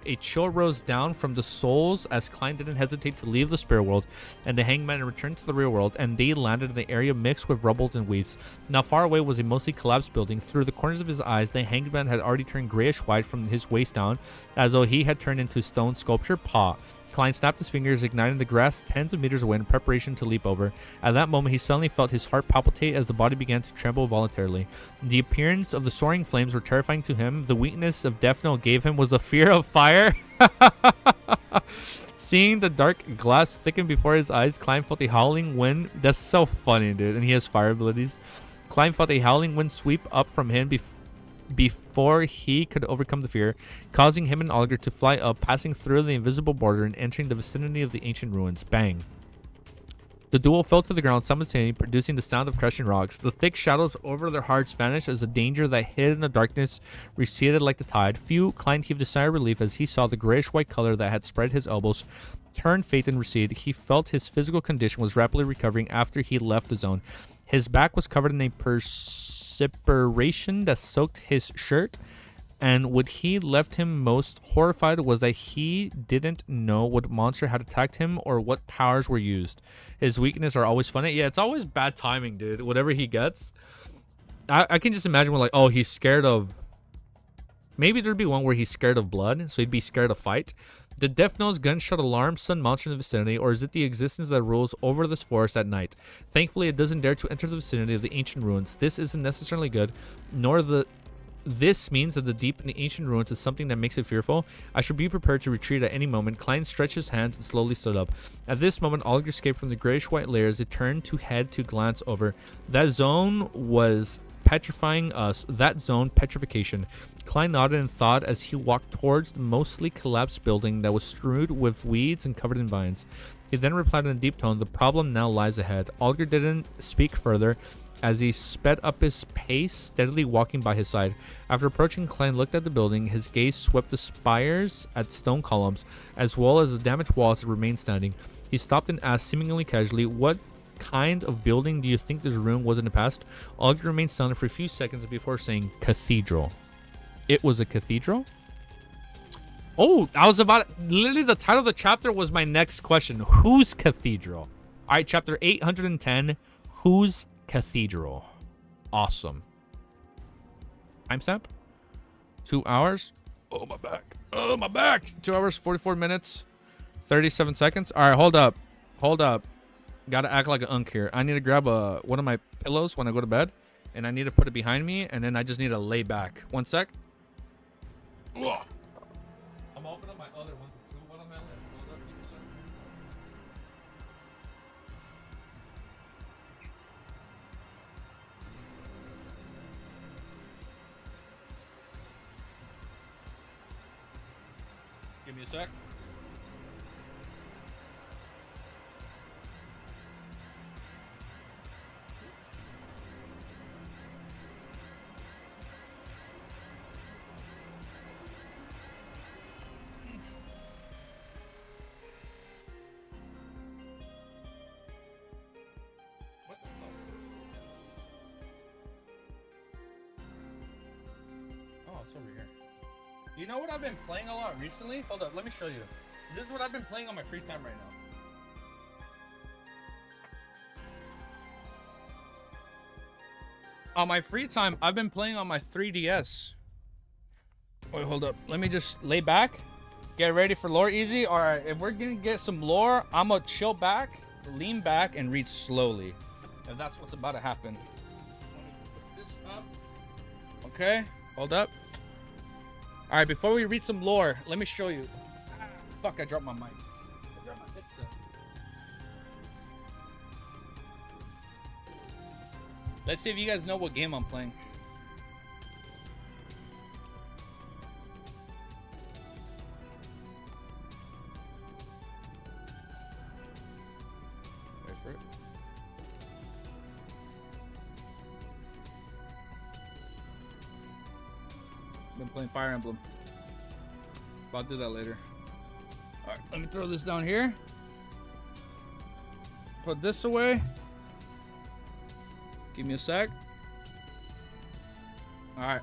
[SPEAKER 4] A chill rose down from the souls as Klein didn't hesitate to leave the spirit world and the hangman returned to the real world, and they landed in the area mixed with rubble and weeds. Now far away was a mostly collapsed building. Through the corners of his eyes, the hangman had already turned grayish white from his waist down, as though he had turned into stone sculpture. Paw. Klein snapped his fingers, igniting the grass tens of meters away in preparation to leap over. At that moment, he suddenly felt his heart palpitate as the body began to tremble voluntarily. The appearance of the soaring flames were terrifying to him. The weakness of Death Note gave him was the fear of fire. Seeing the dark glass thicken before his eyes, Klein felt a howling wind. That's so funny, dude. And he has fire abilities. Klein felt a howling wind sweep up from him before he could overcome the fear, causing him and Olger to fly up, passing through the invisible border and entering the vicinity of the ancient ruins. Bang. The duo fell to the ground simultaneously, producing the sound of crashing rocks. The thick shadows over their hearts vanished as the danger that hid in the darkness receded like the tide. Klein heaved a sigh of relief as he saw the grayish-white color that had spread his elbows turn faint and recede. He felt his physical condition was rapidly recovering after he left the zone. His back was covered in a perspiration that soaked his shirt, and what he left him most horrified was that he didn't know what monster had attacked him or what powers were used. His weaknesses are always funny. Yeah, it's always bad timing, dude. Whatever he gets. I can just imagine, like, oh, he's scared of... Maybe there'd be one where he's scared of blood, so he'd be scared of fight. The Death Note's gunshot alarm some monster in the vicinity, or is it the existence that rules over this forest at night? Thankfully, it doesn't dare to enter the vicinity of the ancient ruins. This isn't necessarily good, This means that the deep in the ancient ruins is something that makes it fearful. I should be prepared to retreat at any moment. Klein stretched his hands and slowly stood up. At this moment, Olger escaped from the grayish-white layers. It turned to head to glance over. That zone was petrifying us. That zone, petrification. Klein nodded in thought as he walked towards the mostly collapsed building that was strewed with weeds and covered in vines. He then replied in a deep tone, "The problem now lies ahead." Olger didn't speak further as he sped up his pace, steadily walking by his side. After approaching, Klein looked at the building. His gaze swept the spires at stone columns, as well as the damaged walls that remained standing. He stopped and asked, seemingly casually, "What kind of building do you think this room was in the past?" Olger remained silent for a few seconds before saying, "Cathedral." It was a cathedral? Oh, literally the title of the chapter was my next question. Whose cathedral? All right, chapter 810, whose cathedral? Awesome. Timestamp? 2 hours. Oh, my back. Oh, my back. 2 hours, 44 minutes, 37 seconds. All right, hold up. Gotta act like an unk here. I need to grab one of my pillows when I go to bed, and I need to put it behind me, and then I just need to lay back. 1 sec. Ugh. I'm opening my other ones too. What am I left? Hold up, give me a sec. Give me a sec. Over here. You know what I've been playing a lot recently? Hold up, let me show you. This is what I've been playing on my free time right now. On my free time, I've been playing on my 3DS. Wait, hold up. Let me just lay back. Get ready for lore easy. Alright, if we're gonna get some lore, I'm gonna chill back, lean back, and read slowly. If that's what's about to happen. Let me put this up. Okay, hold up. Alright, before we read some lore, let me show you. Fuck, I dropped my mic. I dropped my headset. Let's see if you guys know what game I'm playing. Wait for it.
[SPEAKER 3] Been playing Fire Emblem. But I'll do that later. Alright, let me throw this down here. Put this away. Give me a sec. Alright.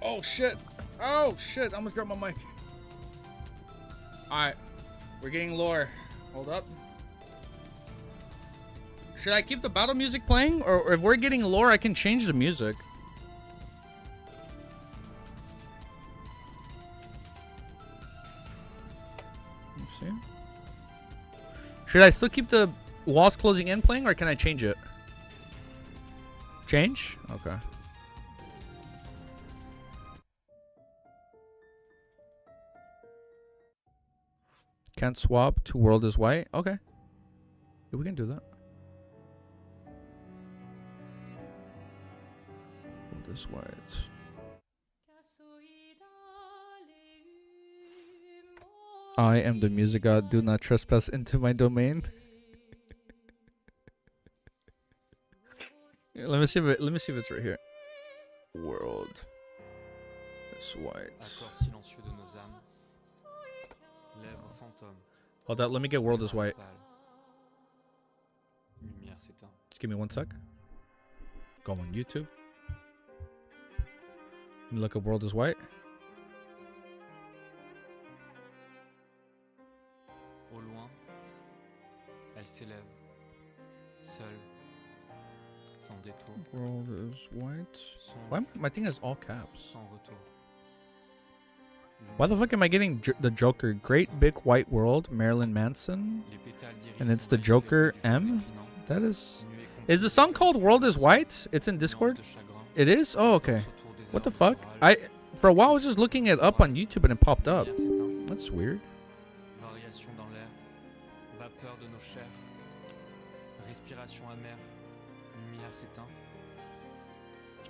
[SPEAKER 3] Oh shit. Oh shit. I almost dropped my mic. Alright. We're getting lore. Hold up. Should I keep the battle music playing? Or if we're getting lore, I can change the music. Let's see. Should I still keep the walls closing in playing, or can I change it? Change? Okay. Can't swap to world is white. Okay. Yeah, we can do that. World is white. I am the music god. Do not trespass into my domain. Let me see if it's right here. World is white. Hold that. Let me get world is white. Just give me 1 sec. Go on YouTube. Let me look at world is white.
[SPEAKER 5] Au loin, elle s'élève, seule, sans détour.
[SPEAKER 3] World is white. Why my thing is all caps?
[SPEAKER 5] Sans retour.
[SPEAKER 3] Why the fuck am I getting the Joker? Great Big White World, Marilyn Manson, and it's the Joker M. That is the song called World is White? It's in Discord. It is. Oh, okay. What the fuck? For a while I was just looking it up on YouTube and it popped up. That's weird.
[SPEAKER 5] Vapeur de nos chairs, respiration amère, lumière s'éteint.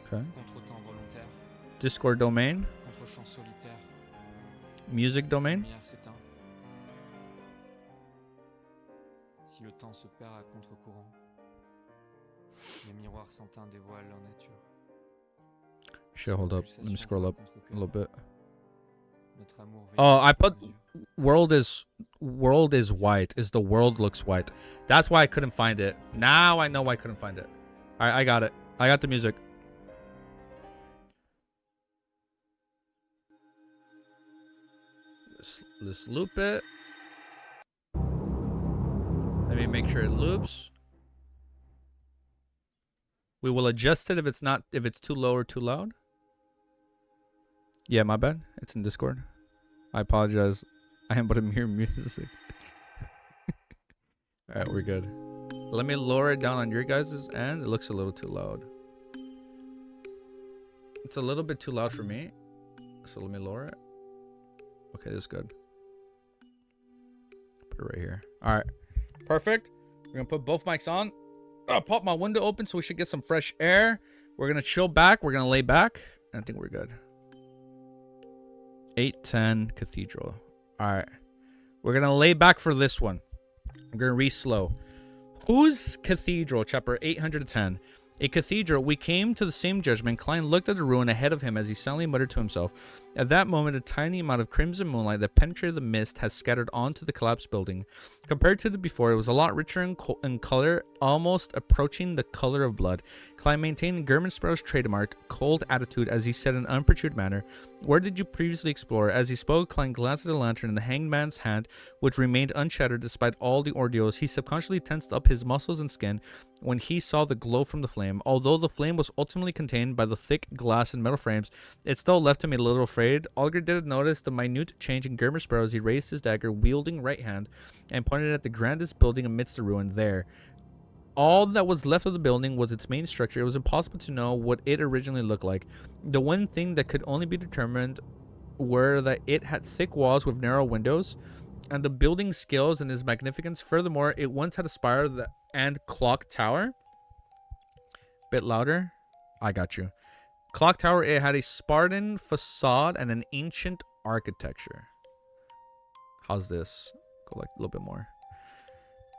[SPEAKER 3] Okay.
[SPEAKER 5] Contretemps volontaire.
[SPEAKER 3] Discord domain.
[SPEAKER 5] Contre-champ solitaire.
[SPEAKER 3] Music domain.
[SPEAKER 5] Lumière s'éteint. Si le temps se perd à contre-courant, les miroirs sans teint dévoilent leur nature.
[SPEAKER 3] Shit, hold up. Let me scroll up a little bit.
[SPEAKER 5] Notre amour
[SPEAKER 3] Oh, I put world is white. Is the world looks white. That's why I couldn't find it. Now I know why I couldn't find it. Alright, I got it. I got the music. Let's loop it. Let me make sure it loops. We will adjust it if it's too low or too loud. Yeah, my bad. It's in Discord. I apologize. I am but a mere music. Alright, we're good. Let me lower it down on your guys' end. It looks a little too loud. It's a little bit too loud for me. So let me lower it. Okay, that's good. Put it right here. Alright. Perfect. We're gonna put both mics on. I'll pop my window open so we should get some fresh air. We're gonna chill back. We're gonna lay back. And I think we're good. 810 Cathedral. Alright. We're gonna lay back for this one. I'm gonna re-slow. Whose Cathedral? Chapter 810. A cathedral. We came to the same judgment. Klein looked at the ruin ahead of him as he silently muttered to himself. At that moment, a tiny amount of crimson moonlight that penetrated the mist had scattered onto the collapsed building. Compared to the before, it was a lot richer in color, almost approaching the color of blood. Klein maintained Sparrow's trademark, cold attitude as he said in an unperturbed manner, "Where did you previously explore?" As he spoke, Klein glanced at the lantern in the hanged man's hand, which remained unshattered despite all the ordeals. He subconsciously tensed up his muscles and skin when he saw the glow from the flame. Although the flame was ultimately contained by the thick glass and metal frames, it still left him a little afraid. Olger didn't notice the minute change in Sparrow as he raised his dagger, wielding right hand, and pointed at the grandest building amidst the ruin. There, all that was left of the building was its main structure. It was impossible to know what it originally looked like. The one thing that could only be determined were that it had thick walls with narrow windows, and the building's scales and its magnificence. Furthermore, it once had a spire and clock tower. Bit louder. I got you. Clock tower. It had a Spartan facade and an ancient architecture. How's this? Go like a little bit more.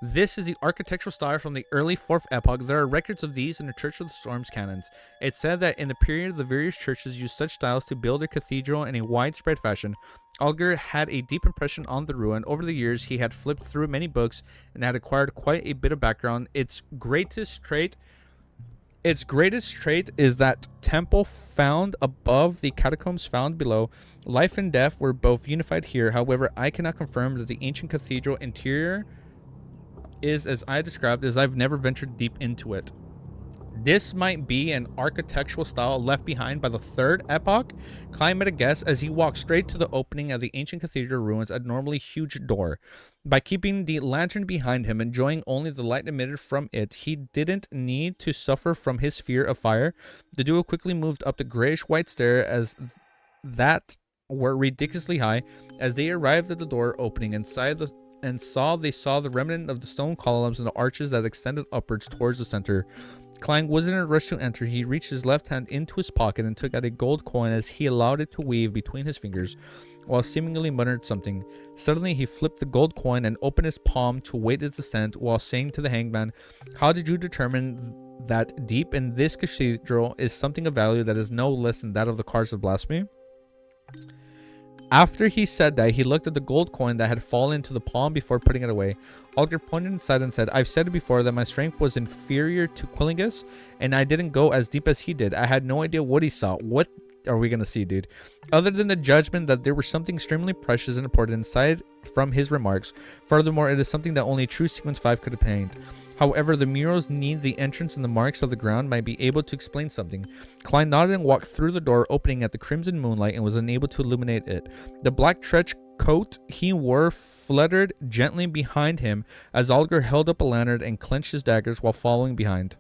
[SPEAKER 4] This is the architectural style from the early 4th epoch. There are records of these in the Church of the Storms canons. It's said that in the period the various churches used such styles to build their cathedral in a widespread fashion. Alger had a deep impression on the ruin. Over the years, he had flipped through many books and had acquired quite a bit of background. Its greatest trait is that temple found above, the catacombs found below. Life and death were both unified here. However, I cannot confirm that the ancient cathedral interior is as I described, as I've never ventured deep into it. This might be an architectural style left behind by the 3rd epoch. Klein made a guess as he walked straight to the opening of the ancient cathedral ruins, a normally huge door. By keeping the lantern behind him, enjoying only the light emitted from it, he didn't need to suffer from his fear of fire. The duo quickly moved up the grayish-white stair as that were ridiculously high. As they arrived at the door opening inside they saw the remnant of the stone columns and the arches that extended upwards towards the center. Klein wasn't in a rush to enter. He reached his left hand into his pocket and took out a gold coin as he allowed it to weave between his fingers, while seemingly muttered something. Suddenly, he flipped the gold coin and opened his palm to wait its descent, while saying to the hangman, "How did you determine that deep in this cathedral is something of value that is no less than that of the cards of blasphemy?" After he said that, he looked at the gold coin that had fallen to the palm before putting it away. Alger pointed inside and said, "I've said it before that my strength was inferior to Quillingus, and I didn't go as deep as he did. I had no idea what he saw." What are we gonna see, dude? Other than the judgment that there was something extremely precious and important inside from his remarks. Furthermore, it is something that only true Sequence 5 could have painted. However, the murals need the entrance and the marks of the ground might be able to explain something. Klein nodded and walked through the door opening at the crimson moonlight and was unable to illuminate it. The black trench coat he wore fluttered gently behind him as Alger held up a lantern and clenched his daggers while following behind.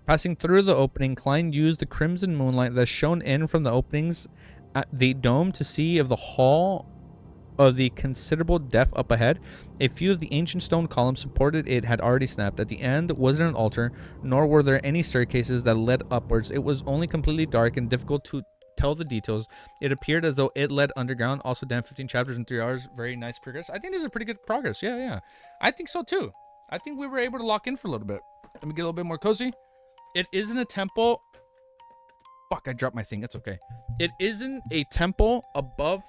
[SPEAKER 4] Passing through the opening, Klein used the crimson moonlight that shone in from the openings at the dome to see of the hall of the considerable depth up ahead. A few of the ancient stone columns supported it had already snapped. At the end wasn't an altar, nor were there any staircases that led upwards. It was only completely dark and difficult to tell the details. It appeared as though it led underground. Also, damn, 15 chapters in 3 hours. Very nice progress. I think this is a pretty good progress. Yeah. I think so too. I think we were able to lock in for a little bit. Let me get a little bit more cozy. It isn't a temple. Fuck, I dropped my thing. It's okay. It isn't a temple above.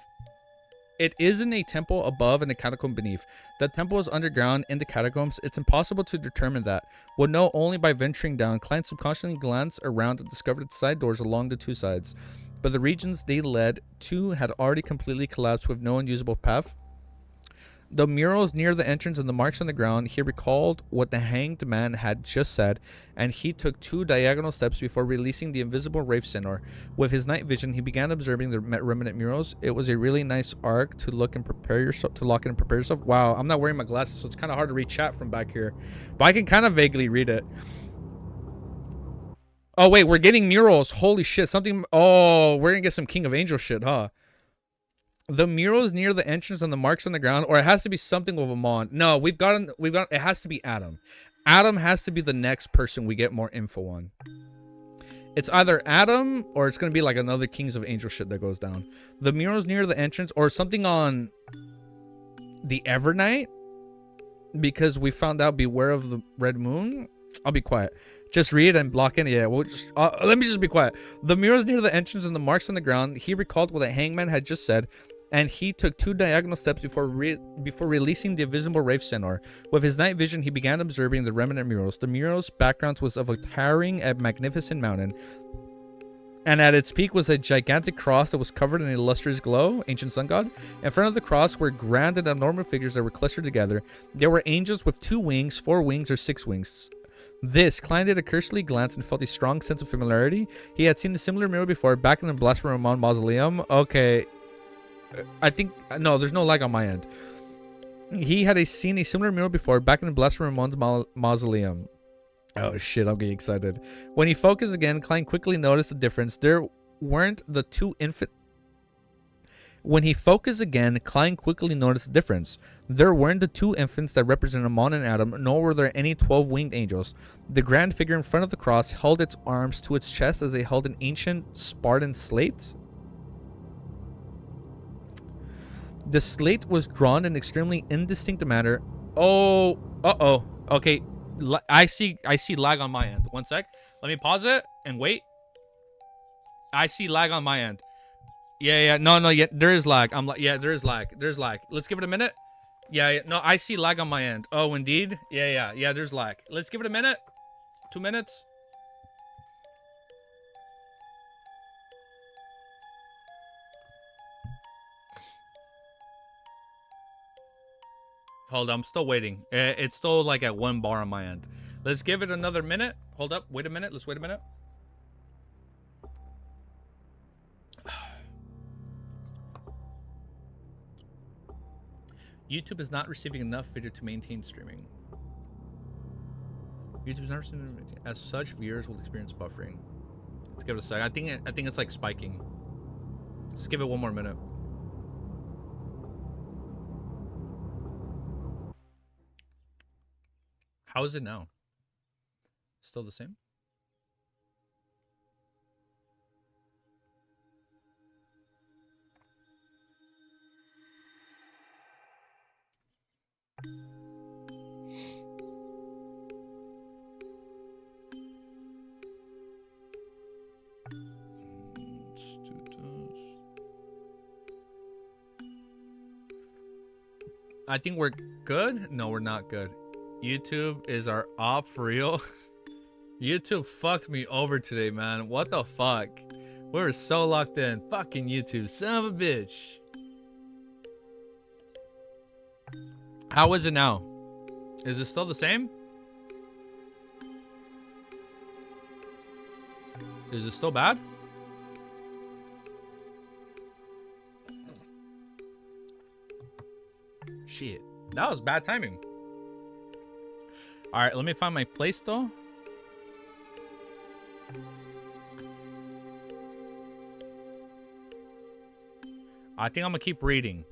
[SPEAKER 4] It isn't a temple above and a catacomb beneath. The temple is underground in the catacombs. It's impossible to determine that. We'll know only by venturing down. Klein subconsciously glanced around and discovered side doors along the 2 sides. But the regions they led to had already completely collapsed with no unusable path. The murals near the entrance and the marks on the ground, he recalled what the hanged man had just said, and he took 2 diagonal steps before releasing the invisible Wraith Centaur. With his night vision, he began observing the remnant murals. It was a really nice arc to look and prepare yourself to lock in and prepare yourself. Wow, I'm not wearing my glasses, so it's kind of hard to read chat from back here, but I can kind of vaguely read it. Oh wait, we're getting murals. Holy shit, something. Oh, we're gonna get some King of Angels shit, huh? The murals near the entrance and the marks on the ground, or it has to be something with Amon. No, we've got, it has to be Adam. Adam has to be the next person we get more info on. It's either Adam, or it's going to be like another Kings of Angel shit that goes down. The murals near the entrance, or something on the Evernight, because we found out Beware of the Red Moon. I'll be quiet. Just read and block in. Yeah, we'll just, let me just be quiet. The murals near the entrance and the marks on the ground, he recalled what the hangman had just said, and he took 2 diagonal steps before releasing the invisible Wraith Centaur. With his night vision, he began observing the remnant murals. The murals' background was of a towering and magnificent mountain, and at its peak was a gigantic cross that was covered in a lustrous glow, ancient sun god. In front of the cross were grand and abnormal figures that were clustered together. There were angels with 2 wings, 4 wings, or 6 wings. This, Klein did a cursory glance and felt a strong sense of familiarity. He had seen a similar mural before, back in the Blasphemy Ramon mausoleum. Okay. I think, no, there's no lag on my end. He had seen a similar mural before, back in the Blasphemy Ramon's mausoleum. Oh shit, I'm getting excited. When he focused again, Klein quickly noticed the difference. There weren't the 2 infant... When he focused again, Klein quickly noticed the difference. There weren't the 2 infants that represent Amon and Adam, nor were there any 12 winged angels. The grand figure in front of the cross held its arms to its chest as they held an ancient Spartan slate. The slate was drawn in extremely indistinct manner. Oh, Uh-oh. Okay. I see lag on my end. 1 sec. Let me pause it and wait. I see lag on my end. Yeah. No, yeah, there is lag. Yeah, there is lag. There's lag. Let's give it a minute. Yeah, no, I see lag on my end. Oh, indeed. Yeah, there's lag. Let's give it a minute. 2 minutes. Hold on, I'm still waiting. It's still like at 1 bar on my end. Let's give it another minute. Hold up, wait a minute. Let's wait a minute. YouTube is not receiving enough video to maintain streaming. YouTube is not receiving. As such, viewers will experience buffering. Let's give it a sec. I think it's like spiking. Let's give it 1 more minute. How is it now? Still the same? I think we're good. No, we're not good. YouTube is our op for real. YouTube fucked me over today, man. What the fuck? We were so locked in. Fucking YouTube, son of a bitch. How is it now? Is it still the same? Is it still bad? Shit. That was bad timing. Alright, let me find my place though. I think I'm gonna keep reading.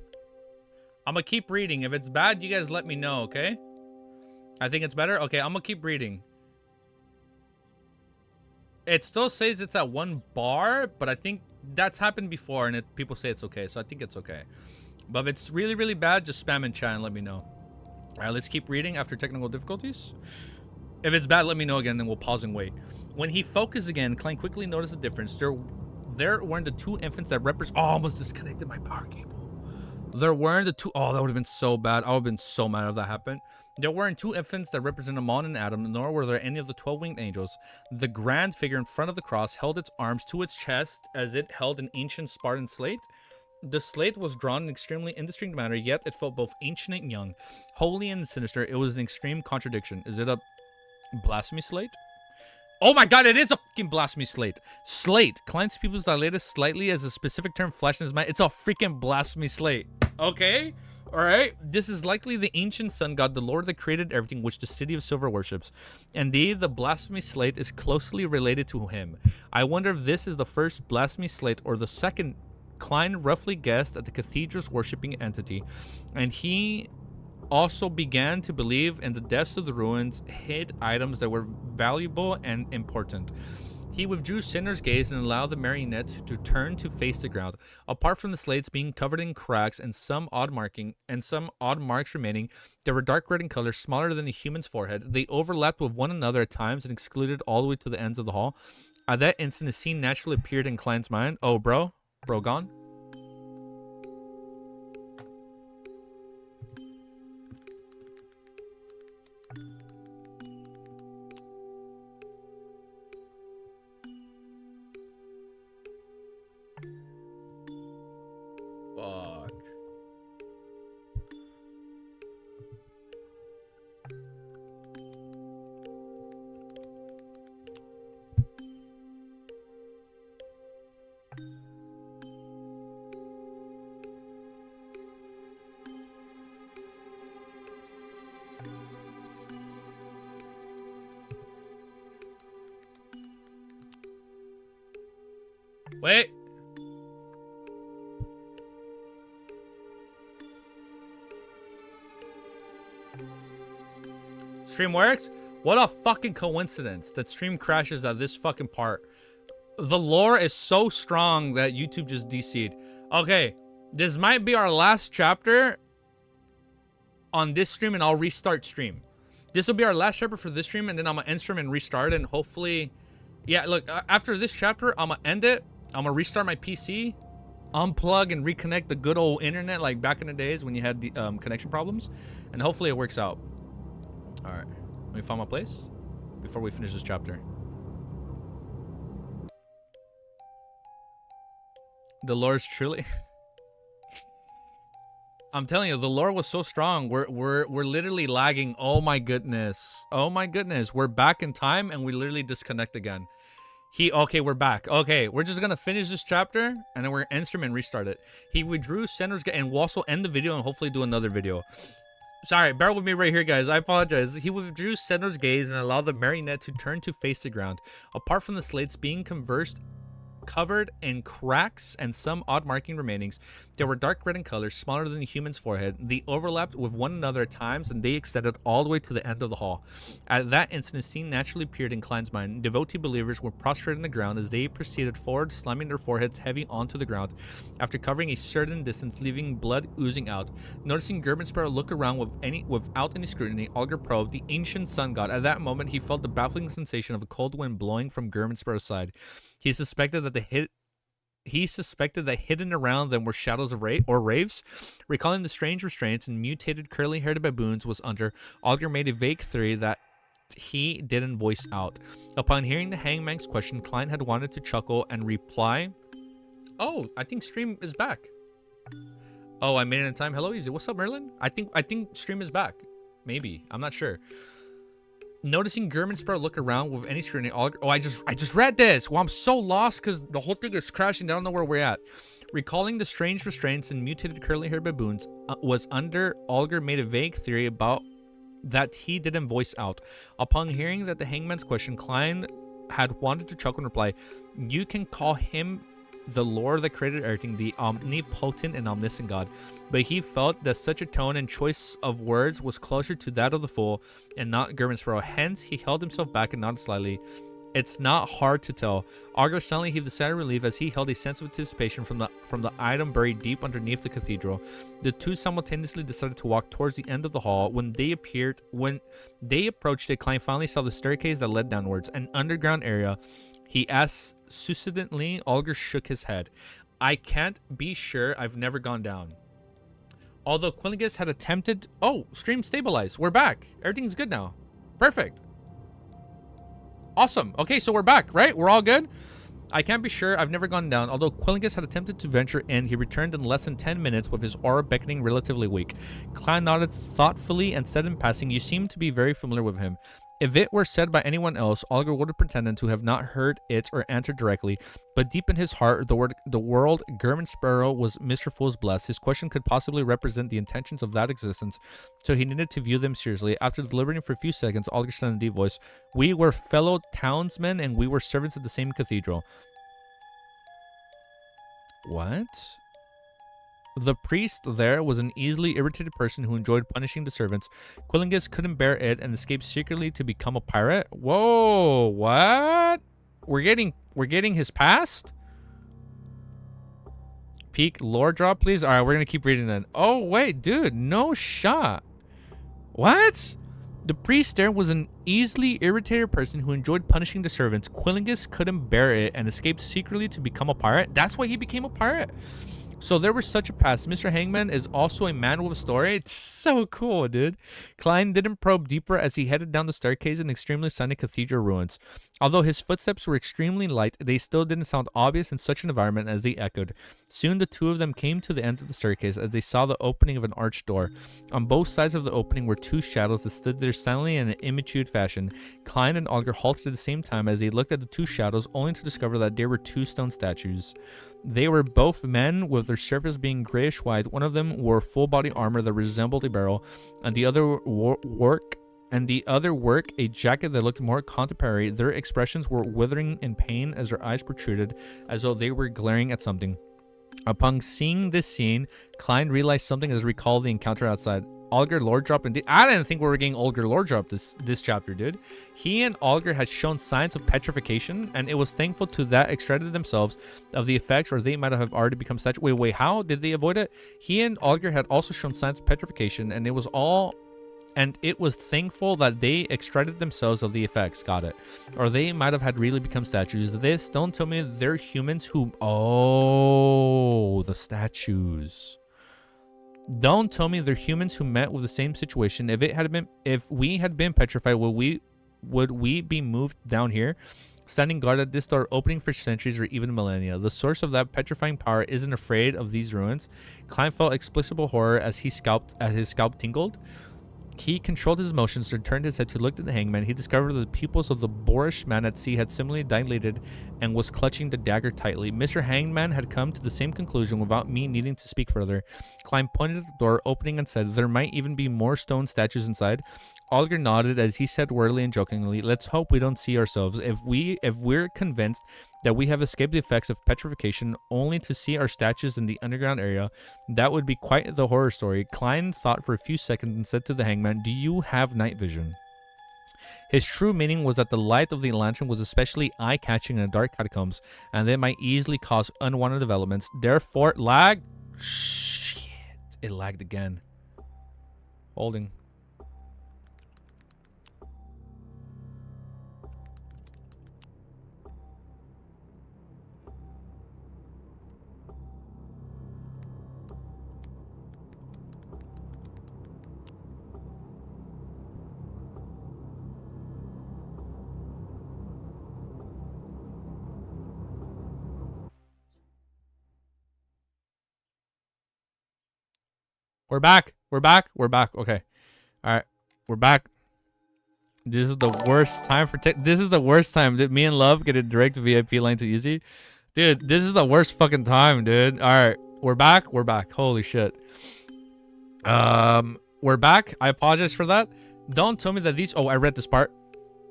[SPEAKER 4] I'm gonna keep reading. If it's bad, you guys let me know, okay? I think it's better. Okay, I'm gonna keep reading. It still says it's at 1 bar, but I think that's happened before and people say it's okay, so I think it's okay. But if it's really, really bad, just spam in chat and let me know. All right, let's keep reading after technical difficulties. If it's bad, let me know again, then we'll pause and wait. When he focused again, Klein quickly noticed a difference. There weren't the 2 infants that represent... Oh, I almost disconnected my power cable. There weren't the 2... Oh, that would have been so bad. I would have been so mad if that happened. There weren't 2 infants that represent Amon and Adam, nor were there any of the 12 winged angels. The grand figure in front of the cross held its arms to its chest as it held an ancient Spartan slate. The slate was drawn in an extremely indistinct manner, yet it felt both ancient and young. Holy and sinister, it was an extreme contradiction. Is it a blasphemy slate? Oh my god, it is a fucking blasphemy slate. Slate. Klein's pupils dilated slightly as a specific term flashed in his mind. It's a freaking blasphemy slate. Okay? Alright? This is likely the ancient sun god, the lord that created everything, which the city of silver worships. Indeed, the blasphemy slate is closely related to him. I wonder if this is the first blasphemy slate or the second. Klein roughly guessed at the cathedral's worshipping entity, and he also began to believe in the depths of the ruins hid items that were valuable and important. He withdrew Sinner's gaze and allowed the marionette to turn to face the ground. Apart from the slates being covered in cracks and some odd marks remaining, there were dark red in color, smaller than a human's forehead. They overlapped with one another at times and excluded all the way to the ends of the hall. At that instant, a scene naturally appeared in Klein's mind. Oh, bro gone? Fuck. Wait. Stream works? What a fucking coincidence that stream crashes at this fucking part. The lore is so strong that YouTube just DC'd. Okay, this might be our last chapter on this stream and I'll restart stream.
[SPEAKER 3] This will be our last chapter for this stream, and then I'm gonna end stream and restart it, and hopefully, yeah, look, after this chapter, I'm gonna end it. I'm gonna restart my PC, unplug and reconnect the good old internet like back in the days when you had the connection problems, and hopefully it works out. All right, let me find my place before we finish this chapter. The lore is truly I'm telling you, the lore was so strong. We're literally lagging. Oh my goodness. Oh my goodness. We're back in time and we literally disconnect again. Okay, we're back. Okay, we're just gonna finish this chapter and then we're gonna end stream and restart it. He withdrew Sender's gate, and we'll also end the video and hopefully do another video. Sorry, bear with me right here, guys. I apologize. He withdrew Sender's gaze and allowed the marionette to turn to face the ground. Apart from the slates being covered in cracks and some odd marking remainings, they were dark red in color, smaller than the human's forehead. They overlapped with one another at times, and they extended all the way to the end of the hall. At that instant, a scene naturally appeared in Klein's mind. Devotee believers were prostrate on the ground as they proceeded forward, slamming their foreheads heavy onto the ground after covering a certain distance, leaving blood oozing out. Noticing German Sparrow look around without any scrutiny, Alger probed the ancient sun god. At that moment, he felt the baffling sensation of a cold wind blowing from German Sparrow's side. He suspected that hidden around them were shadows of raves. Recalling the strange restraints and mutated curly-haired baboons was under, Alger made a vague theory that he didn't voice out. Upon hearing the hangman's question, Klein had wanted to chuckle and reply, "Oh, I think stream is back." Oh, I made it in time. Hello, Easy. What's up, Merlin? I think stream is back. Maybe. I'm not sure. Noticing German Sparrow look around with any scrutiny, oh, I just read this. Well, I'm so lost because the whole thing is crashing. I don't know where we're at. Recalling the strange restraints and mutated curly-haired baboons was under, Alger made a vague theory about that he didn't voice out. Upon hearing that the hangman's question, Klein had wanted to chuckle and reply, "You can call him the Lord that created everything, the omnipotent and omniscient God." But he felt that such a tone and choice of words was closer to that of the fool and not German Sparrow. Hence, he held himself back and nodded slightly. "It's not hard to tell." Argos suddenly heaved a sigh of relief as he held a sense of anticipation from the item buried deep underneath the cathedral. The two simultaneously decided to walk towards the end of the hall. When they approached it, Klein finally saw the staircase that led downwards, an underground area. He asked succinctly. Alger shook his head. "I can't be sure. I've never gone down." Although Quillingus had attempted... Oh, stream stabilized. We're back. Everything's good now. Perfect. Awesome. Okay, so we're back, right? We're all good? "I can't be sure. I've never gone down." Although Quillingus had attempted to venture in, he returned in less than 10 minutes with his aura beckoning relatively weak. Klein nodded thoughtfully and said in passing, "You seem to be very familiar with him." If it were said by anyone else, Alger would have pretended to have not heard it or answered directly, but deep in his heart, the world German Sparrow was Mr. Fool's blessed. His question could possibly represent the intentions of that existence, so he needed to view them seriously. After deliberating for a few seconds, Alger said in a deep voice, "We were fellow townsmen and we were servants at the same cathedral." What? The priest there was an easily irritated person who enjoyed punishing the servants. Quillingus couldn't bear it and escaped secretly to become a pirate. Whoa, what? We're getting his past? Peak lore drop, please. All right, we're gonna keep reading then. Oh wait, dude, no shot. What? The priest there was an easily irritated person who enjoyed punishing the servants. Quillingus couldn't bear it and escaped secretly to become a pirate. That's why he became a pirate. So there was such a past. Mr. Hangman is also a man with a story. It's so cool, dude. Klein didn't probe deeper as he headed down the staircase in extremely sunny cathedral ruins. Although his footsteps were extremely light, they still didn't sound obvious in such an environment as they echoed. Soon the two of them came to the end of the staircase as they saw the opening of an arched door. On both sides of the opening were two shadows that stood there silently in an immature fashion. Klein and Alger halted at the same time as they looked at the two shadows, only to discover that they were two stone statues. They were both men, with their surface being grayish-white. One of them wore full-body armor that resembled a barrel, and the other wore a jacket that looked more contemporary. Their expressions were withering in pain as their eyes protruded, as though they were glaring at something. Upon seeing this scene, Klein realized something as recalled the encounter outside. Alger lore drop indeed. I didn't think we were getting Alger lore drop this chapter, dude. He and Alger had shown signs of petrification, and it was thankful to that extracted themselves of the effects, or they might have already become statues. Wait, how did they avoid it? He and Alger had also shown signs of petrification, and it was all
[SPEAKER 4] and it was thankful that they extracted themselves of the effects. Got it. Or they might have had really become statues. This, don't tell me they're humans who... Oh, the statues. Don't tell me they're humans who met with the same situation. If we had been petrified, would we be moved down here? Standing guard at this door, opening for centuries or even millennia. The source of that petrifying power isn't afraid of these ruins. Klein felt explicable horror as his scalp tingled. He controlled his emotions and turned his head to look at the hangman. He discovered that the pupils of the boorish man at sea had similarly dilated and was clutching the dagger tightly. Mr. Hangman had come to the same conclusion without me needing to speak further. Klein pointed at the door, opening, and said, there might even be more stone statues inside. Olger nodded as he said wordily and jokingly, let's hope we don't see ourselves. If we're convinced that we have escaped the effects of petrification only to see our statues in the underground area, that would be quite the horror story. Klein thought for a few seconds and said to the hangman, do you have night vision? His true meaning was that the light of the lantern was especially eye-catching in the dark catacombs, and they might easily cause unwanted developments. Therefore, lag. Shit. It lagged again. Holding. We're back. We're back. We're back. Okay. All right. We're back. This is the worst time for this is the worst time. Did me and Love get a direct VIP line to Easy? Dude, this is the worst fucking time, dude. All right. We're back. We're back. Holy shit. We're back. I apologize for that. Don't tell me that these... Oh, I read this part.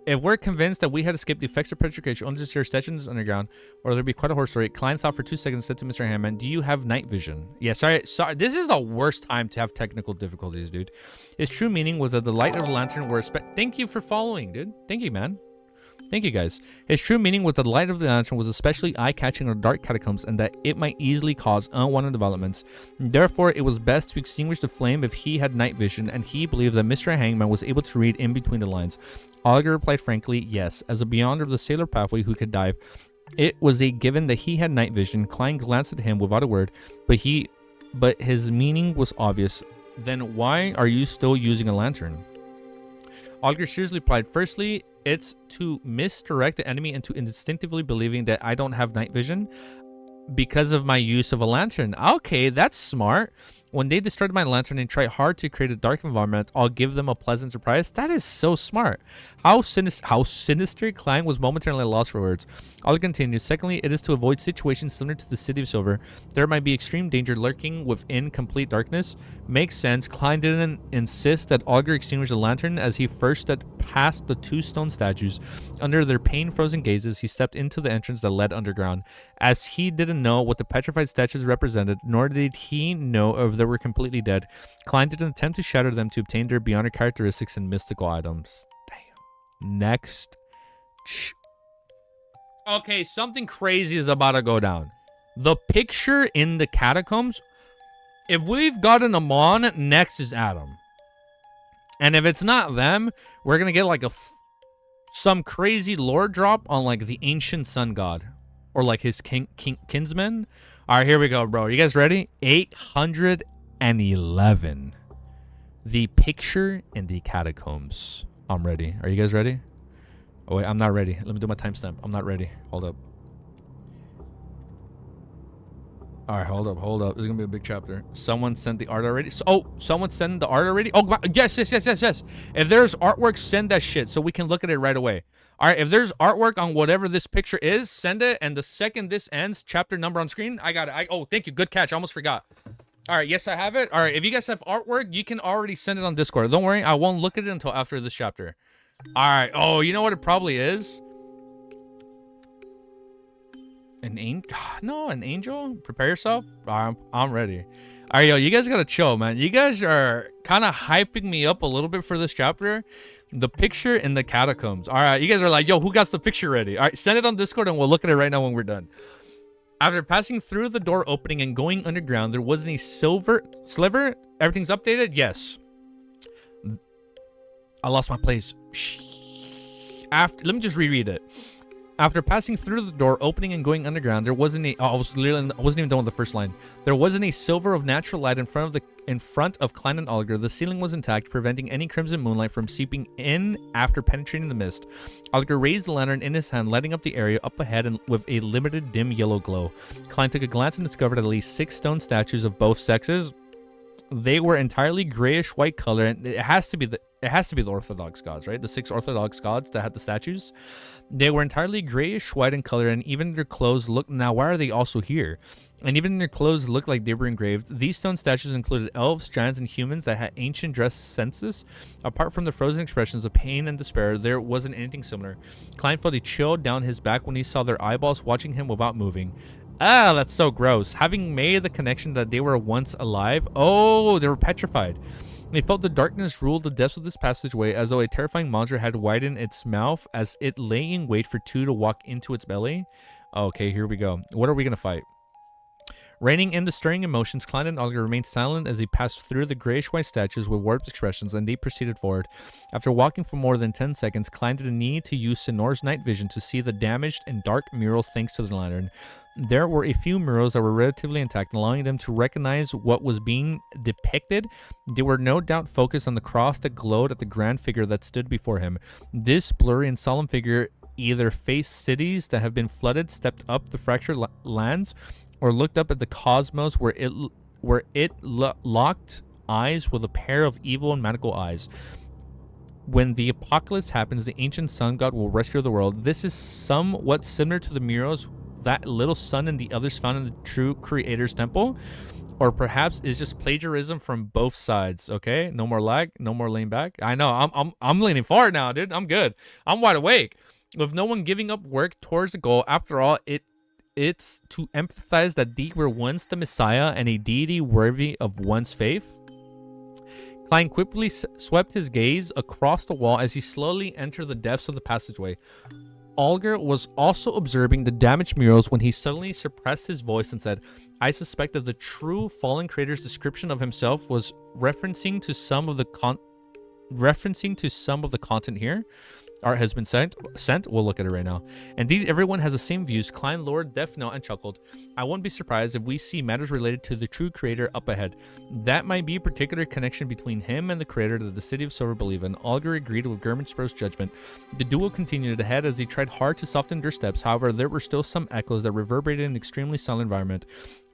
[SPEAKER 4] If we're convinced that we had escaped the effects of petrification only to see our statues underground, or there'd be quite a horror story, Klein thought for 2 seconds and said to Mr. Hammond, do you have night vision? Yeah, sorry. This is the worst time to have technical difficulties, dude. His true meaning was that the light of the lantern were... Thank you for following, dude. Thank you, man. Thank you, guys. His true meaning was that the light of the lantern was especially eye-catching in the dark catacombs and that it might easily cause unwanted developments. Therefore, it was best to extinguish the flame if he had night vision, and he believed that Mr. Hangman was able to read in between the lines. Oliver replied frankly, yes. As a beyonder of the sailor pathway who could dive, it was a given that he had night vision. Klein glanced at him without a word, but his meaning was obvious. Then why are you still using a lantern? Oliver seriously replied, firstly, it's to misdirect the enemy into instinctively believing that I don't have night vision because of my use of a lantern. Okay, that's smart. When they destroyed my lantern and tried hard to create a dark environment, I'll give them a pleasant surprise. That is so smart. How sinister. Klein was momentarily lost for words. I'll continue. Secondly, it is to avoid situations similar to the City of Silver. There might be extreme danger lurking within complete darkness. Makes sense. Klein didn't insist that Augur extinguish the lantern as he first stepped past the 2 stone statues. Under their pain-frozen gazes, he stepped into the entrance that led underground. As he didn't know what the petrified statues represented, nor did he know if they were completely dead, Klein didn't attempt to shatter them to obtain their beyonder characteristics and mystical items. Damn. Next. Okay, something crazy is about to go down. The picture in the catacombs, if we've gotten them on, next is Adam. And if it's not them, we're gonna get like some crazy lore drop on like the ancient sun god or like his kinsman. All right, here we go, bro. You guys ready? 811. The picture in the catacombs. I'm ready. Are you guys ready? Oh wait, I'm not ready. Let me do my timestamp. I'm not ready. Hold up. All right, hold up. This is gonna be a big chapter. Someone sent the art already. Someone sent the art already. Oh, yes. If there's artwork, send that shit so we can look at it right away. All right, if there's artwork on whatever this picture is, send it. And the second this ends, chapter number on screen, I got it. Oh, thank you. Good catch. I almost forgot. All right, yes, I have it. All right, if you guys have artwork, you can already send it on Discord. Don't worry, I won't look at it until after this chapter. All right. Oh, you know what it probably is? An angel? No, an angel? Prepare yourself. I'm ready. All right, yo, you guys gotta chill, man. You guys are kind of hyping me up a little bit for this chapter. The picture in the catacombs. All right, you guys are like, yo, who got the picture ready? All right, send it on Discord and we'll look at it right now when we're done. After passing through the door opening and going underground, there wasn't a silver sliver. Everything's updated? Yes. I lost my place. Let me just reread it. After passing through the door, opening and going underground, there wasn't a. I wasn't even done with the first line. There wasn't a silver of natural light in front of Klein and Olger. The ceiling was intact, preventing any crimson moonlight from seeping in after penetrating the mist. Olger raised the lantern in his hand, lighting up the area up ahead and with a limited dim yellow glow. Klein took a glance and discovered at least 6 stone statues of both sexes. They were entirely grayish-white color, and it has to be the Orthodox gods, right? The 6 Orthodox gods that had the statues. They were entirely grayish-white in color, and even their clothes looked. Now, why are they also here? And even their clothes looked like they were engraved. These stone statues included elves, giants, and humans that had ancient dress senses. Apart from the frozen expressions of pain and despair, there wasn't anything similar. Klein felt a chill down his back when he saw their eyeballs watching him without moving. Ah, that's so gross. Having made the connection that they were once alive. Oh, they were petrified. They felt the darkness ruled the depths of this passageway, as though a terrifying monster had widened its mouth as it lay in wait for 2 to walk into its belly. Okay, here we go. What are we going to fight? Reining in the stirring emotions, Klein and Olger remained silent as they passed through the grayish-white statues with warped expressions, and they proceeded forward. After walking for more than 10 seconds, Klein did need to use Sonor's night vision to see the damaged and dark mural thanks to the lantern. There were a few murals that were relatively intact, allowing them to recognize what was being depicted. They were no doubt focused on the cross that glowed at the grand figure that stood before him. This blurry and solemn figure either faced cities that have been flooded, stepped up the fractured lands, or looked up at the cosmos where it locked eyes with a pair of evil and maniacal eyes. When the apocalypse happens, the ancient sun god will rescue the world. This is somewhat similar to the murals that little sun and the others found in the true creator's temple, or perhaps it's just plagiarism from both sides. Okay, no more lag, no more lean back. I know I'm leaning forward now, dude. I'm good. I'm wide awake. With no one giving up work towards the goal, after all, it's to empathize that they were once the Messiah and a deity worthy of one's faith. Klein quickly swept his gaze across the wall as he slowly entered the depths of the passageway. Olger was also observing the damaged murals when he suddenly suppressed his voice and said, I suspect that the true fallen creator's description of himself was referencing to some of the content here. Art has been sent. We'll look at it right now. Indeed, everyone has the same views. Klein lowered Death Note and chuckled. I wouldn't be surprised if we see matters related to the true creator up ahead. That might be a particular connection between him and the creator that the City of Silver believe in. Olger agreed with Germanspro's judgment. The duel continued ahead as they tried hard to soften their steps. However, there were still some echoes that reverberated in an extremely silent environment.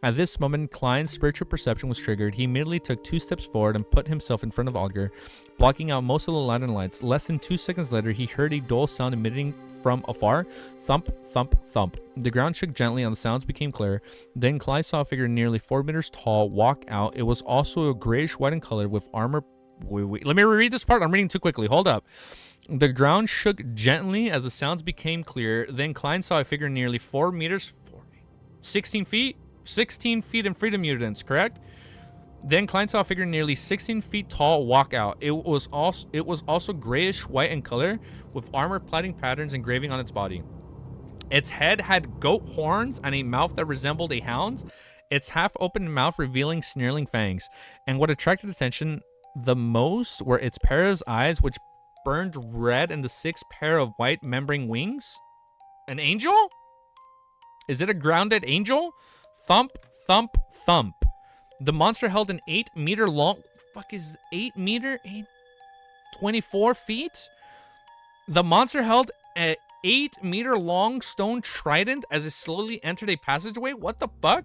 [SPEAKER 4] At this moment, Klein's spiritual perception was triggered. He immediately took 2 steps forward and put himself in front of Olger, blocking out most of the lantern lights. Less than 2 seconds later, he heard a dull sound emitting from afar. Thump, thump, thump. The ground shook gently and the sounds became clear. Then Klein saw a figure nearly 4 meters tall walk out. It was also a grayish-white in color with armor. Wait. Let me reread this part. I'm reading too quickly. Hold up. The ground shook gently as the sounds became clear. Then Klein saw a figure nearly 4 meters, 16 feet? 16 feet in freedom mutants, correct? Then Klein saw a figure nearly 16 feet tall walk out. It was also grayish white in color with armor plating patterns engraving on its body. Its head had goat horns and a mouth that resembled a hound's. Its half-open mouth revealing snarling fangs. And what attracted attention the most were its pair of eyes, which burned red, and the 6 pair of white membrane wings. An angel? Is it a grounded angel? Thump, thump, thump. The monster held an 8-meter long... Fuck is 8 meter? 24 feet? The monster held an 8-meter long stone trident as it slowly entered a passageway. What the fuck?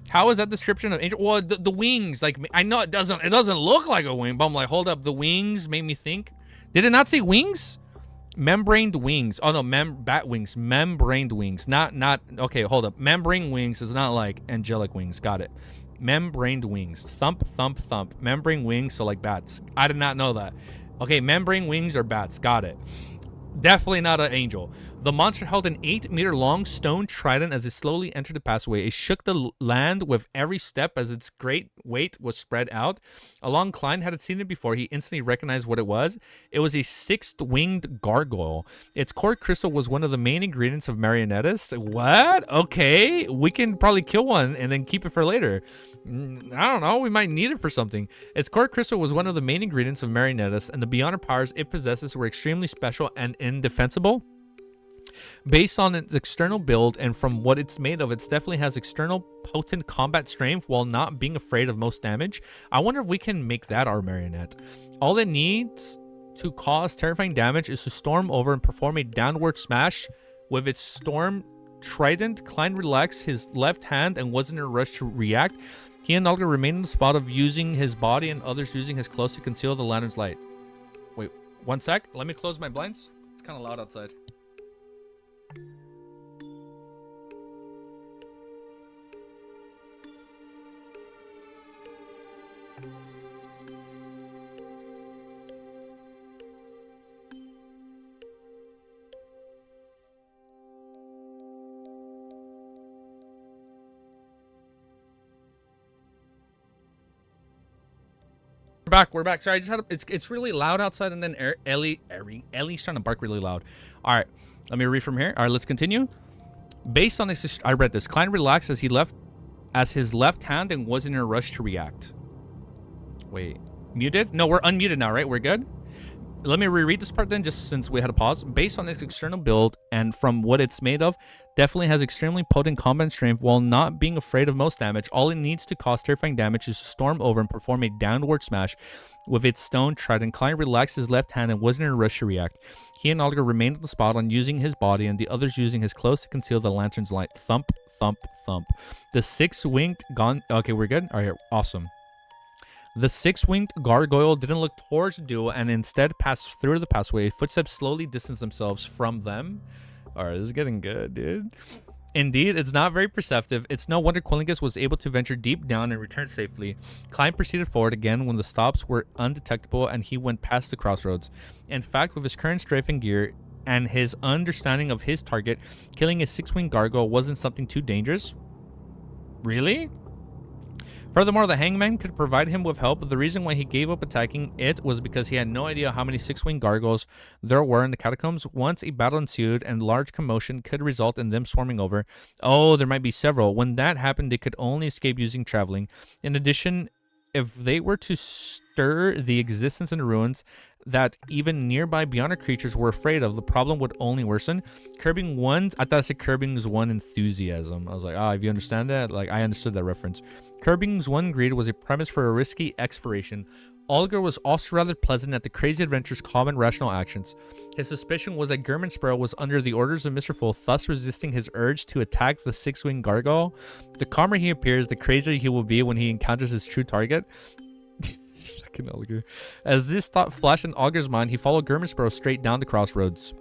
[SPEAKER 4] How is that description of angel? Well, the wings, like, I know it doesn't look like a wing, but I'm like, hold up, the wings made me think. Did it not say wings? Membraned wings. Oh no, bat wings. Membraned wings. Not. Okay, hold up. Membrane wings is not like angelic wings. Got it. Membraned wings. Thump, thump, thump. Membrane wings, so like bats. I did not know that. Okay, membrane wings are bats. Got it. Definitely not an angel. The monster held an 8-meter-long stone trident as it slowly entered the passageway. It shook the land with every step as its great weight was spread out. Along Klein hadn't seen it before. He instantly recognized what it was. It was a 6-winged gargoyle. Its core crystal was one of the main ingredients of marionettes. What? Okay, we can probably kill one and then keep it for later. I don't know. We might need it for something. Its core crystal was one of the main ingredients of marionettes, and the beyond powers it possesses were extremely special and indefensible. Based on its external build and from what it's made of, it definitely has external potent combat strength while not being afraid of most damage. I wonder if we can make that our marionette. All it needs to cause terrifying damage is to storm over and perform a downward smash with its storm trident. Klein relaxed his left hand and wasn't in a rush to react. He and Olga remained in the spot of using his body and others using his clothes to conceal the lantern's light. Wait, one sec. Let me close my blinds. It's kind of loud outside. We're back. Sorry, I just had it's really loud outside, and then Ellie's trying to bark really loud. All right, let me read from here. All right, let's continue. Based on this, I read this. Klein relaxed as his left hand and wasn't in a rush to react. Wait, muted? No, we're unmuted now, right? We're good. Let me reread this part then, just since we had a pause. Based on its external build and from what it's made of, definitely has extremely potent combat strength while not being afraid of most damage. All it needs to cause terrifying damage is to storm over and perform a downward smash with its stone trident. Klein relaxed his left hand and wasn't in a rush to react. He and Olga remained on the spot on using his body and the others using his clothes to conceal the lantern's light. Thump, thump, thump. The 6-winged Okay, we're good? All right, awesome. The 6-winged gargoyle didn't look towards the duo and instead passed through the passageway. Footsteps slowly distanced themselves from them. Alright, this is getting good, dude. Indeed, it's not very perceptive. It's no wonder Quillingus was able to venture deep down and return safely. Klein proceeded forward again when the stops were undetectable and he went past the crossroads. In fact, with his current strength and gear and his understanding of his target, killing a 6-winged gargoyle wasn't something too dangerous. Really? Furthermore, the hangman could provide him with help. The reason why he gave up attacking it was because he had no idea how many 6-winged gargoyles there were in the catacombs. Once a battle ensued and large commotion could result in them swarming over. Oh, there might be several. When that happened, they could only escape using traveling. In addition, if they were to stir the existence in the ruins that even nearby beyonder creatures were afraid of, the problem would only worsen. Curbing one, I thought I said curbing's one enthusiasm. I was like, if you understand that, like I understood that reference. Curbing's one greed was a premise for a risky exploration. Olga was also rather pleasant at the crazy adventure's calm and rational actions. His suspicion was that German Sparrow was under the orders of Mr. Full, thus resisting his urge to attack the 6-winged gargoyle. The calmer he appears, the crazier he will be when he encounters his true target. As this thought flashed in Auger's mind, he followed German Sparrow straight down the crossroads.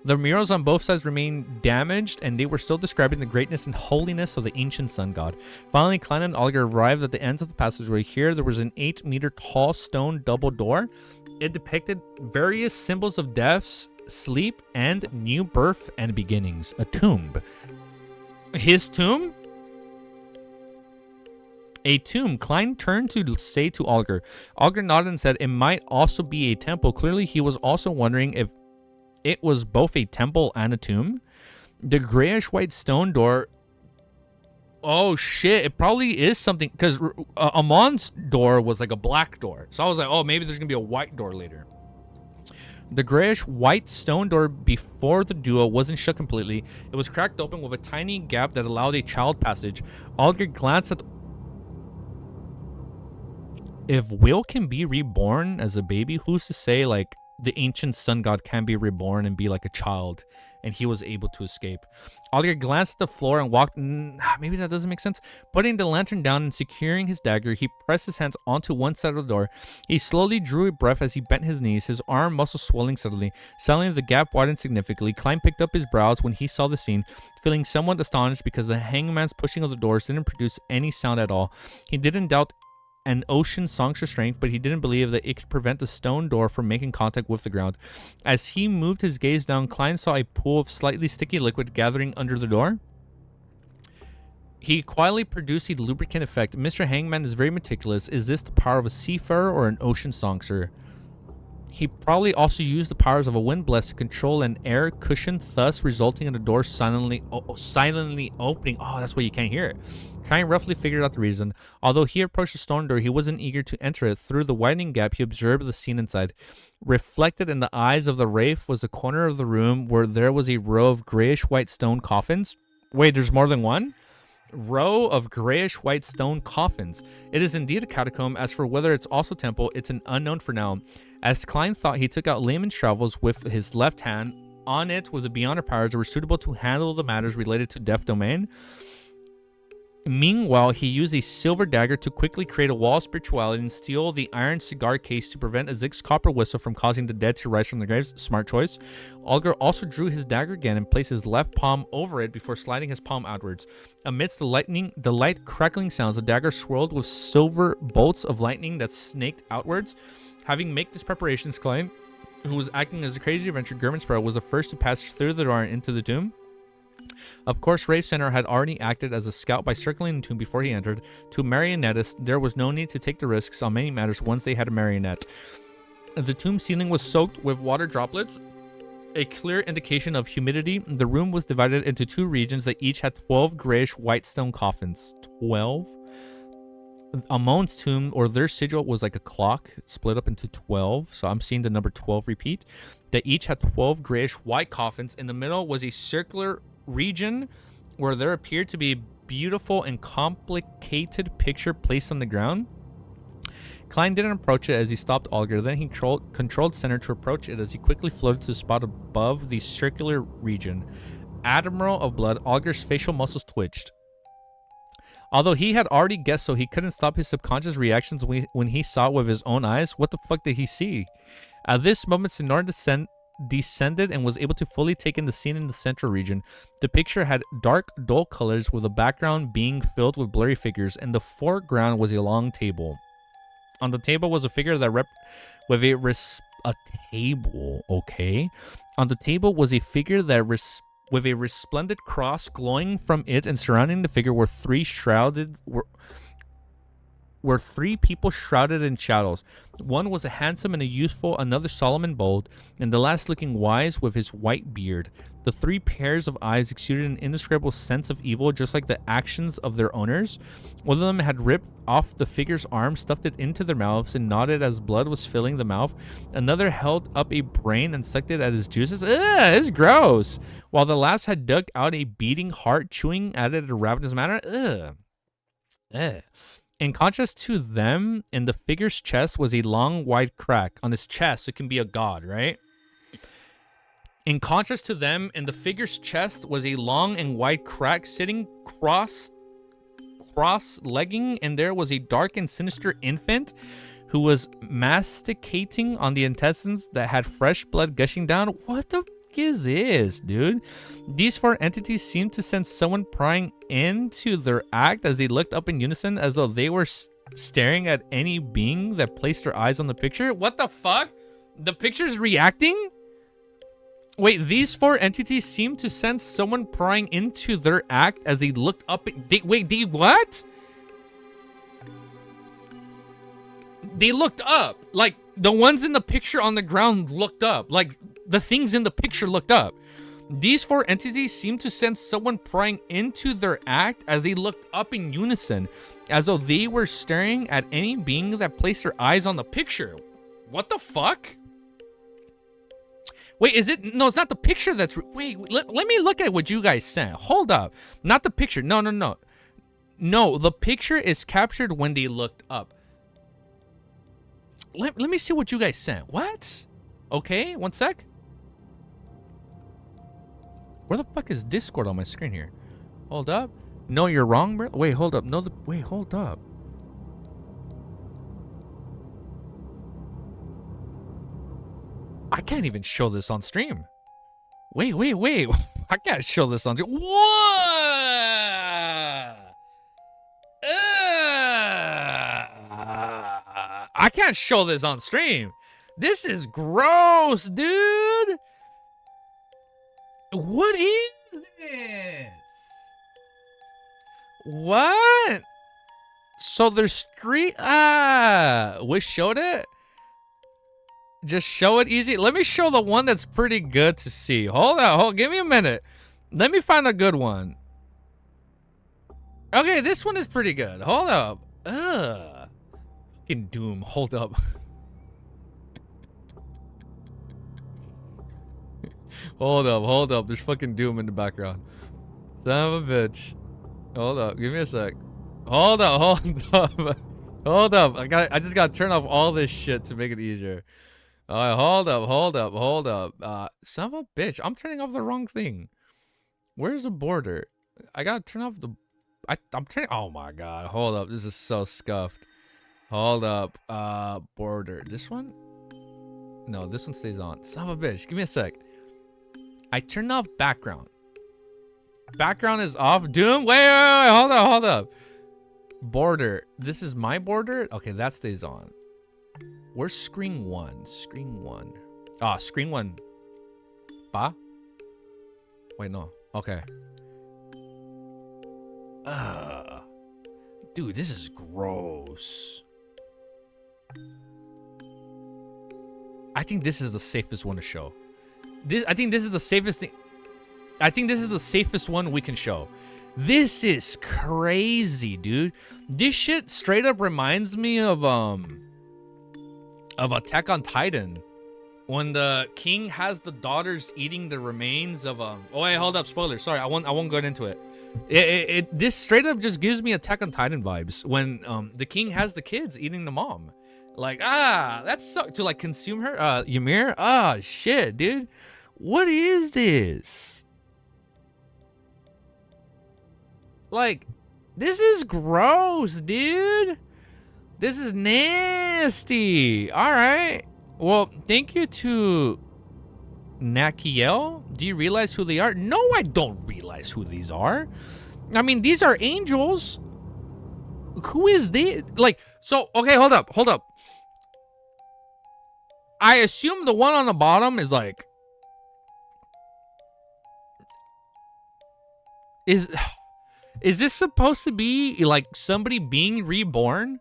[SPEAKER 4] The murals on both sides remained damaged, and they were still describing the greatness and holiness of the ancient sun god. Finally, Klein and Auger arrived at the ends of the passageway. Here, there was an 8-meter tall stone double door. It depicted various symbols of deaths, sleep, and new birth and beginnings. A tomb. His tomb? A tomb. Klein turned to say to Auger. Auger nodded and said it might also be a temple. Clearly, he was also wondering if it was both a temple and a tomb. The grayish-white stone door... Oh, shit. It probably is something... Because Amon's door was like a black door. So I was like, oh, maybe there's going to be a white door later. The grayish-white stone door before the duo wasn't shut completely. It was cracked open with a tiny gap that allowed a child passage. Auger glanced at... If Will can be reborn as a baby, who's to say, like, the ancient sun god can be reborn and be like a child, and he was able to escape? Auger glanced at the floor and walked... Maybe that doesn't make sense. Putting the lantern down and securing his dagger, he pressed his hands onto one side of the door. He slowly drew a breath as he bent his knees, his arm muscles swelling suddenly. Suddenly, the gap widened significantly. Klein picked up his brows when he saw the scene, feeling somewhat astonished because the hangman's pushing of the doors didn't produce any sound at all. He didn't doubt an ocean songster strength, but he didn't believe that it could prevent the stone door from making contact with the ground. As he moved his gaze down, Klein saw a pool of slightly sticky liquid gathering under the door. He quietly produced a lubricant effect. Mr. Hangman is very meticulous. Is this the power of a seafarer or an ocean songster? He probably also used the powers of a wind blast to control an air cushion, thus resulting in the door silently opening. Oh, that's why you can't hear it. Klein roughly figured out the reason. Although he approached the stone door, he wasn't eager to enter it. Through the widening gap, he observed the scene inside. Reflected in the eyes of the wraith was a corner of the room where there was a row of grayish-white stone coffins. Wait, there's more than one? Row of grayish-white stone coffins. It is indeed a catacomb. As for whether it's also temple, it's an unknown for now. As Klein thought, he took out layman's travels with his left hand. On it was the Beyonder powers that were suitable to handle the matters related to death domain. Meanwhile, he used a silver dagger to quickly create a wall of spirituality and steal the iron cigar case to prevent Azik's copper whistle from causing the dead to rise from the graves. Smart choice. Olger also drew his dagger again and placed his left palm over it before sliding his palm outwards. Amidst the light crackling sounds, the dagger swirled with silver bolts of lightning that snaked outwards. Having made these preparations, Klein, who was acting as a crazy adventure Germansparrow, was the first to pass through the door and into the tomb. Of course, Rafe Center had already acted as a scout by circling the tomb before he entered. To a marionettist, there was no need to take the risks on many matters once they had a marionette. The tomb ceiling was soaked with water droplets, a clear indication of humidity. The room was divided into two regions that each had 12 grayish white stone coffins. 12? Amon's tomb, or their sigil, was like a clock. It split up into 12. So I'm seeing the number 12 repeat. That each had 12 grayish white coffins. In the middle was a circular region where there appeared to be a beautiful and complicated picture placed on the ground. Klein didn't approach it as he stopped Olger. Then he controlled center to approach it as he quickly floated to the spot above the circular region. Admiral of Blood, Olger's facial muscles twitched. Although he had already guessed so, he couldn't stop his subconscious reactions when he saw it with his own eyes. What the fuck did he see? At this moment, Sonora descended and was able to fully take in the scene in the central region. The picture had dark, dull colors with the background being filled with blurry figures. In the foreground was a long table. On the table was a figure that On the table was a figure that with a resplendent cross glowing from it, and surrounding the figure were three people shrouded in shadows. One was a handsome and a youthful, another solemn and bold, and the last looking wise with his white beard. The three pairs of eyes exuded an indescribable sense of evil, just like the actions of their owners. One of them had ripped off the figure's arm, stuffed it into their mouths, and nodded as blood was filling the mouth. Another held up a brain and sucked it at his juices. Ugh, it's gross. While the last had dug out a beating heart, chewing at it in a ravenous manner. Ugh. Ugh. In contrast to them, in the figure's chest was a long, wide crack. On his chest, it can be a god, right? In contrast to them, in the figure's chest was a long and wide crack, sitting cross-legging, and there was a dark and sinister infant who was masticating on the intestines that had fresh blood gushing down. What the fuck is this, dude? These four entities seemed to sense someone prying into their act as they looked up in unison, as though they were staring at any being that placed their eyes on the picture. What the fuck? The picture's reacting? Wait, these four entities seemed to sense someone prying into their act as they looked up. What? They looked up. Like, the ones in the picture on the ground looked up. Like, the things in the picture looked up. These four entities seemed to sense someone prying into their act as they looked up in unison, as though they were staring at any being that placed their eyes on the picture. What the fuck? Wait, is it? No, it's not the picture that's... Wait, let me look at what you guys sent. Hold up. Not the picture. No. No, the picture is captured when they looked up. Let me see what you guys sent. What? Okay, one sec. Where the fuck is Discord on my screen here? Hold up. No, you're wrong, bro. Wait, hold up. No, wait, hold up. I can't even show this on stream. Wait. I can't show this on stream. What? can't show this on stream. This is gross, dude. What is this? What? So there's street. We showed it. Just show it easy. Let me show the one that's pretty good to see. Hold on. Give me a minute. Let me find a good one. Okay, this one is pretty good. Hold up. Fucking Doom. Hold up. Hold up. There's fucking Doom in the background. Son of a bitch. Hold up. Give me a sec. Hold up. I just gotta turn off all this shit to make it easier. Alright, hold up. Son of a bitch. I'm turning off the wrong thing. Where's the border? I gotta turn off the... I'm turning... Oh my god. Hold up. This is so scuffed. Hold up. Border. This one? No, this one stays on. Son of a bitch. Give me a sec. I turned off background. Background is off. Doom. Wait. Hold up. Border. This is my border? Okay, that stays on. Where's screen 1? Screen 1. Ah, screen 1. Ba? Wait, no. Okay. Dude, this is gross. I think this is the safest one to show. I think this is the safest thing. I think this is the safest one we can show. This is crazy, dude. This shit straight up reminds me of Attack on Titan, when the king has the daughters eating the remains of Oh wait, hold up, spoilers. Sorry, I won't go into it. This straight up just gives me Attack on Titan vibes when the king has the kids eating the mom. Like, that's so to like consume her. Ymir. Shit, dude. What is this? Like, this is gross, dude. This is nasty. All right. Well, thank you to Nakiel. Do you realize who they are? No, I don't realize who these are. I mean, these are angels. Who is they? Like, so, okay, hold up. I assume the one on the bottom is like... Is this supposed to be like somebody being reborn?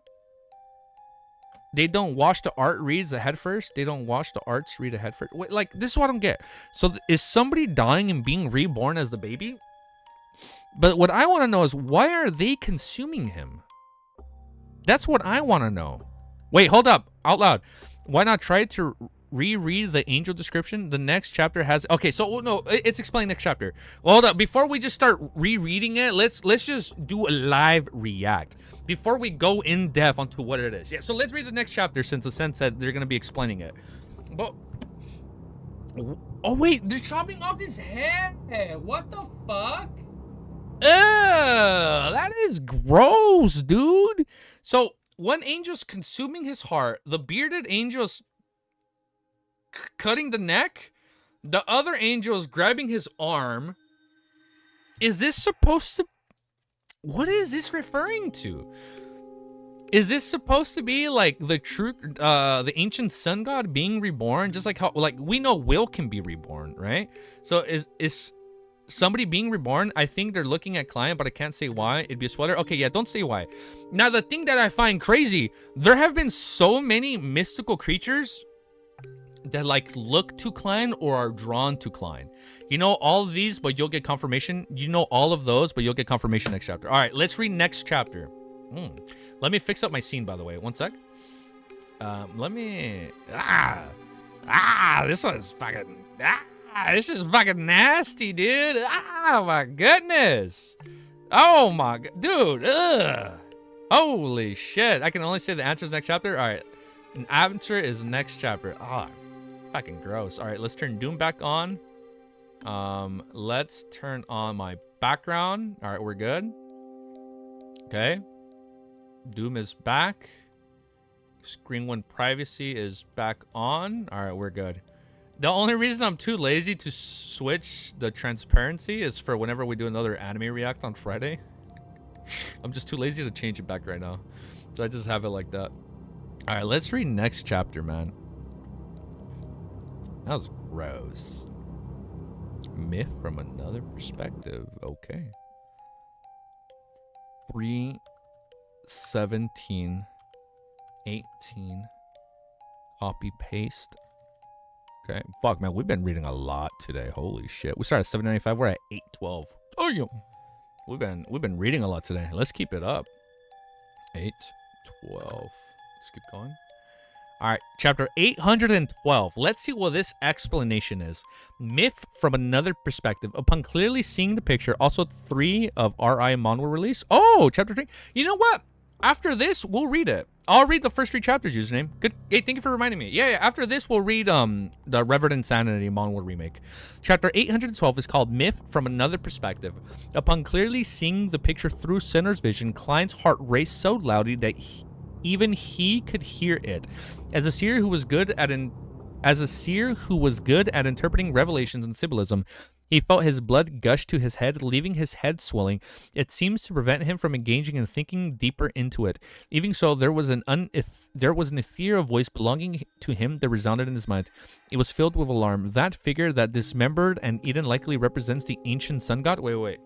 [SPEAKER 4] They don't wash the art reads ahead first. They don't wash the arts read ahead first. Wait, like, this is what I don't get. So is somebody dying and being reborn as the baby? But what I want to know is, why are they consuming him? That's what I want to know. Wait, hold up. Out loud. Why not try to reread the angel description? The next chapter has... Okay, so no, it's explained next chapter. Hold up. Before we just start rereading it, let's just do a live react before we go in depth onto what it is. Yeah, so let's read the next chapter, since the sense said they're gonna be explaining it. But oh wait, they're chopping off his head. What the fuck? That is gross, dude. So one angel's consuming his heart, the bearded angel's cutting the neck, the other angel is grabbing his arm. Is this supposed to... What is this referring to? Is this supposed to be like the true, the ancient sun god being reborn? Just like how, like, we know Will can be reborn, right? So is somebody being reborn? I think they're looking at Klein, but I can't say why. It'd be a spoiler. Okay, yeah, don't say why. Now, the thing that I find crazy, there have been so many mystical creatures that like look to Klein or are drawn to Klein. You know all of these, but you'll get confirmation. You know all of those, but you'll get confirmation next chapter. All right, let's read next chapter. Let me fix up my scene, by the way. One sec. Let me... This one's fucking... This is fucking nasty, dude. My goodness. Oh my... Dude, holy shit. I can only say the answer is next chapter. All right. An answer is next chapter. Fucking gross. All right, let's turn Doom back on. Let's turn on my background. All right, we're good. Okay. Doom is back. Screen 1 privacy is back on. All right, we're good. The only reason I'm too lazy to switch the transparency is for whenever we do another anime react on Friday. I'm just too lazy to change it back right now. So I just have it like that. All right, let's read next chapter, man. That was gross. Myth from another perspective. Okay. 3, 17, 18. Copy paste. Okay. Fuck, man. We've been reading a lot today. Holy shit. We started at 795. We're at 812. Oh, yo. We've been reading a lot today. Let's keep it up. 812. Let's keep going. All right, chapter 812. Let's see what this explanation is. Myth from another perspective. Upon clearly seeing the picture, also 3 of R.I. Mon were released. Oh, chapter 3. You know what? After this, we'll read it. I'll read the first 3 chapters, username. Good. Hey, thank you for reminding me. Yeah, after this, we'll read the Revered Insanity Monwar remake. Chapter 812 is called Myth from Another Perspective. Upon clearly seeing the picture through Sinner's vision, Klein's heart raced so loudly that even he could hear it. As a seer who was good at interpreting revelations and symbolism, he felt his blood gush to his head, leaving his head swelling. It seems to prevent him from engaging and thinking deeper into it. Even so, there was an ethereal voice belonging to him that resounded in his mind. It was filled with alarm. That figure that dismembered and eaten likely represents the ancient sun god. Wait.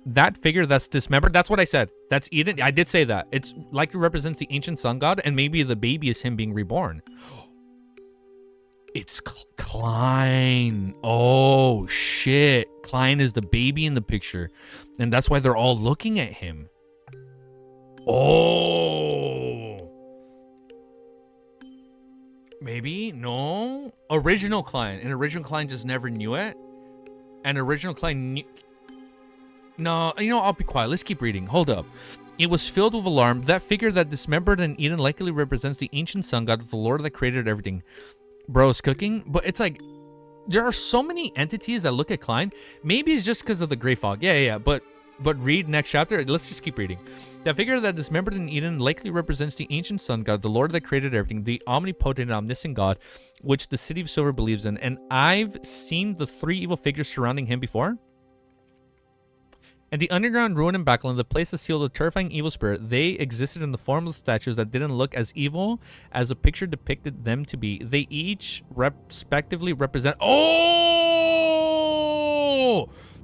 [SPEAKER 4] That figure that's dismembered, that's what I said. That's Eden. I did say that. It's likely represents the ancient sun god, and maybe the baby is him being reborn. It's Klein. Oh, shit. Klein is the baby in the picture, and that's why they're all looking at him. Oh. Maybe? No? Original Klein. And original Klein just never knew it? And original Klein knew... No, you know, I'll be quiet. Let's keep reading. Hold up. It was filled with alarm. That figure that dismembered and eaten likely represents the ancient sun god, the Lord that created everything. Bro's cooking. But it's like, there are so many entities that look at Klein. Maybe it's just because of the gray fog. Yeah. But read next chapter. Let's just keep reading. That figure that dismembered and eaten likely represents the ancient sun god, the Lord that created everything, the omnipotent and omniscient God, which the City of Silver believes in. And I've seen the 3 evil figures surrounding him before. And the underground ruin in Backland, the place that sealed a terrifying evil spirit, they existed in the form of statues that didn't look as evil as the picture depicted them to be. They each respectively represent... Oh!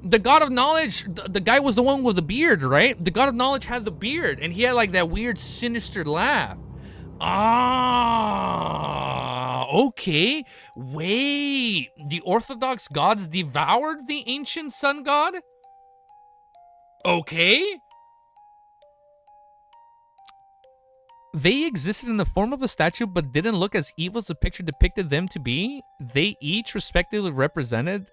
[SPEAKER 4] The god of knowledge, the guy was the one with the beard, right? The god of knowledge had the beard, and he had like that weird sinister laugh. Ah, okay. Wait, the Orthodox gods devoured the ancient sun god? Okay. They existed in the form of a statue but didn't look as evil as the picture depicted them to be. They each respectively represent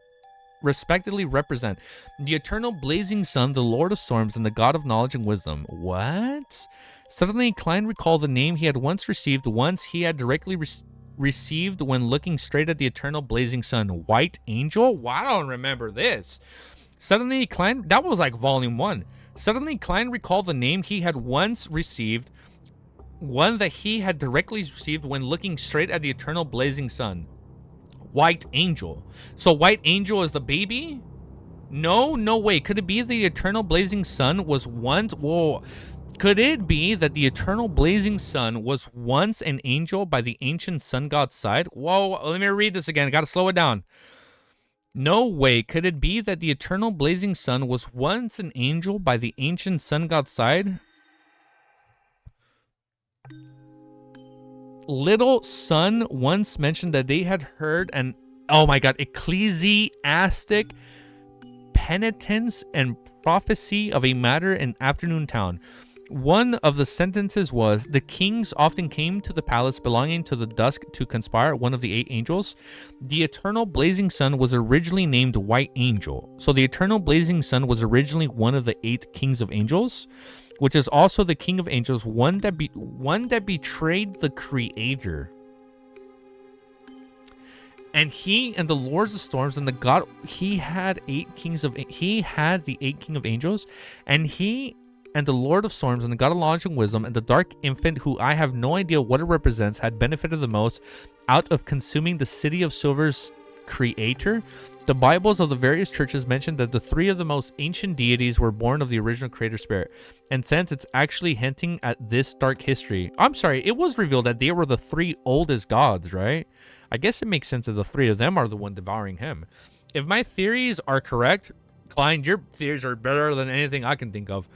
[SPEAKER 4] the eternal blazing sun, the Lord of storms, and the God of knowledge and wisdom. What? Suddenly, Klein recalled the name he had once received. Once he had directly received when looking straight at the eternal blazing sun. White Angel? Well, I don't remember this. Suddenly, Klein... That was like volume 1. Suddenly, Klein recalled the name he had once received. One that he had directly received when looking straight at the eternal blazing sun. White Angel. So White Angel is the baby? No way. Could it be the eternal blazing sun was once... Whoa. Could it be that the eternal blazing sun was once an angel by the ancient sun god's side? Whoa, let me read this again. I gotta slow it down. No way. Could it be that the eternal blazing sun was once an angel by the ancient sun god's side? Little Sun once mentioned that they had heard an, oh my god, ecclesiastic penitence and prophecy of a matter in Afternoon Town. One of the sentences was, the kings often came to the palace belonging to the dusk to conspire, one of the 8 angels. The eternal blazing sun was originally named White Angel. So the eternal blazing sun was originally one of the 8 kings of angels, which is also the king of angels, one that betrayed the creator. And he and the lords of storms and the god, he had the 8 king of angels, and he and the Lord of Storms and the God of Knowledge and Wisdom and the Dark Infant, who I have no idea what it represents, had benefited the most out of consuming the City of Silver's creator? The Bibles of the various churches mention that the 3 of the most ancient deities were born of the original creator spirit. And since it's actually hinting at this dark history. I'm sorry, it was revealed that they were the 3 oldest gods, right? I guess it makes sense that the 3 of them are the one devouring him. If my theories are correct, Klein, your theories are better than anything I can think of.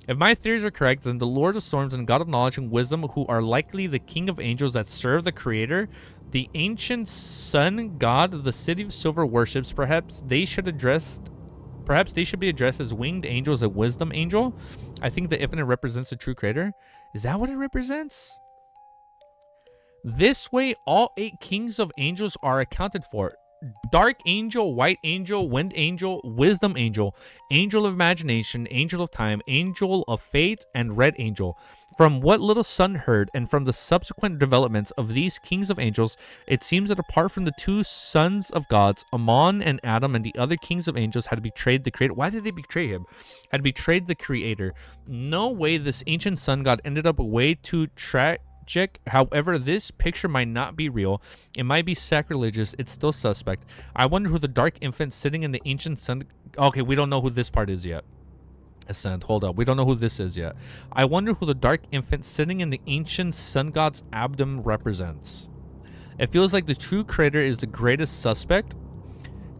[SPEAKER 4] If my theories are correct, then the Lord of Storms and God of Knowledge and Wisdom, who are likely the king of angels that serve the creator, the ancient sun god the city of silver worships, perhaps they should be addressed as winged angels, a wisdom angel. I think the infinite represents the true creator. Is that what it represents? This way, all 8 kings of angels are accounted for. Dark angel, white angel, wind angel, wisdom angel, angel of imagination, angel of time, angel of fate, and red angel. From what little Sun heard, and from the subsequent developments of these kings of angels, it seems that apart from the 2 sons of gods, Ammon and Adam, and the other kings of angels had betrayed the creator. Why did they betray him? Had betrayed the creator. No way this ancient sun god ended up way too tragic. However, this picture might not be real. It might be sacrilegious. It's still suspect. I wonder who the dark infant sitting in the ancient sun... Okay, we don't know who this part is yet. Ascent, hold up. We don't know who this is yet. I wonder who the dark infant sitting in the ancient sun god's abdomen represents. It feels like the true creator is the greatest suspect.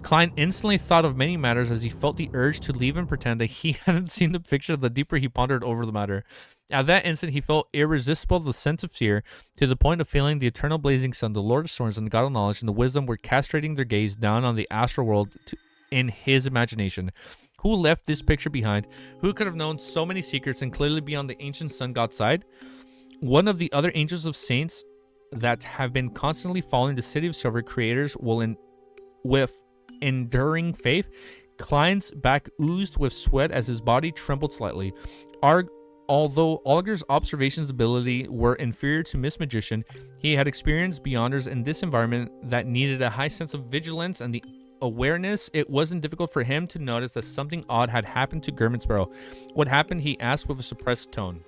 [SPEAKER 4] Klein instantly thought of many matters as he felt the urge to leave and pretend that he hadn't seen the picture. The deeper he pondered over the matter. At that instant, he felt irresistible the sense of fear, to the point of feeling the eternal blazing sun, the Lord of Storms, and the God of Knowledge, and the Wisdom were castrating their gaze down on the astral world in his imagination. Who left this picture behind? Who could have known so many secrets and clearly be on the ancient sun god's side? One of the other angels of saints that have been constantly following the city of silver creators will with enduring faith. Klein's back oozed with sweat as his body trembled slightly. Although Olger's observations ability were inferior to Miss Magician, he had experienced beyonders in this environment that needed a high sense of vigilance and the awareness. It wasn't difficult for him to notice that something odd had happened to German Sparrow. What happened? He asked with a suppressed tone.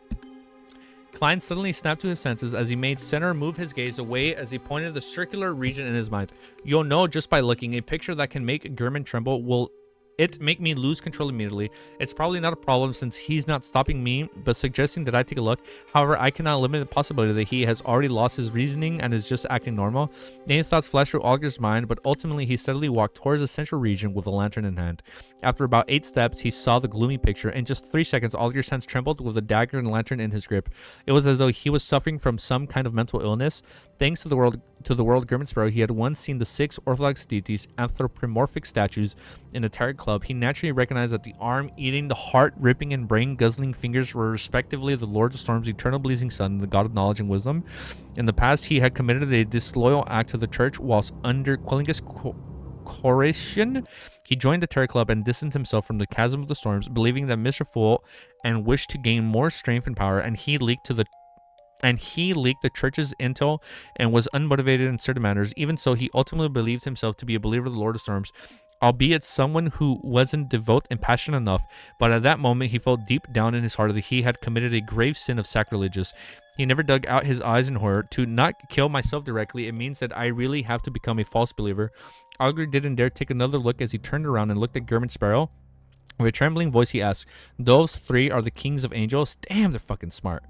[SPEAKER 4] Klein suddenly snapped to his senses as he made Center move his gaze away as he pointed the circular region in his mind. You'll know just by looking. A picture that can make German tremble will it make me lose control immediately. It's probably not a problem since he's not stopping me, but suggesting that I take a look. However, I cannot eliminate the possibility that he has already lost his reasoning and is just acting normal. Many thoughts flashed through Olger's mind, but ultimately he steadily walked towards the central region with a lantern in hand. After about 8 steps, he saw the gloomy picture. In just 3 seconds, Olger's hands trembled with the dagger and lantern in his grip. It was as though he was suffering from some kind of mental illness. Thanks to the world German Sparrow, he had once seen the 6 Orthodox deities, anthropomorphic statues, in the Tarot Club. He naturally recognized that the arm-eating, the heart-ripping, and brain-guzzling fingers were respectively the Lord of Storms, eternal blazing sun, and the God of Knowledge and Wisdom. In the past, he had committed a disloyal act to the church whilst under Quillingus Coration. He joined the Tarot Club and distanced himself from the chasm of the storms, believing that Mr. Fool and wished to gain more strength and power, and he leaked the church's intel and was unmotivated in certain matters. Even so, he ultimately believed himself to be a believer of the Lord of Storms, albeit someone who wasn't devout and passionate enough. But at that moment, he felt deep down in his heart that he had committed a grave sin of sacrilegious. He never dug out his eyes in horror. To not kill myself directly, it means that I really have to become a false believer. Augur didn't dare take another look as he turned around and looked at German Sparrow. With a trembling voice, he asked, "Those 3 are the kings of angels?" Damn, they're fucking smart.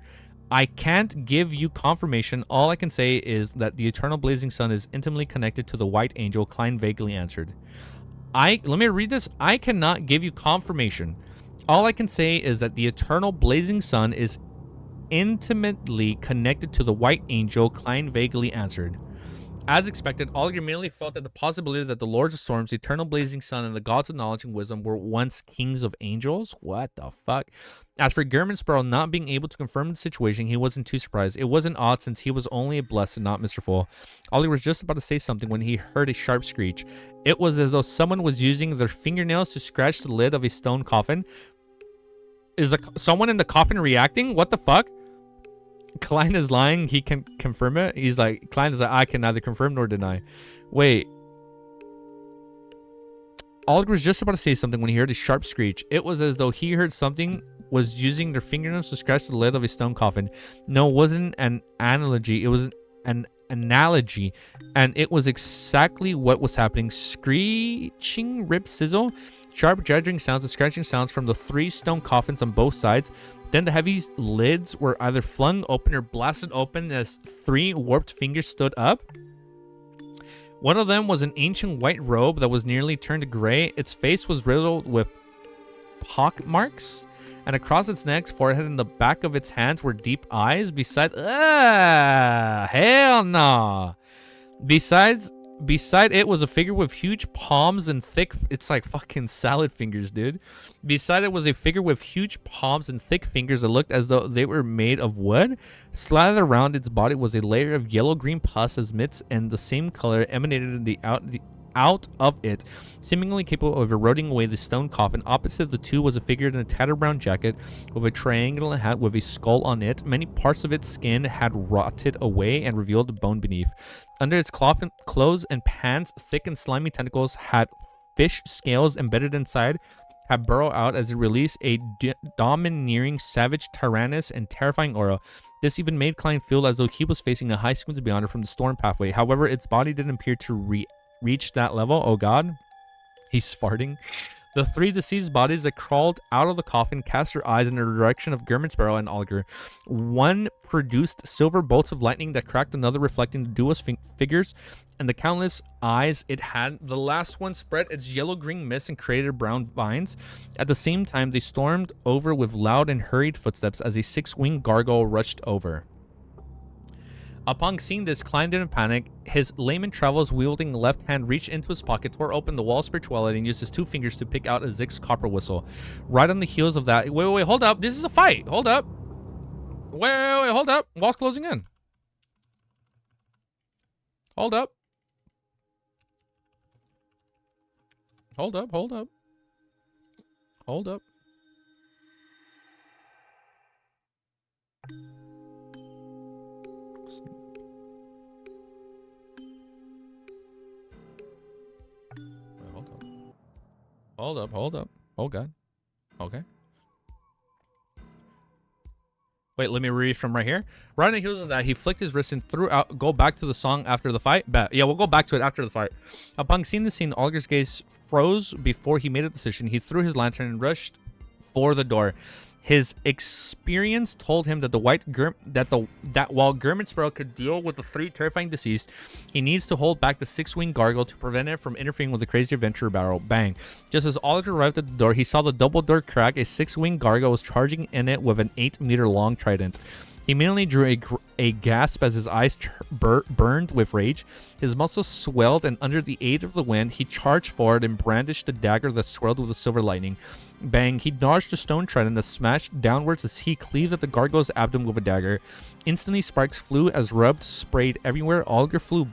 [SPEAKER 4] I can't give you confirmation. All I can say is that the eternal blazing sun is intimately connected to the white angel, Klein vaguely answered. Let me read this. I cannot give you confirmation. All I can say is that the eternal blazing sun is intimately connected to the white angel, Klein vaguely answered. As expected, Olger immediately felt that the possibility that the Lords of Storms, the eternal blazing sun, and the gods of knowledge and wisdom were once kings of angels. What the fuck? As for German Sparrow not being able to confirm the situation, he wasn't too surprised. It wasn't odd since he was only a blessed and not Mr. Fool. Olger was just about to say something when he heard a sharp screech. It was as though someone was using their fingernails to scratch the lid of a stone coffin. Is someone in the coffin reacting? What the fuck? Klein is lying. He can confirm it. He's like, Klein is like, I can neither confirm nor deny. Wait. Olger was just about to say something when he heard a sharp screech. It was as though he heard something was using their fingernails to scratch the lid of a stone coffin. No, it wasn't an analogy. It was an analogy, and it was exactly what was happening. Screeching rip sizzle, sharp dredging sounds and scratching sounds from the 3 stone coffins on both sides. Then the heavy lids were either flung open or blasted open as 3 warped fingers stood up. One of them was an ancient white robe that was nearly turned gray. Its face was riddled with pock marks, and across its neck, forehead, and the back of its hands were deep eyes. Hell no. Beside it was a figure with huge palms and thick... It's like fucking salad fingers, dude. Beside it was a figure with huge palms and thick fingers that looked as though they were made of wood. Slathered around its body was a layer of yellow-green pus as mitts, and the same color emanated out of it, seemingly capable of eroding away the stone coffin. Opposite the two was a figure in a tattered brown jacket with a triangular hat with a skull on it. Many parts of its skin had rotted away and revealed the bone beneath. Under its clothes and pants, thick and slimy tentacles had fish scales embedded inside, had burrowed out as it released a domineering, savage, tyrannous, and terrifying aura. This even made Klein feel as though he was facing a high squint beyond from the storm pathway. However, its body didn't appear to reach that level. Oh god. He's farting. The 3 deceased bodies that crawled out of the coffin cast their eyes in the direction of Germansparrow and Olger. One produced silver bolts of lightning that cracked, another reflecting the duo's figures and the countless eyes it had. The last one spread its yellow-green mist and created brown vines. At the same time, they stormed over with loud and hurried footsteps as a 6-winged gargoyle rushed over. Upon seeing this, Klein didn't panic. His layman travels wielding left hand reached into his pocket, tore open the wall of spirituality, and used his 2 fingers to pick out a Zig's copper whistle. Right on the heels of that... Wait, hold up. This is a fight. Hold up. Wait, hold up. Wall's closing in. Hold up. Hold up. Hold up. Oh god. Okay. Wait, let me read from right here. Right on the heels of that, he flicked his wrist and threw out... Go back to the song after the fight? Bet. Yeah, we'll go back to it after the fight. Upon seeing the scene, Olger's gaze froze before he made a decision. He threw his lantern and rushed for the door. His experience told him that while Germansparrow could deal with the 3 terrifying deceased, he needs to hold back the 6-winged gargoyle to prevent it from interfering with the crazy adventure battle. Bang! Just as Oliver arrived at the door, he saw the double door crack. A 6-winged gargoyle was charging in it with an 8-meter-long trident. He immediately drew a gasp as his eyes burned with rage. His muscles swelled, and under the aid of the wind, he charged forward and brandished the dagger that swirled with the silver lightning. Bang! He dodged the stone trident that smashed downwards as he cleaved at the gargoyle's abdomen with a dagger. Instantly, sparks flew as rubbed sprayed everywhere. Olger flew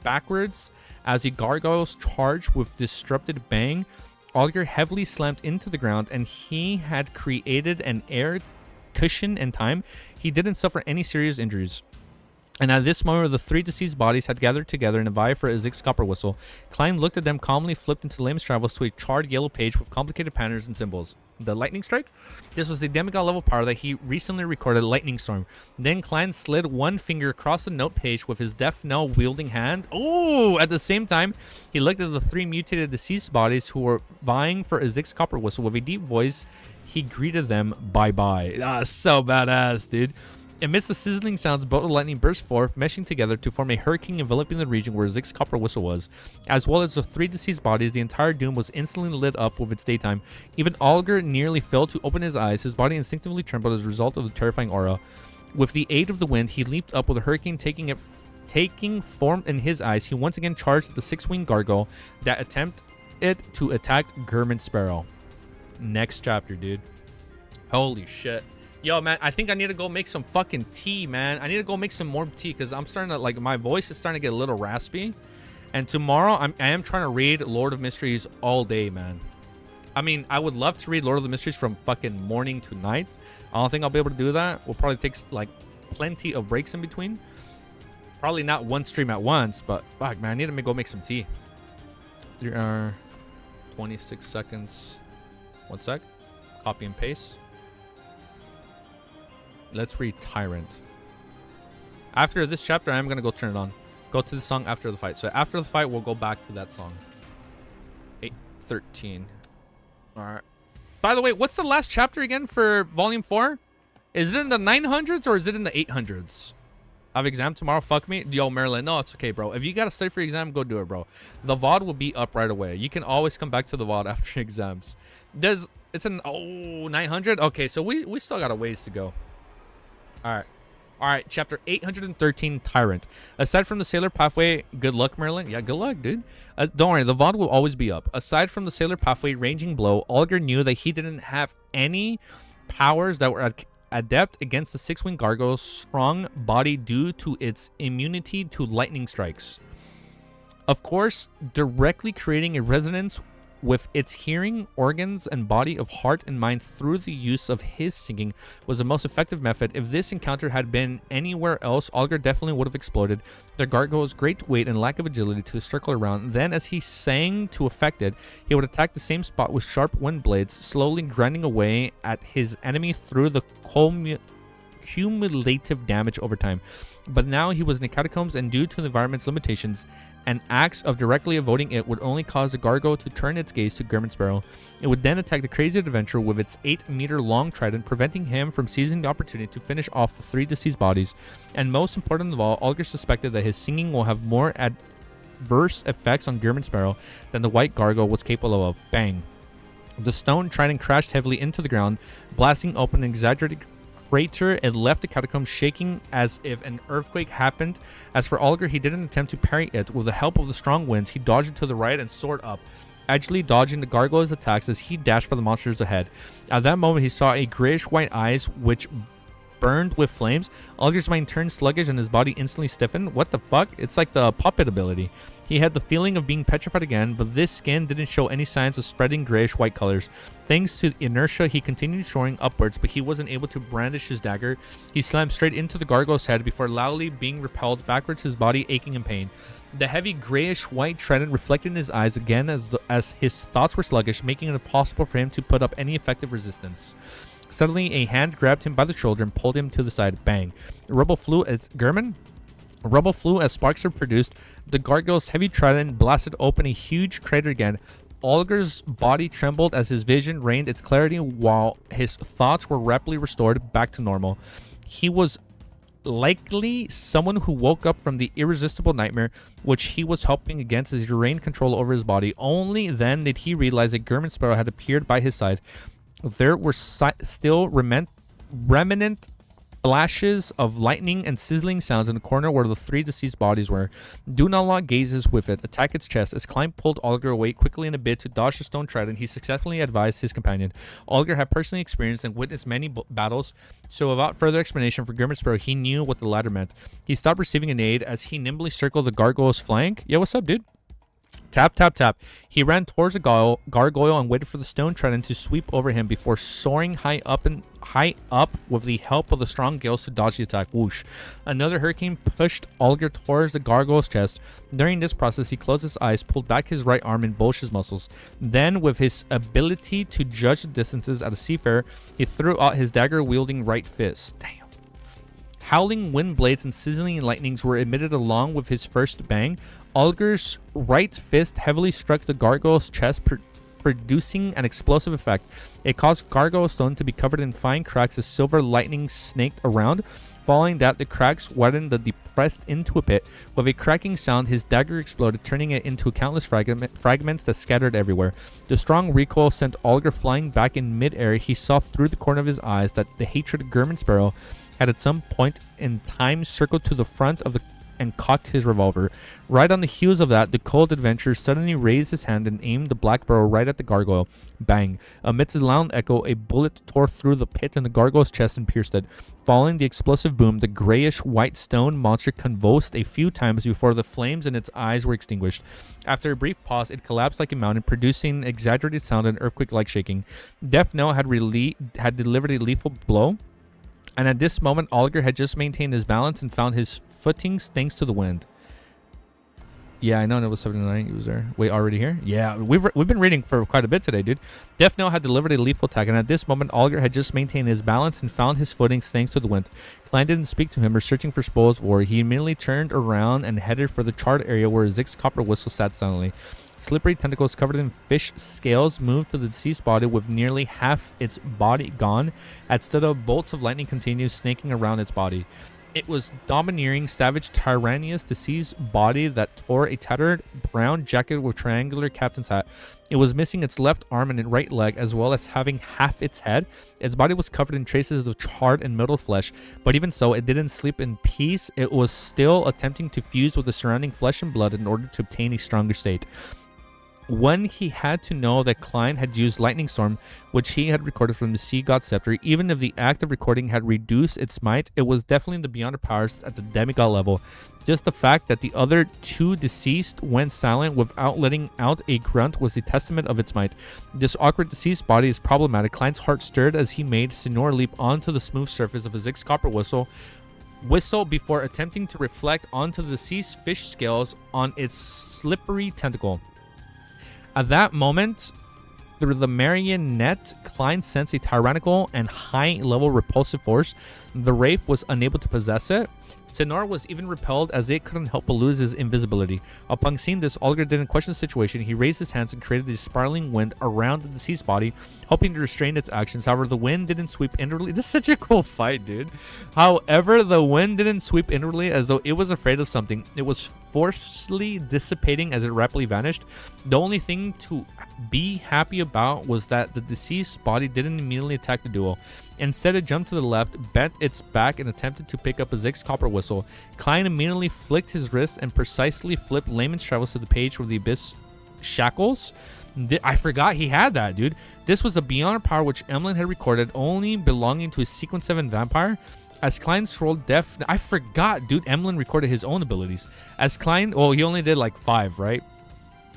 [SPEAKER 4] backwards as the gargoyles charged with disrupted bang. Olger heavily slammed into the ground, and he had created an air cushion in time. He didn't suffer any serious injuries. And at this moment, the 3 deceased bodies had gathered together in a vie for Zig's copper whistle. Klein looked at them calmly, flipped into Layman's Travels to a charred yellow page with complicated patterns and symbols. The lightning strike? This was the demigod level power that he recently recorded, Lightning Storm. Then Klein slid one finger across the note page with his death knell wielding hand. Oh! At the same time, he looked at the 3 mutated deceased bodies who were vying for Zig's copper whistle. With a deep voice, he greeted them bye-bye. Ah, so badass, dude. Amidst the sizzling sounds, bolt of lightning burst forth, meshing together to form a hurricane enveloping the region where Zig's copper whistle was. As well as the 3 deceased bodies, the entire dune was instantly lit up with its daytime. Even Olger nearly failed to open his eyes. His body instinctively trembled as a result of the terrifying aura. With the aid of the wind, he leaped up with a hurricane taking form in his eyes. He once again charged at the 6-winged gargoyle that attempted to attack Germansparrow. Next chapter, dude. Holy shit. Yo, man, I think I need to go make some fucking tea, man. I need to go make some more tea because I'm starting to, like, my voice is starting to get a little raspy. And tomorrow, I am trying to read Lord of Mysteries all day, man. I mean, I would love to read Lord of the Mysteries from fucking morning to night. I don't think I'll be able to do that. We'll probably take, like, plenty of breaks in between. Probably not one stream at once, but fuck, man, I need to go make some tea. 3 hours, 26 seconds. 1 sec. Copy and paste. Let's read Tyrant. After this chapter, I'm gonna go turn it on. Go to the song after the fight. So after the fight, we'll go back to that song. 8:13. All right. By the way, what's the last chapter again for Volume 4? Is it in the 900s or is it in the 800s? I have exam tomorrow. Fuck me. Yo, Marilyn. No, it's okay, bro. If you got to study for your exam, go do it, bro. The VOD will be up right away. You can always come back to the VOD after exams. It's an 900? Okay, so we still got a ways to go. All right. All right, chapter 813, Tyrant. Aside from the Sailor Pathway, good luck, Merlin. Yeah, good luck, dude. Don't worry, the VOD will always be up. Aside from the Sailor Pathway ranging blow, Olger knew that he didn't have any powers that were adept against the six-winged gargoyle's strong body due to its immunity to lightning strikes. Of course, directly creating a resonance with its hearing, organs, and body of heart and mind through the use of his singing was the most effective method. If this encounter had been anywhere else, Olger definitely would have exploded. The gargoyle's great weight and lack of agility to circle around. Then, as he sang to affect it, he would attack the same spot with sharp wind blades, slowly grinding away at his enemy through the cumulative damage over time. But now he was in the catacombs, and due to the environment's limitations, an axe of directly avoiding it would only cause the gargoyle to turn its gaze to German Sparrow. It would then attack the crazy adventurer with its 8-meter-long trident, preventing him from seizing the opportunity to finish off the three deceased bodies. And most important of all, Olger suspected that his singing will have more adverse effects on German Sparrow than the white gargoyle was capable of. Bang. The stone trident crashed heavily into the ground, blasting open an exaggerated crater. It left the catacombs shaking as if an earthquake happened. As for Olger, he didn't attempt to parry it. With the help of the strong winds, he dodged to the right and soared up, agilely dodging the gargoyle's attacks as he dashed for the monsters ahead. At that moment, he saw a grayish-white eyes which burned with flames. Olger's mind turned sluggish and his body instantly stiffened. What the fuck? It's like the puppet ability. He had the feeling of being petrified again, but this skin didn't show any signs of spreading grayish-white colors. Thanks to inertia, he continued soaring upwards, but he wasn't able to brandish his dagger. He slammed straight into the gargoyle's head before loudly being repelled backwards, his body aching in pain. The heavy grayish-white trident reflected in his eyes again as his thoughts were sluggish, making it impossible for him to put up any effective resistance. Suddenly, a hand grabbed him by the shoulder and pulled him to the side. Bang. Rubble flew as sparks were produced. The gargoyle's heavy trident blasted open a huge crater again. Olger's body trembled as his vision reigned its clarity while his thoughts were rapidly restored back to normal. He was likely someone who woke up from the irresistible nightmare which he was helping against as he regained control over his body. Only then did he realize that German Sparrow had appeared by his side. There were still remnant flashes of lightning and sizzling sounds in the corner where the three deceased bodies were. Do not lock gazes with it. Attack its chest. As Klein pulled Olger away quickly in a bid to dodge the stone trident, he successfully advised his companion. Olger had personally experienced and witnessed many battles, so without further explanation for German Sparrow, he knew what the latter meant. He stopped receiving an aid as he nimbly circled the gargoyle's flank. Yo, what's up, dude? Tap, tap, tap. He ran towards the gargoyle and waited for the stone trident to sweep over him before soaring high up with the help of the strong gales to dodge the attack. Whoosh. Another hurricane pushed Olger towards the gargoyle's chest. During this process, he closed his eyes, pulled back his right arm, and bulged his muscles. Then, with his ability to judge the distances at a seafarer, he threw out his dagger-wielding right fist. Damn. Howling wind blades and sizzling lightnings were emitted along with his first bang. Olger's right fist heavily struck the gargoyle's chest, producing an explosive effect. It caused gargoyle stone to be covered in fine cracks as silver lightning snaked around. Following that, the cracks widened and depressed into a pit. With a cracking sound, his dagger exploded, turning it into countless fragments that scattered everywhere. The strong recoil sent Olger flying back in midair. He saw through the corner of his eyes that the hatred of German Sparrow had at some point in time circled to the front of the and cocked his revolver. Right on the heels of that, the cold adventurer suddenly raised his hand and aimed the black barrel right at the gargoyle. Bang. Amidst a loud echo, a bullet tore through the pit in the gargoyle's chest and pierced it. Following the explosive boom, the grayish-white stone monster convulsed a few times before the flames in its eyes were extinguished. After a brief pause, it collapsed like a mountain, producing an exaggerated sound and earthquake-like shaking. Death Knell had delivered a lethal blow, and at this moment, Olger had just maintained his balance and found his footings thanks to the wind. Yeah, I know it was 79 user. Wait, already here? Yeah, we've been reading for quite a bit today, dude. Death Knell had delivered a lethal attack, and at this moment, Olger had just maintained his balance and found his footings thanks to the wind. Klein didn't speak to him or searching for spoils of war. He immediately turned around and headed for the charred area where Zig's copper whistle sat silently. Slippery tentacles covered in fish scales moved to the deceased body with nearly half its body gone. Instead of bolts of lightning continued snaking around its body. It was domineering, savage, tyrannous, deceased body that tore a tattered brown jacket with triangular captain's hat. It was missing its left arm and right leg, as well as having half its head. Its body was covered in traces of charred and mottled flesh, but even so, it didn't sleep in peace. It was still attempting to fuse with the surrounding flesh and blood in order to obtain a stronger state. When he had to know that Klein had used Lightning Storm, which he had recorded from the Sea God Scepter, even if the act of recording had reduced its might, it was definitely the beyond powers at the demigod level. Just the fact that the other two deceased went silent without letting out a grunt was a testament of its might. This awkward deceased body is problematic. Klein's heart stirred as he made Senor leap onto the smooth surface of his Zig's copper whistle before attempting to reflect onto the deceased fish scales on its slippery tentacle. At that moment, through the marionette, Klein sensed a tyrannical and high-level repulsive force. The Wraith was unable to possess it. Senor was even repelled as it couldn't help but lose his invisibility. Upon seeing this, Olger didn't question the situation. He raised his hands and created a spiraling wind around the deceased body, hoping to restrain its actions. However, the wind didn't sweep inwardly. This is such a cool fight, dude. However, the wind didn't sweep inwardly as though it was afraid of something. It was forcefully dissipating as it rapidly vanished. The only thing to be happy about was that the deceased body didn't immediately attack the duo. Instead, it jumped to the left, bent its back, and attempted to pick up a Zig's copper whistle. Klein immediately flicked his wrist and precisely flipped Layman's Travels to the page with the Abyss shackles. I forgot he had that, dude. This was a beyond power which Emlyn had recorded, only belonging to a Sequence 7 vampire. As Klein scrolled I forgot, dude, Emlyn recorded his own abilities. As Klein, well, he only did like 5, right?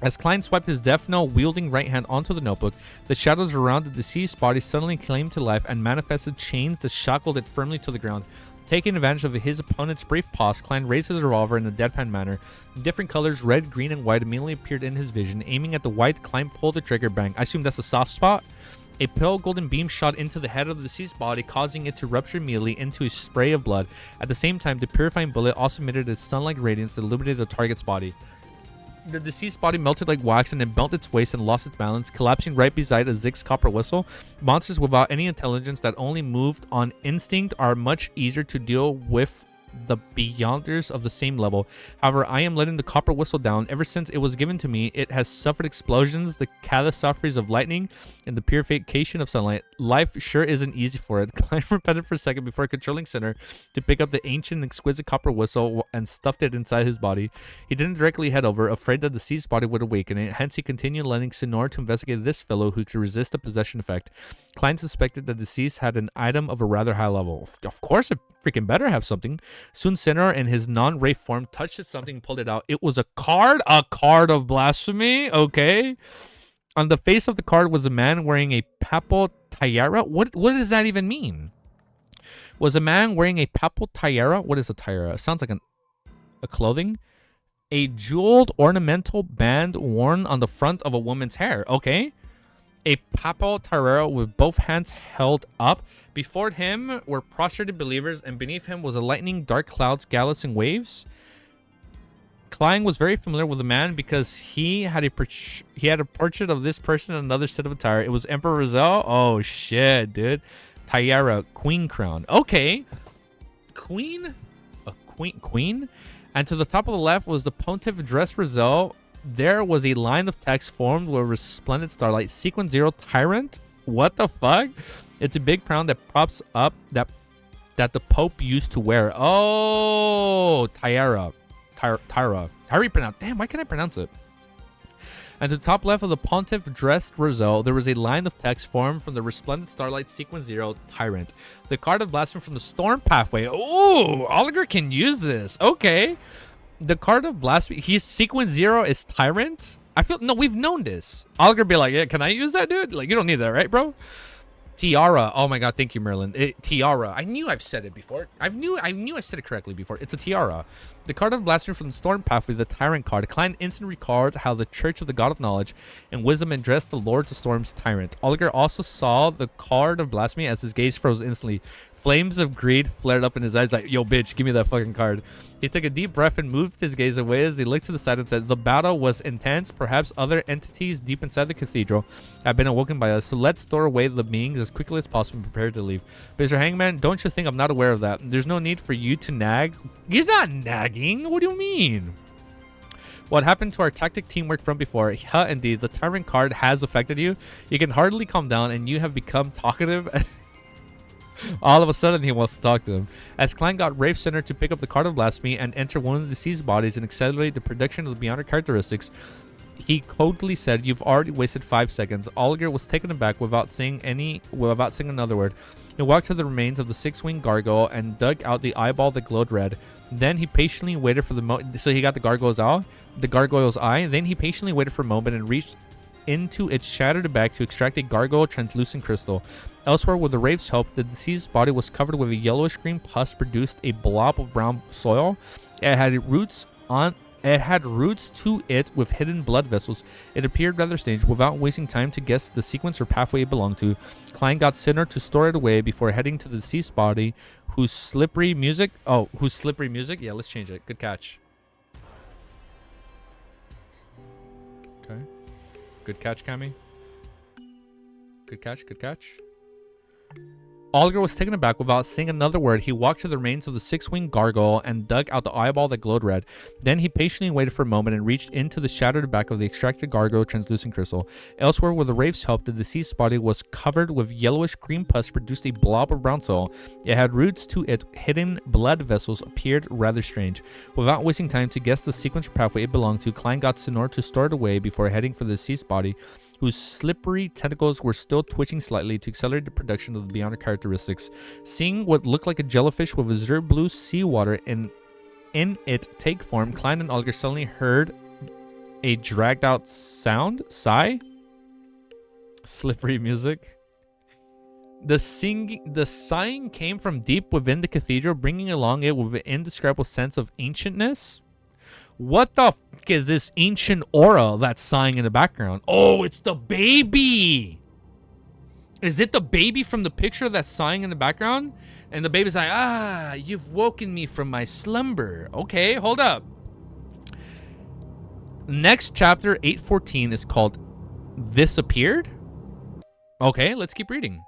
[SPEAKER 4] As Klein swiped his Death Knell wielding right hand onto the notebook, the shadows around the deceased body suddenly came to life and manifested chains that shackled it firmly to the ground. Taking advantage of his opponent's brief pause, Klein raised his revolver in a deadpan manner. Different colors, red, green, and white, immediately appeared in his vision. Aiming at the white, Klein pulled the trigger. Bang. I assume that's a soft spot. A pale golden beam shot into the head of the deceased body, causing it to rupture immediately into a spray of blood. At the same time, the purifying bullet also emitted a sun-like radiance that illuminated the target's body. The deceased body melted like wax and then bent its waist and lost its balance, collapsing right beside a Zig's copper whistle. Monsters without any intelligence that only moved on instinct are much easier to deal with the beyonders of the same level. However, I am letting the copper whistle down. Ever since it was given to me, it has suffered explosions, the catastrophes of lightning, and the purification of sunlight. Life sure isn't easy for it. Klein repented for a second before controlling Sinner to pick up the ancient and exquisite copper whistle and stuffed it inside his body. He didn't directly head over, afraid that the deceased body would awaken it. Hence, he continued letting Sinor to investigate this fellow who could resist the possession effect. Klein suspected that the deceased had an item of a rather high level. Of course, it freaking better have something. Soon, Sinner in his non-wraith form touched at something and pulled it out. It was a card of blasphemy. Okay. On the face of the card was a man wearing a papal tiara. What does that even mean? Was a man wearing a papal tiara? What is a tiara? It sounds like a clothing. A jeweled ornamental band worn on the front of a woman's hair. Okay. A papal tiara with both hands held up. Before him were prostrated believers, and beneath him was a lightning, dark clouds, Gallas, and waves. Klein was very familiar with the man because he had a portrait of this person and another set of attire. It was Emperor Rizal. Oh shit, dude. Tiara, queen crown. Okay. Queen? A queen? And to the top of the left was the Pontiff dressed Rizal. There was a line of text formed with resplendent starlight. Sequence 0 Tyrant? What the fuck? It's a big crown that props up that the Pope used to wear. Oh, Tiara. Tyra. How do you pronounce? Damn, why can't I pronounce it? And to the top left of the Pontiff dressed Rizal, there was a line of text formed from the resplendent starlight Sequence 0 Tyrant. The card of blasphemy from the Storm Pathway. Oh, Oliver can use this. Okay. The card of blasphemy. He's Sequence 0 is Tyrant. I feel no, we've known this. Oliver be like, yeah, can I use that, dude? Like, you don't need that, right, bro? Tiara. Oh my god, thank you, Merlin. Tiara. I knew I've said it before. I knew I said it correctly before. It's a tiara. The card of blasphemy from the storm pathway, the tyrant card. Klein instantly recalled how the Church of the God of Knowledge and Wisdom addressed the Lords of Storm's tyrant. Oliger also saw the card of blasphemy as his gaze froze instantly. Flames of greed flared up in his eyes like, yo, bitch, give me that fucking card. He took a deep breath and moved his gaze away as he looked to the side and said, the battle was intense. Perhaps other entities deep inside the cathedral have been awoken by us, so let's store away the beings as quickly as possible and prepare to leave. Mr. Hangman, don't you think I'm not aware of that? There's no need for you to nag. He's not nagging. What do you mean? What happened to our tactic teamwork from before? Huh, indeed, the tyrant card has affected you. You can hardly calm down and you have become talkative. All of a sudden, he wants to talk to him. As Klein got Rafe Center to pick up the card of blasphemy and enter one of the deceased bodies and accelerate the production of the Beyonder characteristics, he coldly said, "You've already wasted 5 seconds." Oliger was taken aback without saying another word. He walked to the remains of the 6-winged gargoyle and dug out the eyeball that glowed red. Then he patiently waited for the moment. So he got the gargoyle's eye. Then he patiently waited for a moment and reached into its shattered back to extract a gargoyle translucent crystal. Elsewhere, with the Wraith's help, the deceased body was covered with a yellowish-green pus produced a blob of brown soil. It had roots to it with hidden blood vessels. It appeared rather strange. Without wasting time to guess the sequence or pathway it belonged to, Klein got Sinner to store it away before heading to the deceased body, whose slippery music. Yeah, let's change it. Good catch. Okay. Good catch, Cammy. Good catch, good catch. Oliger was taken aback without saying another word. He walked to the remains of the 6-winged gargoyle and dug out the eyeball that glowed red. Then he patiently waited for a moment and reached into the shattered back of the extracted gargoyle translucent crystal. Elsewhere, with the Wraith's help, the deceased body was covered with yellowish green pus produced a blob of brown soil. It had roots to it. Hidden blood vessels appeared rather strange. Without wasting time to guess the sequence or pathway it belonged to, Klein got Sinor to store it away before heading for the deceased body, whose slippery tentacles were still twitching slightly to accelerate the production of the Beyonder characteristics. Seeing what looked like a jellyfish with azure blue seawater in it take form, Klein and Oliger suddenly heard a dragged out sigh. Slippery music. The sighing came from deep within the cathedral, bringing along it with an indescribable sense of ancientness. What the fuck is this ancient aura that's sighing in the background? Oh, it's the baby. Is it the baby from the picture that's sighing in the background? And the baby's like, you've woken me from my slumber. Okay, hold up. Next chapter, 814, is called This Appeared? Okay, let's keep reading.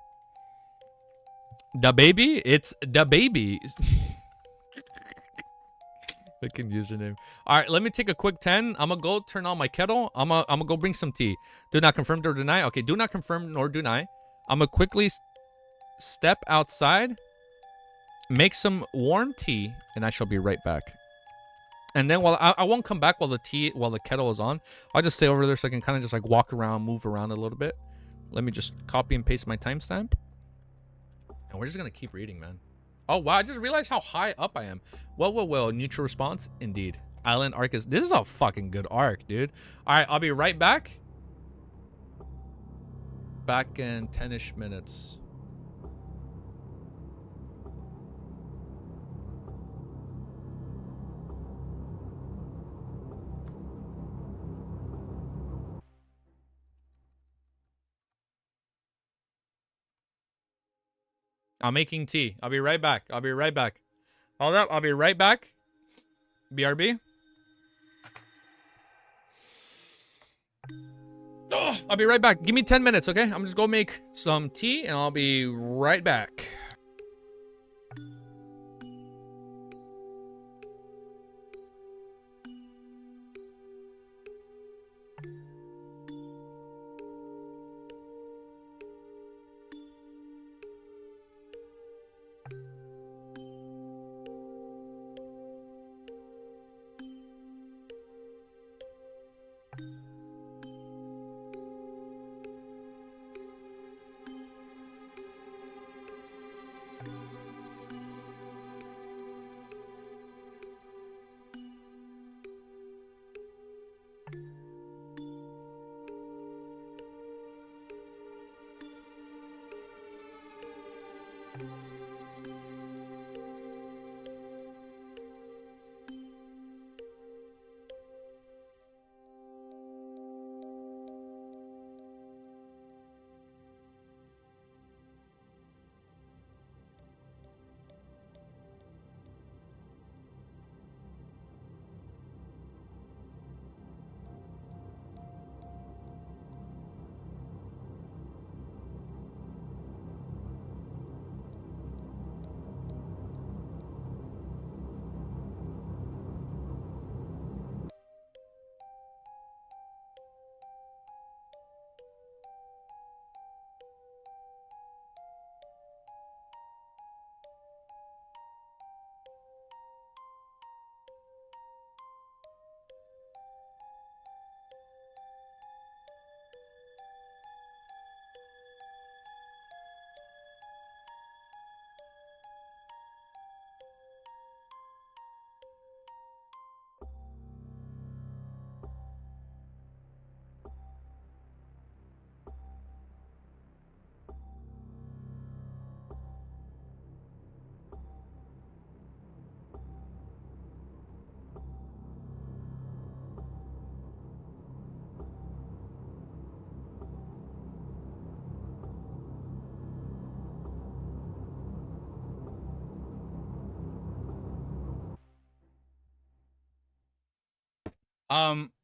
[SPEAKER 4] The baby? It's the baby. Fucking username. All right, let me take a quick 10. I'm gonna go turn on my kettle. I'm gonna go bring some tea. Do not confirm nor deny. Okay, do not confirm nor deny. I'm gonna quickly step outside, make some warm tea, and I shall be right back. And then while I won't come back while the kettle is on. I'll just stay over there so I can kind of just like walk around, move around a little bit. Let me just copy and paste my timestamp. And we're just gonna keep reading, man. Oh, wow, I just realized how high up I am. Well, neutral response, indeed. Island arc is... This is a fucking good arc, dude. All right, I'll be right back. Back in 10-ish minutes. I'm making tea. I'll be right back. Hold up. I'll be right back. BRB. Oh, I'll be right back. Give me 10 minutes, okay? I'm just going to make some tea, and I'll be right back.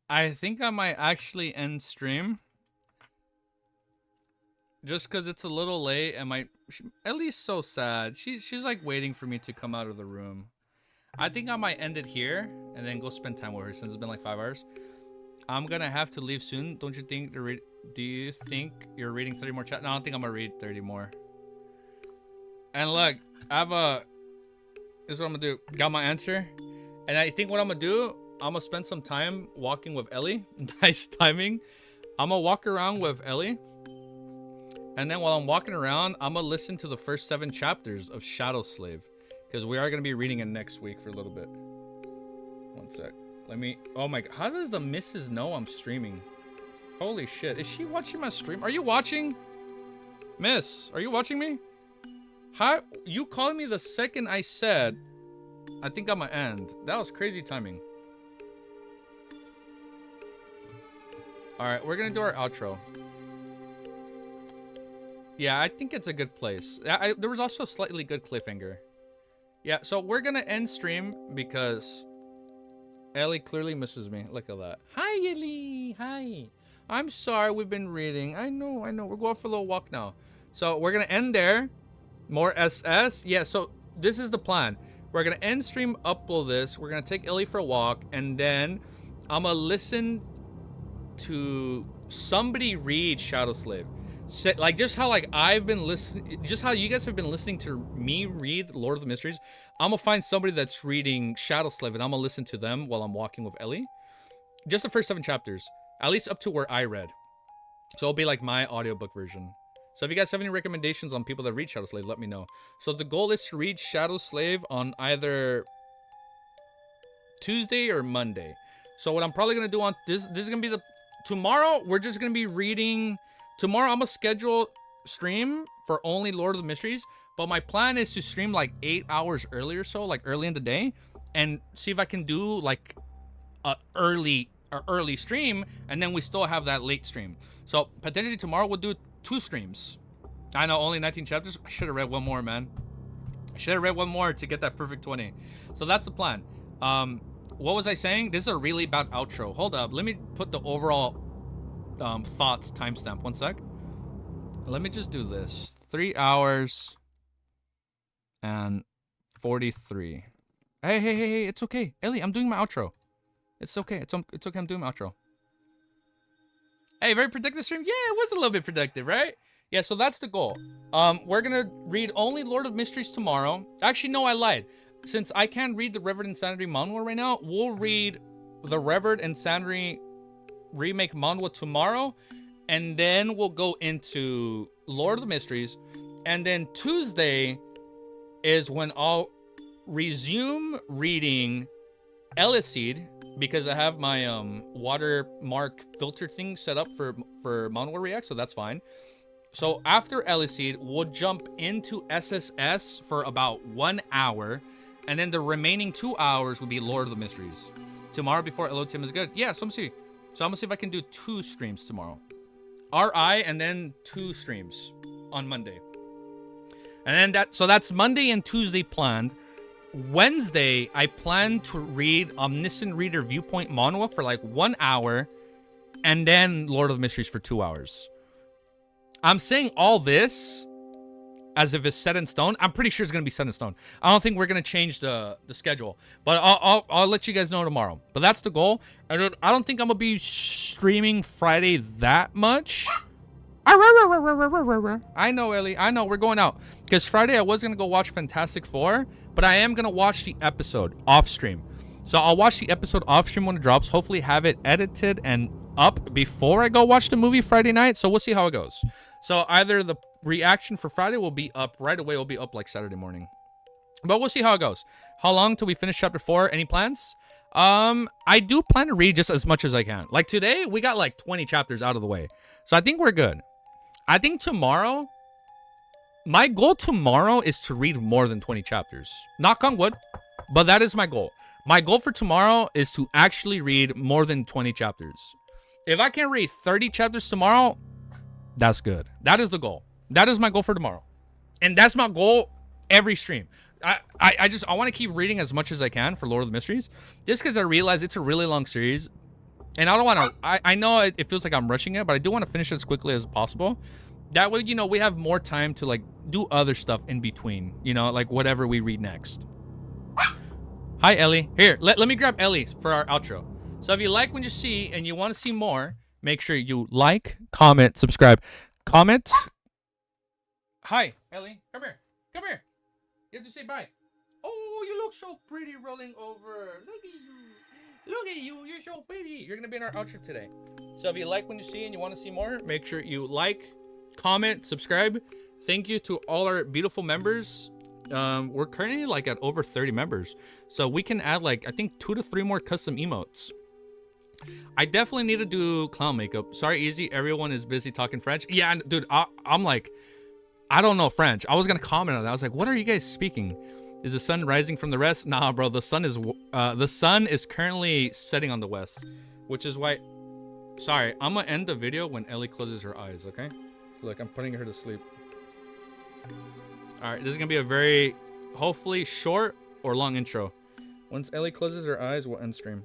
[SPEAKER 3] I think I might actually end stream. Just because it's a little late and Ellie's so sad. She's like waiting for me to come out of the room. I think I might end it here and then go spend time with her since it's been like 5 hours. I'm gonna have to leave soon. Don't you think do you think you're reading 30 more chat? No, I don't think I'm gonna read 30 more. And look, this is what I'm gonna do. Got my answer. And I think what I'm gonna do, I'm gonna spend some time walking with Ellie. Nice timing. I'm gonna walk around with Ellie. And then while I'm walking around, I'm gonna listen to the first 7 chapters of Shadow Slave. Because we are gonna be reading it next week for a little bit. One sec. Oh my god, how does the missus know I'm streaming? Holy shit, is she watching my stream? Are you watching? Miss, are you watching me? How, you called me the second I said, I think I'm gonna end. That was crazy timing. Alright, we're gonna do our outro. Yeah, I think it's a good place. There was also a slightly good cliffhanger. Yeah, so we're gonna end stream because Ellie clearly misses me. Look at that. Hi, Ellie. Hi. I'm sorry we've been reading. I know. We're going for a little walk now. So we're gonna end there. More SS. Yeah, so this is the plan. We're gonna end stream, upload this. We're gonna take Ellie for a walk, and then I'm gonna listen to somebody read Shadow Slave. Like just how like I've been listening, just how you guys have been listening to me read Lord of the Mysteries. I'm gonna find somebody that's reading Shadow Slave, and I'm gonna listen to them while I'm walking with Ellie. Just the first 7 chapters, at least up to where I read. So it'll be like my audiobook version. So if you guys have any recommendations on people that read Shadow Slave, let me know. So the goal is to read Shadow Slave on either Tuesday or Monday. So what I'm probably gonna do on this is gonna be tomorrow. We're just gonna be reading. Tomorrow I'm gonna schedule stream for only Lord of the Mysteries, but my plan is to stream like 8 hours early or so, like early in the day, and see if I can do like a early stream, and then we still have that late stream. So potentially tomorrow we'll do 2 streams. I know, only 19 chapters. I should have read one more, man. I should have read one more to get that perfect 20. So that's the plan. What was I saying? This is a really bad outro. Hold up, let me put the overall thoughts timestamp. One sec. Let me just do this. 3 hours and 43. Hey, it's okay. Ellie, I'm doing my outro. It's okay. It's okay. I'm doing my outro. Hey, very productive stream. Yeah, it was a little bit productive, right? Yeah, so that's the goal. We're gonna read only Lord of Mysteries tomorrow. Actually, no, I lied. Since I can't read the Revered Insanity manhwa right now, we'll read the Revered Insanity remake manhwa tomorrow, and then we'll go into Lord of the Mysteries, and then Tuesday is when I'll resume reading Eliseed, because I have my watermark filter thing set up for manhwa react, so that's fine. So after Eliseed, we'll jump into SSS for about 1 hour, and then the remaining 2 hours will be Lord of the Mysteries. Tomorrow before Elotium is good. Yeah, so I'm gonna see if I can do 2 streams tomorrow. RI and then 2 streams on Monday. And then that's Monday and Tuesday planned. Wednesday, I plan to read Omniscient Reader Viewpoint Manhwa for like 1 hour, and then Lord of the Mysteries for 2 hours. I'm saying all this as if it's set in stone. I'm pretty sure it's gonna be set in stone. I don't think we're gonna change the schedule, but I'll let you guys know tomorrow. But that's the goal. I don't think I'm gonna be streaming Friday that much. I know, Ellie. I know we're going out because Friday I was gonna go watch Fantastic Four, but I am gonna watch the episode off stream. So I'll watch the episode off stream when it drops. Hopefully have it edited and up before I go watch the movie Friday night. So we'll see how it goes. So either the reaction for Friday will be up right away, will be up like Saturday morning. But we'll see how it goes. How long till we finish chapter 4? Any plans? I do plan to read just as much as I can. Like today, we got like 20 chapters out of the way. So I think we're good. I think tomorrow, my goal tomorrow is to read more than 20 chapters. Knock on wood, but that is my goal. My goal for tomorrow is to actually read more than 20 chapters. If I can read 30 chapters tomorrow, that's good. That is the goal. That is my goal for tomorrow. And that's my goal every stream. I want to keep reading as much as I can for Lord of the Mysteries. Just because I realize it's a really long series. And I don't want to... I know it feels like I'm rushing it, but I do want to finish it as quickly as possible. That way, you know, we have more time to, like, do other stuff in between. You know, like whatever we read next. Hi, Ellie. Here, let me grab Ellie for our outro. So if you like what you see and you want to see more, make sure you like, comment, subscribe. Comment. Hi, Ellie. Come here. Come here. You have to say bye. Oh, you look so pretty rolling over. Look at you. Look at you. You're so pretty. You're going to be in our outro today. So if you like what you see and you want to see more, make sure you like, comment, subscribe. Thank you to all our beautiful members. We're currently like at over 30 members. So we can add like, I think 2 to 3 more custom emotes. I definitely need to do clown makeup. Sorry, Easy. Everyone is busy talking French. Yeah, dude, I'm like, I don't know French. I was going to comment on that. I was like, what are you guys speaking? Is the sun rising from the west? Nah, bro. The sun is currently setting on the west, which is why... Sorry, I'm going to end the video when Ellie closes her eyes, okay? Look, I'm putting her to sleep. All right, this is going to be a very, hopefully, short or long intro. Once Ellie closes her eyes, we'll end stream.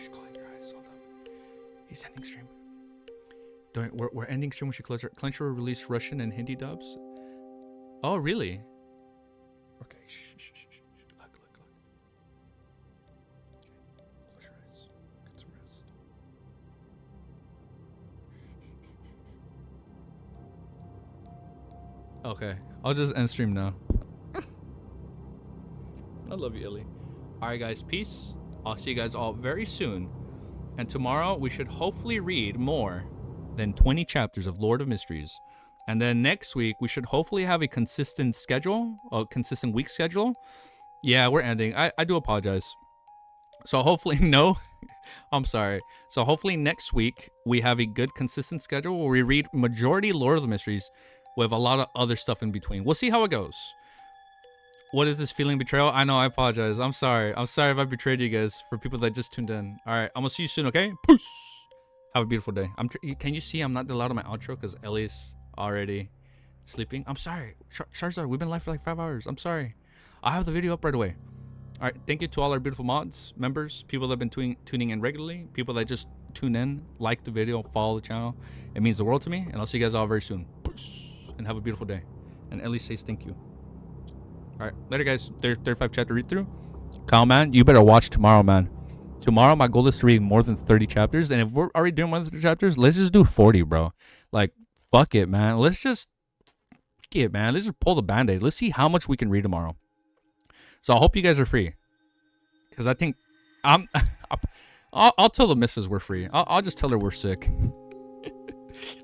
[SPEAKER 3] Close your eyes. Hold up. He's ending stream. We're ending stream. We should close our... Clench will release Russian and Hindi dubs. Oh, really? Okay. Shh. Look. Close your eyes. Get some rest. Okay. I'll just end stream now. I love you, Illy. Alright, guys. Peace. I'll see you guys all very soon. And tomorrow, we should hopefully read more than 20 chapters of Lord of Mysteries. And then next week, we should hopefully have a consistent schedule, a consistent week schedule. Yeah, we're ending. I do apologize. So hopefully, no, I'm sorry. So hopefully next week, we have a good consistent schedule where we read majority Lord of the Mysteries with a lot of other stuff in between. We'll see how it goes. What is this feeling betrayal? I know, I apologize. I'm sorry. I'm sorry if I betrayed you guys for people that just tuned in. All right, I'm going to see you soon, okay? Peace. Have a beautiful day. Can you see I'm not allowed on my outro because Ellie's already sleeping? I'm sorry. Charizard, we've been live for like 5 hours. I'm sorry. I'll have the video up right away. All right, thank you to all our beautiful mods, members, people that have been tuning in regularly, people that just tune in, like the video, follow the channel. It means the world to me, and I'll see you guys all very soon. Peace. And have a beautiful day. And Ellie says thank you. All right, later, guys. 35 chapter read through. Kyle, man, you better watch tomorrow, man. Tomorrow, my goal is to read more than 30 chapters. And if we're already doing more than 30 chapters, let's just do 40, bro. Like, fuck it, man. Let's just pull the band-aid. Let's see how much we can read tomorrow. So I hope you guys are free. Because I think I'll tell the missus we're free. I'll just tell her we're sick.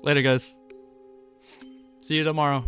[SPEAKER 3] Later, guys. See you tomorrow.